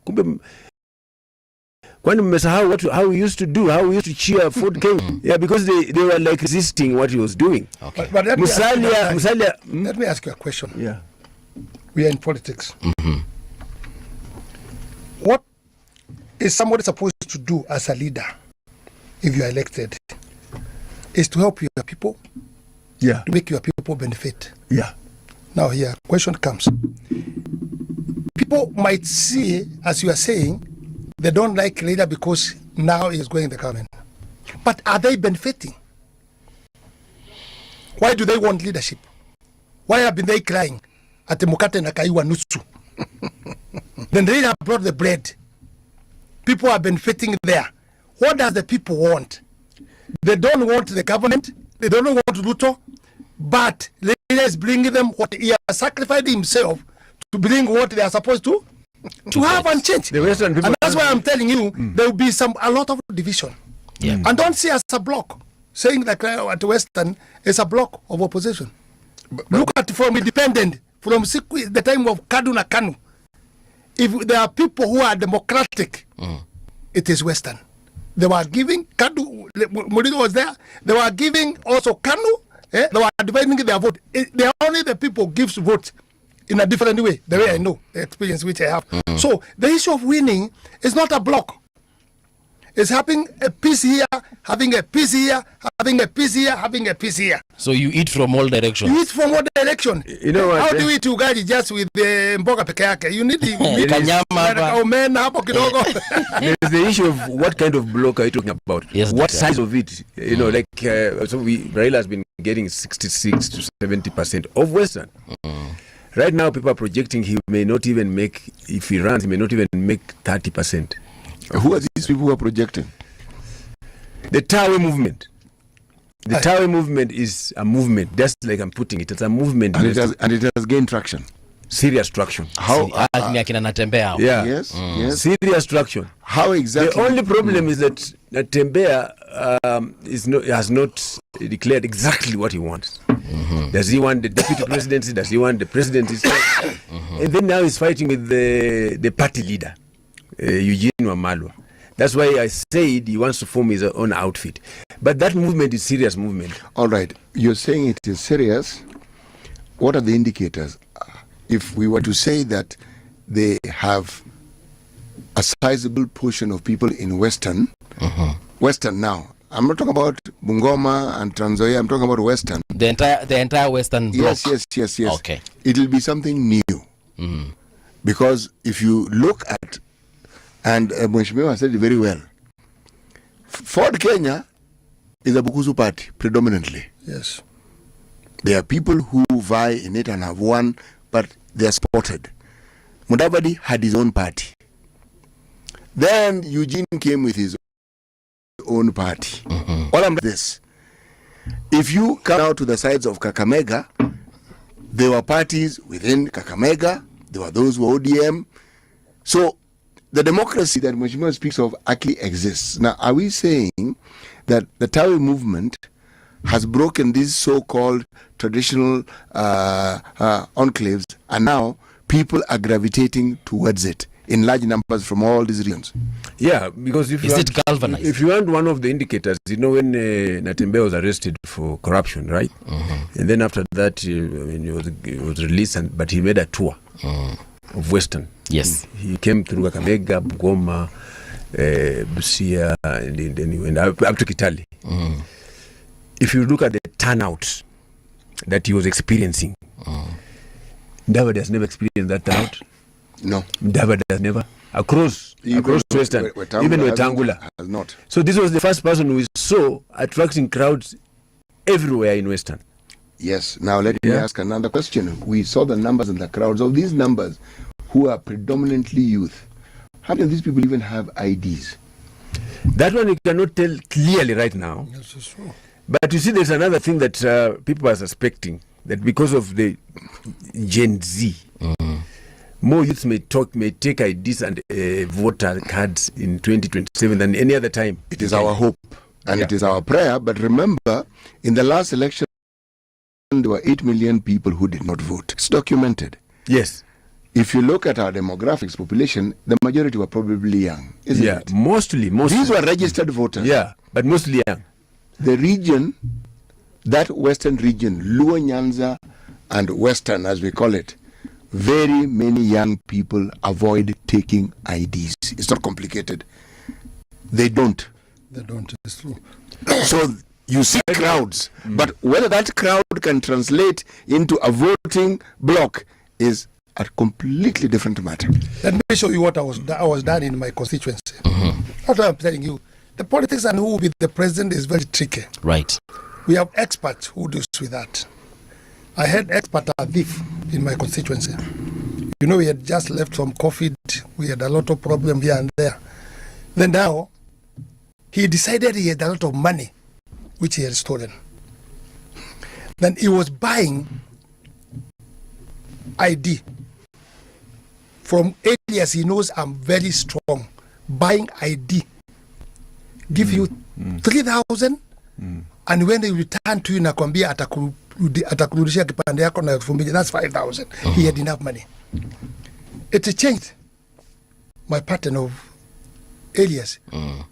how we used to do, how we used to cheer Ford came. Yeah, because they were like resisting what he was doing. Okay. But let me ask you a question. Yeah. We are in politics. What is somebody supposed to do as a leader if you are elected? Is to help your people, to make your people benefit. Yeah. Now here, question comes. People might see, as you are saying, they don't like leader because now he is going the government. But are they benefiting? Why do they want leadership? Why have been they crying at the Mukate Nakaiwa Nutsu? Then the leader brought the bread. People are benefiting there. What does the people want? They don't want the government. They don't want Ruto. But the leader is bringing them what he has sacrificed himself to bring what they are supposed to have and change. And that's why I'm telling you, there will be a lot of division. Yeah. And don't see us as a block. Saying that at Western is a block of opposition. Look at from independent, from the time of Kaduna Kanu. If there are people who are democratic, it is Western. They were giving, Murido was there, they were giving also Kanu, they were dividing their vote. They are only the people gives vote in a different way, the way I know, the experience which I have. So the issue of winning is not a block. It's having a piece here, having a piece here, having a piece here, having a piece here. So you eat from all directions. You eat from all directions. You know what? How do you eat ugali just with the mboga peke yake? You need the There's the issue of what kind of block are you talking about? Yes, what size of it? You know, like Raila has been getting 66 to 70% of Western. Right now, people are projecting he may not even make, if he runs, he may not even make 30%. Who are these people who are projecting? The Tawe movement. The Tawe movement is a movement. That's like I'm putting it. It's a movement. And it has gained traction. Serious traction. How? Natembeya. Yeah. Yes. Serious traction. How exactly? The only problem is that Natembeya has not declared exactly what he wants. Does he want the deputy presidency? Does he want the presidency? And then now he's fighting with the party leader, Eugene Wamalwa. That's why I said he wants to form his own outfit. But that movement is serious movement. All right. You're saying it is serious. What are the indicators? If we were to say that they have a sizable portion of people in Western now, I'm not talking about Bungoma and Trans Nzoia, I'm talking about Western. The entire Western bloc. Yes. Okay. It will be something new. Because if you look at, and Mheshimiwa said it very well, Ford Kenya is a Bukusu party predominantly. Yes. There are people who vie in it and have won, but they are supported. Mudavadi had his own party. Then Eugene came with his own party. All I'm this. If you come out to the sides of Kakamega, there were parties within Kakamega. There were those who were ODM. So the democracy that Mheshimiwa speaks of actually exists. Now, are we saying that the Tawi movement has broken these so-called traditional enclaves, and now people are gravitating towards it in large numbers from all these regions? Yeah, because if you want one of the indicators, you know, when Natembeya was arrested for corruption, right? And then after that, he was released, but he made a tour of Western. Yes. He came through Kakamega, Bungoma, Busia, and then he went up to Kitale. If you look at the turnout that he was experiencing, David has never experienced that turnout. No. David has never. Across Western, even Wetangula has not. So this was the first person we saw attracting crowds everywhere in Western. Yes. Now let me ask another question. We saw the numbers and the crowds of these numbers who are predominantly youth. How many of these people even have IDs? That one you cannot tell clearly right now. Yes, it's true. But you see, there's another thing that people are suspecting, that because of the Gen Z, more youths may take IDs and voter cards in 2027 than any other time. It is our hope and it is our prayer. But remember, in the last election, there were 8 million people who did not vote. It's documented. Yes. If you look at our demographics population, the majority were probably young, isn't it? Mostly. These were registered voters. Yeah, but mostly young. The region, that Western region, Luo Nyanza and Western as we call it, very many young people avoid taking IDs. It's not complicated. They don't. It's true. So you see crowds, but whether that crowd can translate into a voting block is a completely different matter. Let me show you what I was done in my constituency. That's what I'm telling you. The politics and who will be the president is very tricky. Right. We have experts who deal with that. I had expert Adif in my constituency. You know, we had just left from COVID. We had a lot of problems here and there. Then now, he decided he had a lot of money, which he had stolen. Then he was buying ID from areas he knows I'm very strong. Buying ID. Give you 3,000 and when they return to you nakwambia atakurudishia kipande yako na 2,000, that's 5,000. He had enough money. It changed my pattern of areas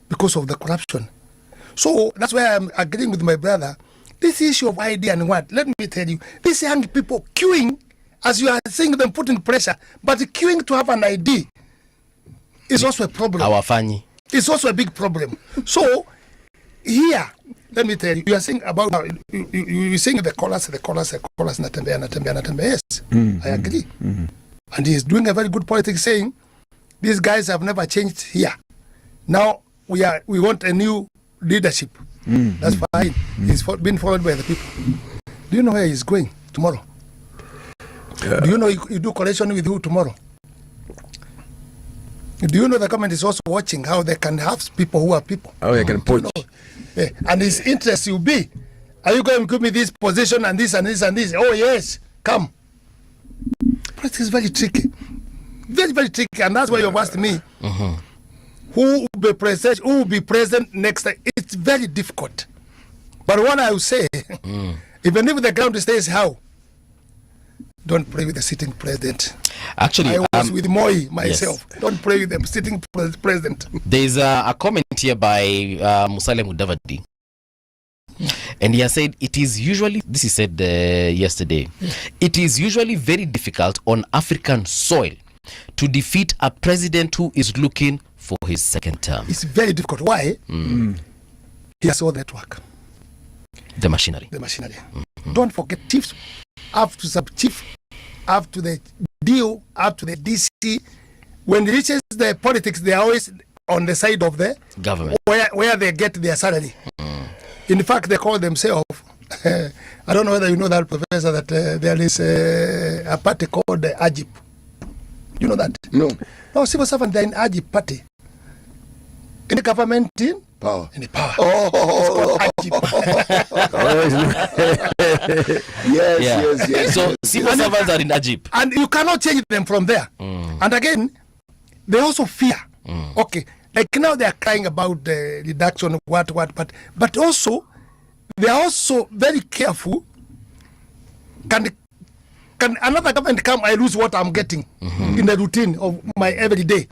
because of the corruption. So that's why I'm agreeing with my brother. This issue of ID and what, let me tell you, these young people queuing, as you are seeing them putting pressure, but queuing to have an ID is also a problem. It's also a big problem. So here, let me tell you, you are saying about you saying the callers, Natembeya. Yes, I agree. And he is doing a very good politics, saying these guys have never changed here. Now we want a new leadership. That's fine. He's been followed by the people. Do you know where he's going tomorrow? Do you know you do coalition with who tomorrow? Do you know the government is also watching how they can have people who are people? How they can poach. And his interest will be, are you going to give me this position and this and this and this? Oh yes, come. But it's very tricky. Very, very tricky. And that's why you've asked me, who will be present next time? It's very difficult. But what I will say, even if the ground stays how, Don't play with the sitting president. Actually, I was with Moi myself. Yes. Don't play with the sitting president. There's a comment here by Mufareh Mudavadi. And he has said, it is usually, this he said yesterday, it is usually very difficult on African soil to defeat a president who is looking for his second term. It's very difficult. Why? He has all that work. The machinery. The machinery. Don't forget chiefs, up to sub-chief, up to the DO, up to the DC. When it reaches the politics, they are always on the side of the government, where they get their salary. In fact, they call themselves, I don't know whether you know that, Professor, that there is a party called the AGIP. You know that? No. No, civil servants, they're in AGIP party. In the government, in power. In the power. Oh, it's called AGIP. yes. So civil servants are in AGIP. And you cannot change them from there. And again, they also fear. Okay. Like now they are crying about the reduction of what, but also they are also very careful. Can another government come, I lose what I'm getting in the routine of my everyday.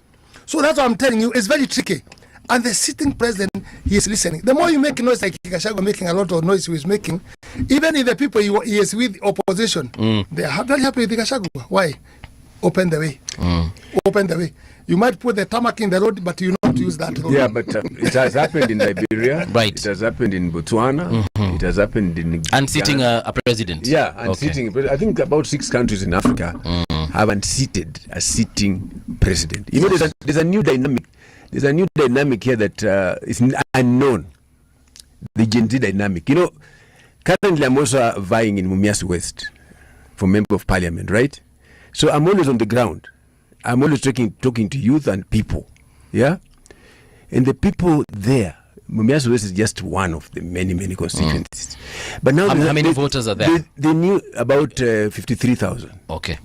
So that's what I'm telling you, it's very tricky. And the sitting president, he is listening. The more you make noise, like Gachagua making a lot of noise he is making, even if the people he is with opposition, they are very happy with Gachagua. Why? Open the way. Open the way. You might put the tarmac in the road, but you not use that road. Yeah, but it has happened in Liberia. Right. It has happened in Botswana. It has happened in unseating a president. Yeah, unseating. But I think about 6 countries in Africa have unseated a sitting president. You know, there's a new dynamic. There's a new dynamic here that is unknown. The Gen Z dynamic. You know, currently I'm also vying in Mumias West for member of parliament, right? So I'm always on the ground. I'm always talking to youth and people, yeah? And the people there, Mumias West is just one of the many constituencies. But now how many voters are there? They knew about 53,000. Okay.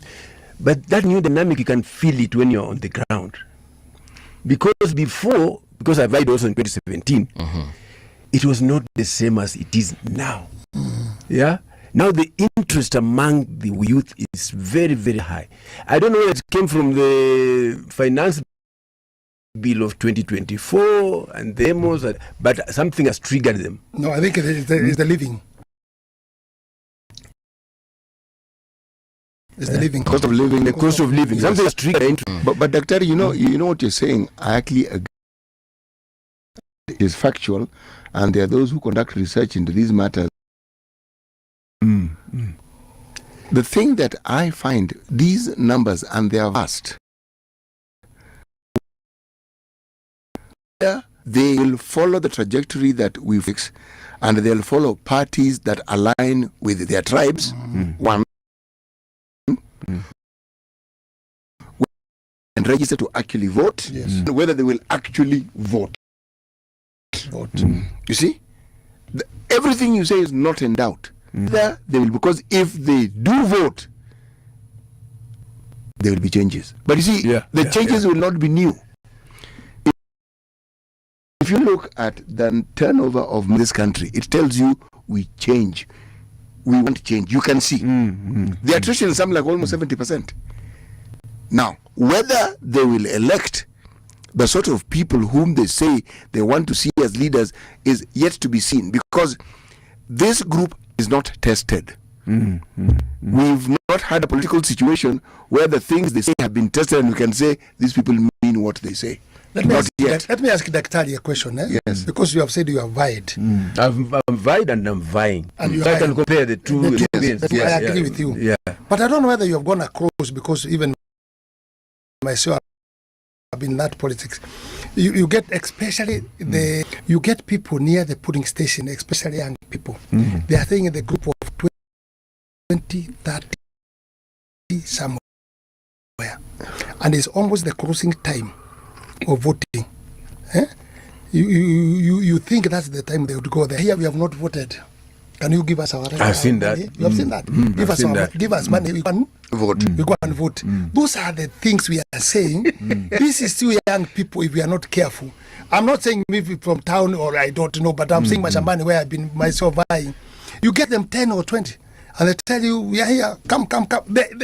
But that new dynamic, you can feel it when you're on the ground. Because I vied also in 2017, it was not the same as it is now. Yeah? Now the interest among the youth is very, very high. I don't know where it came from, the finance bill of 2024 and the demos, but something has triggered them. No, I think it's the living. It's the living. Cost of living. The cost of living. Something has triggered interest. But Dr. You know what you're saying. I actually agree. It is factual, and there are those who conduct research into these matters. The thing that I find, these numbers, and they are vast, they will follow the trajectory that we fix, and they'll follow parties that align with their tribes. One, and register to actually vote, and whether they will actually vote. You see, everything you say is not in doubt. They will, because if they do vote, there will be changes. But you see, the changes will not be new. If you look at the turnover of this country, it tells you we change. We want change. You can see the attrition is something like almost 70%. Now, whether they will elect the sort of people whom they say they want to see as leaders is yet to be seen, because this group is not tested. We've not had a political situation where the things they say have been tested and we can say these people mean what they say. Let me ask Daktari a question. Yes. Because you have said you have vied. I'm vied and I'm vying. And so I can compare the two experiences. I agree with you. Yeah. But I don't know whether you have gone across, because even myself, I've been in that politics. You get, especially you get people near the polling station, especially young people. They are staying in the group of 20, 30, somewhere. And it's almost the closing time of voting. You think that's the time they would go there. Here we have not voted. Can you give us our money? I've seen that. You have seen that? Give us money. We can vote. We go and vote. Those are the things we are saying. This is still young people if we are not careful. I'm not saying maybe from town or I don't know, but I'm saying Mashambani where I've been myself buying. You get them 10 or 20. and they tell you, we are here, come.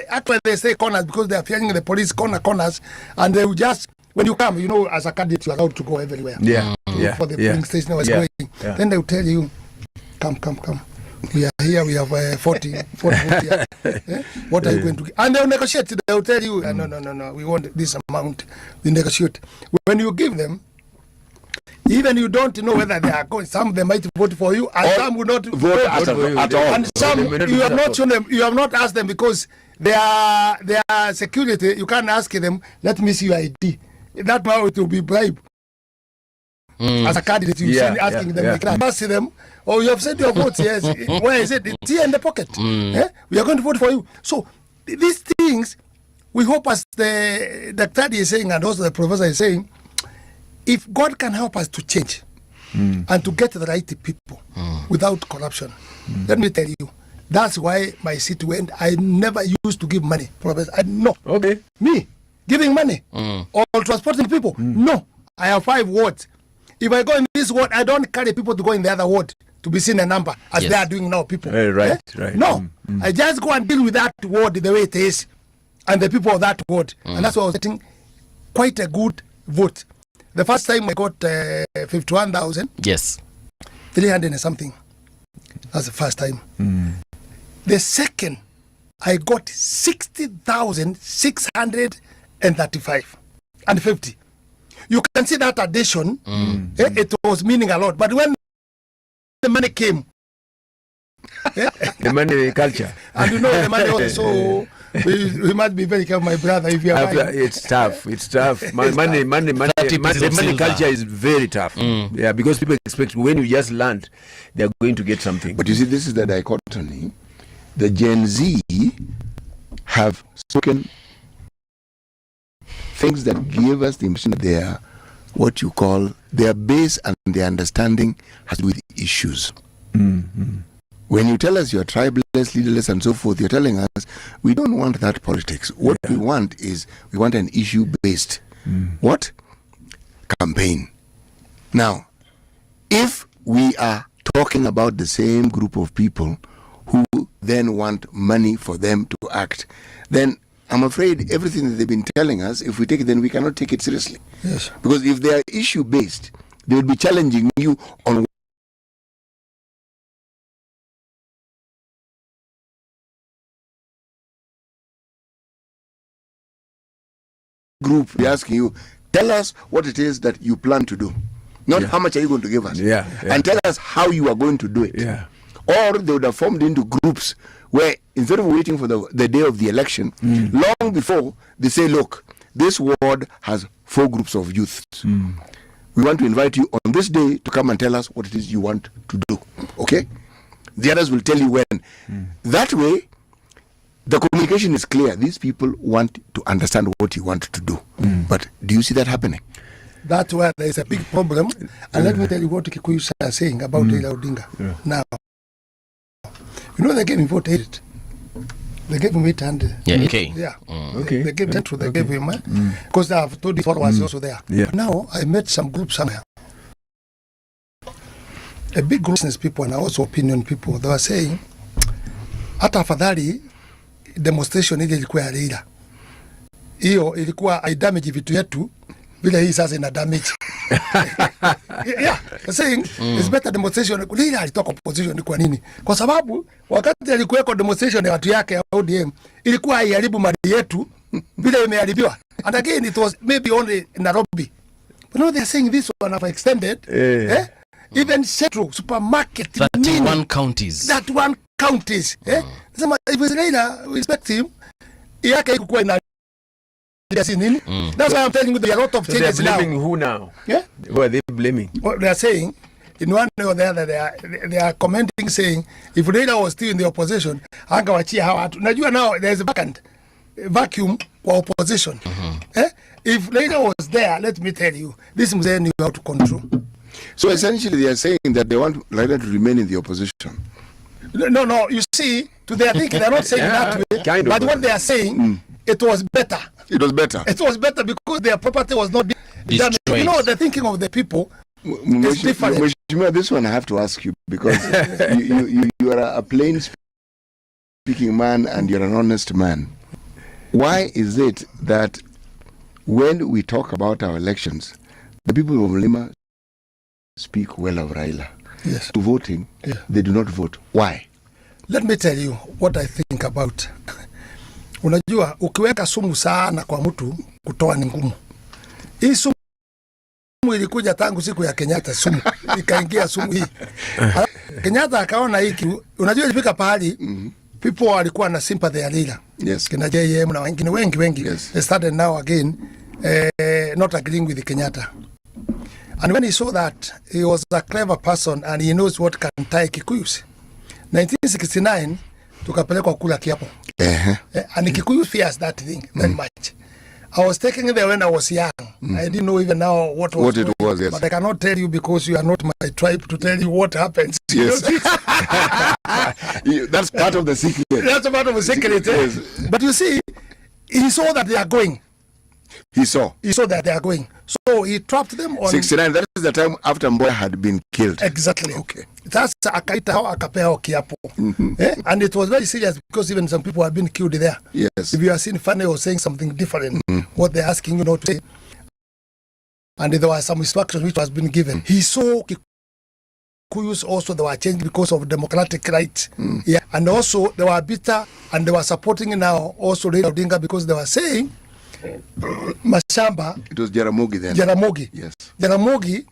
Actually, they say corners because they are fearing the police corners, and they will just, when you come, as a candidate, you are allowed to go everywhere. For the polling station I was going. Then they will tell you, come. We are here, we have 40 here. What are you going to get? And they'll negotiate. They'll tell you, no, we want this amount. They negotiate. When you give them, even you don't know whether they are going. Some of them might vote for you, and some will not vote at all. And some you have not shown them. You have not asked them because they are security. You can't ask them. Let me see your ID. That now it will be bribe. As a candidate, you send asking them. You can ask them. Oh, you have sent your votes. Yes. Where is it? It's here in the pocket. We are going to vote for you. So these things, we hope, as the Dr. is saying, and also the professor is saying, if God can help us to change and to get the right people without corruption, let me tell you, that's why my city went. I never used to give money, Professor. Me giving money or transporting people. No, I have 5 wards. If I go in this ward, I don't carry people to go in the other ward to be seen a number as they are doing now, people. Right. No, I just go and deal with that ward the way it is and the people of that ward. And that's why I was getting quite a good vote. The first time I got 51,000. Yes. 300 and something. That's the first time. The second, I got 60,635 and 50. You can see that addition. It was meaning a lot. But when the money came, the money culture, and the money also. We must be very careful, my brother. If you are it's tough. Money culture is very tough. Because people expect when you just land, they are going to get something. But you see, this is the dichotomy. The Gen Z have spoken things that give us the impression that they are what you call their base and their understanding has to do with issues. When you tell us you're tribeless, leaderless, and so forth, you're telling us we don't want that politics. What we want is we want an issue-based what? Campaign. Now, if we are talking about the same group of people who then want money for them to act, then I'm afraid everything that they've been telling us, if we take it, then we cannot take it seriously. Yes. Because if they are issue-based, they will be challenging you on group, be asking you, tell us what it is that you plan to do. Not how much are you going to give us. And tell us how you are going to do it. Or they would have formed into groups where instead of waiting for the day of the election, long before they say, look, this ward has 4 groups of youth. We want to invite you on this day to come and tell us what it is you want to do. Okay? The others will tell you when. That way, the communication is clear. These people want to understand what you want to do. But do you see that happening? That's where there is a big problem. And let me tell you what Kikuyu are saying about Raila Odinga. Now, they gave him vote 8. They gave him 800. Okay. They gave him 10. They gave him because they have told the followers also there. Now, I met some group somewhere. A big group of people and also opinion people. They were saying, hata afadhali demonstration ile ilikuwa ya Raila. Hiyo ilikuwa haidamage vitu yetu vile hii sasa ina damage. Saying it's better demonstration. Raila alitoka opposition kwa nini? Kwa sababu wakati alikuweko demonstration ya watu yake ya ODM ilikuwa haiharibu mali yetu vile imeharibiwa. And again it was maybe only Nairobi. But now they are saying this one have extended. Even Central supermarket 31 counties. That one counties. If it's Raila, we expect him. Yake ikuwa ina that's why I'm telling you there are a lot of changes now. They're blaming who now? Who are they blaming? Well, they are saying, in one way or the other, they are commenting saying, if Raila was still in the opposition, Najua now there's a vacuum for opposition. If Raila was there, let me tell you, this Mzee knew how to control. So essentially they are saying that they want Raila to remain in the opposition. No, you see, to their thinking, they're not saying that way, but what they are saying, it was better. It was better. It was better because their property was not damaged. The thinking of the people is different. This one I have to ask you because you are a plain speaking man and you're an honest man. Why is it that when we talk about our elections, the people of Lima speak well of Raila? Yes. To voting, they do not vote. Why? Let me tell you what I think about. Unajua, ukiweka sumu sana kwa mtu, kutoa ni ngumu. Hii sumu ilikuja tangu siku ya Kenyatta, sumu ikaingia sumu hii. Kenyatta akaona hiki, unajua ilifika pahali people walikuwa na sympathy ya Raila. Yes. Kina JM na wengine wengi. Yes. They started now again not agreeing with Kenyatta. And when he saw that he was a clever person and he knows what can tie Kikuyus. 1969 tukapelekwa kula kiapo. And Kikuyu fears that thing very much. I was taking it there when I was young. I didn't know even now what it was, yes. But I cannot tell you because you are not my tribe to tell you what happens. Yes. That's part of the secret. That's part of the secret. Yes. But you see, he saw that they are going. He saw that they are going. So he trapped them on 69. That is the time after Mboya had been killed. Exactly. Okay. That's akaita hao akapea hao kiapo. And it was very serious because even some people have been killed there. Yes. If you are seeing funny or saying something different, what they're asking you not to say. And there was some instructions which was been given. He saw Kikuyus also they were changed because of democratic rights. Yeah. And also they were bitter and they were supporting now also Raila Odinga because they were saying mashamba. It was Jaramogi then. Jaramogi. Yes. Jaramogi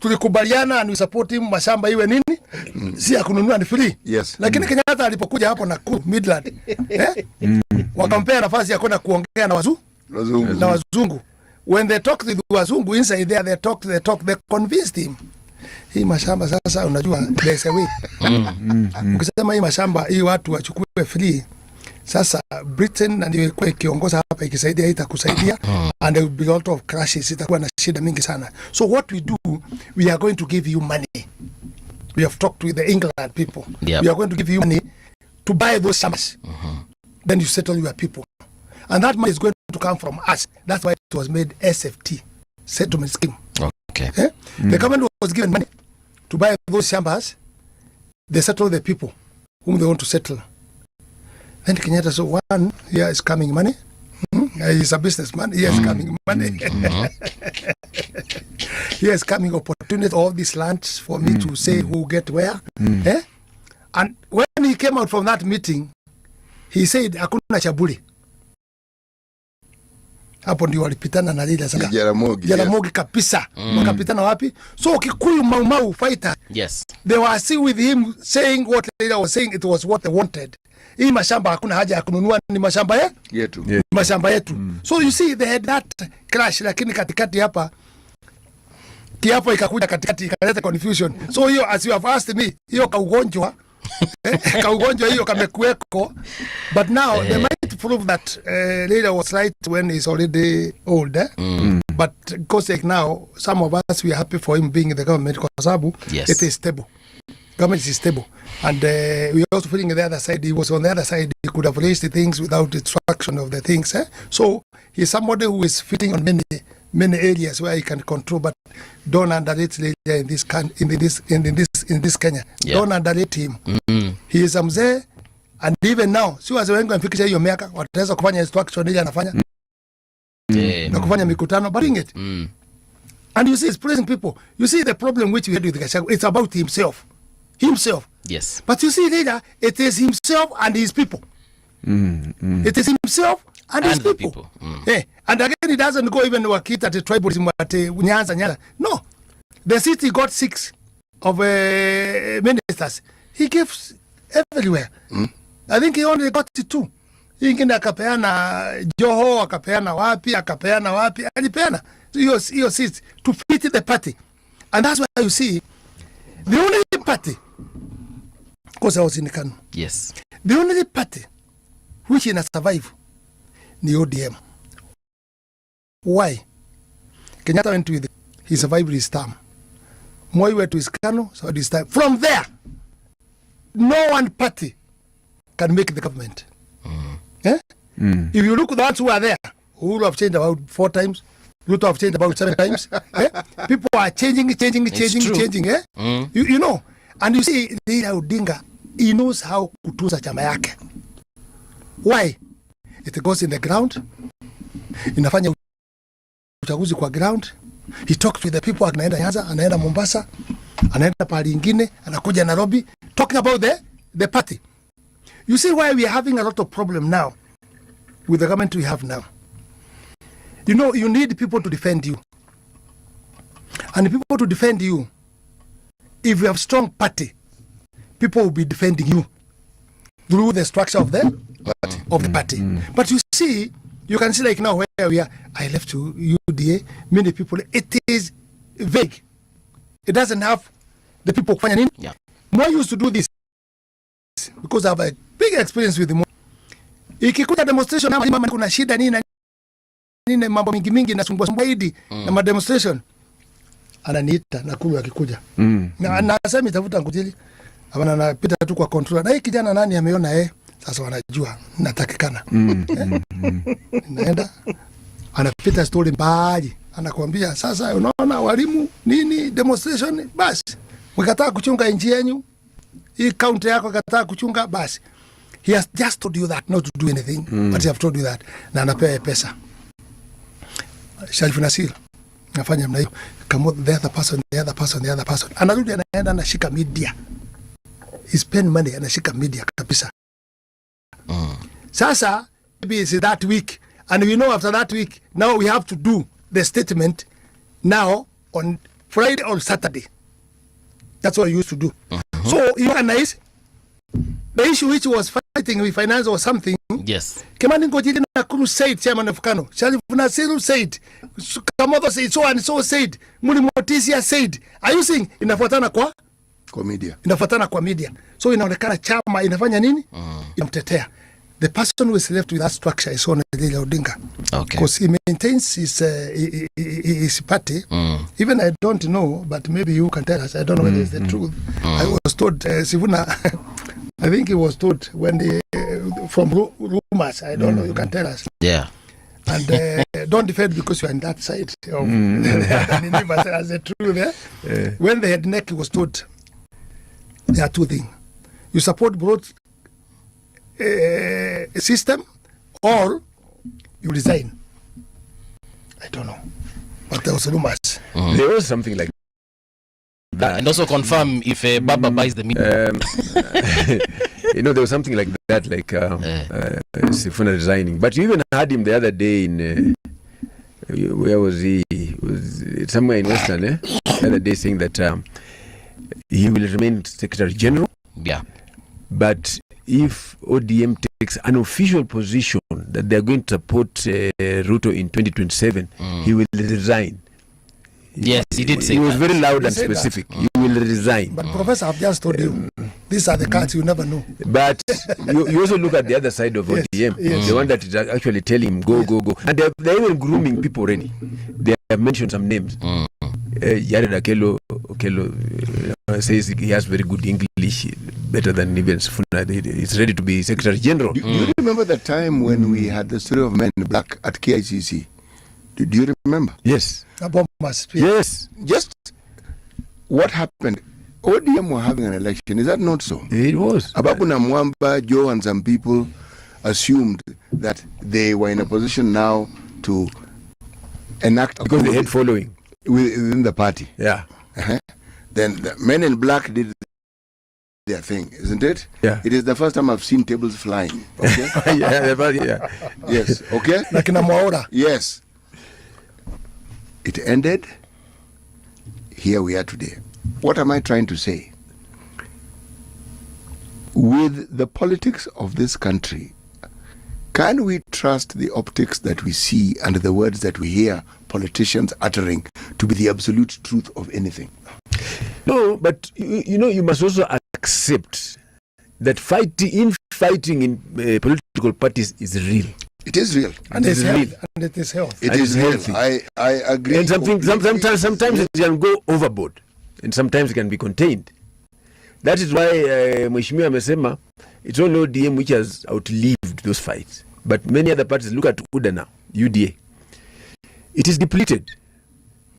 tulikubaliana and we support him mashamba iwe nini? Si ya kununua ni free. Yes. Lakini Kenyatta alipokuja hapo na Midland wakampea nafasi ya kwenda kuongea na wazungu. When they talked with wazungu inside there, they convinced him. Hii mashamba sasa unajua there's a way. Ukisema hii mashamba hii watu wachukue free. Sasa Britain ndio ilikuwa ikiongoza hapa ikisaidia itakusaidia and there will be a lot of crashes, itakuwa na shida mingi sana. So what we do, we are going to give you money. We have talked with the England people. Yep. We are going to give you money to buy those shambas. Then you settle your people. And that money is going to come from us. That's why it was made SFT, settlement scheme. Okay. The government was given money to buy those shambas. They settle the people whom they want to settle. Then Kenyatta said, one, here is coming money. He's a businessman. Here is coming money. Here is coming opportunity, all these lands for me to say who get where. And when he came out from that meeting, he said, hakuna chabuli. Hapo ndio walipitana na Raila sasa. Jaramogi kabisa. Wakapitana wapi? So Kikuyu Mau fighter. Yes. They were still with him saying what Raila was saying, it was what they wanted. Hii mashamba hakuna haja ya kununua, ni mashamba yetu. Mashamba yetu. So you see they had that clash, lakini katikati hapa kiapo ikakuja katikati ikaleta confusion. So hiyo as you have asked me, hiyo kaugonjwa hiyo kamekuweko, but now they might prove that Raila was right when he's already old. But because like now some of us we are happy for him being in the government kwa sababu it is stable. Government is stable. And we also feeling the other side, he was on the other side, he could have raised the things without distraction of the things. So he's somebody who is fitting on many areas where he can control, but don't underrate Raila in this Kenya. Don't underrate him. He is a mzee, and even now, si wazee wengi wamefikisha hiyo miaka, wataweza kufanya instruction ile anafanya. Na kufanya mikutano, but it. And you see, it's praising people. You see the problem which we had with Gachagua, it's about himself. Yes. But you see later, it is himself and his people. It is himself and his people. And again, it doesn't go even wakita at the tribalism at Nyanza. No. The city got 6 of ministers. He gives everywhere. I think he only got 2. Ingine akapeana Joho, akapeana wapi, alipeana. Hiyo seats to fit the party. And that's why you see, the only party, because I was in the Kanu. Yes. The only party which in a survive, the ODM. Why? Kenyatta went with he survived his term. Moi went to his Kanu, so his time. From there, no one party can make the government. If you look at the ones who are there, who have changed about 4 times, Ruto have changed about 7 times. People are changing. You know, and you see Raila Odinga, he knows how kutunza chama yake. Why? It goes in the ground. Inafanya uchaguzi kwa ground. He talks with the people, anaenda Nyanza, anaenda Mombasa, anaenda pahali ingine, anakuja Nairobi, talking about the party. You see why we are having a lot of problem now with the government we have now. You know, you need people to defend you. And people to defend you, if you have strong party, people will be defending you through the structure of the party. But you see, you can see like now where we are, I left to UDA, many people, it is vague. It doesn't have the people kufanya nini. Yeah. Moi used to do this because I have a big experience with Moi. Ikikuta demonstration ama kuna shida nini mambo mingi na sumbua hidi na ma demonstration ananiita na kulu akikuja. Na anasema itafuta ngutili. Abana anapita tu kwa controller. Na hii kijana nani ameona sasa wanajua natakikana. Naenda anapita story mbali. Anakuambia sasa unaona walimu nini demonstration basi. Mkataa kuchunga nchi yenu. Hii county yako kataa kuchunga basi. He has just told you that not to do anything, but he have told you that. Na anapewa pesa. Sharif Nasir nafanya mna hiyo. Come the other person. Anarudi anaenda anashika media. He spend money anashika media kabisa. Sasa maybe it's that week, and we know after that week now we have to do the statement now on Friday or Saturday. That's what we used to do. So you organize the issue which was fighting with finance or something. Yes. Kimani Ngojili Nakuru said, Chairman of Kano. Sharif Nasiru said. Kamoto said, so and so said. Muli Motisia said. Are you seeing? Inafuatana kwa media. Inafuatana kwa media. So inaonekana chama inafanya nini? Inamtetea. The person who is left with that structure is Ona Raila Odinga. Okay. Because he maintains his party. Even I don't know, but maybe you can tell us. I don't know whether it's the truth. I was told, Sivuna, I think he was told when from rumors. I don't know. You can tell us. Yeah. And don't defend because you are on that side of as the truth. When the head neck was told, there are two things. You support both system or you resign. I don't know. But there was rumors. There was something like that. And also confirm if Baba buys the meat. You know, there was something like that, like Sifuna resigning. But you even had him the other day in, where was he? Was somewhere in Western, the other day saying that he will remain Secretary General. Yeah. But if ODM takes an official position that they are going to support Ruto in 2027, he will resign. Yes, he did say He was that. very loud and specific. You will resign. But Professor, I've just told you, these are the cards you never know. But you also look at the other side of ODM, the one that is actually telling him, go. And they're even grooming people already. They have mentioned some names. Jared Okello says he has very good English, better than even Sifuna. He's ready to be Secretary General. Do you remember the time when we had the story of Men in Black at KICC? Do you remember? Yes. Yes. Just what happened? ODM were having an election. Is that not so? It was. Ababuna Mwamba, Joe, and some people assumed that they were in a position now to enact because they had following within the party. Yeah. Then the Men in Black did their thing, isn't it? Yeah. It is the first time I've seen tables flying. Okay. yeah. Yes. Okay. Like in Amaora. Yes. It ended. Here we are today. What am I trying to say? With the politics of this country, can we trust the optics that we see and the words that we hear politicians uttering to be the absolute truth of anything? No, but you know, you must also accept that fighting in political parties is real. It is real. And it is real. And it is healthy. It is healthy. I agree. And sometimes it can go overboard, and sometimes it can be contained. That is why Mheshimiwa amesema it's only ODM which has outlived those fights. But many other parties, look at UDA now, UDA. It is depleted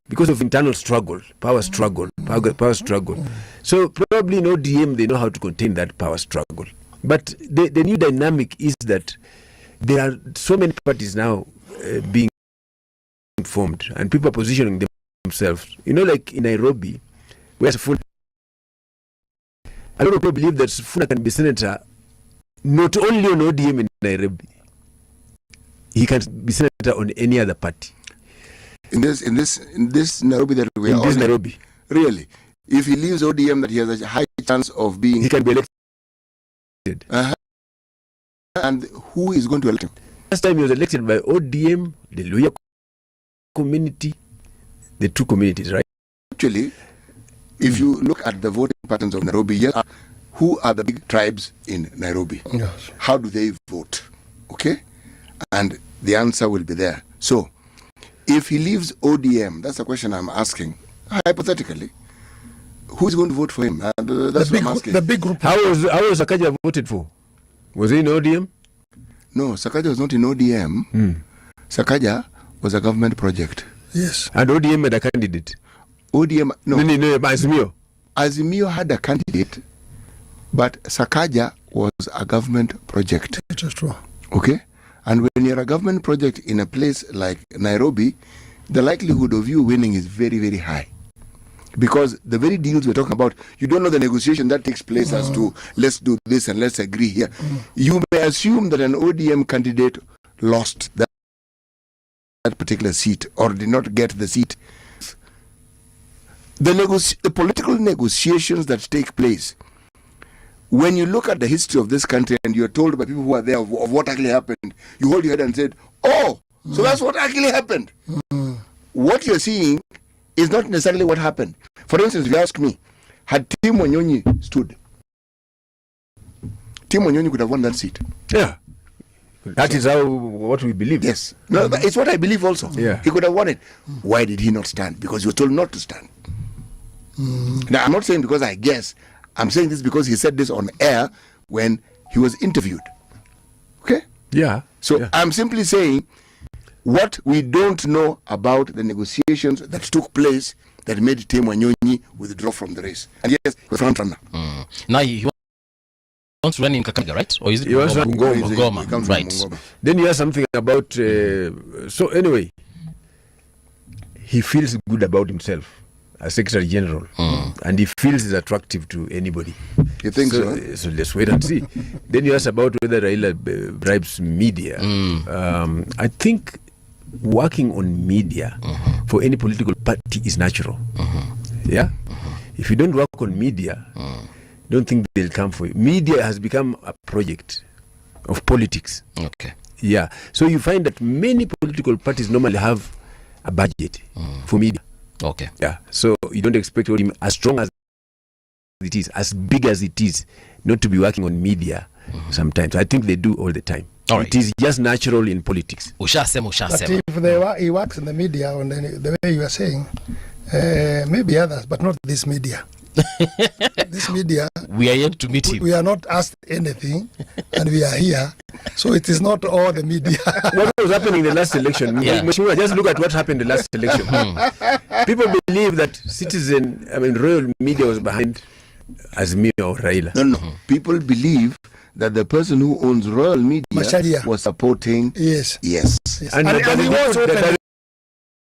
because of internal struggle, power struggle. So probably in ODM they know how to contain that power struggle. But the new dynamic is that there are so many parties now being formed, and people are positioning themselves. You know, like in Nairobi, where Sifuna, a lot of people believe that Sifuna can be senator not only on ODM in Nairobi, he can be senator on any other party. In this Nairobi that we are in this on, Nairobi, really, if he leaves ODM, that he has a high chance of being, he can be elected. And who is going to elect him? Last time he was elected by ODM, the Luhya community, the two communities, right? Actually, if you look at the voting patterns of Nairobi, yes, who are the big tribes in Nairobi? Yes. How do they vote? Okay? And the answer will be there. So, if he leaves ODM, that's the question I'm asking. Hypothetically, who's going to vote for him? That's what I'm asking. The big group. How was Sakaja voted for? Was he in ODM? No, Sakaja was not in ODM. Sakaja was a government project. Yes. And ODM had a candidate. ODM, no. No, Azimio. Azimio had a candidate, but Sakaja was a government project. It is true. Okay? And when you're a government project in a place like Nairobi, the likelihood of you winning is very, very high. Because the very deals we're talking about, you don't know the negotiation that takes place as to let's do this and let's agree here. You may assume that an ODM candidate lost that particular seat or did not get the seat. The political negotiations that take place, when you look at the history of this country and you're told by people who are there of what actually happened, you hold your head and said, oh, so that's what actually happened. What you're seeing is not necessarily what happened. For instance, if you ask me, had Tim Wanyonyi stood, Tim Wanyonyi could have won that seat. Yeah. That is what we believe. Yes. No, it's what I believe also. Yeah. He could have won it. Why did he not stand? Because he was told not to stand. Now, I'm not saying because I guess. I'm saying this because he said this on air when he was interviewed. Okay? Yeah. So I'm simply saying what we don't know about the negotiations that took place that made Tim Wanyonyi withdraw from the race. And yes, he was front runner. Now he wants to run in Kakamega, right? Or is it he wants to Goma? Goma. Goma, right. Goma. Then you have something about so anyway, he feels good about himself as Secretary General, and he feels it's attractive to anybody. You think so? So let's wait and see. Then you ask about whether Raila bribes media. I think working on media for any political party is natural. Yeah. If you don't work on media, don't think they'll come for you. Media has become a project of politics. Okay. Yeah. So you find that many political parties normally have a budget for media. Okay. Yeah. So you don't expect him as strong as it is, as big as it is, not to be working on media sometimes. I think they do all the time. All right. It is just natural in politics. But if he works in the media, and the way you are saying, maybe others, but not this media. This media, we are yet to meet him. We are not asked anything, and we are here. So it is not all the media. What was happening in the last election? Yeah. Just look at what happened in the last election. People believe that royal media was behind Azimio or Raila. No. People believe that the person who owns royal media Macharia was supporting. Yes. And he was open.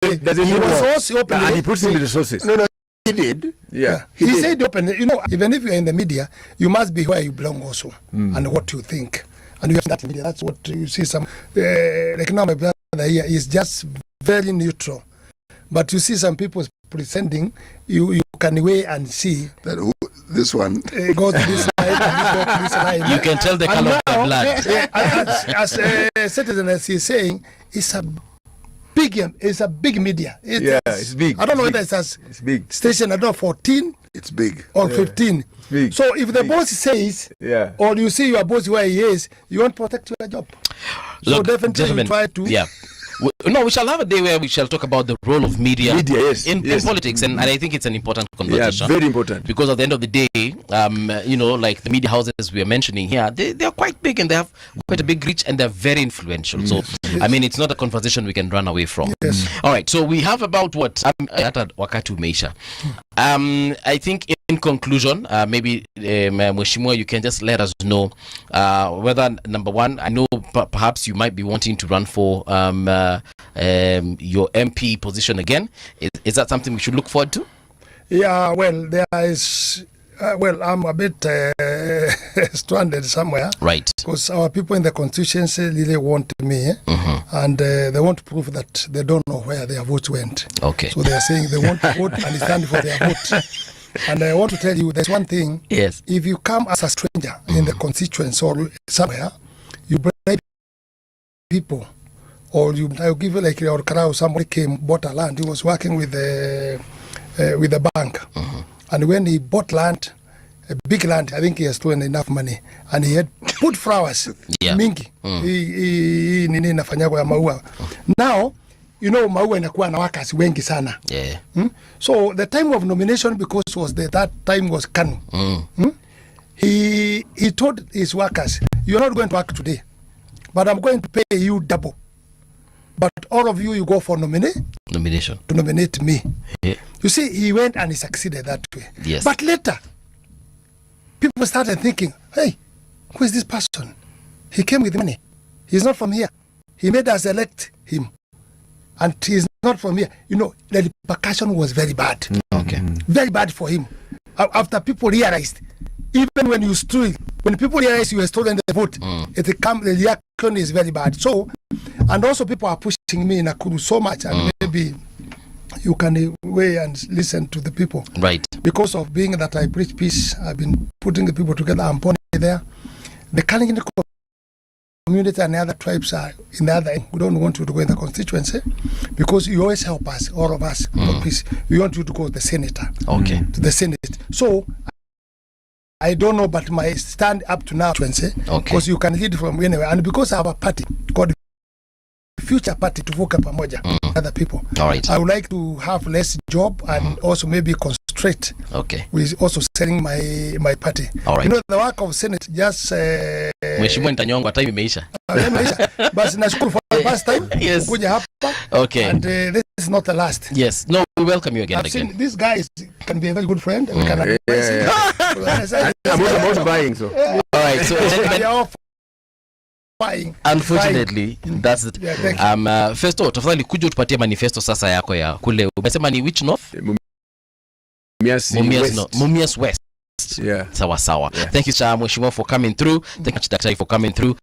He was also open. And he puts in the resources. No, he did. Yeah. He said open. Even if you're in the media, you must be where you belong also, and what you think. And you have that media. That's what you see. Some like now my brother here is just very neutral, but you see some people pretending. You can weigh and see that this one goes to this side and this goes to this side. You can tell the color of the blood. As a citizen, as he's saying, it's a big media. It's big. I don't know whether it's big station. I don't know 14. It's big. Or 15. Big. So if the boss says, or you see your boss where he is, you won't protect your job. So Look, definitely gentlemen, you try to. Yeah. We shall have a day where we shall talk about the role of media, in politics, and I think it's an important conversation. Yeah, very important. Because at the end of the day, like the media houses we are mentioning here, they are quite big and they have quite a big reach and they're very influential. So, it's not a conversation we can run away from. Yes. All right, so we have about what? Wakati umeisha. I think in conclusion, maybe Mheshimiwa, you can just let us know whether, number one, I know perhaps you might be wanting to run for your MP position again. Is that something we should look forward to? Yeah, well, there is. Well, I'm a bit stranded somewhere. Right. Because our people in the constituency really want me, and they want to prove that they don't know where their votes went. Okay. So they are saying they want to vote and stand for their vote. And I want to tell you, there's one thing. Yes. If you come as a stranger in the constituency or somewhere, you bribe people, or I'll give you like your crowd. Somebody came, bought a land. He was working with the bank. And when he bought land, a big land, I think he has stolen enough money, and he had put flowers, mingi. Hii nini inafanyagwa ya maua. Now, you know, maua inakuwa na workers wengi sana. Yeah. So the time of nomination, because that time was KANU. He told his workers, "You're not going to work today, but I'm going to pay you double. But all of you go for nomination to nominate me." Yeah. You see, he went and he succeeded that way. Yes. But later, people started thinking, "Hey, who is this person? He came with money. He's not from here. He made us elect him, and he's not from here." You know, the repercussion was very bad. Okay. Very bad for him. After people realized, even when you steal, when people realize you have stolen the vote, the reaction is very bad. So, and also people are pushing me in Nakuru so much, and maybe you can weigh and listen to the people. Right. Because of being that I preach peace, I've been putting the people together. I'm putting there. The Kenyan community and the other tribes are in the other end. We don't want you to go in the constituency because you always help us, all of us, for peace. We want you to go to the senator. Okay. To the Senate. So, I don't know, but my stand up to now, because you can lead from anywhere. And because I have a party called Future Party to work pamoja other people. All right. I would like to have less job and also maybe concentrate. Okay. With also selling my party. All right. You know, the work of Senate just Mheshimiwa nitanyongwa, time imeisha. But nashukuru for the first time. Yes. Kuja hapa. Okay. And this is not the last. Yes. No, we welcome you again. I've seen this guy can be a very good friend. We can advise him. I'm also buying, so. All right. So, gentlemen, buying. Unfortunately, that's it. Yeah, Festo, tafadhali kuja utupatie manifesto sasa yako ya kule. Umesema ni which north? Mumias West. Yeah. Sawa sawa. Yeah. Thank you, Mheshimiwa, for coming through. Thank you, Daktari, for coming through.